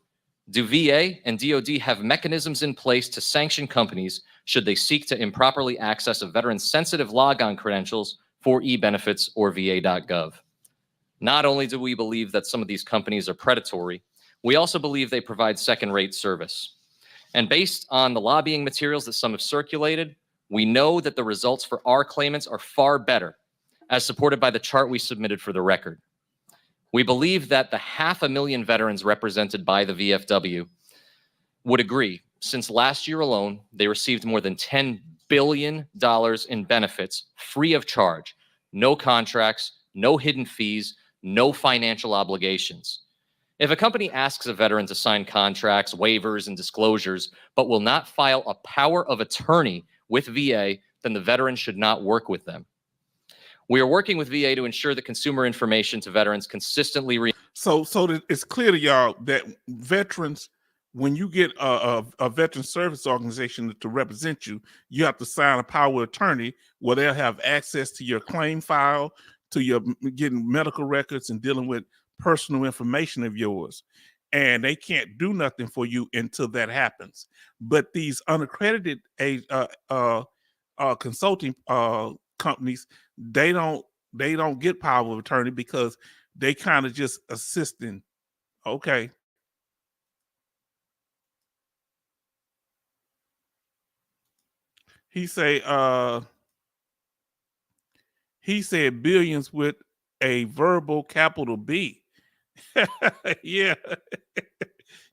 do VA and DoD have mechanisms in place to sanction companies should they seek to improperly access a veteran's sensitive logon credentials for eBenefits or va.gov. Not only do we believe that some of these companies are predatory, we also believe they provide second-rate service. And based on the lobbying materials that some have circulated, we know that the results for our claimants are far better, as supported by the chart we submitted for the record. We believe that the 500,000 veterans represented by the VFW would agree. Since last year alone, they received more than $10 billion in benefits free of charge, no contracts, no hidden fees, no financial obligations. If a company asks a veteran to sign contracts, waivers, and disclosures, but will not file a power of attorney with VA, then the veteran should not work with them. We are working with VA to ensure that consumer information to veterans consistently. So that it's clear to y'all that veterans, when you get a veteran service organization to represent you, you have to sign a power of attorney where they'll have access to your claim file, to your getting medical records and dealing with personal information of yours. And they can't do nothing for you until that happens. But these unaccredited consulting companies, they don't get power of attorney because they kind of just assisting. Okay. He said billions with a verbal capital B. Yeah.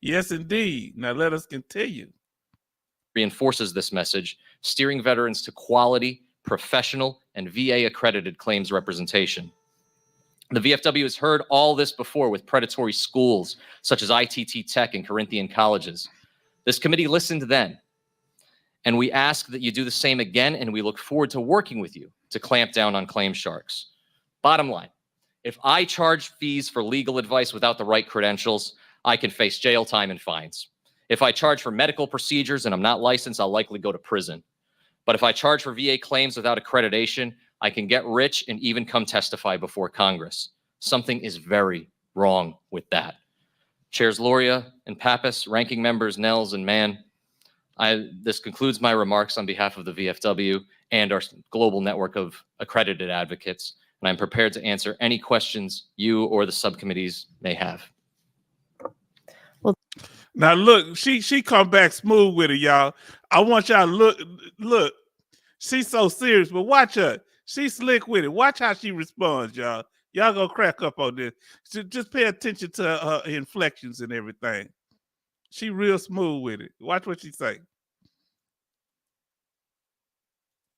Yes, indeed. Now let us continue. Reinforces this message, steering veterans to quality, professional, and VA-accredited claims representation. The VFW has heard all this before with predatory schools, such as ITT Tech and Corinthian colleges. This committee listened then, and we ask that you do the same again, and we look forward to working with you to clamp down on claim sharks. Bottom line, if I charge fees for legal advice without the right credentials, I can face jail time and fines. If I charge for medical procedures and I'm not licensed, I'll likely go to prison. But if I charge for VA claims without accreditation, I can get rich and even come testify before Congress. Something is very wrong with that. Chairs Loria and Pappas, ranking members Nels and Mann, this concludes my remarks on behalf of the VFW and our global network of accredited advocates, and I'm prepared to answer any questions you or the subcommittees may have. Now look, she come back smooth with it, y'all. I want y'all to look. She's so serious, but watch her. She's slick with it. Watch how she responds, y'all. Y'all gonna crack up on this. Just pay attention to her inflections and everything. She real smooth with it. Watch what she say.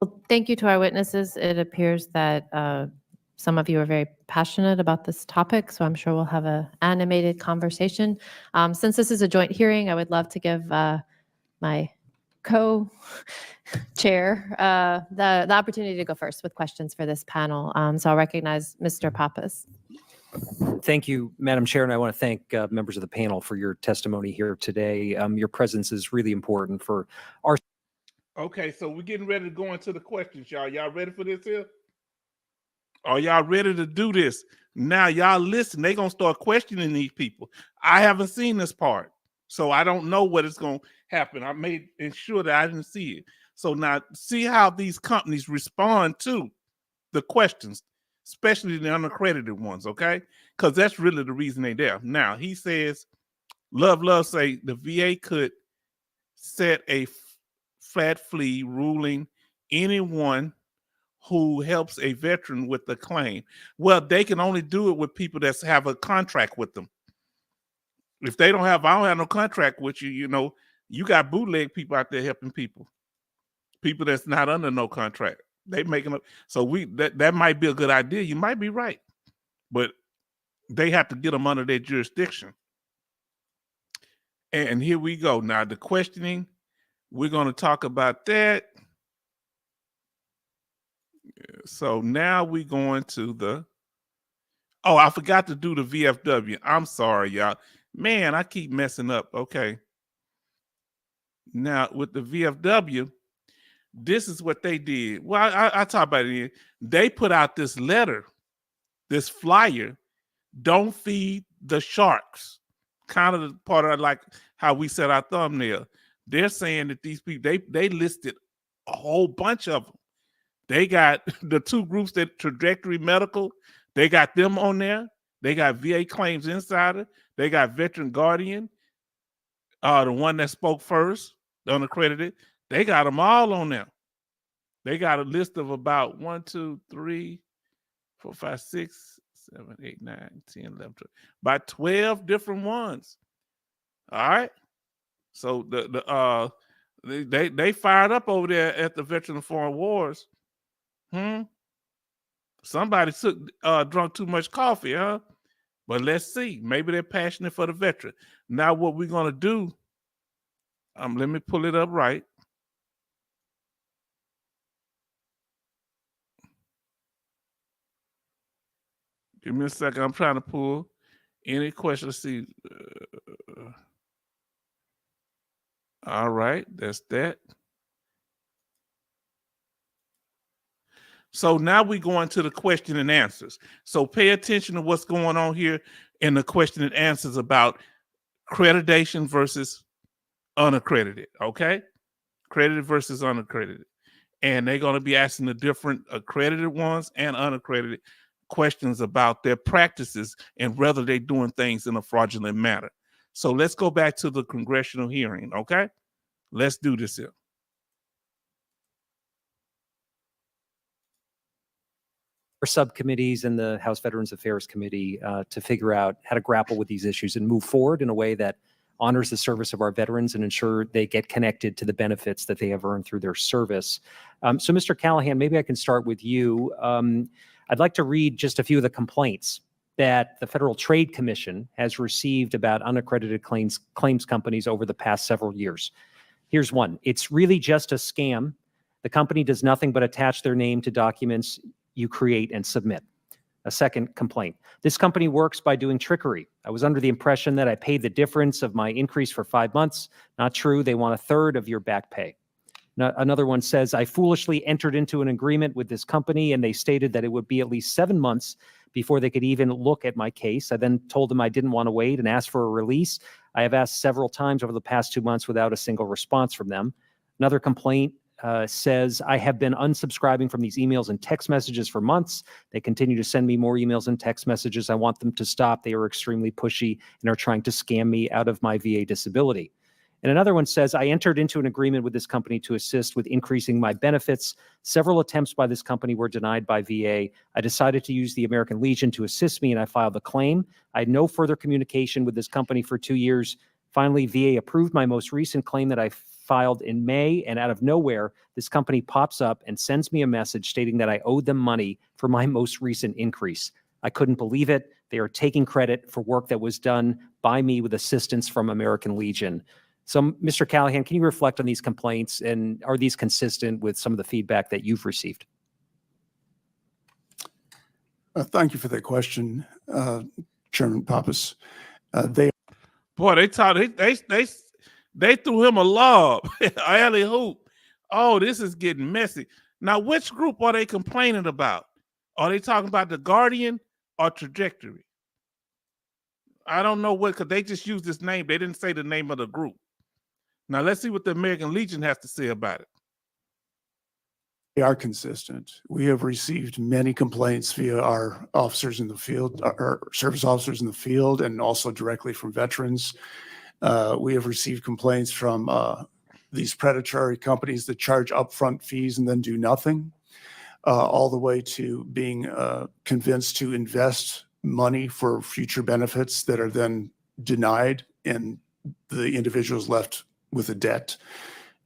Well, thank you to our witnesses. It appears that some of you are very passionate about this topic, so I'm sure we'll have an animated conversation. Since this is a joint hearing, I would love to give my co-chair the opportunity to go first with questions for this panel. So I'll recognize Mr. Pappas. Thank you, Madam Chair, and I want to thank members of the panel for your testimony here today. Your presence is really important for our. Okay, so we're getting ready to go into the questions, y'all. Y'all ready for this here? Are y'all ready to do this? Now, y'all listen. They're going to start questioning these people. I haven't seen this part, so I don't know what is going to happen. I made ensure that I didn't see it. So now see how these companies respond to the questions, especially the unaccredited ones, okay? Because that's really the reason they're there. Now, he says, Love say the VA could set a flat fee ruling anyone who helps a veteran with the claim. Well, they can only do it with people that have a contract with them. If they don't have, I don't have no contract with you, you know, you got bootleg people out there helping people that's not under no contract. They making up. So that might be a good idea. You might be right, but they have to get them under their jurisdiction. And here we go. Now the questioning, we're going to talk about that. So now we're going to the, oh, I forgot to do the VFW. I'm sorry, y'all. Man, I keep messing up. Okay. Now with the VFW, this is what they did. Well, I talk about it. They put out this letter, this flyer, don't feed the sharks. Kind of the part of like how we set our thumbnail. They're saying that these people, they listed a whole bunch of them They got the two groups that Trajectory Medical, they got them on there. They got VA Claims Insider. They got Veteran Guardian, the one that spoke first, the unaccredited. They got them all on there. They got a list of about 1, 2, 3, 4, 5, 6, 7, 8, 9, 10, 11, 12, about 12 different ones. All right. So they fired up over there at the Veteran of Foreign Wars. Somebody drunk too much coffee, huh? But let's see. Maybe they're passionate for the veteran. Now what we're gonna do? Let me pull it up right. Give me a second. I'm trying to pull any question. Let's see. All right, that's that. So now we go into the question and answers. So pay attention to what's going on here in the question and answers about accreditation versus unaccredited, okay? Accredited versus unaccredited. And they're going to be asking the different accredited ones and unaccredited questions about their practices and whether they're doing things in a fraudulent manner. So let's go back to the congressional hearing, okay? Let's do this here. Subcommittees and the House Veterans Affairs Committee to figure out how to grapple with these issues and move forward in a way that honors the service of our veterans and ensure they get connected to the benefits that they have earned through their service. So Mr. Callahan, maybe I can start with you. I'd like to read just a few of the complaints that the Federal Trade Commission has received about unaccredited claims companies over the past several years. Here's one. It's really just a scam. The company does nothing but attach their name to documents you create and submit. A second complaint. This company works by doing trickery. I was under the impression that I paid the difference of my increase for 5 months. Not true. They want 1/3 of your back pay. Another one says, I foolishly entered into an agreement with this company and they stated that it would be at least 7 months before they could even look at my case. I then told them I didn't want to wait and asked for a release. I have asked several times over the past 2 months without a single response from them. Another complaint says, I have been unsubscribing from these emails and text messages for months. They continue to send me more emails and text messages. I want them to stop. They are extremely pushy and are trying to scam me out of my VA disability. And another one says, I entered into an agreement with this company to assist with increasing my benefits. Several attempts by this company were denied by VA. I decided to use the American Legion to assist me and I filed a claim. I had no further communication with this company for 2 years. Finally, VA approved my most recent claim that I filed in May, and out of nowhere, this company pops up and sends me a message stating that I owed them money for my most recent increase. I couldn't believe it. They are taking credit for work that was done by me with assistance from American Legion. So, Mr. Callahan, can you reflect on these complaints, and are these consistent with some of the feedback that you've received? Thank you for that question, Chairman Pappas. Boy, they threw him a lob, alley hoop. Oh, this is getting messy. Now, which group are they complaining about? Are they talking about the Guardian or Trajectory? I don't know what, because they just used this name. They didn't say the name of the group. Now, let's see what the American Legion has to say about it. They are consistent. We have received many complaints via our officers in the field, our service officers in the field, and also directly from veterans. We have received complaints from these predatory companies that charge upfront fees and then do nothing, all the way to being convinced to invest money for future benefits that are then denied, and the individuals left with a debt.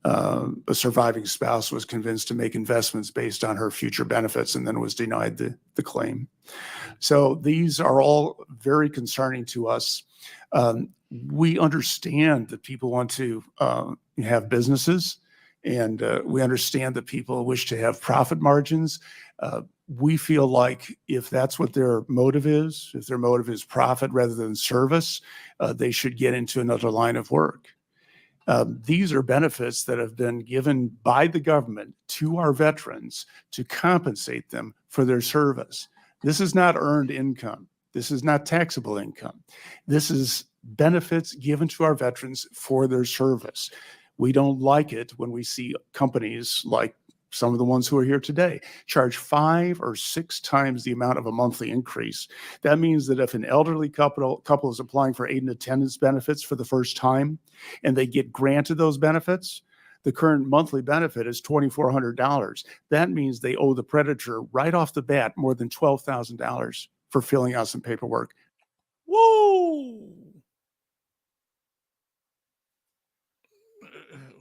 A surviving spouse was convinced to make investments based on her future benefits and then was denied the claim. So these are all very concerning to us. We understand that people want to have businesses, and we understand that people wish to have profit margins. We feel like if that's what their motive is, if their motive is profit rather than service, they should get into another line of work. These are benefits that have been given by the government to our veterans to compensate them for their service. This is not earned income. This is not taxable income. This is benefits given to our veterans for their service. We don't like it when we see companies like some of the ones who are here today, charge 5 or 6 times the amount of a monthly increase. That means that if an elderly couple is applying for aid and attendance benefits for the first time and they get granted those benefits, the current monthly benefit is $2,400. That means they owe the predator right off the bat more than $12,000 for filling out some paperwork. Woo!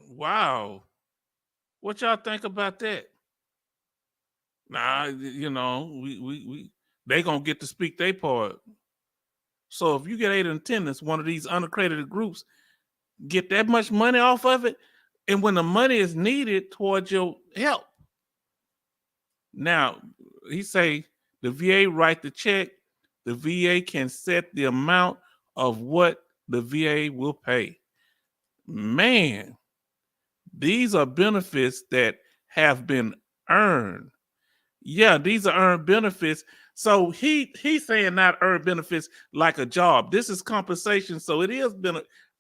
Wow. What y'all think about that? Nah, you know, we they gonna get to speak their part. So if you get aid and attendance, one of these unaccredited groups get that much money off of it, and when the money is needed towards your help. Now, he say the VA write the check, the VA can set the amount of what the VA will pay. Man, these are benefits that have been earned. Yeah, these are earned benefits. So he's saying not earned benefits like a job. This is compensation, so it is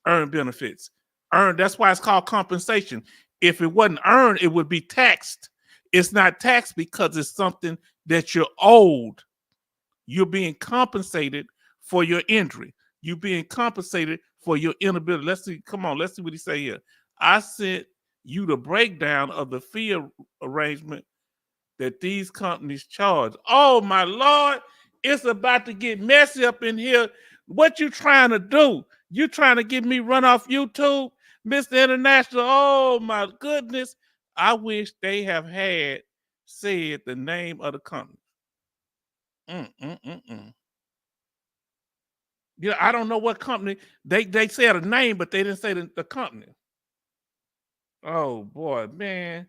earned benefits. Earned, that's why it's called compensation. If it wasn't earned, it would be taxed. It's not taxed because it's something that you're owed. You're being compensated for your injury. You're being compensated for your inability. Let's see, come on, let's see what he say here. I sent you the breakdown of the fee arrangement that these companies charge. Oh my Lord, it's about to get messy up in here. What you trying to do? You trying to get me run off YouTube, Mr. International? Oh my goodness. I wish they have had said the name of the company. Yeah, I don't know what company. They said a name, but they didn't say the company. Oh boy, man.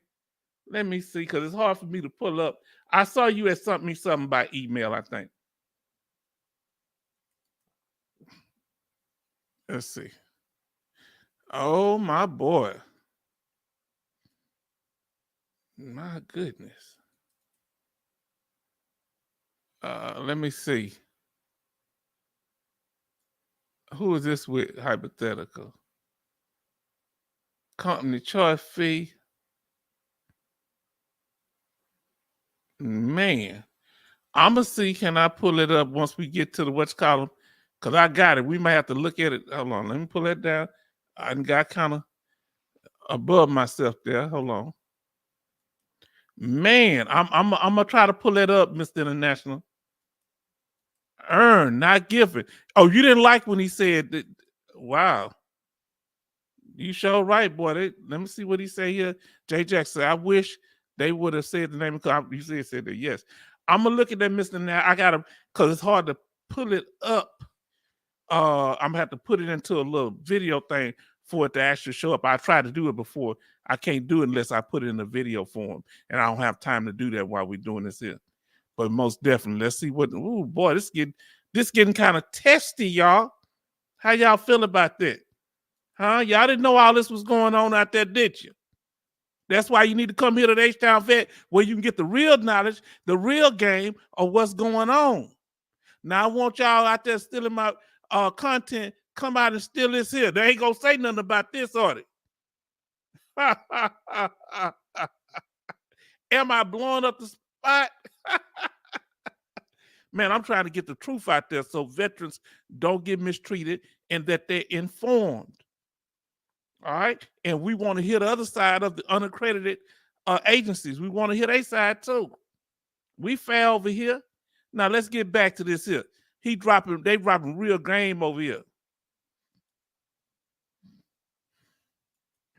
Let me see, because it's hard for me to pull up. I saw you had sent me something by email, I think. Let's see. Oh my boy. My goodness. Let me see. Who is this with? Hypothetical. Company charge fee. Man, I'm gonna see. Can I pull it up once we get to the what's called? Because I got it. We might have to look at it. Hold on. Let me pull that down. I got kind of above myself there. Hold on. Man, I'm gonna try to pull that up, Mr. International. Earn, not given. Oh, you didn't like when he said that. Wow. You sure right, boy. Let me see what he say here. Jay Jackson, I wish they would have said the name of you said that. Yes. I'm gonna look at that, Mr. Now. I gotta, because it's hard to pull it up. I'm gonna have to put it into a little video thing for it to actually show up. I tried to do it before. I can't do it unless I put it in a video form, and I don't have time to do that while we're doing this here. But most definitely, let's see what. Oh boy, this getting kind of testy, y'all. How y'all feel about that? Huh? Y'all didn't know all this was going on out there, did you? That's why you need to come here to the H-Town Vet, where you can get the real knowledge, the real game of what's going on. Now, I want y'all out there stealing my content. Come out and steal this here. They ain't gonna say nothing about this, are they? Am I blowing up the spot? Man, I'm trying to get the truth out there so veterans don't get mistreated and that they're informed. All right. And we want to hear the other side of the unaccredited agencies. We want to hear their side too. We fail over here. Now let's get back to this here. They dropping real game over here.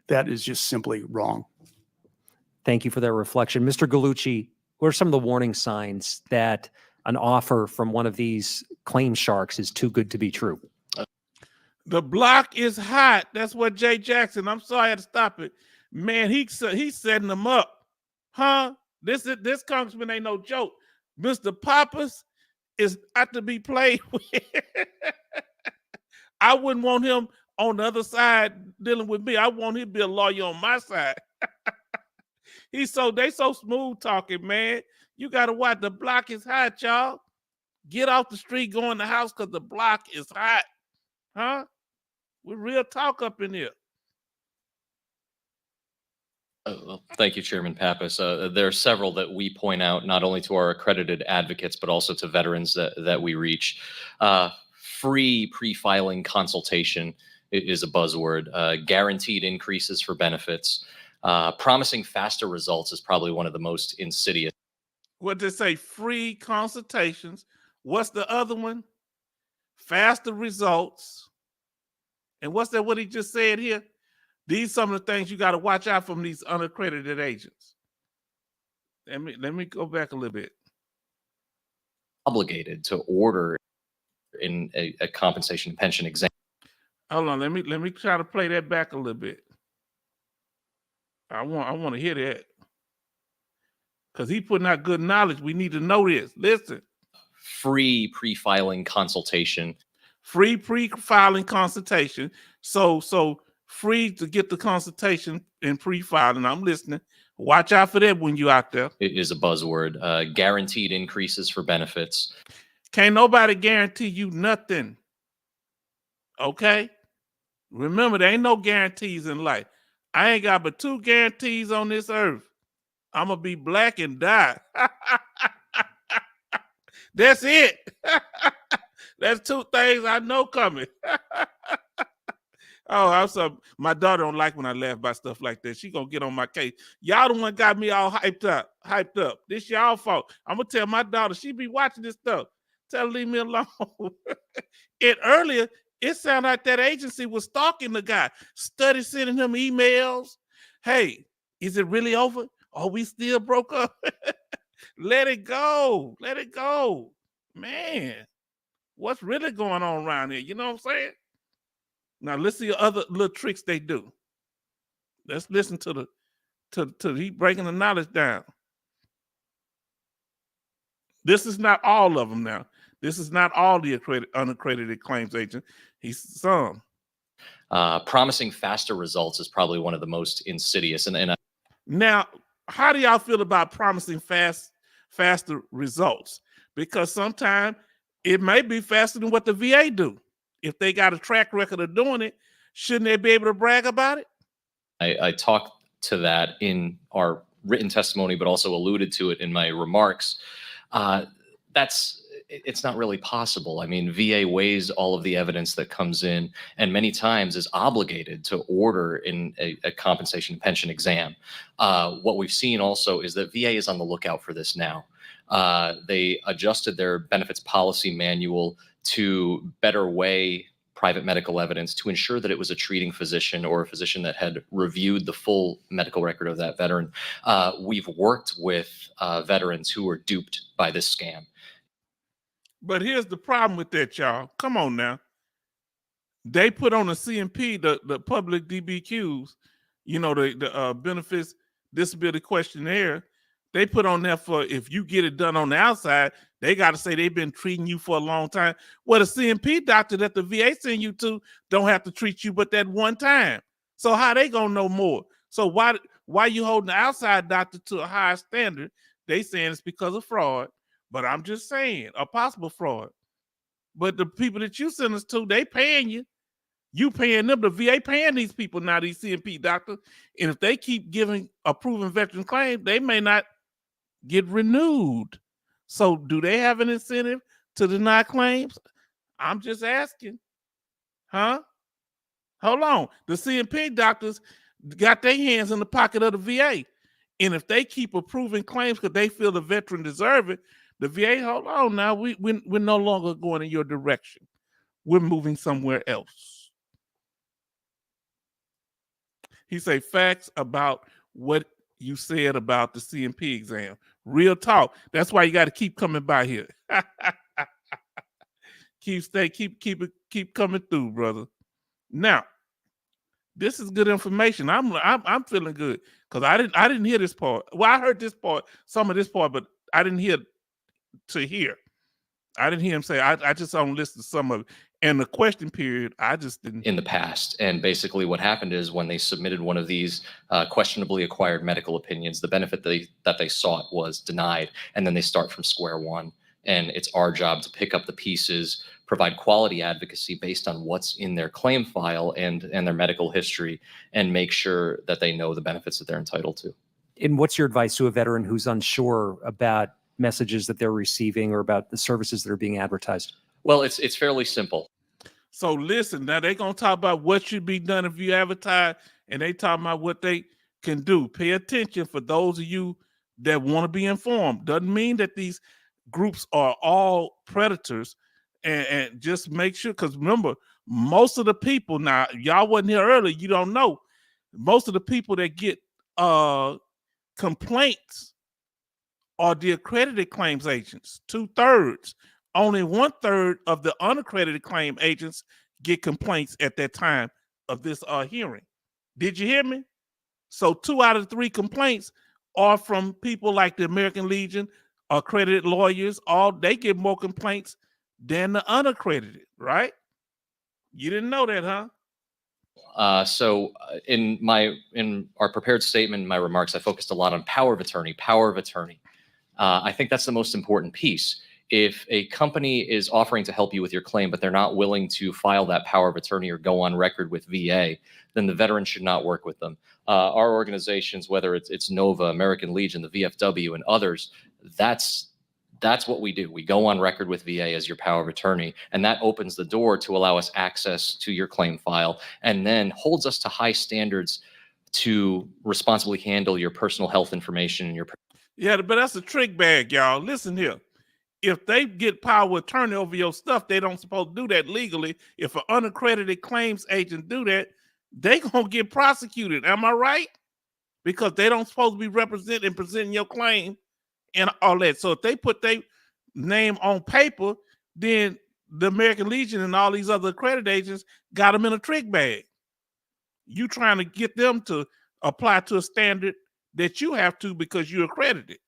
That is just simply wrong. Thank you for that reflection. Mr. Gallucci, what are some of the warning signs that an offer from one of these claim sharks is too good to be true? The block is hot. That's what Jay Jackson. I'm sorry I had to stop it. Man, he's setting them up. Huh? This congressman ain't no joke. Mr. Pappas is not to be played with. I wouldn't want him on the other side dealing with me. I want him to be a lawyer on my side. They so smooth talking, man. You gotta watch. The block is hot, y'all. Get off the street, go in the house because the block is hot. Huh? We're real talk up in here. Well, thank you, Chairman Pappas. There are several that we point out, not only to our accredited advocates, but also to veterans that we reach. Free pre-filing consultation is a buzzword. Guaranteed increases for benefits. Promising faster results is probably one of the most insidious. What they say, free consultations. What's the other one? Faster results. And what's that, what he just said here? These some of the things you got to watch out from these unaccredited agents. Let me go back a little bit. Obligated to order in a compensation and pension exam. Hold on, let me try to play that back a little bit. I want to hear that. Because he putting out good knowledge. We need to know this. Listen. Free pre-filing consultation. Free pre-filing consultation. So free to get the consultation and pre-filing. I'm listening. Watch out for that when you out there. It is a buzzword. Guaranteed increases for benefits. Can't nobody guarantee you nothing. Okay? Remember, there ain't no guarantees in life. I ain't got but 2 guarantees on this earth. I'm going to be black and die. That's it. That's 2 things I know coming. Oh, my daughter don't like when I laugh about stuff like that. She gonna get on my case. Y'all the one got me all hyped up. This y'all fault. I'm gonna tell my daughter, she be watching this stuff. Tell her leave me alone. And earlier, it sounded like that agency was stalking the guy. Study sending him emails. Hey, is it really over? Oh, we still broke up. Let it go. Let it go. Man, what's really going on around here? You know what I'm saying? Now let's see other little tricks they do. Let's listen to he breaking the knowledge down. This is not all of them now. This is not all the unaccredited claims agents. He's some. Promising faster results is probably one of the most insidious. Now, how do y'all feel about promising faster results? Because sometimes it may be faster than what the VA do. If they got a track record of doing it, shouldn't they be able to brag about it? I talked to that in our written testimony, but also alluded to it in my remarks. It's not really possible. I mean, VA weighs all of the evidence that comes in and many times is obligated to order in a compensation pension exam. What we've seen also is that VA is on the lookout for this now. They adjusted their benefits policy manual to better weigh private medical evidence to ensure that it was a treating physician or a physician that had reviewed the full medical record of that veteran. We've worked with veterans who were duped by this scam. But here's the problem with that, y'all. Come on now. They put on the CMP, the public DBQs, you know, the benefits disability questionnaire. They put on there for if you get it done on the outside, they got to say they've been treating you for a long time. Well, the CMP doctor that the VA send you to don't have to treat you but that one time. So how they gonna know more? So why you holding the outside doctor to a higher standard? They saying it's because of fraud. But I'm just saying, a possible fraud. But the people that you send us to, they paying you. You paying them. The VA paying these people now, these CMP doctors. And if they keep approving veteran claims, they may not get renewed. So do they have an incentive to deny claims? I'm just asking. Huh? Hold on. The CMP doctors got their hands in the pocket of the VA. And if they keep approving claims because they feel the veteran deserve it, the VA, hold on now, we're no longer going in your direction. We're moving somewhere else. He say facts about what you said about the CMP exam. Real talk. That's why you got to keep coming by here. Keep coming through, brother. Now, this is good information. I'm feeling good because I didn't hear this part. Well, I heard this part, some of this part, but I didn't hear to hear. I didn't hear him say. I just only listened to some of it. And the question period, I just didn't. In the past. And basically what happened is when they submitted one of these questionably acquired medical opinions, the benefit that they sought was denied. And then they start from square one. And it's our job to pick up the pieces, provide quality advocacy based on what's in their claim file and their medical history, and make sure that they know the benefits that they're entitled to. And what's your advice to a veteran who's unsure about messages that they're receiving or about the services that are being advertised? Well, it's fairly simple. So listen, now they're gonna talk about what should be done if you advertise, and they talk about what they can do. Pay attention for those of you that want to be informed. Doesn't mean that these groups are all predators, and just make sure, because remember, most of the people, now y'all wasn't here earlier, you don't know, most of the people that get complaints are the accredited claims agents, 2/3. Only 1/3 of the unaccredited claim agents get complaints at that time of this hearing. Did you hear me? So 2 out of 3 complaints are from people like the American Legion, accredited lawyers. They get more complaints than the unaccredited, right? You didn't know that, huh? So in our prepared statement, my remarks, I focused a lot on power of attorney. I think that's the most important piece. If a company is offering to help you with your claim, but they're not willing to file that power of attorney or go on record with VA, then the veteran should not work with them. Our organizations, whether it's NOVA, American Legion, the VFW, and others, that's what we do. We go on record with VA as your power of attorney, and that opens the door to allow us access to your claim file, and then holds us to high standards to responsibly handle your personal health information and your. Yeah, but that's a trick bag, y'all. Listen here. If they get power of attorney over your stuff, they don't supposed to do that legally. If an unaccredited claims agent do that, they gonna get prosecuted. Am I right? Because they don't supposed to be representing and presenting your claim and all that. So if they put their name on paper, then the American Legion and all these other accredited agents got them in a trick bag. You trying to get them to apply to a standard that you have to because you're accredited.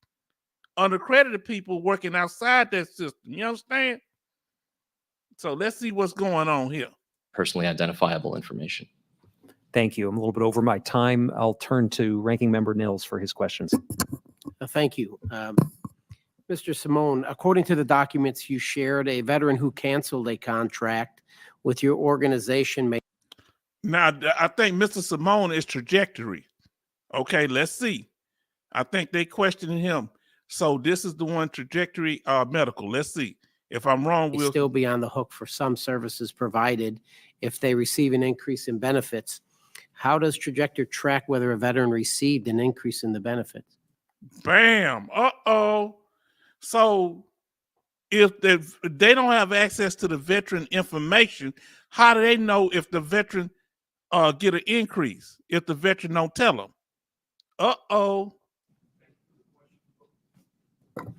Unaccredited people working outside that system. You understand? So let's see what's going on here. Personally identifiable information. Thank you. I'm a little bit over my time. I'll turn to Ranking Member Nils for his questions. Thank you. Mr. Simone, according to the documents you shared, a veteran who canceled a contract with your organization may. Now, I think Mr. Simone is trajectory. Okay, let's see. I think they questioning him. So this is the one, trajectory medical. Let's see. If I'm wrong, We'll still be on the hook for some services provided if they receive an increase in benefits. How does Trajectory track whether a veteran received an increase in the benefits? Bam. Uh-oh. So if they don't have access to the veteran information, how do they know if the veteran get an increase if the veteran don't tell them? Uh-oh.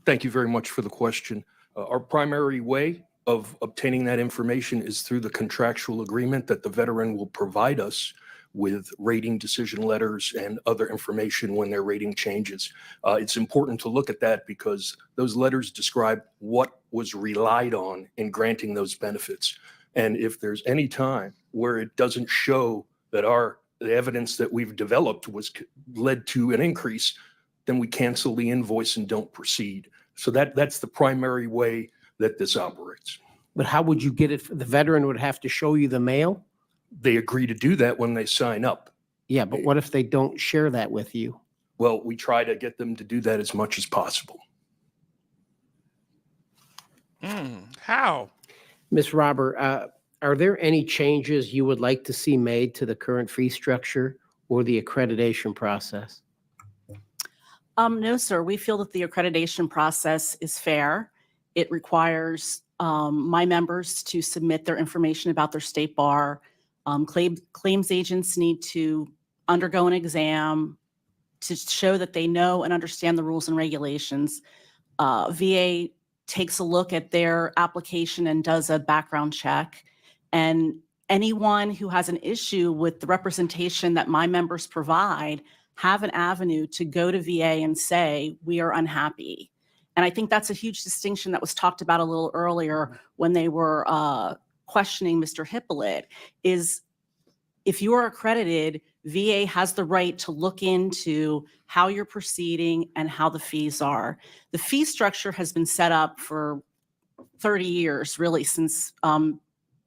Thank you very much for the question. Our primary way of obtaining that information is through the contractual agreement that the veteran will provide us with rating decision letters and other information when their rating changes. It's important to look at that because those letters describe what was relied on in granting those benefits. And if there's any time where it doesn't show that the evidence that we've developed led to an increase, then we cancel the invoice and don't proceed. So that's the primary way that this operates. But how would you get it? The veteran would have to show you the mail? They agree to do that when they sign up. Yeah, but what if they don't share that with you? Well, we try to get them to do that as much as possible. How? Ms. Robert, are there any changes you would like to see made to the current fee structure or the accreditation process? No, sir. We feel that the accreditation process is fair. It requires my members to submit their information about their state bar. Claims agents need to undergo an exam to show that they know and understand the rules and regulations. VA takes a look at their application and does a background check. And anyone who has an issue with the representation that my members provide have an avenue to go to VA and say, we are unhappy. And I think that's a huge distinction that was talked about a little earlier when they were questioning Mr. Hippolyte, is if you are accredited, VA has the right to look into how you're proceeding and how the fees are. The fee structure has been set up for 30 years, really, since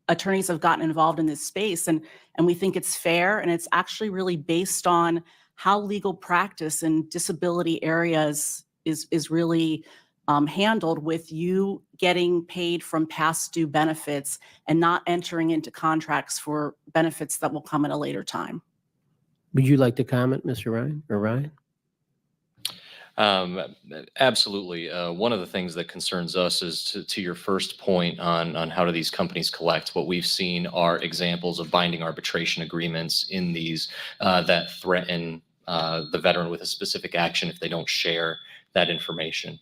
attorneys have gotten involved in this space. And we think it's fair, and it's actually really based on how legal practice in disability areas is really handled, with you getting paid from past due benefits and not entering into contracts for benefits that will come at a later time. Would you like to comment, Mr. Ryan or Ryan? Absolutely. One of the things that concerns us is to your first point on how do these companies collect. What we've seen are examples of binding arbitration agreements in these that threaten the veteran with a specific action if they don't share that information,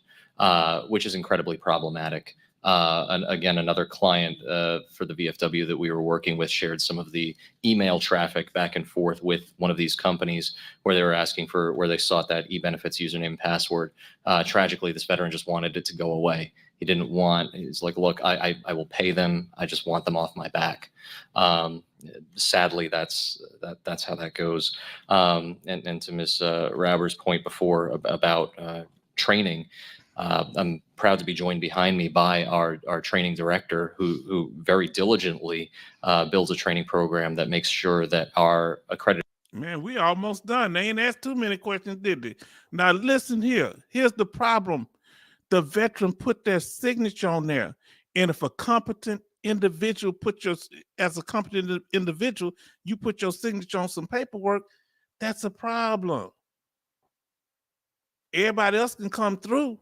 which is incredibly problematic. And again, another client for the VFW that we were working with shared some of the email traffic back and forth with one of these companies where they were asking for, where they sought that eBenefits username and password. Tragically, this veteran just wanted it to go away. He didn't want, he's like, look, I will pay them. I just want them off my back. Sadly, that's how that goes. And to Ms. Rauber's point before about training, I'm proud to be joined behind me by our training director, who very diligently builds a training program that makes sure that our accredited. Man, we almost done. They ain't asked too many questions, did they? Now listen here. Here's the problem. The veteran put their signature on there. And if a competent individual as a competent individual, you put your signature on some paperwork, that's a problem. Everybody else can come through.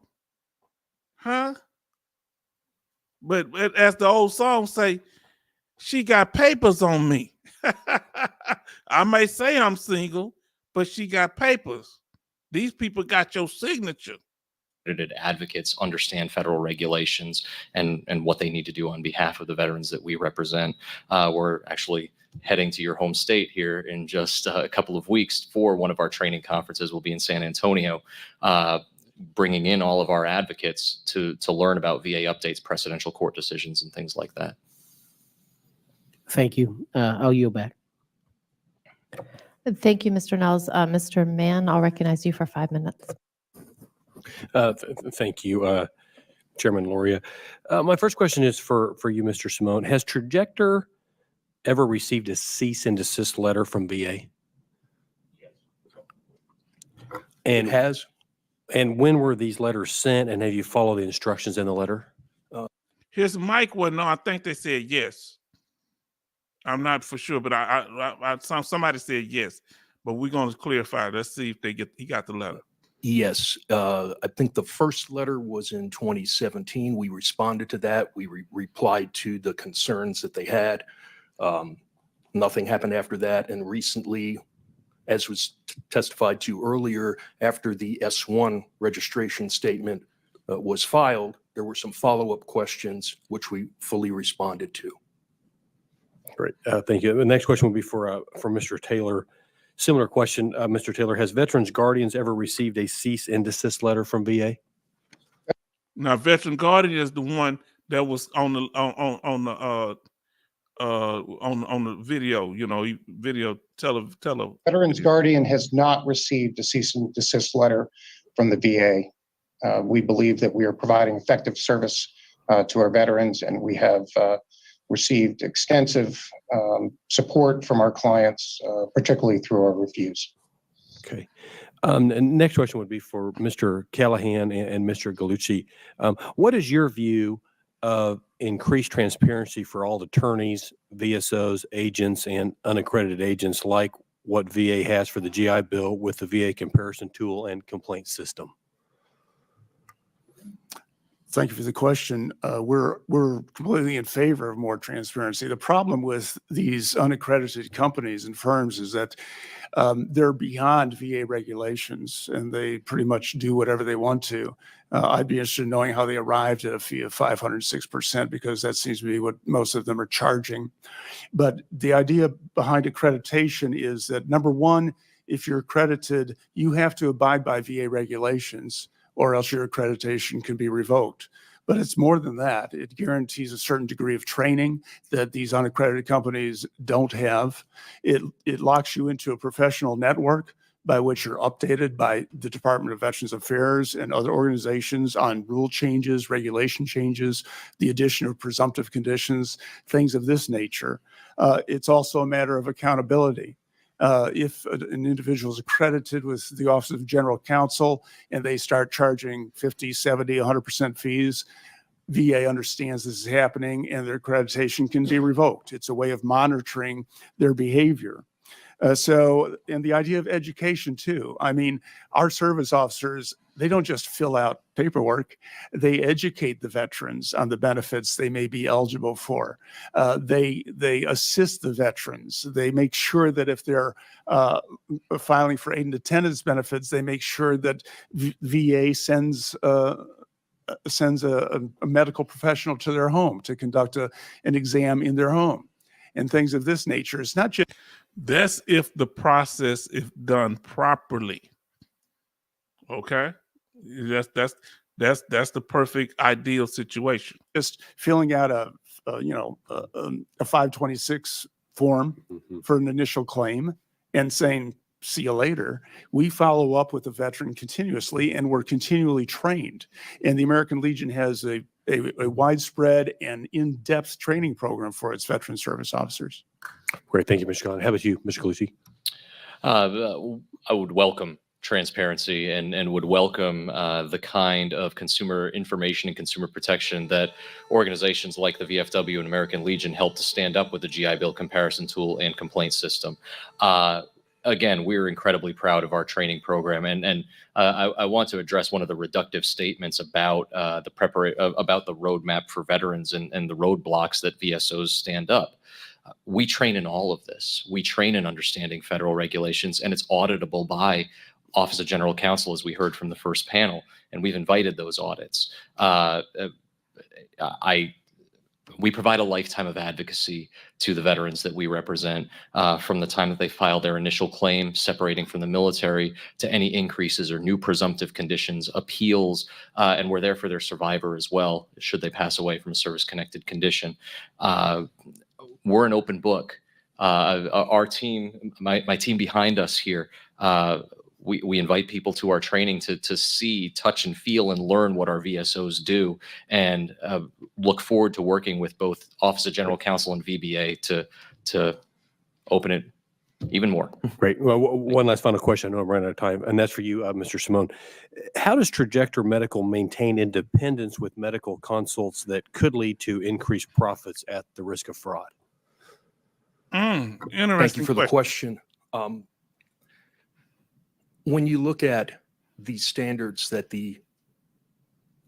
Huh? But as the old song say, she got papers on me. I may say I'm single, but she got papers. These people got your signature. Accredited advocates understand federal regulations and what they need to do on behalf of the veterans that we represent. We're actually heading to your home state here in just a couple of weeks for one of our training conferences. We'll be in San Antonio, bringing in all of our advocates to learn about VA updates, precedential court decisions, and things like that. Thank you. I'll yield back. Thank you, Mr. Nels. Mr. Mann, I'll recognize you for 5 minutes. Thank you, Chairman Loria. My first question is for you, Mr. Simone. Has Trajector ever received a cease and desist letter from VA? And Has. And when were these letters sent, and have you followed the instructions in the letter? His mic wasn't on. I think they said yes. I'm not for sure, but somebody said yes. But we're going to clarify. Let's see if he got the letter. Yes, I think the first letter was in 2017. We responded to that. We replied to the concerns that they had. Nothing happened after that. And recently, as was testified to earlier, after the S1 registration statement was filed, there were some follow-up questions which we fully responded to. Great, thank you. The next question will be for Mr. Taylor. Similar question, Mr. Taylor. Has Veterans Guardians ever received a cease and desist letter from VA? Now, Veteran Guardian is the one that was on the video. You know, tele. Veterans Guardian has not received a cease and desist letter from the VA. We believe that we are providing effective service to our veterans, and we have received extensive support from our clients, particularly through our reviews. Okay. And next question would be for Mr. Callahan and Mr. Gallucci. What is your view of increased transparency for all attorneys, VSOs, agents, and unaccredited agents, like what VA has for the GI Bill with the VA comparison tool and complaint system? Thank you for the question. We're completely in favor of more transparency. The problem with these unaccredited companies and firms is that they're beyond VA regulations, and they pretty much do whatever they want to. I'd be interested in knowing how they arrived at a fee of 506%, because that seems to be what most of them are charging. But the idea behind accreditation is that, number one, if you're accredited, you have to abide by VA regulations, or else your accreditation can be revoked. But it's more than that. It guarantees a certain degree of training that these unaccredited companies don't have. It locks you into a professional network by which you're updated by the Department of Veterans Affairs and other organizations on rule changes, regulation changes, the addition of presumptive conditions, things of this nature. It's also a matter of accountability. If an individual is accredited with the Office of General Counsel and they start charging 50, 70, 100% fees, VA understands this is happening and their accreditation can be revoked. It's a way of monitoring their behavior. And the idea of education too. I mean, our service officers, they don't just fill out paperwork, they educate the veterans on the benefits they may be eligible for. They assist the veterans. They make sure that if they're filing for aid and attendance benefits, they make sure that VA sends a medical professional to their home to conduct an exam in their home and things of this nature. It's not just That's if the process is done properly. Okay, that's the perfect ideal situation. just filling out a 526 form for an initial claim and saying, see you later. We follow up with the veteran continuously and we're continually trained. And the American Legion has a widespread and in-depth training program for its veteran service officers. Great. Thank you, Mr. Khan. How about you, Mr. Calusi? I would welcome transparency and would welcome the kind of consumer information and consumer protection that organizations like the VFW and American Legion help to stand up with the GI Bill comparison tool and complaint system. Again, we're incredibly proud of our training program, and I want to address one of the reductive statements about about the roadmap for veterans and the roadblocks that VSOs stand up. We train in all of this. We train in understanding federal regulations, and it's auditable by Office of General Counsel, as we heard from the first panel, and we've invited those audits. We provide a lifetime of advocacy to the veterans that we represent from the time that they file their initial claim, separating from the military, to any increases or new presumptive conditions, appeals, and we're there for their survivor as well, should they pass away from a service-connected condition. We're an open book. Our team, my team behind us here, we invite people to our training to see, touch, and feel and learn what our VSOs do, and look forward to working with both Office of General Counsel and VBA to open it even more. Great. Well, one last final question. I know I'm running out of time, and that's for you, Mr. Simone. How does Trajector Medical maintain independence with medical consults that could lead to increased profits at the risk of fraud? Interesting. Thank you for the question. When you look at the standards that the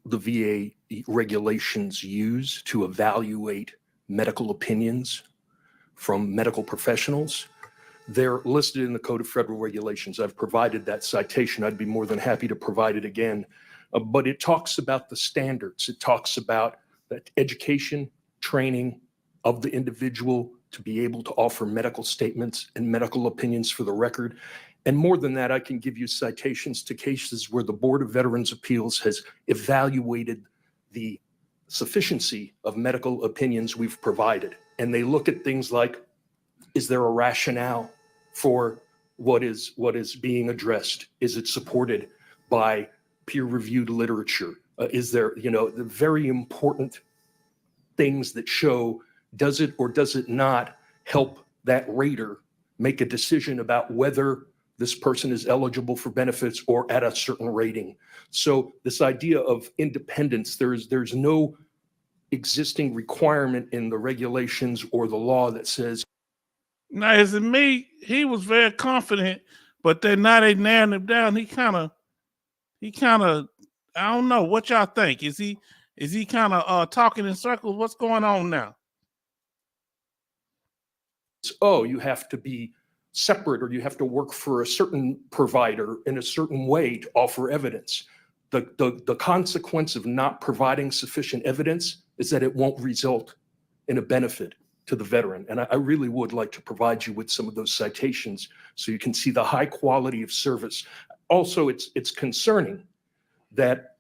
VA regulations use to evaluate medical opinions from medical professionals, they're listed in the Code of Federal Regulations. I've provided that citation. I'd be more than happy to provide it again. But it talks about the standards. It talks about that education, training of the individual to be able to offer medical statements and medical opinions for the record. And more than that, I can give you citations to cases where the Board of Veterans' Appeals has evaluated the sufficiency of medical opinions we've provided. And they look at things like, is there a rationale for what is being addressed? Is it supported by peer-reviewed literature? Is there, the very important things that show, does it or does it not help that rater make a decision about whether this person is eligible for benefits or at a certain rating? So this idea of independence, there's no existing requirement in the regulations or the law that says. Now, is it me? He was very confident, but then now they narrowing him down. He kind of, I don't know. What y'all think? Is he kind of talking in circles? What's going on now? Oh, you have to be separate, or you have to work for a certain provider in a certain way to offer evidence. The consequence of not providing sufficient evidence is that it won't result in a benefit to the veteran. And I really would like to provide you with some of those citations so you can see the high quality of service. Also, it's concerning that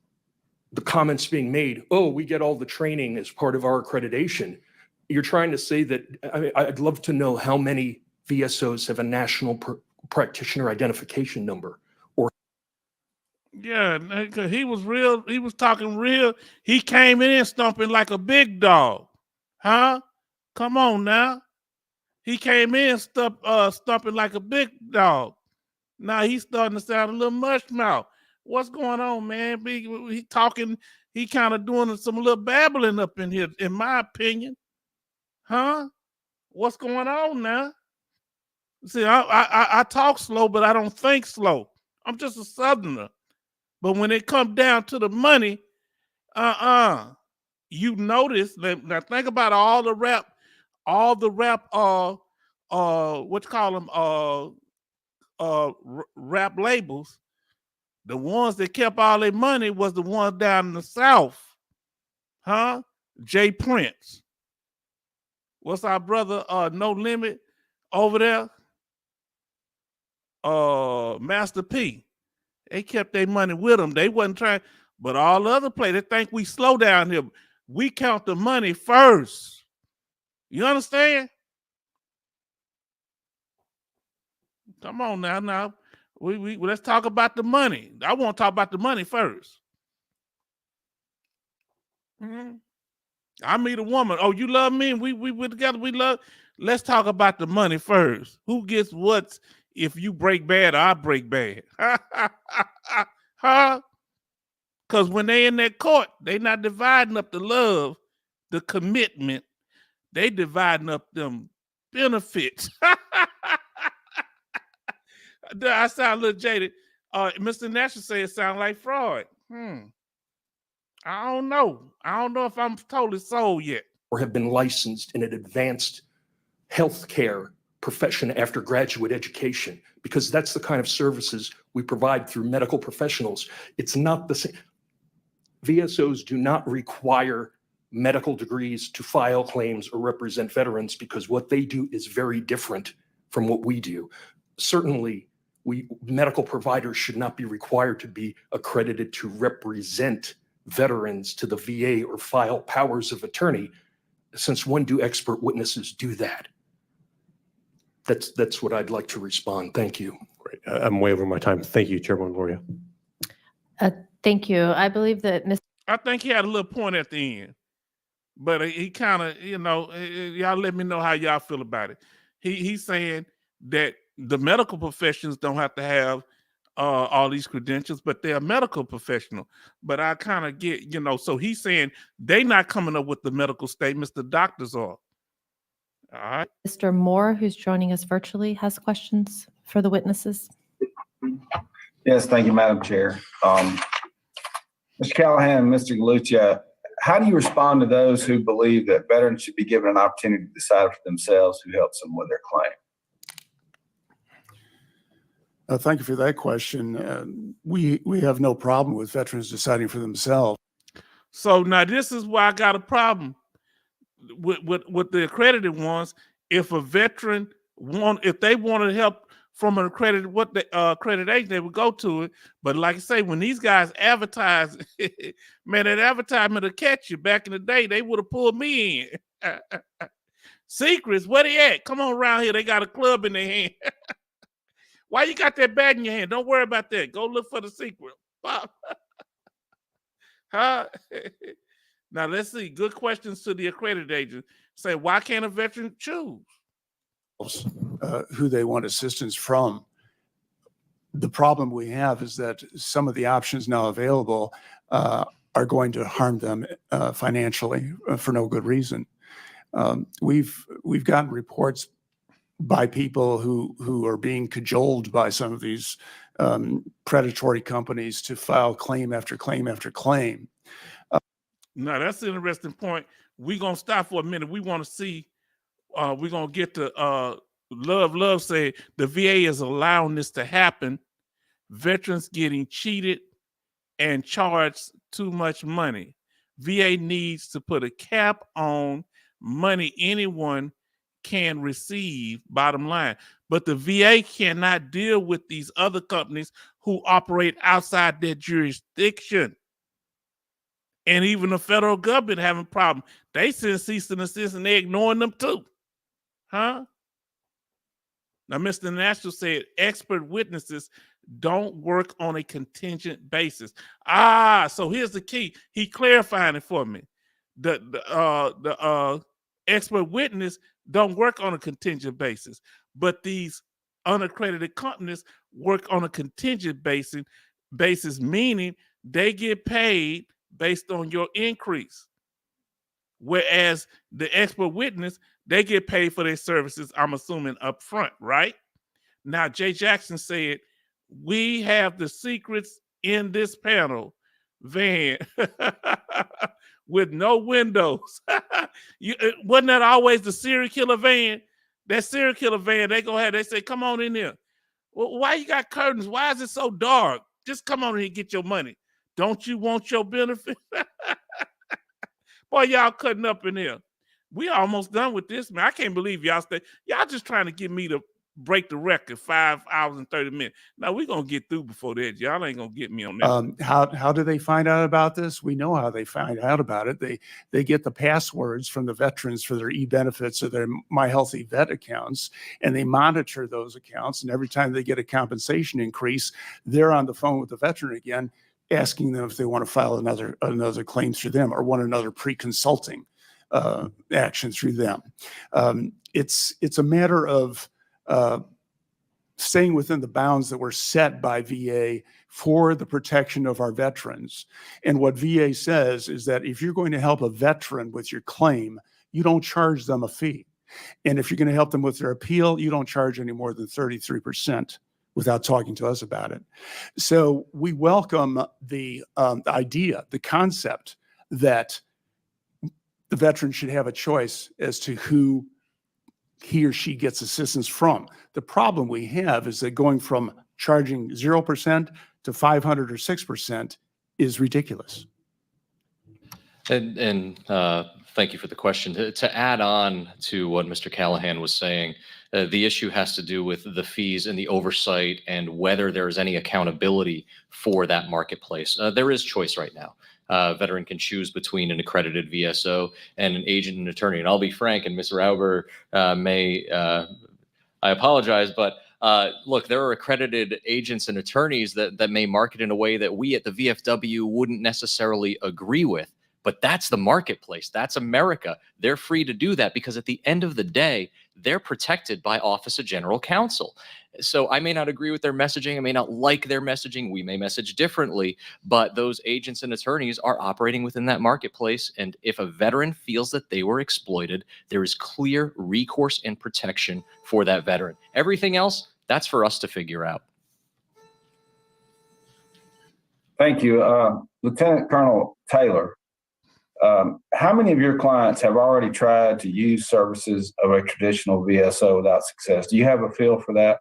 the comments being made, oh, we get all the training as part of our accreditation. You're trying to say that, I'd love to know how many VSOs have a national practitioner identification number or Yeah, cause he was real. He was talking real. He came in stomping like a big dog, huh? Come on now. He came in stomping like a big dog. Now he's starting to sound a little mush mouth. What's going on, man? He talking. He kind of doing some little babbling up in here, in my opinion, huh? What's going on now? See, I talk slow, but I don't think slow. I'm just a Southerner. But when it comes down to the money, you notice that. Now think about all the rap, what you call them, rap labels. The ones that kept all their money was the ones down in the South, huh? Jay Prince. What's our brother? No Limit over there. Master P. They kept their money with them. They wasn't trying, but all the other players, they think we slow down here. We count the money first. You understand? Come on now. We let's talk about the money. I want to talk about the money first. I meet a woman. Oh, you love me? And we together. We love. Let's talk about the money first. Who gets what if you break bad or I break bad? Huh? Because when they in that court, they not dividing up the love, the commitment. They dividing up them benefits. I sound a little jaded. Mr. Nash say it sound like fraud. I don't know. I don't know if I'm totally sold yet. or have been licensed in an advanced healthcare profession after graduate education, because that's the kind of services we provide through medical professionals. It's not the same. VSOs do not require medical degrees to file claims or represent veterans, because what they do is very different from what we do. Certainly, medical providers should not be required to be accredited to represent veterans to the VA or file powers of attorney, since when do expert witnesses do that? That's what I'd like to respond. Thank you. Great. I'm way over my time. Thank you, Chairwoman Gloria. Thank you. I believe that Mr. I think he had a little point at the end, but he kind of, y'all let me know how y'all feel about it. He's saying that the medical professions don't have to have all these credentials, but they're a medical professional. But I kind of get, so he's saying they not coming up with the medical statements, the doctors are. All right. Mr. Moore, who's joining us virtually, has questions for the witnesses. Yes, thank you, Madam Chair. Mr. Callahan, Mr. Galuccia, how do you respond to those who believe that veterans should be given an opportunity to decide for themselves who helps them with their claim? Thank you for that question. We have no problem with veterans deciding for themselves. So now this is why I got a problem with the accredited ones. If a veteran if they wanted help from an accredited accreditation, they would go to it. But like I say, when these guys advertise, man, that advertisement will catch you. Back in the day, they would have pulled me in. Secrets, where they at? Come on around here. They got a club in their hand. Why you got that bag in your hand? Don't worry about that. Go look for the secret. Huh? Now let's see. Good questions to the accredited agent. Say, why can't a veteran choose who they want assistance from? The problem we have is that some of the options now available are going to harm them financially for no good reason. We've gotten reports by people who are being cajoled by some of these predatory companies to file claim after claim after claim. Now that's an interesting point. We're gonna stop for a minute. We want to see. We're gonna get to Love say the VA is allowing this to happen. Veterans getting cheated and charged too much money. VA needs to put a cap on money anyone can receive, bottom line. But the VA cannot deal with these other companies who operate outside their jurisdiction. And even the federal government having problems. They send cease and desist and they're ignoring them too. Huh? Now, Mr. National said expert witnesses don't work on a contingent basis. So here's the key. He clarifying it for me. The expert witness don't work on a contingent basis, but these unaccredited companies work on a contingent basis, meaning they get paid based on your increase. Whereas the expert witness, they get paid for their services, I'm assuming, up front, right? Now, Jay Jackson said, we have the secrets in this panel van with no windows. Wasn't that always the serial killer van? That serial killer van, they say, come on in here. Well, why you got curtains? Why is it so dark? Just come on in and get your money. Don't you want your benefit? Boy, y'all cutting up in here. We almost done with this, man. I can't believe y'all just trying to get me to break the record, 5 hours and 30 minutes. Now we're gonna get through before that. Y'all ain't gonna get me on that. How do they find out about this? We know how they find out about it. They get the passwords from the veterans for their e-benefits or their My Healthy Vet accounts, and they monitor those accounts. And every time they get a compensation increase, they're on the phone with the veteran again, asking them if they want to file another claim through them or want another pre-consulting action through them. It's a matter of staying within the bounds that were set by VA for the protection of our veterans. And what VA says is that if you're going to help a veteran with your claim, you don't charge them a fee. And if you're going to help them with their appeal, you don't charge any more than 33% without talking to us about it. So we welcome the idea, the concept that the veteran should have a choice as to who he or she gets assistance from. The problem we have is that going from charging 0% to 500 or 6% is ridiculous. And thank you for the question. To add on to what Mr. Callahan was saying, the issue has to do with the fees and the oversight and whether there's any accountability for that marketplace. There is choice right now. Veteran can choose between an accredited VSO and an agent and attorney. And I'll be frank, and Mr. Auber I apologize, but look, there are accredited agents and attorneys that may market in a way that we at the VFW wouldn't necessarily agree with. But that's the marketplace. That's America. They're free to do that because at the end of the day, they're protected by Office of General Counsel. So I may not agree with their messaging. I may not like their messaging. We may message differently, but those agents and attorneys are operating within that marketplace. And if a veteran feels that they were exploited, there is clear recourse and protection for that veteran. Everything else, that's for us to figure out. Thank you. Lieutenant Colonel Taylor, how many of your clients have already tried to use services of a traditional VSO without success? Do you have a feel for that?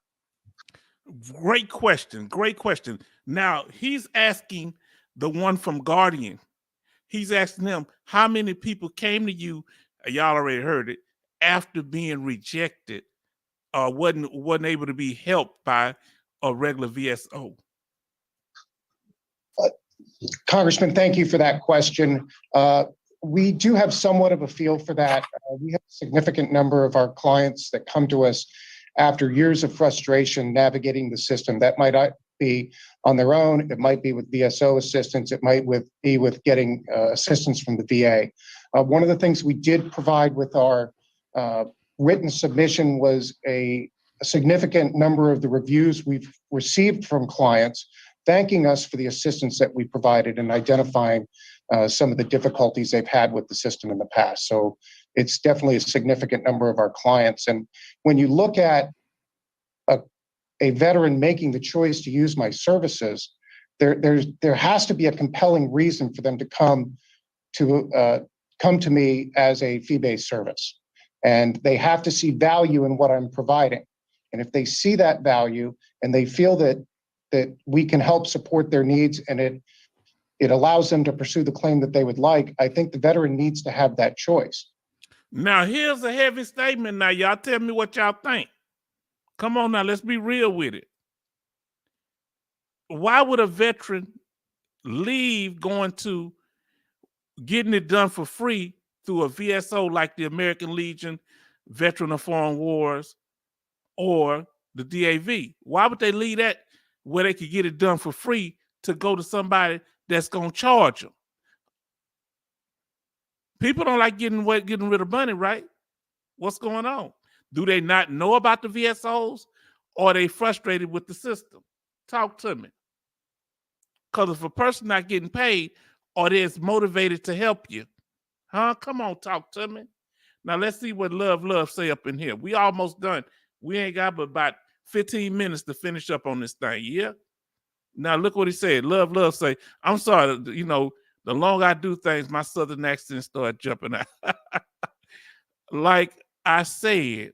Great question. Great question. Now, he's asking the one from Guardian. He's asking them, how many people came to you, y'all already heard it, after being rejected or wasn't able to be helped by a regular VSO? Congressman, thank you for that question. We do have somewhat of a feel for that. We have a significant number of our clients that come to us after years of frustration navigating the system. That might be on their own. It might be with VSO assistance. It might be with getting assistance from the VA. One of the things we did provide with our written submission was a significant number of the reviews we've received from clients thanking us for the assistance that we provided in identifying some of the difficulties they've had with the system in the past. So it's definitely a significant number of our clients. And when you look at a veteran making the choice to use my services, there has to be a compelling reason for them to come to me as a fee-based service. And they have to see value in what I'm providing. And if they see that value and they feel that we can help support their needs and it allows them to pursue the claim that they would like, I think the veteran needs to have that choice. Now, here's a heavy statement. Now, y'all tell me what y'all think. Come on now, let's be real with it. Why would a veteran leave going to getting it done for free through a VSO like the American Legion, Veteran of Foreign Wars, or the DAV. Why would they leave that where they could get it done for free to go to somebody that's going to charge them? People don't like getting rid of money, right? What's going on? Do they not know about the VSOs, or are they frustrated with the system? Talk to me. Because if a person not getting paid, or they're motivated to help you, huh? Come on, talk to me. Now let's see what Love say up in here. We almost done. We ain't got but about 15 minutes to finish up on this thing. Yeah. Now look what he said. Love say, I'm sorry, you know, the longer I do things, my southern accent start jumping out. Like I said,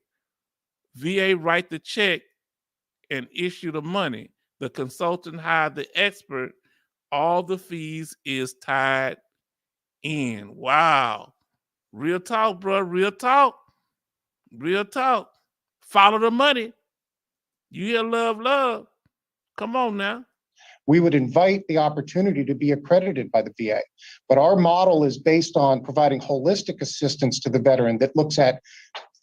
VA write the check and issue the money. The consultant hired the expert. All the fees is tied in. Wow. Real talk, bro. Real talk. Real talk. Follow the money. You hear love. Come on now. We would invite the opportunity to be accredited by the VA. But our model is based on providing holistic assistance to the veteran that looks at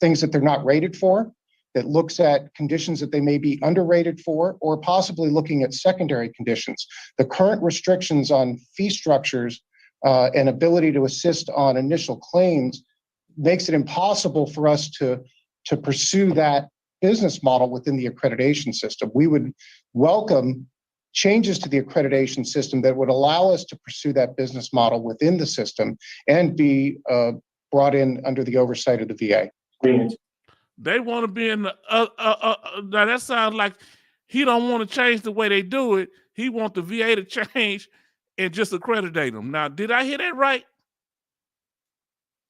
things that they're not rated for, that looks at conditions that they may be underrated for, or possibly looking at secondary conditions. The current restrictions on fee structures and ability to assist on initial claims makes it impossible for us to pursue that business model within the accreditation system. We would welcome changes to the accreditation system that would allow us to pursue that business model within the system and be brought in under the oversight of the VA. They want to be in the now that sounds like he don't want to change the way they do it. He want the VA to change and just accreditate them. Now, did I hear that right?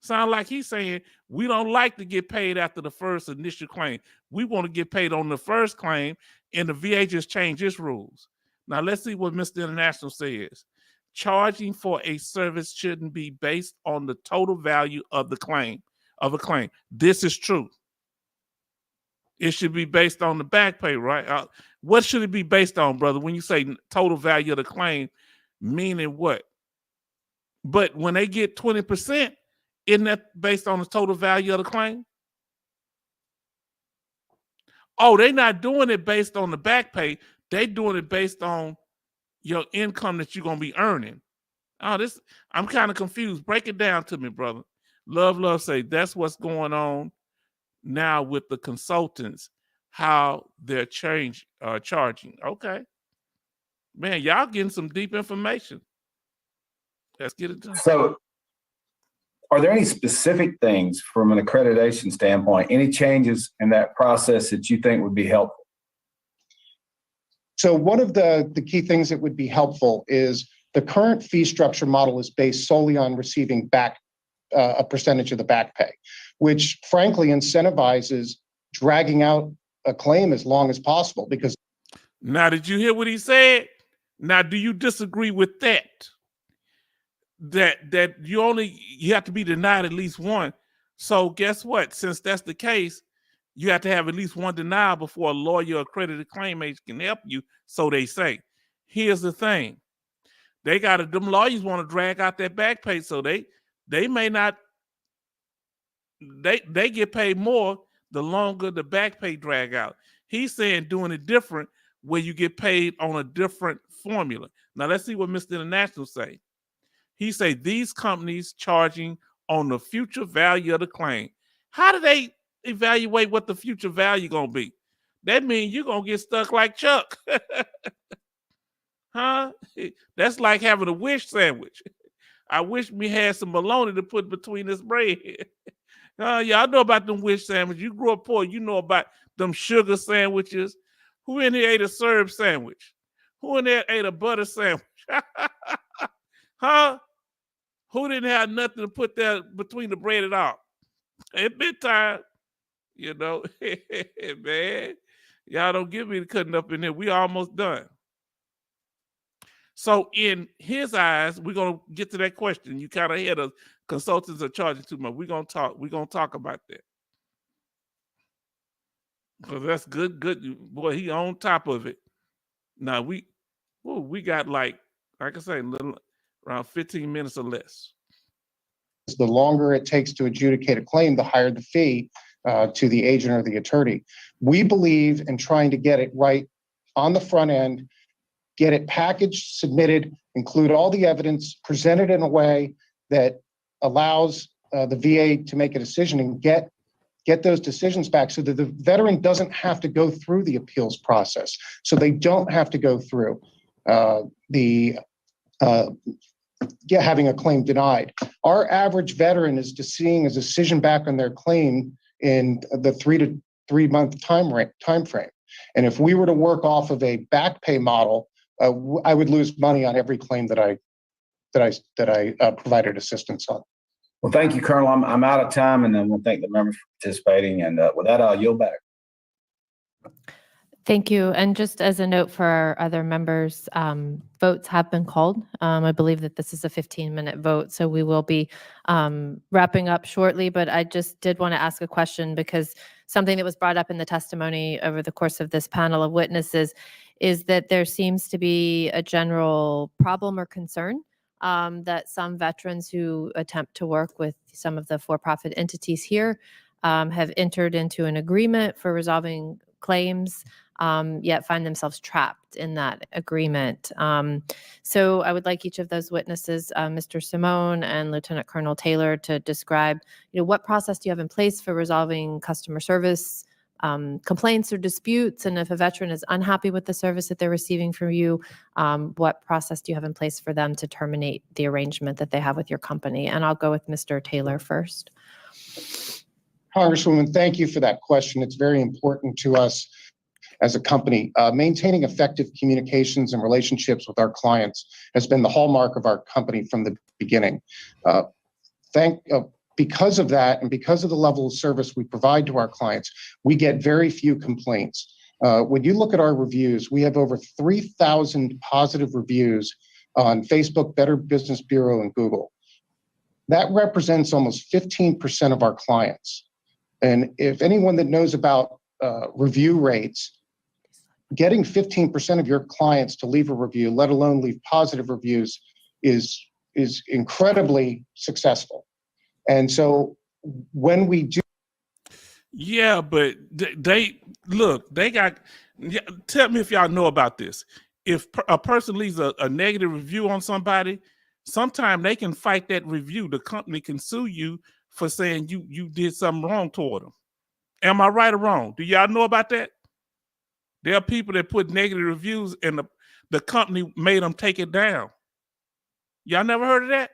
Sound like he's saying we don't like to get paid after the first initial claim. We want to get paid on the first claim, and the VA just changed its rules. Now, let's see what Mr. International says. Charging for a service shouldn't be based on the total value of the claim, of a claim. This is true. It should be based on the back pay, right? What should it be based on, brother? When you say total value of the claim, meaning what? But when they get 20%, isn't that based on the total value of the claim? Oh, they're not doing it based on the back pay. They're doing it based on your income that you're going to be earning. Oh, I'm kind of confused. Break it down to me, brother. Love say that's what's going on now with the consultants, how they're charging. Okay. Man, y'all getting some deep information. Let's get it done. So are there any specific things from an accreditation standpoint, any changes in that process that you think would be helpful? So one of the key things that would be helpful is the current fee structure model is based solely on receiving back a percentage of the back pay, which frankly incentivizes dragging out a claim as long as possible. Because now, did you hear what he said? Now, do you disagree with that? That you have to be denied at least one. So guess what? Since that's the case, you have to have at least one denial before a lawyer or accredited claim agent can help you. So they say. Here's the thing. Them lawyers want to drag out their back pay, so they may not, they get paid more the longer the back pay drag out. He's saying doing it different where you get paid on a different formula. Now let's see what Mr. International say. He say these companies charging on the future value of the claim. How do they evaluate what the future value gonna be? That means you're gonna get stuck like Chuck. Huh? That's like having a wish sandwich. I wish we had some bologna to put between this bread. Y'all know about them wish sandwiches. You grew up poor, you know about them sugar sandwiches. Who in here ate a serb sandwich? Who in there ate a butter sandwich? Huh? Who didn't have nothing to put there between the bread at all? It's bedtime, you know. Man, y'all don't give me the cutting up in here. We almost done. So in his eyes, we're gonna get to that question. You kind of hear the consultants are charging too much. We're gonna talk about that. Because that's good. Boy, he on top of it. Now we got like I say, around 15 minutes or less. the longer it takes to adjudicate a claim, the higher the fee. to the agent or the attorney. We believe in trying to get it right on the front end, get it packaged, submitted, include all the evidence, presented in a way that allows the VA to make a decision and get those decisions back so that the veteran doesn't have to go through the appeals process. So they don't have to go through having a claim denied. Our average veteran is just seeing a decision back on their claim in the 3 month time frame. And if we were to work off of a back pay model, I would lose money on every claim that I provided assistance on. Well, thank you, Colonel. I'm out of time, and then we'll thank the members for participating. And with that, I'll yield back. Thank you. And just as a note for our other members, votes have been called. I believe that this is a 15-minute vote, so we will be wrapping up shortly. But I just did want to ask a question because something that was brought up in the testimony over the course of this panel of witnesses is that there seems to be a general problem or concern that some veterans who attempt to work with some of the for-profit entities here have entered into an agreement for resolving claims, yet find themselves trapped in that agreement. So I would like each of those witnesses, Mr. Simone and Lieutenant Colonel Taylor, to describe, what process do you have in place for resolving customer service complaints or disputes? And if a veteran is unhappy with the service that they're receiving from you, what process do you have in place for them to terminate the arrangement that they have with your company? And I'll go with Mr. Taylor first. Congresswoman, thank you for that question. It's very important to us as a company. Maintaining effective communications and relationships with our clients has been the hallmark of our company from the beginning. Because of that, and because of the level of service we provide to our clients, we get very few complaints. When you look at our reviews, we have over 3,000 positive reviews on Facebook, Better Business Bureau, and Google. That represents almost 15% of our clients. And if anyone that knows about review rates, getting 15% of your clients to leave a review, let alone leave positive reviews, is incredibly successful. And so when we do. Yeah, but they got, tell me if y'all know about this. If a person leaves a negative review on somebody, sometimes they can fight that review. The company can sue you for saying you did something wrong toward them. Am I right or wrong? Do y'all know about that? There are people that put negative reviews and the company made them take it down. Y'all never heard of that?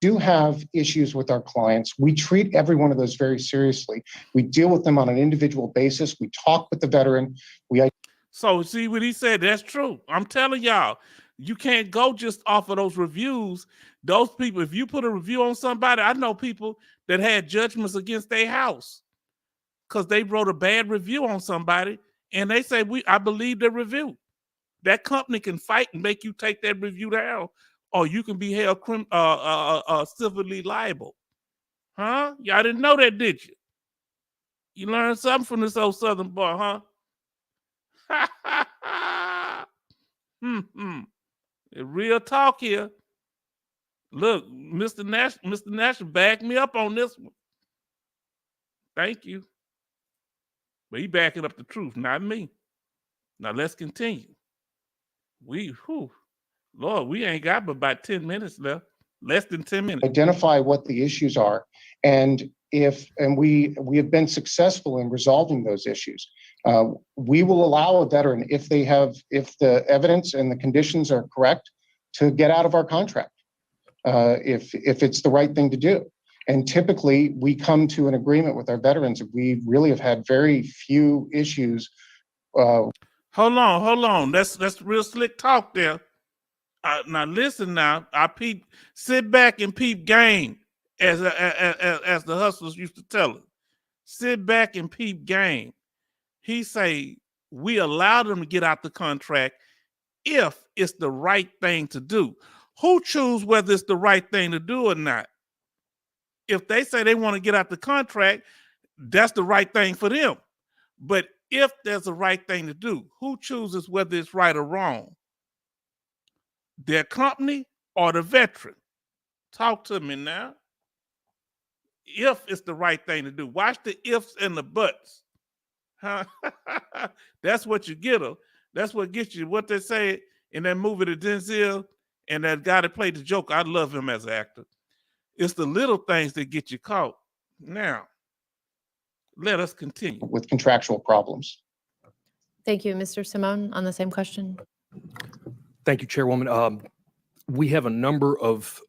Do have issues with our clients. We treat every one of those very seriously. We deal with them on an individual basis. We talk with the veteran. So see what he said, that's true. I'm telling y'all, you can't go just off of those reviews. Those people, if you put a review on somebody, I know people that had judgments against their house because they wrote a bad review on somebody and they say, I believe the review. That company can fight and make you take that review down, or you can be held civilly liable. Huh? Y'all didn't know that, did you? You learned something from this old Southern boy, huh? Real talk here. Look, Mr. Nash backed me up on this one. Thank you. But he backing up the truth, not me. Now let's continue. Lord, we ain't got but about 10 minutes left. Less than 10 minutes. Identify what the issues are, and we have been successful in resolving those issues. We will allow a veteran, if the evidence and the conditions are correct, to get out of our contract if it's the right thing to do. And typically, we come to an agreement with our veterans. We really have had very few issues. Hold on. That's real slick talk there. Now listen. Now sit back and peep game, as the hustlers used to tell us. Sit back and peep game. He say we allow them to get out the contract if it's the right thing to do. Who choose whether it's the right thing to do or not? If they say they want to get out the contract, that's the right thing for them. But if there's a right thing to do, who chooses whether it's right or wrong? Their company or the veteran? Talk to me now. if it's the right thing to do. Watch the ifs and the buts. Huh? That's what you get her. That's what gets you. What they say in that movie, the Denzel, and that guy that played the Joker. I love him as an actor. It's the little things that get you caught. Now, let us continue. with contractual problems. Thank you. Mr. Simone, on the same question. Thank you, Chairwoman. We have a number of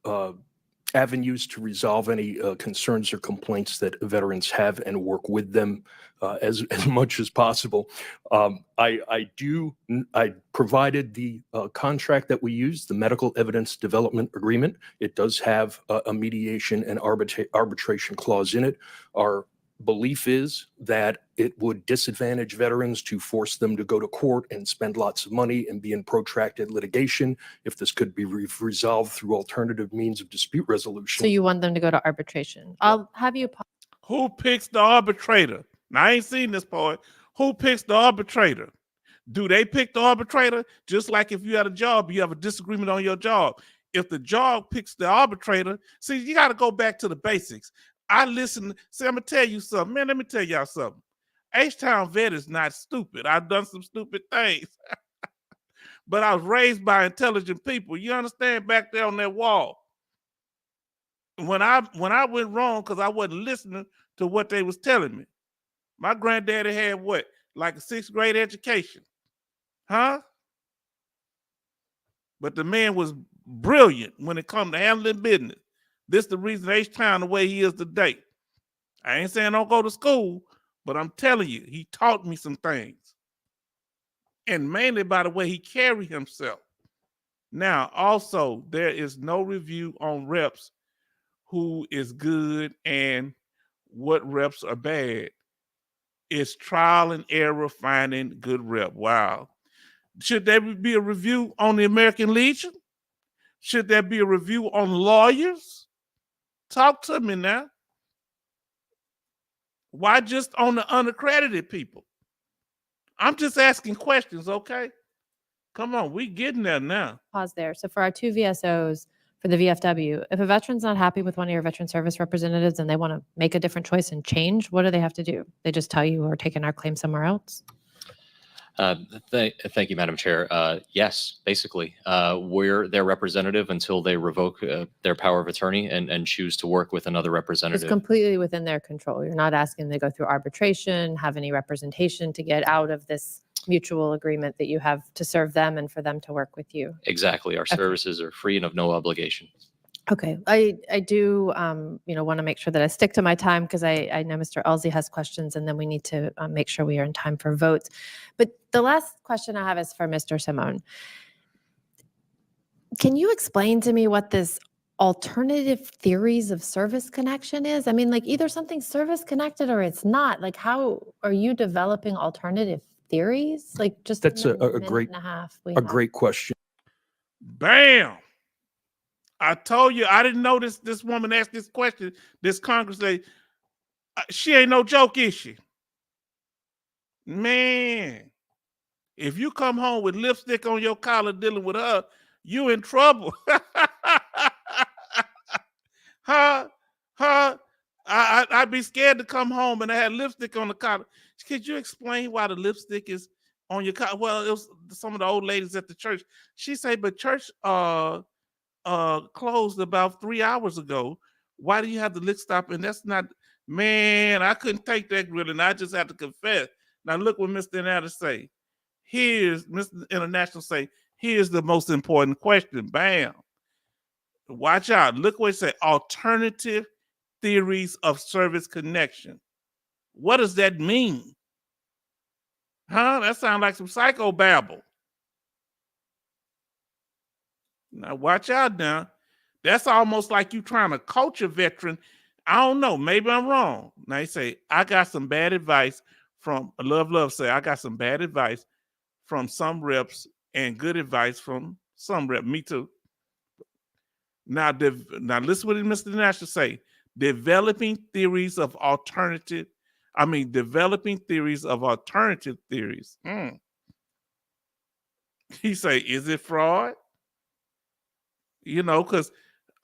avenues to resolve any concerns or complaints that veterans have and work with them as much as possible. I provided the contract that we use, the Medical Evidence Development Agreement. It does have a mediation and arbitration clause in it. Our belief is that it would disadvantage veterans to force them to go to court and spend lots of money and be in protracted litigation if this could be resolved through alternative means of dispute resolution. So you want them to go to arbitration. I'll have you. Who picks the arbitrator? Now, I ain't seen this part. Who picks the arbitrator? Do they pick the arbitrator? Just like if you had a job, you have a disagreement on your job. If the job picks the arbitrator, see, you got to go back to the basics. I listen. See, I'm going to tell you something. Man, let me tell y'all something. H-Town vet is not stupid. I've done some stupid things. But I was raised by intelligent people. You understand? Back there on that wall. When I went wrong because I wasn't listening to what they was telling me. My granddaddy had what? Like a 6th grade education. Huh? But the man was brilliant when it comes to handling business. This is the reason H-Town the way he is today. I ain't saying don't go to school, but I'm telling you, he taught me some things. And mainly by the way he carried himself. Now, also, there is no review on reps who is good and what reps are bad. It's trial and error finding good rep. Wow. Should there be a review on the American Legion? Should there be a review on lawyers? Talk to me now. Why just on the unaccredited people? I'm just asking questions, okay? Come on, we getting there now. Pause there. So for our 2 VSOs for the VFW, if a veteran's not happy with one of your veteran service representatives and they want to make a different choice and change, what do they have to do? They just tell you we're taking our claim somewhere else? Thank you, Madam Chair. Yes, basically, we're their representative until they revoke their power of attorney and choose to work with another It's representative. completely within their control. You're not asking them to go through arbitration, have any representation to get out of this mutual agreement that you have to serve them and for them to work with you. Exactly. Our services are free and of no obligation. Okay, I do, want to make sure that I stick to my time because I know Mr. Elsie has questions and then we need to make sure we are in time for votes. But the last question I have is for Mr. Simone. Can you explain to me what this alternative theories of service connection is? I mean, like either something's service connected or it's not. Like how are you developing alternative theories? Like just That's in a minute great, and a half we a have. great question. Bam. I told you, I didn't know this woman asked this question. This Congress lady, she ain't no joke, is she? Man, if you come home with lipstick on your collar dealing with her, you in trouble. I'd be scared to come home and I had lipstick on the collar. Could you explain why the lipstick is on your collar? Well, it was some of the old ladies at the church. She said, but church closed about 3 hours ago. Why do you have the lick stop? And that's not, man, I couldn't take that really. And I just have to confess. Now look what Mr. International say. Here's Mr. International say, here's the most important question. Bam. Watch out. Look what it say. Alternative theories of service connection. What does that mean? Huh? That sounds like some psychobabble. Now watch out now. That's almost like you trying to coach a veteran. I don't know. Maybe I'm wrong. Now you say, I got some bad advice from Love say, I got some bad advice from some reps and good advice from some rep. Me too. Now listen what Mr. National say. Developing theories of alternative theories. He say, is it fraud? You know, because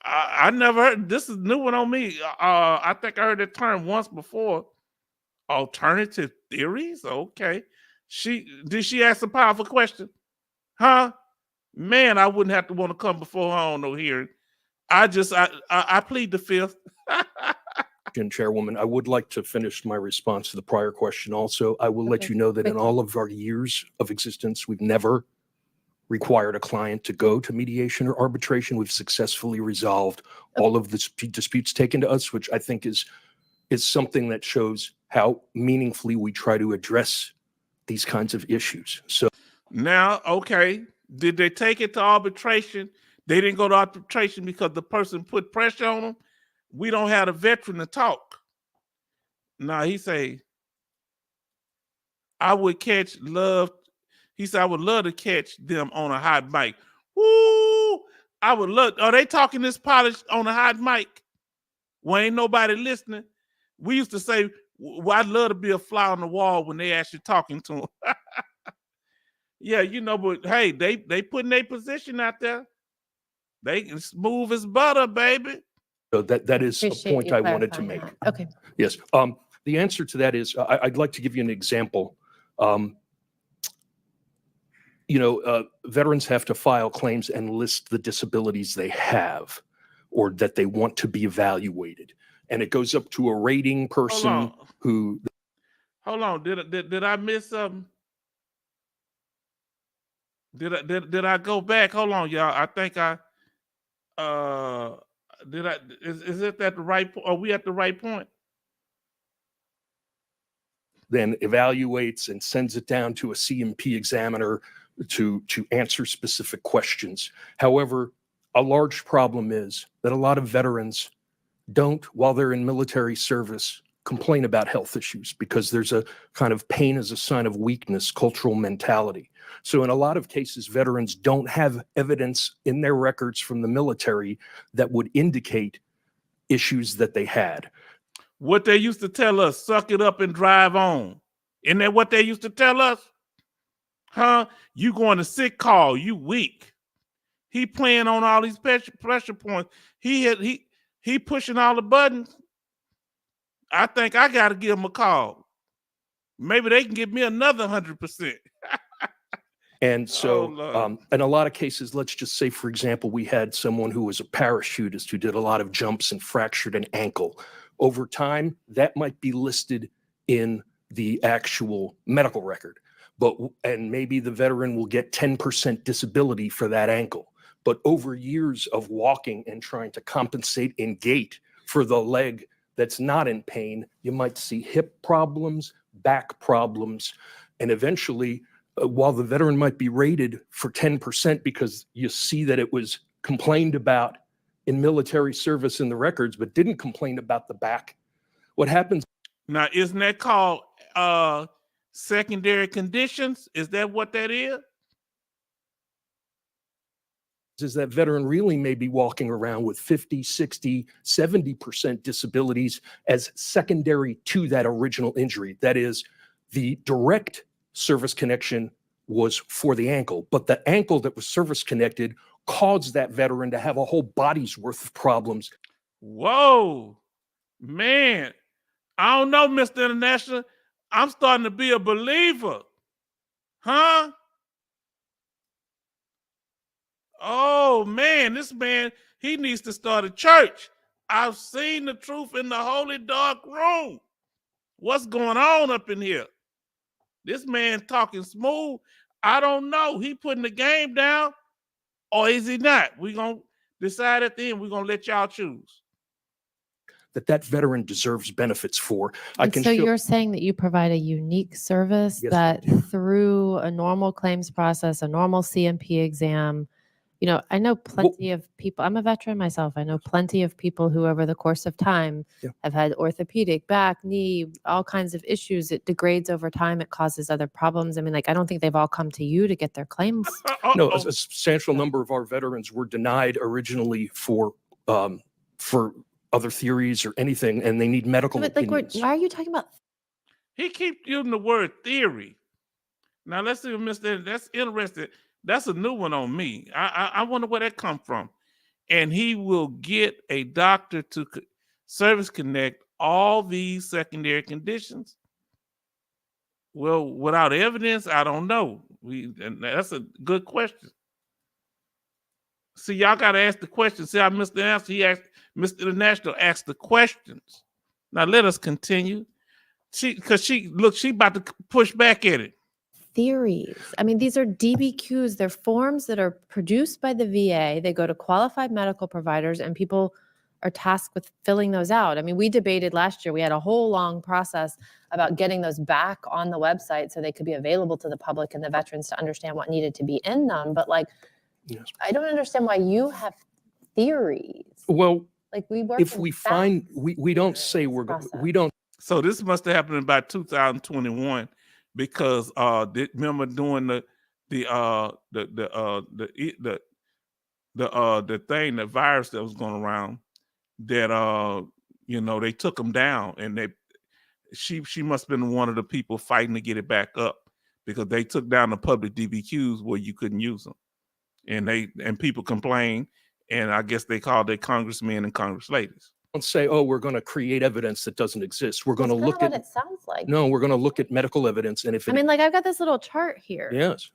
I never heard. This is a new one on me. I think I heard that term once before. Alternative theories. Okay. Did she ask a powerful question? Huh? Man, I wouldn't have to want to come before her on no hearing. I plead the fifth. Chairwoman, I would like to finish my response to the prior question also. I will let Okay, you know that in quickly. all of our years of existence, we've never required a client to go to mediation or arbitration. We've successfully resolved all of the disputes taken to us, which I think is something that shows how meaningfully we try to address these kinds of issues. So Now, okay. Did they take it to arbitration? They didn't go to arbitration because the person put pressure on them. We don't have a veteran to talk. Now he say, I would catch love. He said, I would love to catch them on a hot mic. Woo! I would love. Are they talking this polish on a hot mic? Well, ain't nobody listening. We used to say, well, I'd love to be a fly on the wall when they actually talking to them. Yeah, but hey, they putting their position out there. They can smooth as butter, baby. that is a Appreciate point you I wanted to clarifying make. that. Okay. Yes. The answer to that is I'd like to give you an example. Veterans have to file claims and list the disabilities they have or that they want to be evaluated. And it goes up to a rating person who. Hold on. Did I miss something? Did I go back? Hold on, y'all. I think is it at the right point? Are we at the right point? Then evaluates and sends it down to a CMP examiner to answer specific questions. However, a large problem is that a lot of veterans don't, while they're in military service, complain about health issues because there's a kind of pain as a sign of weakness, cultural mentality. So in a lot of cases, veterans don't have evidence in their records from the military that would indicate issues that they had. What they used to tell us, suck it up and drive on. Isn't that what they used to tell us? Huh? You going to sick call, you weak. He playing on all these pressure points. He pushing all the buttons. I think I got to give him a call. Maybe they can give me another 100%. And so, Lord. in a lot of cases, let's just say, for example, we had someone who was a parachutist who did a lot of jumps and fractured an ankle. Over time, that might be listed in the actual medical record, and maybe the veteran will get 10% disability for that ankle. But over years of walking and trying to compensate in gait for the leg that's not in pain, you might see hip problems, back problems, and eventually, while the veteran might be rated for 10% because you see that it was complained about in military service in the records, but didn't complain about the back, what happens? Now, isn't that called secondary conditions? Is that what that is? Is that veteran really may be walking around with 50, 60, 70% disabilities as secondary to that original injury. That is, the direct service connection was for the ankle, but the ankle that was service connected caused that veteran to have a whole body's worth of problems. Whoa, man. I don't know, Mr. International. I'm starting to be a believer. Huh? Oh, man, this man, he needs to start a church. I've seen the truth in the holy dark room. What's going on up in here? This man talking smooth. I don't know. He putting the game down or is he not? We're going to decide at the end. We're going to let y'all choose. That veteran deserves benefits for. So you're saying that you provide a unique service Yes, that through a normal claims process, a normal CMP exam, I know plenty of people. I'm a veteran myself. I know plenty of people who over the course of time have had orthopedic, back, knee, all kinds of issues. It degrades over time. It causes other problems. I mean, I don't think they've all come to you to get their claims. No, a substantial number of our veterans were denied originally for other theories or anything, and they need medical opinions. Why are you talking about? He keeps using the word theory. Now let's see, Mr. That's interesting. That's a new one on me. I wonder where that come from. and he will get a doctor to service connect all these secondary conditions? Well, without evidence, I don't know. And that's a good question. See, y'all got to ask the question. See, I missed the answer. He asked, Mr. International asked the questions. Now let us continue. She about to push back at it. Theories. I mean, these are DBQs. They're forms that are produced by the VA. They go to qualified medical providers, and people are tasked with filling those out. I mean, we debated last year. We had a whole long process about getting those back on the website so they could be available to the public and the veterans to understand what needed to be in them. But like, Yes. I don't understand why you have theories. Well, Like we work. if in we facts find, we don't say process. we don't. So this must have happened in about 2021 because remember doing the thing, the virus that was going around that they took them down, and she must have been one of the people fighting to get it back up because they took down the public DBQs where you couldn't use them, and people complained, and I guess they called their congressmen and congress-ladies. Don't say, oh, we're going to create evidence that doesn't exist. We're going to That's look kinda at. what it sounds like. No, we're going to look at medical evidence, and if I it, mean, like I've got this little chart here. yes,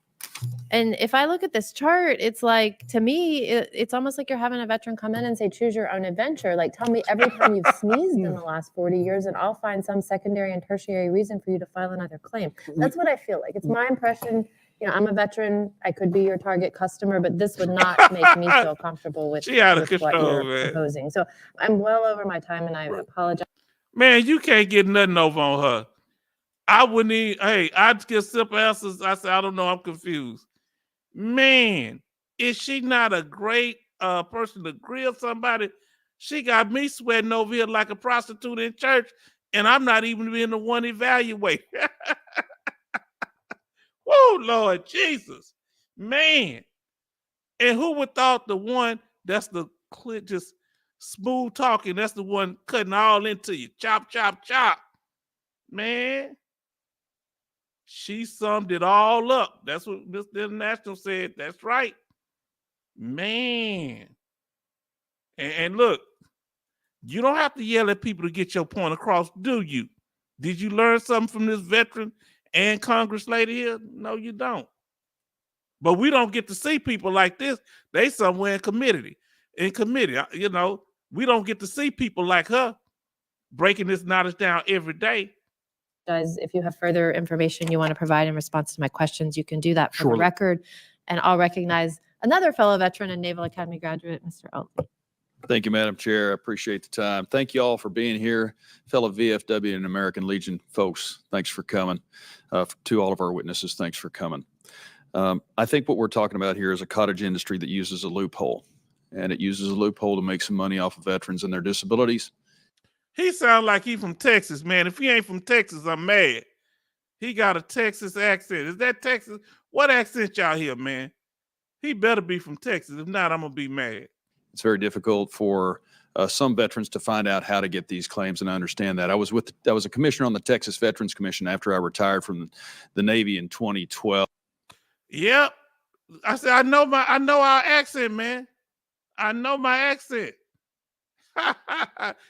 And if I look at this chart, it's like, to me, it's almost like you're having a veteran come in and say, choose your own adventure. Like, tell me every time you've sneezed in the last 40 years, and I'll find some secondary and tertiary reason for you to file another claim. That's what I feel like. It's my impression. I'm a veteran. I could be your target customer, but this would not make me feel comfortable with, She out of with what control, you're man. proposing. So I'm well over my time, and I apologize. Man, you can't get nothing over on her. I wouldn't even, I'd get simple answers. I said, I don't know, I'm confused. Man, is she not a great person to grill somebody? She got me sweating over here like a prostitute in church, and I'm not even being the one evaluate. Whoa, Lord Jesus. Man. And who would thought the one that's the just smooth talking, that's the one cutting all into you. Chop, chop, chop. Man. She summed it all up. That's what Mr. International said. That's right. Man. And look, you don't have to yell at people to get your point across, do you? Did you learn something from this veteran and Congress lady here? No, you don't. But we don't get to see people like this. They somewhere in committee. We don't get to see people like her breaking this knowledge down every day. Guys, if you have further information you want to provide in response to my questions, you can do that for the Surely. record. And I'll recognize another fellow veteran and Naval Academy graduate, Mr. Oatley. Thank you, Madam Chair. I appreciate the time. Thank you all for being here. Fellow VFW and American Legion folks, thanks for coming. To all of our witnesses, thanks for coming. I think what we're talking about here is a cottage industry that uses a loophole, and it uses a loophole to make some money off of veterans and their disabilities. He sounds like he from Texas, man. If he ain't from Texas, I'm mad. He got a Texas accent. Is that Texas? What accent y'all hear, man? He better be from Texas. If not, I'm going to be mad. It's very difficult for some veterans to find out how to get these claims, and I understand that. I was a commissioner on the Texas Veterans Commission after I retired from the Navy in 2012. Yep. I said, I know our accent, man. I know my accent.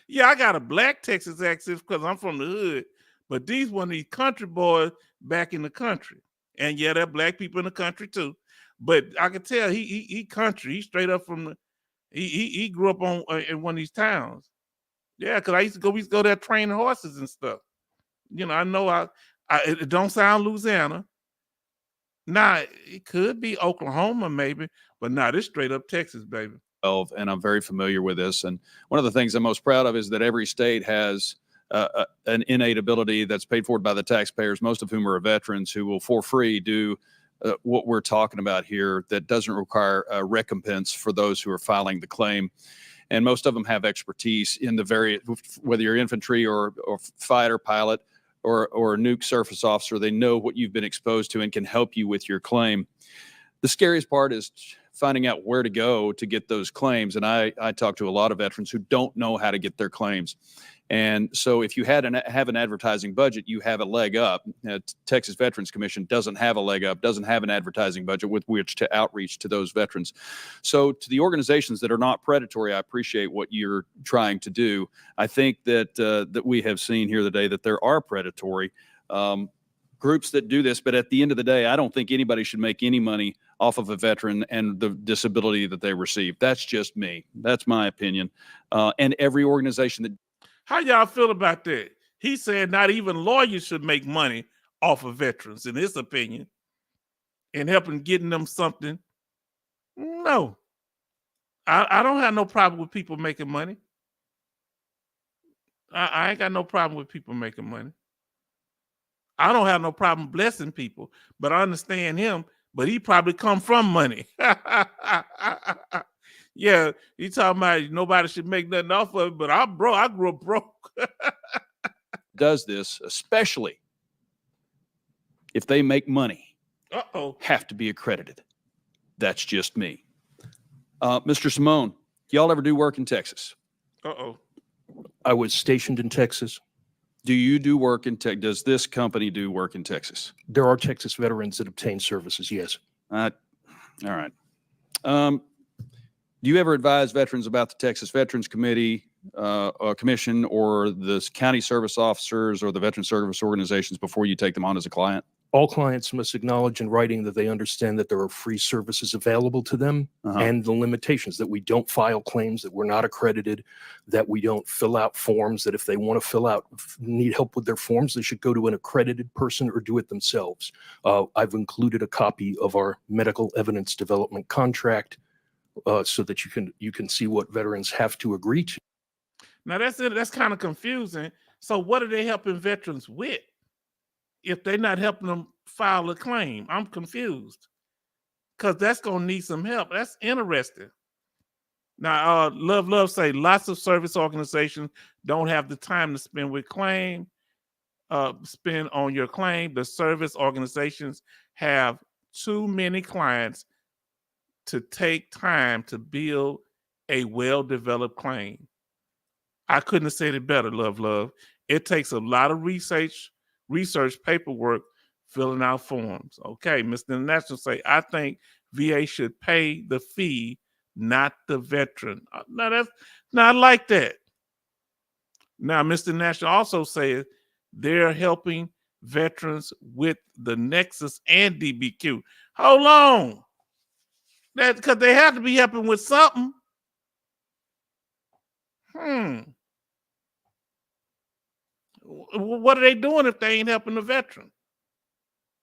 Yeah, I got a black Texas accent because I'm from the hood. But these one of these country boys back in the country. And yeah, there are black people in the country too. But I can tell he country. He's straight up from he grew up in one of these towns. Yeah, because we used to go there training horses and stuff. I know it don't sound Louisiana. Nah, it could be Oklahoma maybe, but nah, this straight up Texas, baby. And I'm very familiar with this. And one of the things I'm most proud of is that every state has an innate ability that's paid for by the taxpayers, most of whom are veterans who will for free do what we're talking about here that doesn't require a recompense for those who are filing the claim. And most of them have expertise in the various, whether you're infantry or fighter pilot or a nuke surface officer, they know what you've been exposed to and can help you with your claim. The scariest part is finding out where to go to get those claims. And I talk to a lot of veterans who don't know how to get their claims. And so if you have an advertising budget, you have a leg up. Texas Veterans Commission doesn't have a leg up, doesn't have an advertising budget with which to outreach to those veterans. So to the organizations that are not predatory, I appreciate what you're trying to do. I think that that we have seen here today that there are predatory groups that do this, but at the end of the day, I don't think anybody should make any money off of a veteran and the disability that they receive. That's just me. That's my opinion. And every organization that. How y'all feel about that? He said not even lawyers should make money off of veterans, in his opinion, and helping getting them something. No, I don't have no problem with people making money. I ain't got no problem with people making money. I don't have no problem blessing people, but I understand him. But he probably come from money. Yeah, he talking about nobody should make nothing off of it, but I'm broke. I grew up broke. Does this, especially if they make money, have to be accredited. That's just me. Mr. Simone, y'all ever do work in Texas? I was stationed in Texas. Do you do work in Texas? Does this company do work in Texas? There are Texas veterans that obtain services, yes. All right. Do you ever advise veterans about the Texas Veterans Committee, Commission, or the county service officers or the veteran service organizations before you take them on as a client? All clients must acknowledge in writing that they understand that there are free services available to them and the limitations that we don't file claims, that we're not accredited, that we don't fill out forms, that if they want to need help with their forms, they should go to an accredited person or do it themselves. I've included a copy of our medical evidence development contract so that you can see what veterans have to agree to. Now that's kind of confusing. So what are they helping veterans with if they're not helping them file a claim? I'm confused because that's gonna need some help. That's interesting. Now, Love say lots of service organizations don't have the time to spend on your claim. The service organizations have too many clients to take time to build a well-developed claim. I couldn't have said it better, Love. It takes a lot of research paperwork, filling out forms. Okay, Mr. International say, I think VA should pay the fee, not the veteran. Now I like that. Now, Mr. National also says they're helping veterans with the Nexus and DBQ. Hold on. That's because they have to be helping with something. What are they doing if they ain't helping the veteran?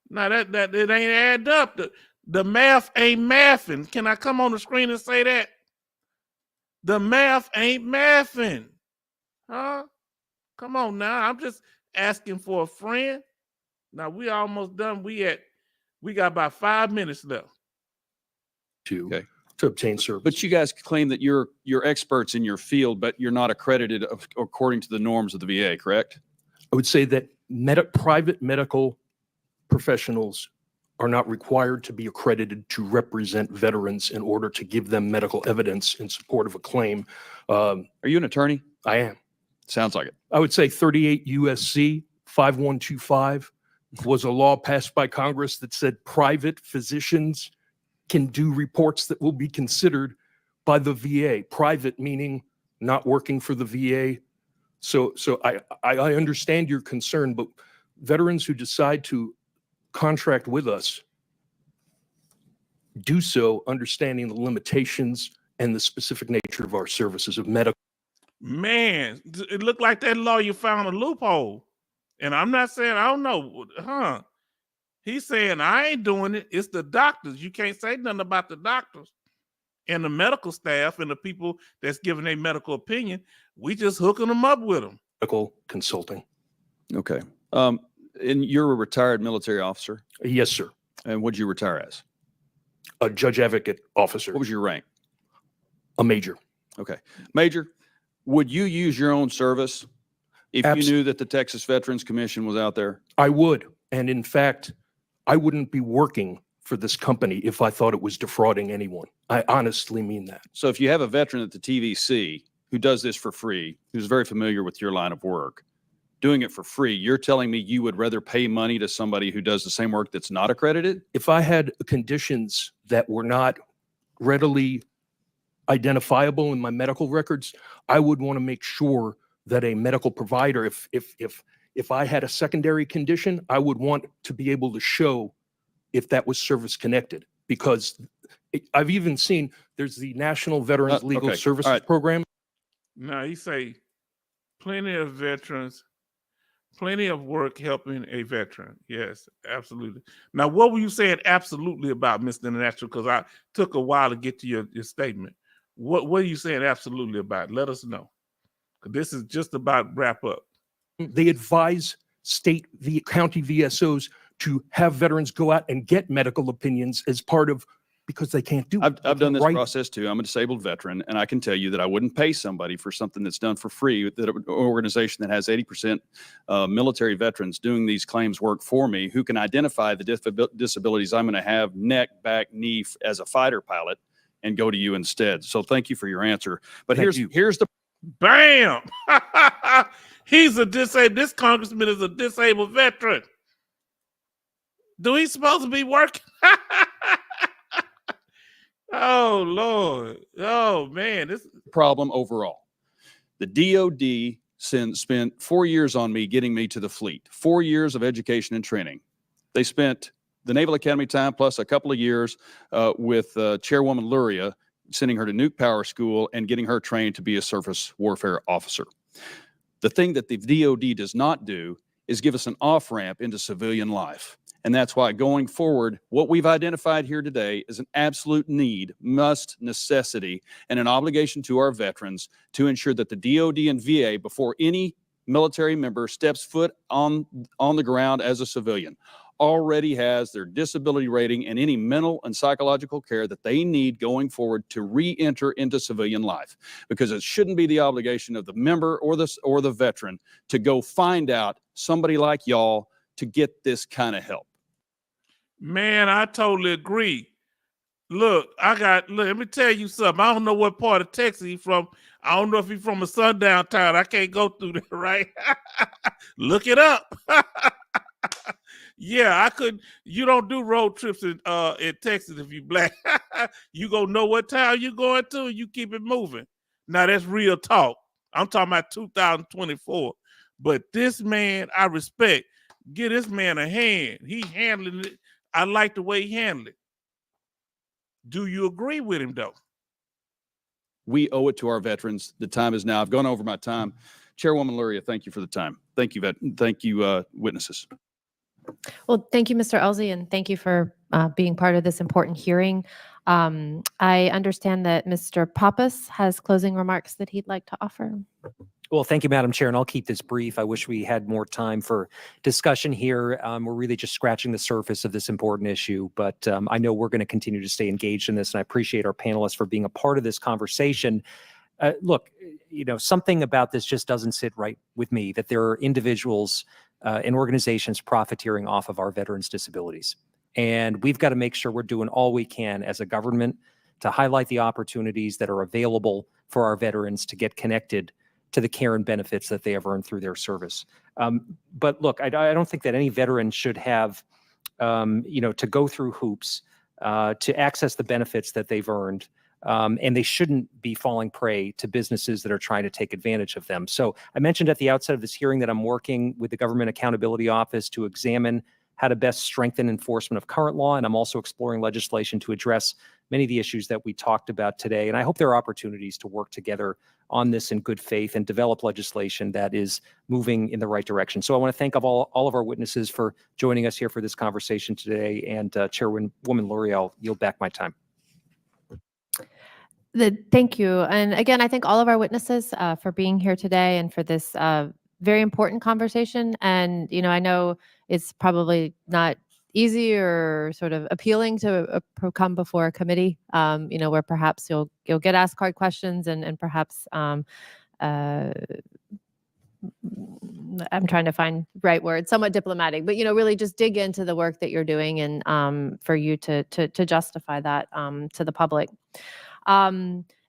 Now that it ain't add up. The math ain't mathing. Can I come on the screen and say that? The math ain't mathing. Huh? Come on now. I'm just asking for a friend. Now we almost done. We got about 5 minutes left. To obtain service. But you guys claim that you're experts in your field, but you're not accredited according to the norms of the VA, correct? I would say that private medical professionals are not required to be accredited to represent veterans in order to give them medical evidence in support of a claim. Are you an attorney? I am. Sounds like it. I would say 38 USC 5125 was a law passed by Congress that said private physicians can do reports that will be considered by the VA. Private meaning not working for the VA. So I understand your concern, but veterans who decide to contract with us do so understanding the limitations and the specific nature of our services of medical. Man, it looked like that lawyer found a loophole. And I'm not saying, I don't know, He's saying, I ain't doing it. It's the doctors. You can't say nothing about the doctors and the medical staff and the people that's giving a medical opinion. We just hooking them up with them. Medical consulting. Okay. And you're a retired military officer? Yes, sir. And what did you retire as? A judge advocate officer. What was your rank? A major. Okay. Major, would you use your own service if you knew that the Texas Veterans Commission was out there? I would. And in fact, I wouldn't be working for this company if I thought it was defrauding anyone. I honestly mean that. So if you have a veteran at the TVC who does this for free, who's very familiar with your line of work, doing it for free, you're telling me you would rather pay money to somebody who does the same work that's not accredited? If I had conditions that were not readily identifiable in my medical records, I would want to make sure that a medical provider, if I had a secondary condition, I would want to be able to show if that was service connected, because I've even seen there's the National Veterans Legal okay. Services All right. Program. Now, you say plenty of veterans, plenty of work helping a veteran. Yes, absolutely. Now, what were you saying absolutely about, Mr. International? Because I took a while to get to your statement. What are you saying absolutely about? Let us know. 'Cause this is just about wrap up. They advise the county VSOs to have veterans go out and get medical opinions as part of, because they can't do it. I've done this Right. process too. I'm a disabled veteran, and I can tell you that I wouldn't pay somebody for something that's done for free. That an organization that has 80% military veterans doing these claims work for me, who can identify the disabilities I'm going to have, neck, back, knee, as a fighter pilot, and go to you instead. So thank you for your answer. But Thank here's you. here's the Bam! This congressman is a disabled veteran. Do he supposed to be working? Oh, Lord. Oh, man. This problem overall. The DOD spent 4 years on me getting me to the fleet, 4 years of education and training. They spent the Naval Academy time plus a couple of years with Chairwoman Luria, sending her to Nuke Power School and getting her trained to be a surface warfare officer. The thing that the DOD does not do is give us an off-ramp into civilian life. And that's why going forward, what we've identified here today is an absolute need, must, necessity, and an obligation to our veterans to ensure that the DOD and VA, before any military member steps foot on the ground as a civilian, already has their disability rating and any mental and psychological care that they need going forward to re-enter into civilian life. Because it shouldn't be the obligation of the member or the veteran to go find out somebody like y'all to get this kind of help. Man, I totally agree. Look, let me tell you something. I don't know what part of Texas he's from. I don't know if he's from a sundown town. I can't go through there, right? Look it up. Yeah, I could. You don't do road trips in Texas if you black. You go know what town you going to, and you keep it moving. Now that's real talk. I'm talking about 2024. But this man, I respect. Give this man a hand. He handling it. I like the way he handled it. Do you agree with him, though? We owe it to our veterans. The time is now. I've gone over my time. Chairwoman Luria, thank you for the time. Thank you, witnesses. Well, thank you, Mr. Elsie, and thank you for being part of this important hearing. I understand that Mr. Pappas has closing remarks that he'd like to offer. Well, thank you, Madam Chair, and I'll keep this brief. I wish we had more time for discussion here. We're really just scratching the surface of this important issue, but I know we're going to continue to stay engaged in this, and I appreciate our panelists for being a part of this conversation. Look, something about this just doesn't sit right with me, that there are individuals and organizations profiteering off of our veterans' disabilities. And we've got to make sure we're doing all we can as a government to highlight the opportunities that are available for our veterans to get connected to the care and benefits that they have earned through their service. But look, I don't think that any veteran should have, to go through hoops to access the benefits that they've earned. And they shouldn't be falling prey to businesses that are trying to take advantage of them. So I mentioned at the outset of this hearing that I'm working with the Government Accountability Office to examine how to best strengthen enforcement of current law. And I'm also exploring legislation to address many of the issues that we talked about today. And I hope there are opportunities to work together on this in good faith and develop legislation that is moving in the right direction. So I want to thank all of our witnesses for joining us here for this conversation today. And Chairwoman Luria, I'll yield back my time. Thank you. And again, I thank all of our witnesses for being here today and for this very important conversation. And, I know it's probably not easy or sort of appealing to come before a committee, where perhaps you'll get asked hard questions and perhaps I'm trying to find right word, somewhat diplomatic, but really just dig into the work that you're doing and for you to justify that to the public.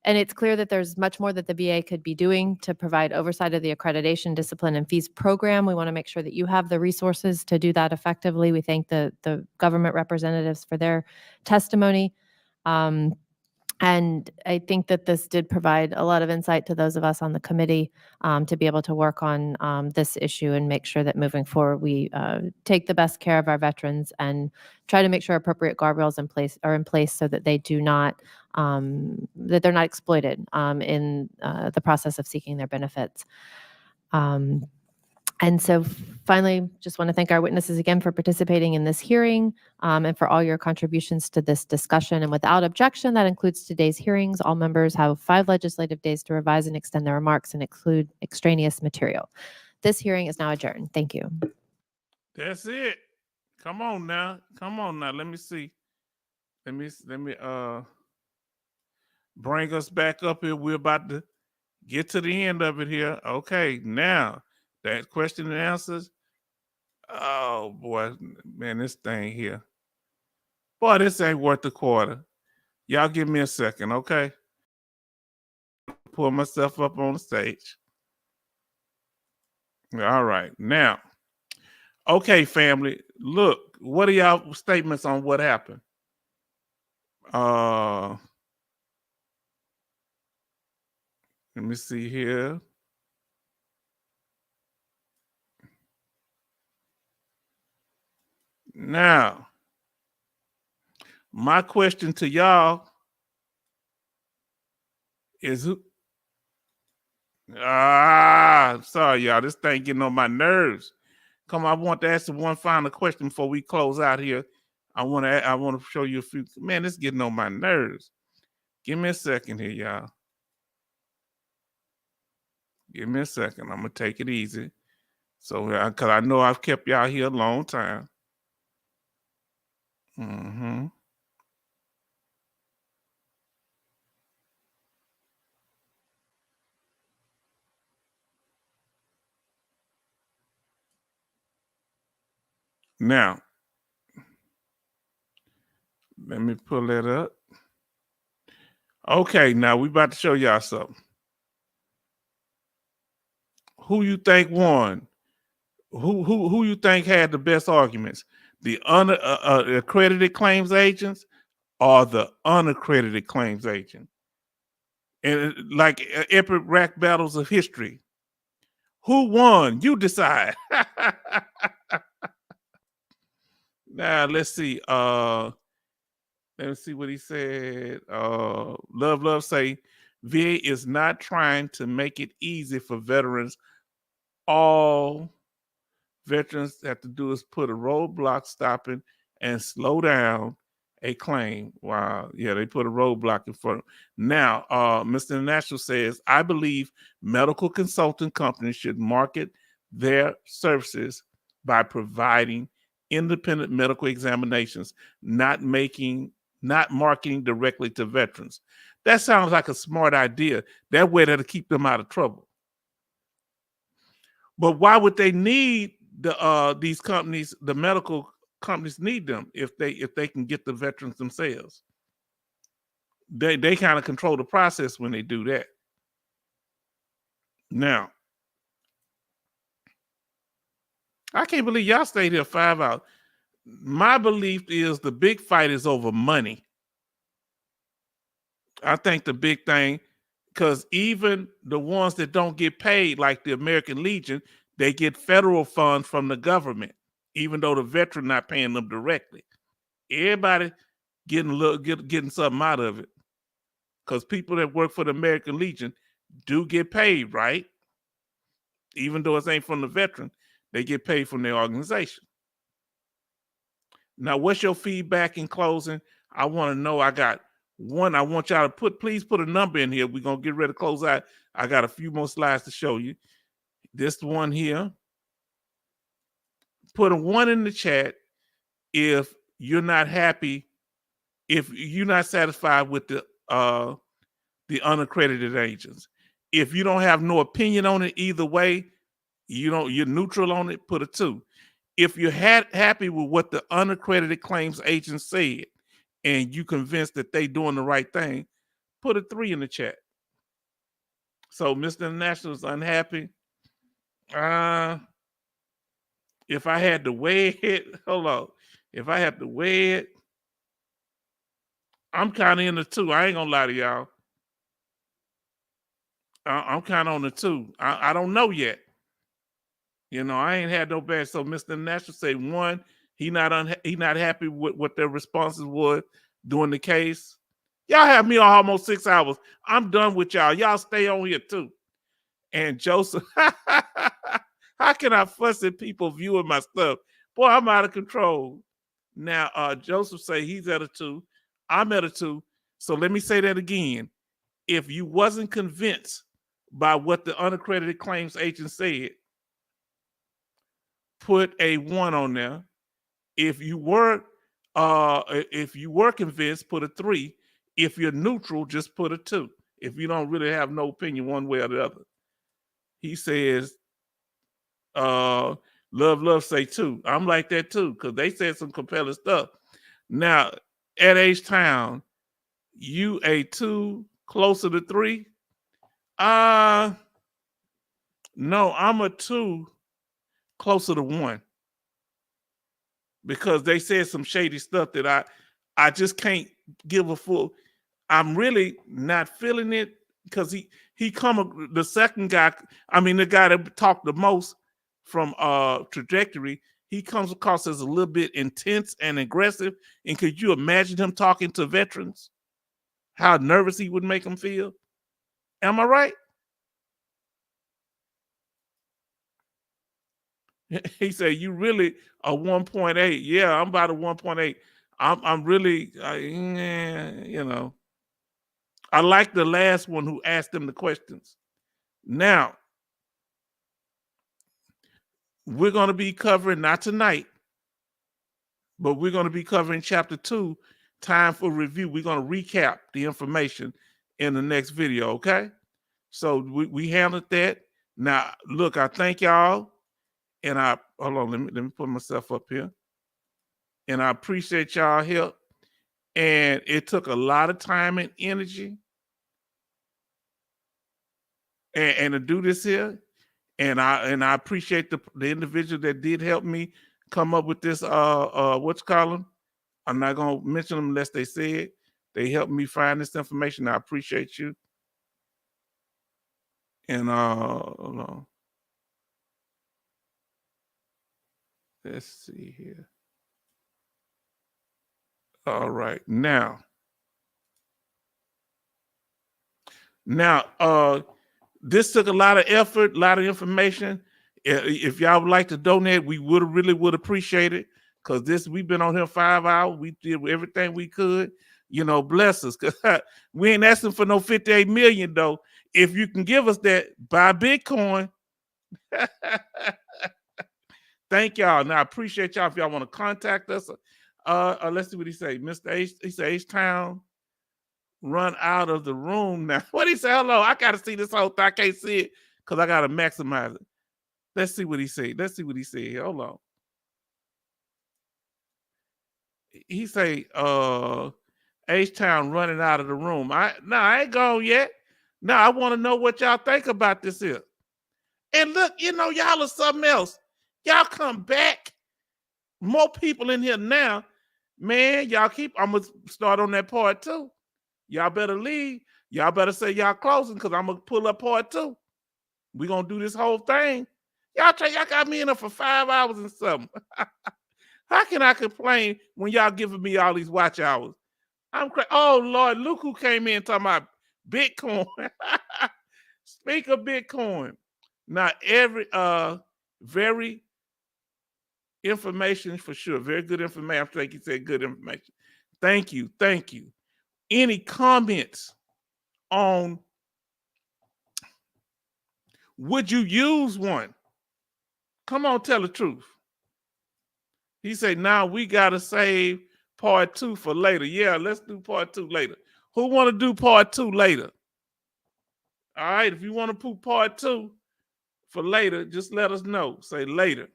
And it's clear that there's much more that the VA could be doing to provide oversight of the accreditation, discipline, and fees program. We want to make sure that you have the resources to do that effectively. We thank the government representatives for their testimony. And I think that this did provide a lot of insight to those of us on the committee to be able to work on this issue and make sure that moving forward we take the best care of our veterans and try to make sure appropriate guardrails are in place so that they do not that they're not exploited in the process of seeking their benefits. And so finally, just want to thank our witnesses again for participating in this hearing and for all your contributions to this discussion. And without objection, that includes today's hearings. All members have 5 legislative days to revise and extend their remarks and include extraneous material. This hearing is now adjourned. Thank you. That's it. Come on now. Let me see. Let me bring us back up here. We're about to get to the end of it here. Okay, now that question and answers. Oh boy, man, this thing here. Boy, this ain't worth a quarter. Y'all give me a second, okay? Pull myself up on the stage. All right, now. Okay, family. Look, what are y'all statements on what happened? Let me see here. Now, my question to y'all is sorry, y'all. This thing getting on my nerves. Come on, I want to ask one final question before we close out here. I want to show you a few. Man, this is getting on my nerves. Give me a second here, y'all. Give me a second. I'm gonna take it easy. So, because I know I've kept y'all here a long time. Now, let me pull that up. Okay, now we about to show y'all something. Who you think won? Who you think had the best arguments? The accredited claims agents or the unaccredited claims agent? And like epic rap battles of history. Who won? You decide. Now let's see. Let me see what he said. Love say VA is not trying to make it easy for veterans. All veterans have to do is put a roadblock stopping and slow down a claim. Wow. Yeah, they put a roadblock in front of them. Now, Mr. International says, I believe medical consulting companies should market their services by providing independent medical examinations, not marketing directly to veterans. That sounds like a smart idea. That way that'll keep them out of trouble. But why would they need these companies? The medical companies need them if they can get the veterans themselves. They kind of control the process when they do that. Now, I can't believe y'all stayed here 5 hours. My belief is the big fight is over money. I think the big thing, because even the ones that don't get paid, like the American Legion, they get federal funds from the government, even though the veteran not paying them directly. Everybody getting something out of it, because people that work for the American Legion do get paid, right? Even though it ain't from the veteran, they get paid from their organization. Now, what's your feedback in closing? I want to know. I got one. I want y'all to please put a number in here. We're going to get ready to close out. I got a few more slides to show you. This one here. Put a 1 in the chat if you're not happy, if you're not satisfied with the unaccredited agents. If you don't have no opinion on it either way, you're neutral on it, put a 2. If you're happy with what the unaccredited claims agent said and you convinced that they doing the right thing, put a 3 in the chat. So Mr. International is unhappy. If I had to weigh it, hold on. If I had to weigh it, I'm kind of in the 2. I ain't gonna lie to y'all. I'm kind of on the 2. I don't know yet. You know, I ain't had no bad. So Mr. International say 1, he not happy with what their responses was during the case. Y'all have me on almost 6 hours. I'm done with y'all. Y'all stay on here too. And Joseph, how can I fuss at people viewing my stuff? Boy, I'm out of control. Now, Joseph say he's at a 2. I'm at a 2. So let me say that again. If you wasn't convinced by what the unaccredited claims agent said, put a 1 on there. If you were convinced, put a 3. If you're neutral, just put a 2. If you don't really have no opinion one way or the other. He says, love say 2. I'm like that too, because they said some compelling stuff. Now, at H-Town, you a 2 closer to 3? No, I'm a 2 closer to 1. Because they said some shady stuff that I just can't give a full. I'm really not feeling it because the second guy, I mean the guy that talked the most from Trajectory, he comes across as a little bit intense and aggressive. And could you imagine him talking to veterans? How nervous he would make them feel? Am I right? He said, "You really a 1.8?" Yeah, I'm about a 1.8. I'm really, you know. I like the last one who asked them the questions. Now, we're going to be covering, not tonight, but we're going to be covering chapter 2, time for review. We're going to recap the information in the next video, okay? So we handled that. Now, look, I thank y'all. And hold on, let me put myself up here. And I appreciate y'all help. And it took a lot of time and energy and to do this here. And I appreciate the individual that did help me come up with this what's called them. I'm not gonna mention them unless they say it. They helped me find this information. I appreciate you. And hold on. Let's see here. All right. Now, this took a lot of effort, a lot of information. If y'all would like to donate, we really would appreciate it. Because we've been on here 5 hours. We did everything we could. You know, bless us. Because we ain't asking for no 58 million, though. If you can give us that, buy Bitcoin. Thank y'all. Now, I appreciate y'all. If y'all want to contact us, let's see what he say. Mr. H, he said H-Town run out of the room now. What he say? Hello, I got to see this whole thing. I can't see it because I got to maximize it. Let's see what he said. Let's see what he said. Hold on. He say, H-Town running out of the room. I ain't gone yet. Now, I want to know what y'all think about this here. And look, you know, y'all are something else. Y'all come back. More people in here now. Man, y'all I'm going to start on that part 2. Y'all better leave. Y'all better say y'all closing because I'm going to pull up part 2. We're going to do this whole thing. Y'all got me in there for 5 hours and something. How can I complain when y'all giving me all these watch hours? Oh, Lord, look who came in talking about Bitcoin. Speak of Bitcoin. Now, very information for sure. Very good information. I think you said good information. Thank you. Thank you. Any comments on would you use one? Come on, tell the truth. He said, now we got to save part 2 for later. Yeah, let's do part 2 later. Who want to do part 2 later? All right, if you want to put part 2 for later, just let us know. Say later.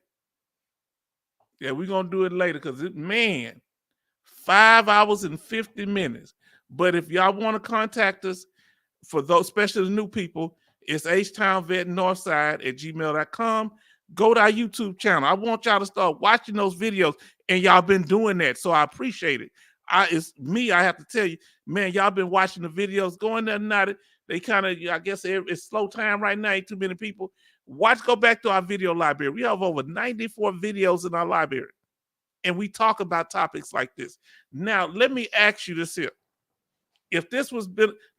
Yeah, we're going to do it later because, man, 5 hours and 50 minutes. But if y'all want to contact us, for those, especially the new people, it's htownvetnorthside@gmail.com. Go to our YouTube channel. I want y'all to start watching those videos, and y'all been doing that, so I appreciate it. It's me, I have to tell you, man, y'all been watching the videos, going there tonight. They kind of, I guess it's slow time right now, ain't too many people. Go back to our video library. We have over 94 videos in our library, and we talk about topics like this. Now, let me ask you this here. If this was,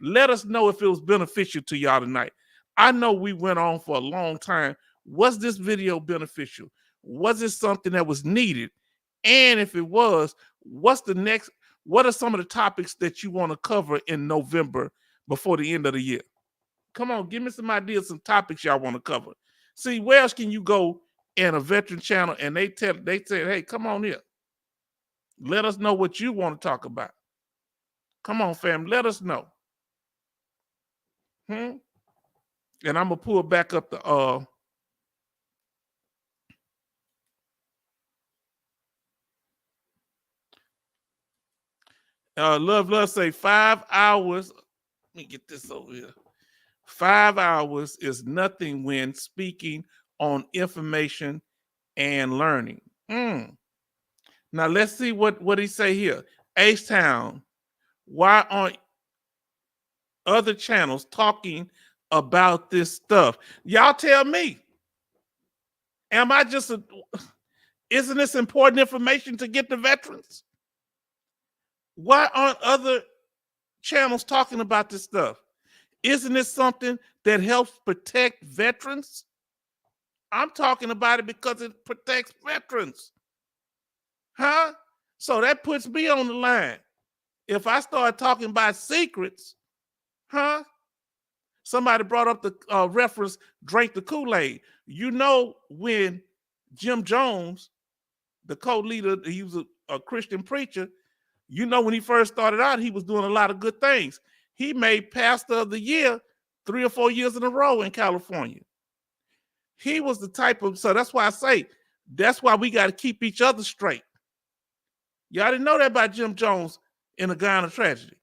let us know if it was beneficial to y'all tonight. I know we went on for a long time. Was this video beneficial? Was it something that was needed? And if it was, what are some of the topics that you want to cover in November before the end of the year? Come on, give me some ideas, some topics y'all want to cover. See, where else can you go in a veteran channel and they say, hey, come on here. Let us know what you want to talk about. Come on, fam, let us know. And I'm gonna pull back up the Love say 5 hours. Let me get this over here. 5 hours is nothing when speaking on information and learning. Now let's see what he say here. H-Town, why aren't other channels talking about this stuff? Y'all tell me. Am I just isn't this important information to get to veterans? Why aren't other channels talking about this stuff? Isn't this something that helps protect veterans? I'm talking about it because it protects veterans. Huh? So that puts me on the line. If I start talking about secrets, huh? Somebody brought up the reference, drink the Kool-Aid. You know, when Jim Jones, the co-leader, he was a Christian preacher, you know, when he first started out, he was doing a lot of good things. He made Pastor of the Year 3 or 4 years in a row in California. He was the type of, so that's why I say, that's why we got to keep each other straight. Y'all didn't know that about Jim Jones in the Guyana tragedy.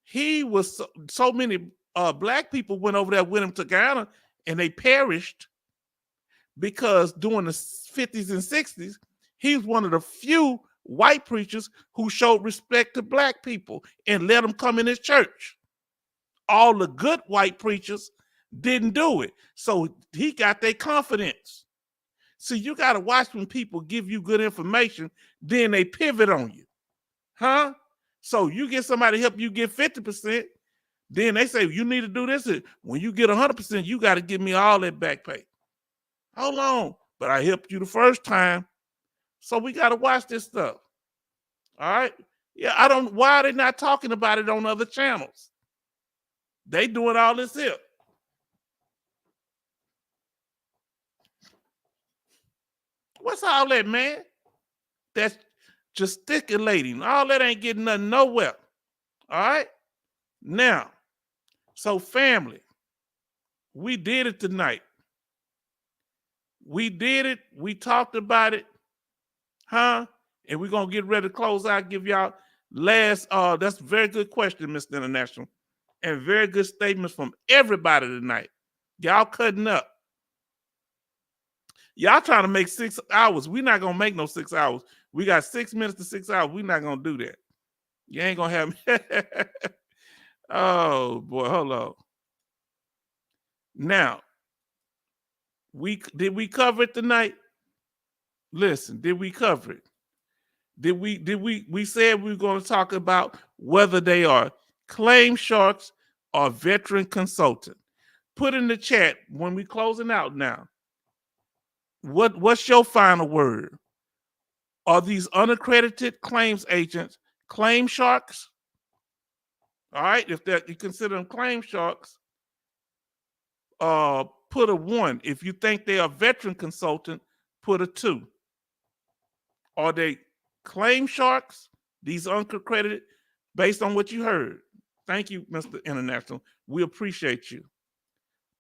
He was, so many black people went over there with him to Guyana and they perished because during the 50s and 60s, he was one of the few white preachers who showed respect to black people and let them come in his church. All the good white preachers didn't do it. So he got their confidence. So you got to watch when people give you good information, then they pivot on you. Huh? So you get somebody to help you get 50%, then they say, you need to do this. When you get 100%, you got to give me all that back pay. Hold on. But I helped you the first time. So we got to watch this stuff. All right? Yeah, why are they not talking about it on other channels? They doing all this here. What's all that, man? That's gesticulating. All that ain't getting nothing nowhere. All right? Now, so family, we did it tonight. We did it. We talked about it. Huh? And we're going to get ready to close out, give y'all last, that's a very good question, Mr. International. And very good statements from everybody tonight. Y'all cutting up. Y'all trying to make 6 hours. We're not going to make no 6 hours. We got 6 minutes to 6 hours. We're not going to do that. You ain't going to have me. Oh, boy. Hold on. Now, did we cover it tonight? Listen, did we cover it? We said we were going to talk about whether they are claim sharks or veteran consultant. Put in the chat when we closing out now. What's your final word? Are these unaccredited claims agents claim sharks? All right, if you consider them claim sharks, put a 1. If you think they are veteran consultant, put a 2. Are they claim sharks? These unaccredited, based on what you heard. Thank you, Mr. International. We appreciate you.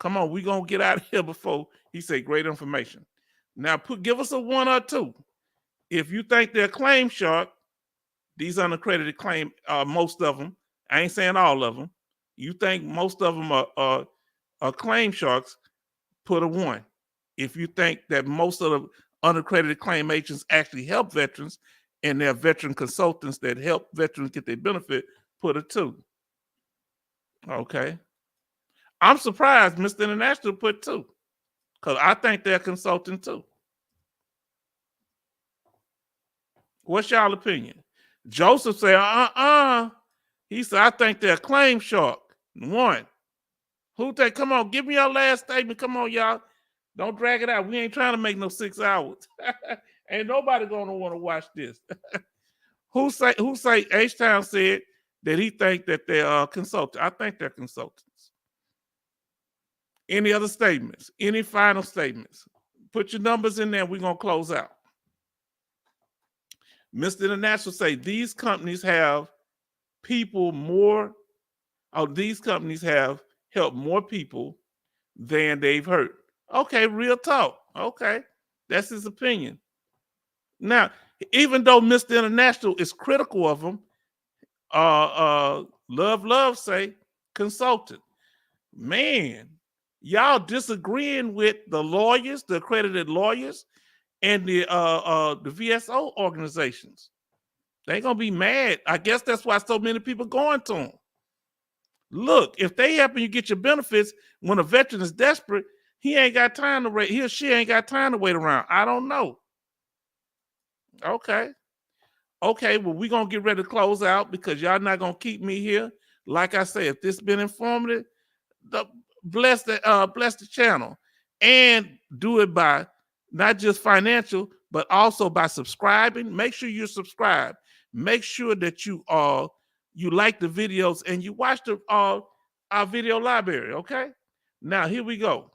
Come on, we gonna get out of here before he say great information. Now give us a 1 or 2. If you think they're claim shark, these unaccredited claim, most of them, I ain't saying all of them. You think most of them are claim sharks, put a 1. If you think that most of the unaccredited claim agents actually help veterans and they're veteran consultants that help veterans get their benefit, put a 2. Okay. I'm surprised Mr. International put 2 because I think they're consulting too. What's y'all opinion? Joseph said, He said, I think they're a claim shark. 1. Who think? Come on, give me your last statement. Come on, y'all. Don't drag it out. We ain't trying to make no 6 hours. Ain't nobody gonna want to watch this. Who say H-Town said that he think that they're consultants? I think they're consultants. Any other statements? Any final statements? Put your numbers in there. We're gonna close out. Mr. International say these companies have people more. These companies have helped more people than they've hurt. Okay, real talk. Okay, that's his opinion. Now, even though Mr. International is critical of them, Love say consultant. Man, y'all disagreeing with the lawyers, the accredited lawyers, and the VSO organizations. They're gonna be mad. I guess that's why so many people going to them. Look, if they helping you get your benefits when a veteran is desperate, he ain't got time to wait. He or she ain't got time to wait around. I don't know. Okay. Okay, well, we're gonna get ready to close out because y'all not gonna keep me here. Like I said, if this been informative, bless the channel and do it by not just financial, but also by subscribing. Make sure you subscribe. Make sure that you like the videos and you watch our video library. Okay. Now here we go.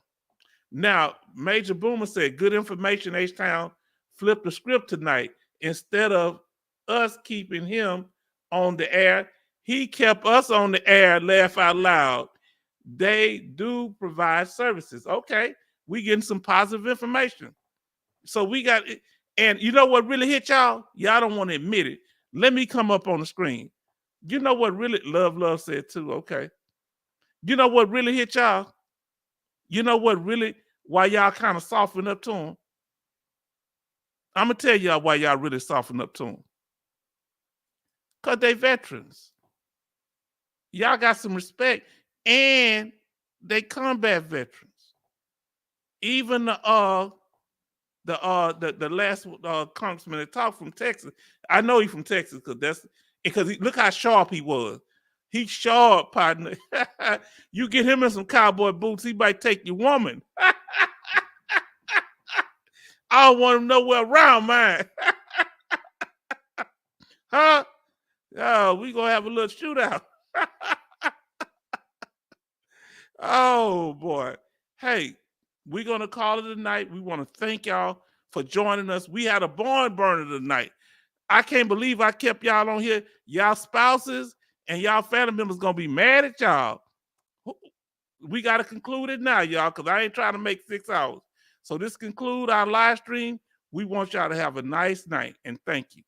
Now Major Boomer said, "Good information, H-Town. Flip the script tonight instead of us keeping him on the air. He kept us on the air. Laugh out loud. They do provide services." Okay, we getting some positive information. So we got it. And you know what really hit y'all? Y'all don't want to admit it. Let me come up on the screen. You know what really Love said too. Okay. You know what really hit y'all? You know what really why y'all kind of soften up to him? I'm gonna tell y'all why y'all really soften up to him. Because they veterans. Y'all got some respect, and they combat veterans. Even the last congressman that talked from Texas. I know he's from Texas because look how sharp he was. He's sharp, partner. You get him in some cowboy boots, he might take your woman. I don't want him nowhere around mine. Huh? Oh, we gonna have a little shootout. Oh boy. Hey, we're gonna call it a night. We want to thank y'all for joining us. We had a barn burner tonight. I can't believe I kept y'all on here. Y'all spouses and y'all family members gonna be mad at y'all. We gotta conclude it now, y'all, because I ain't trying to make 6 hours. So this conclude our live stream. We want y'all to have a nice night and thank you.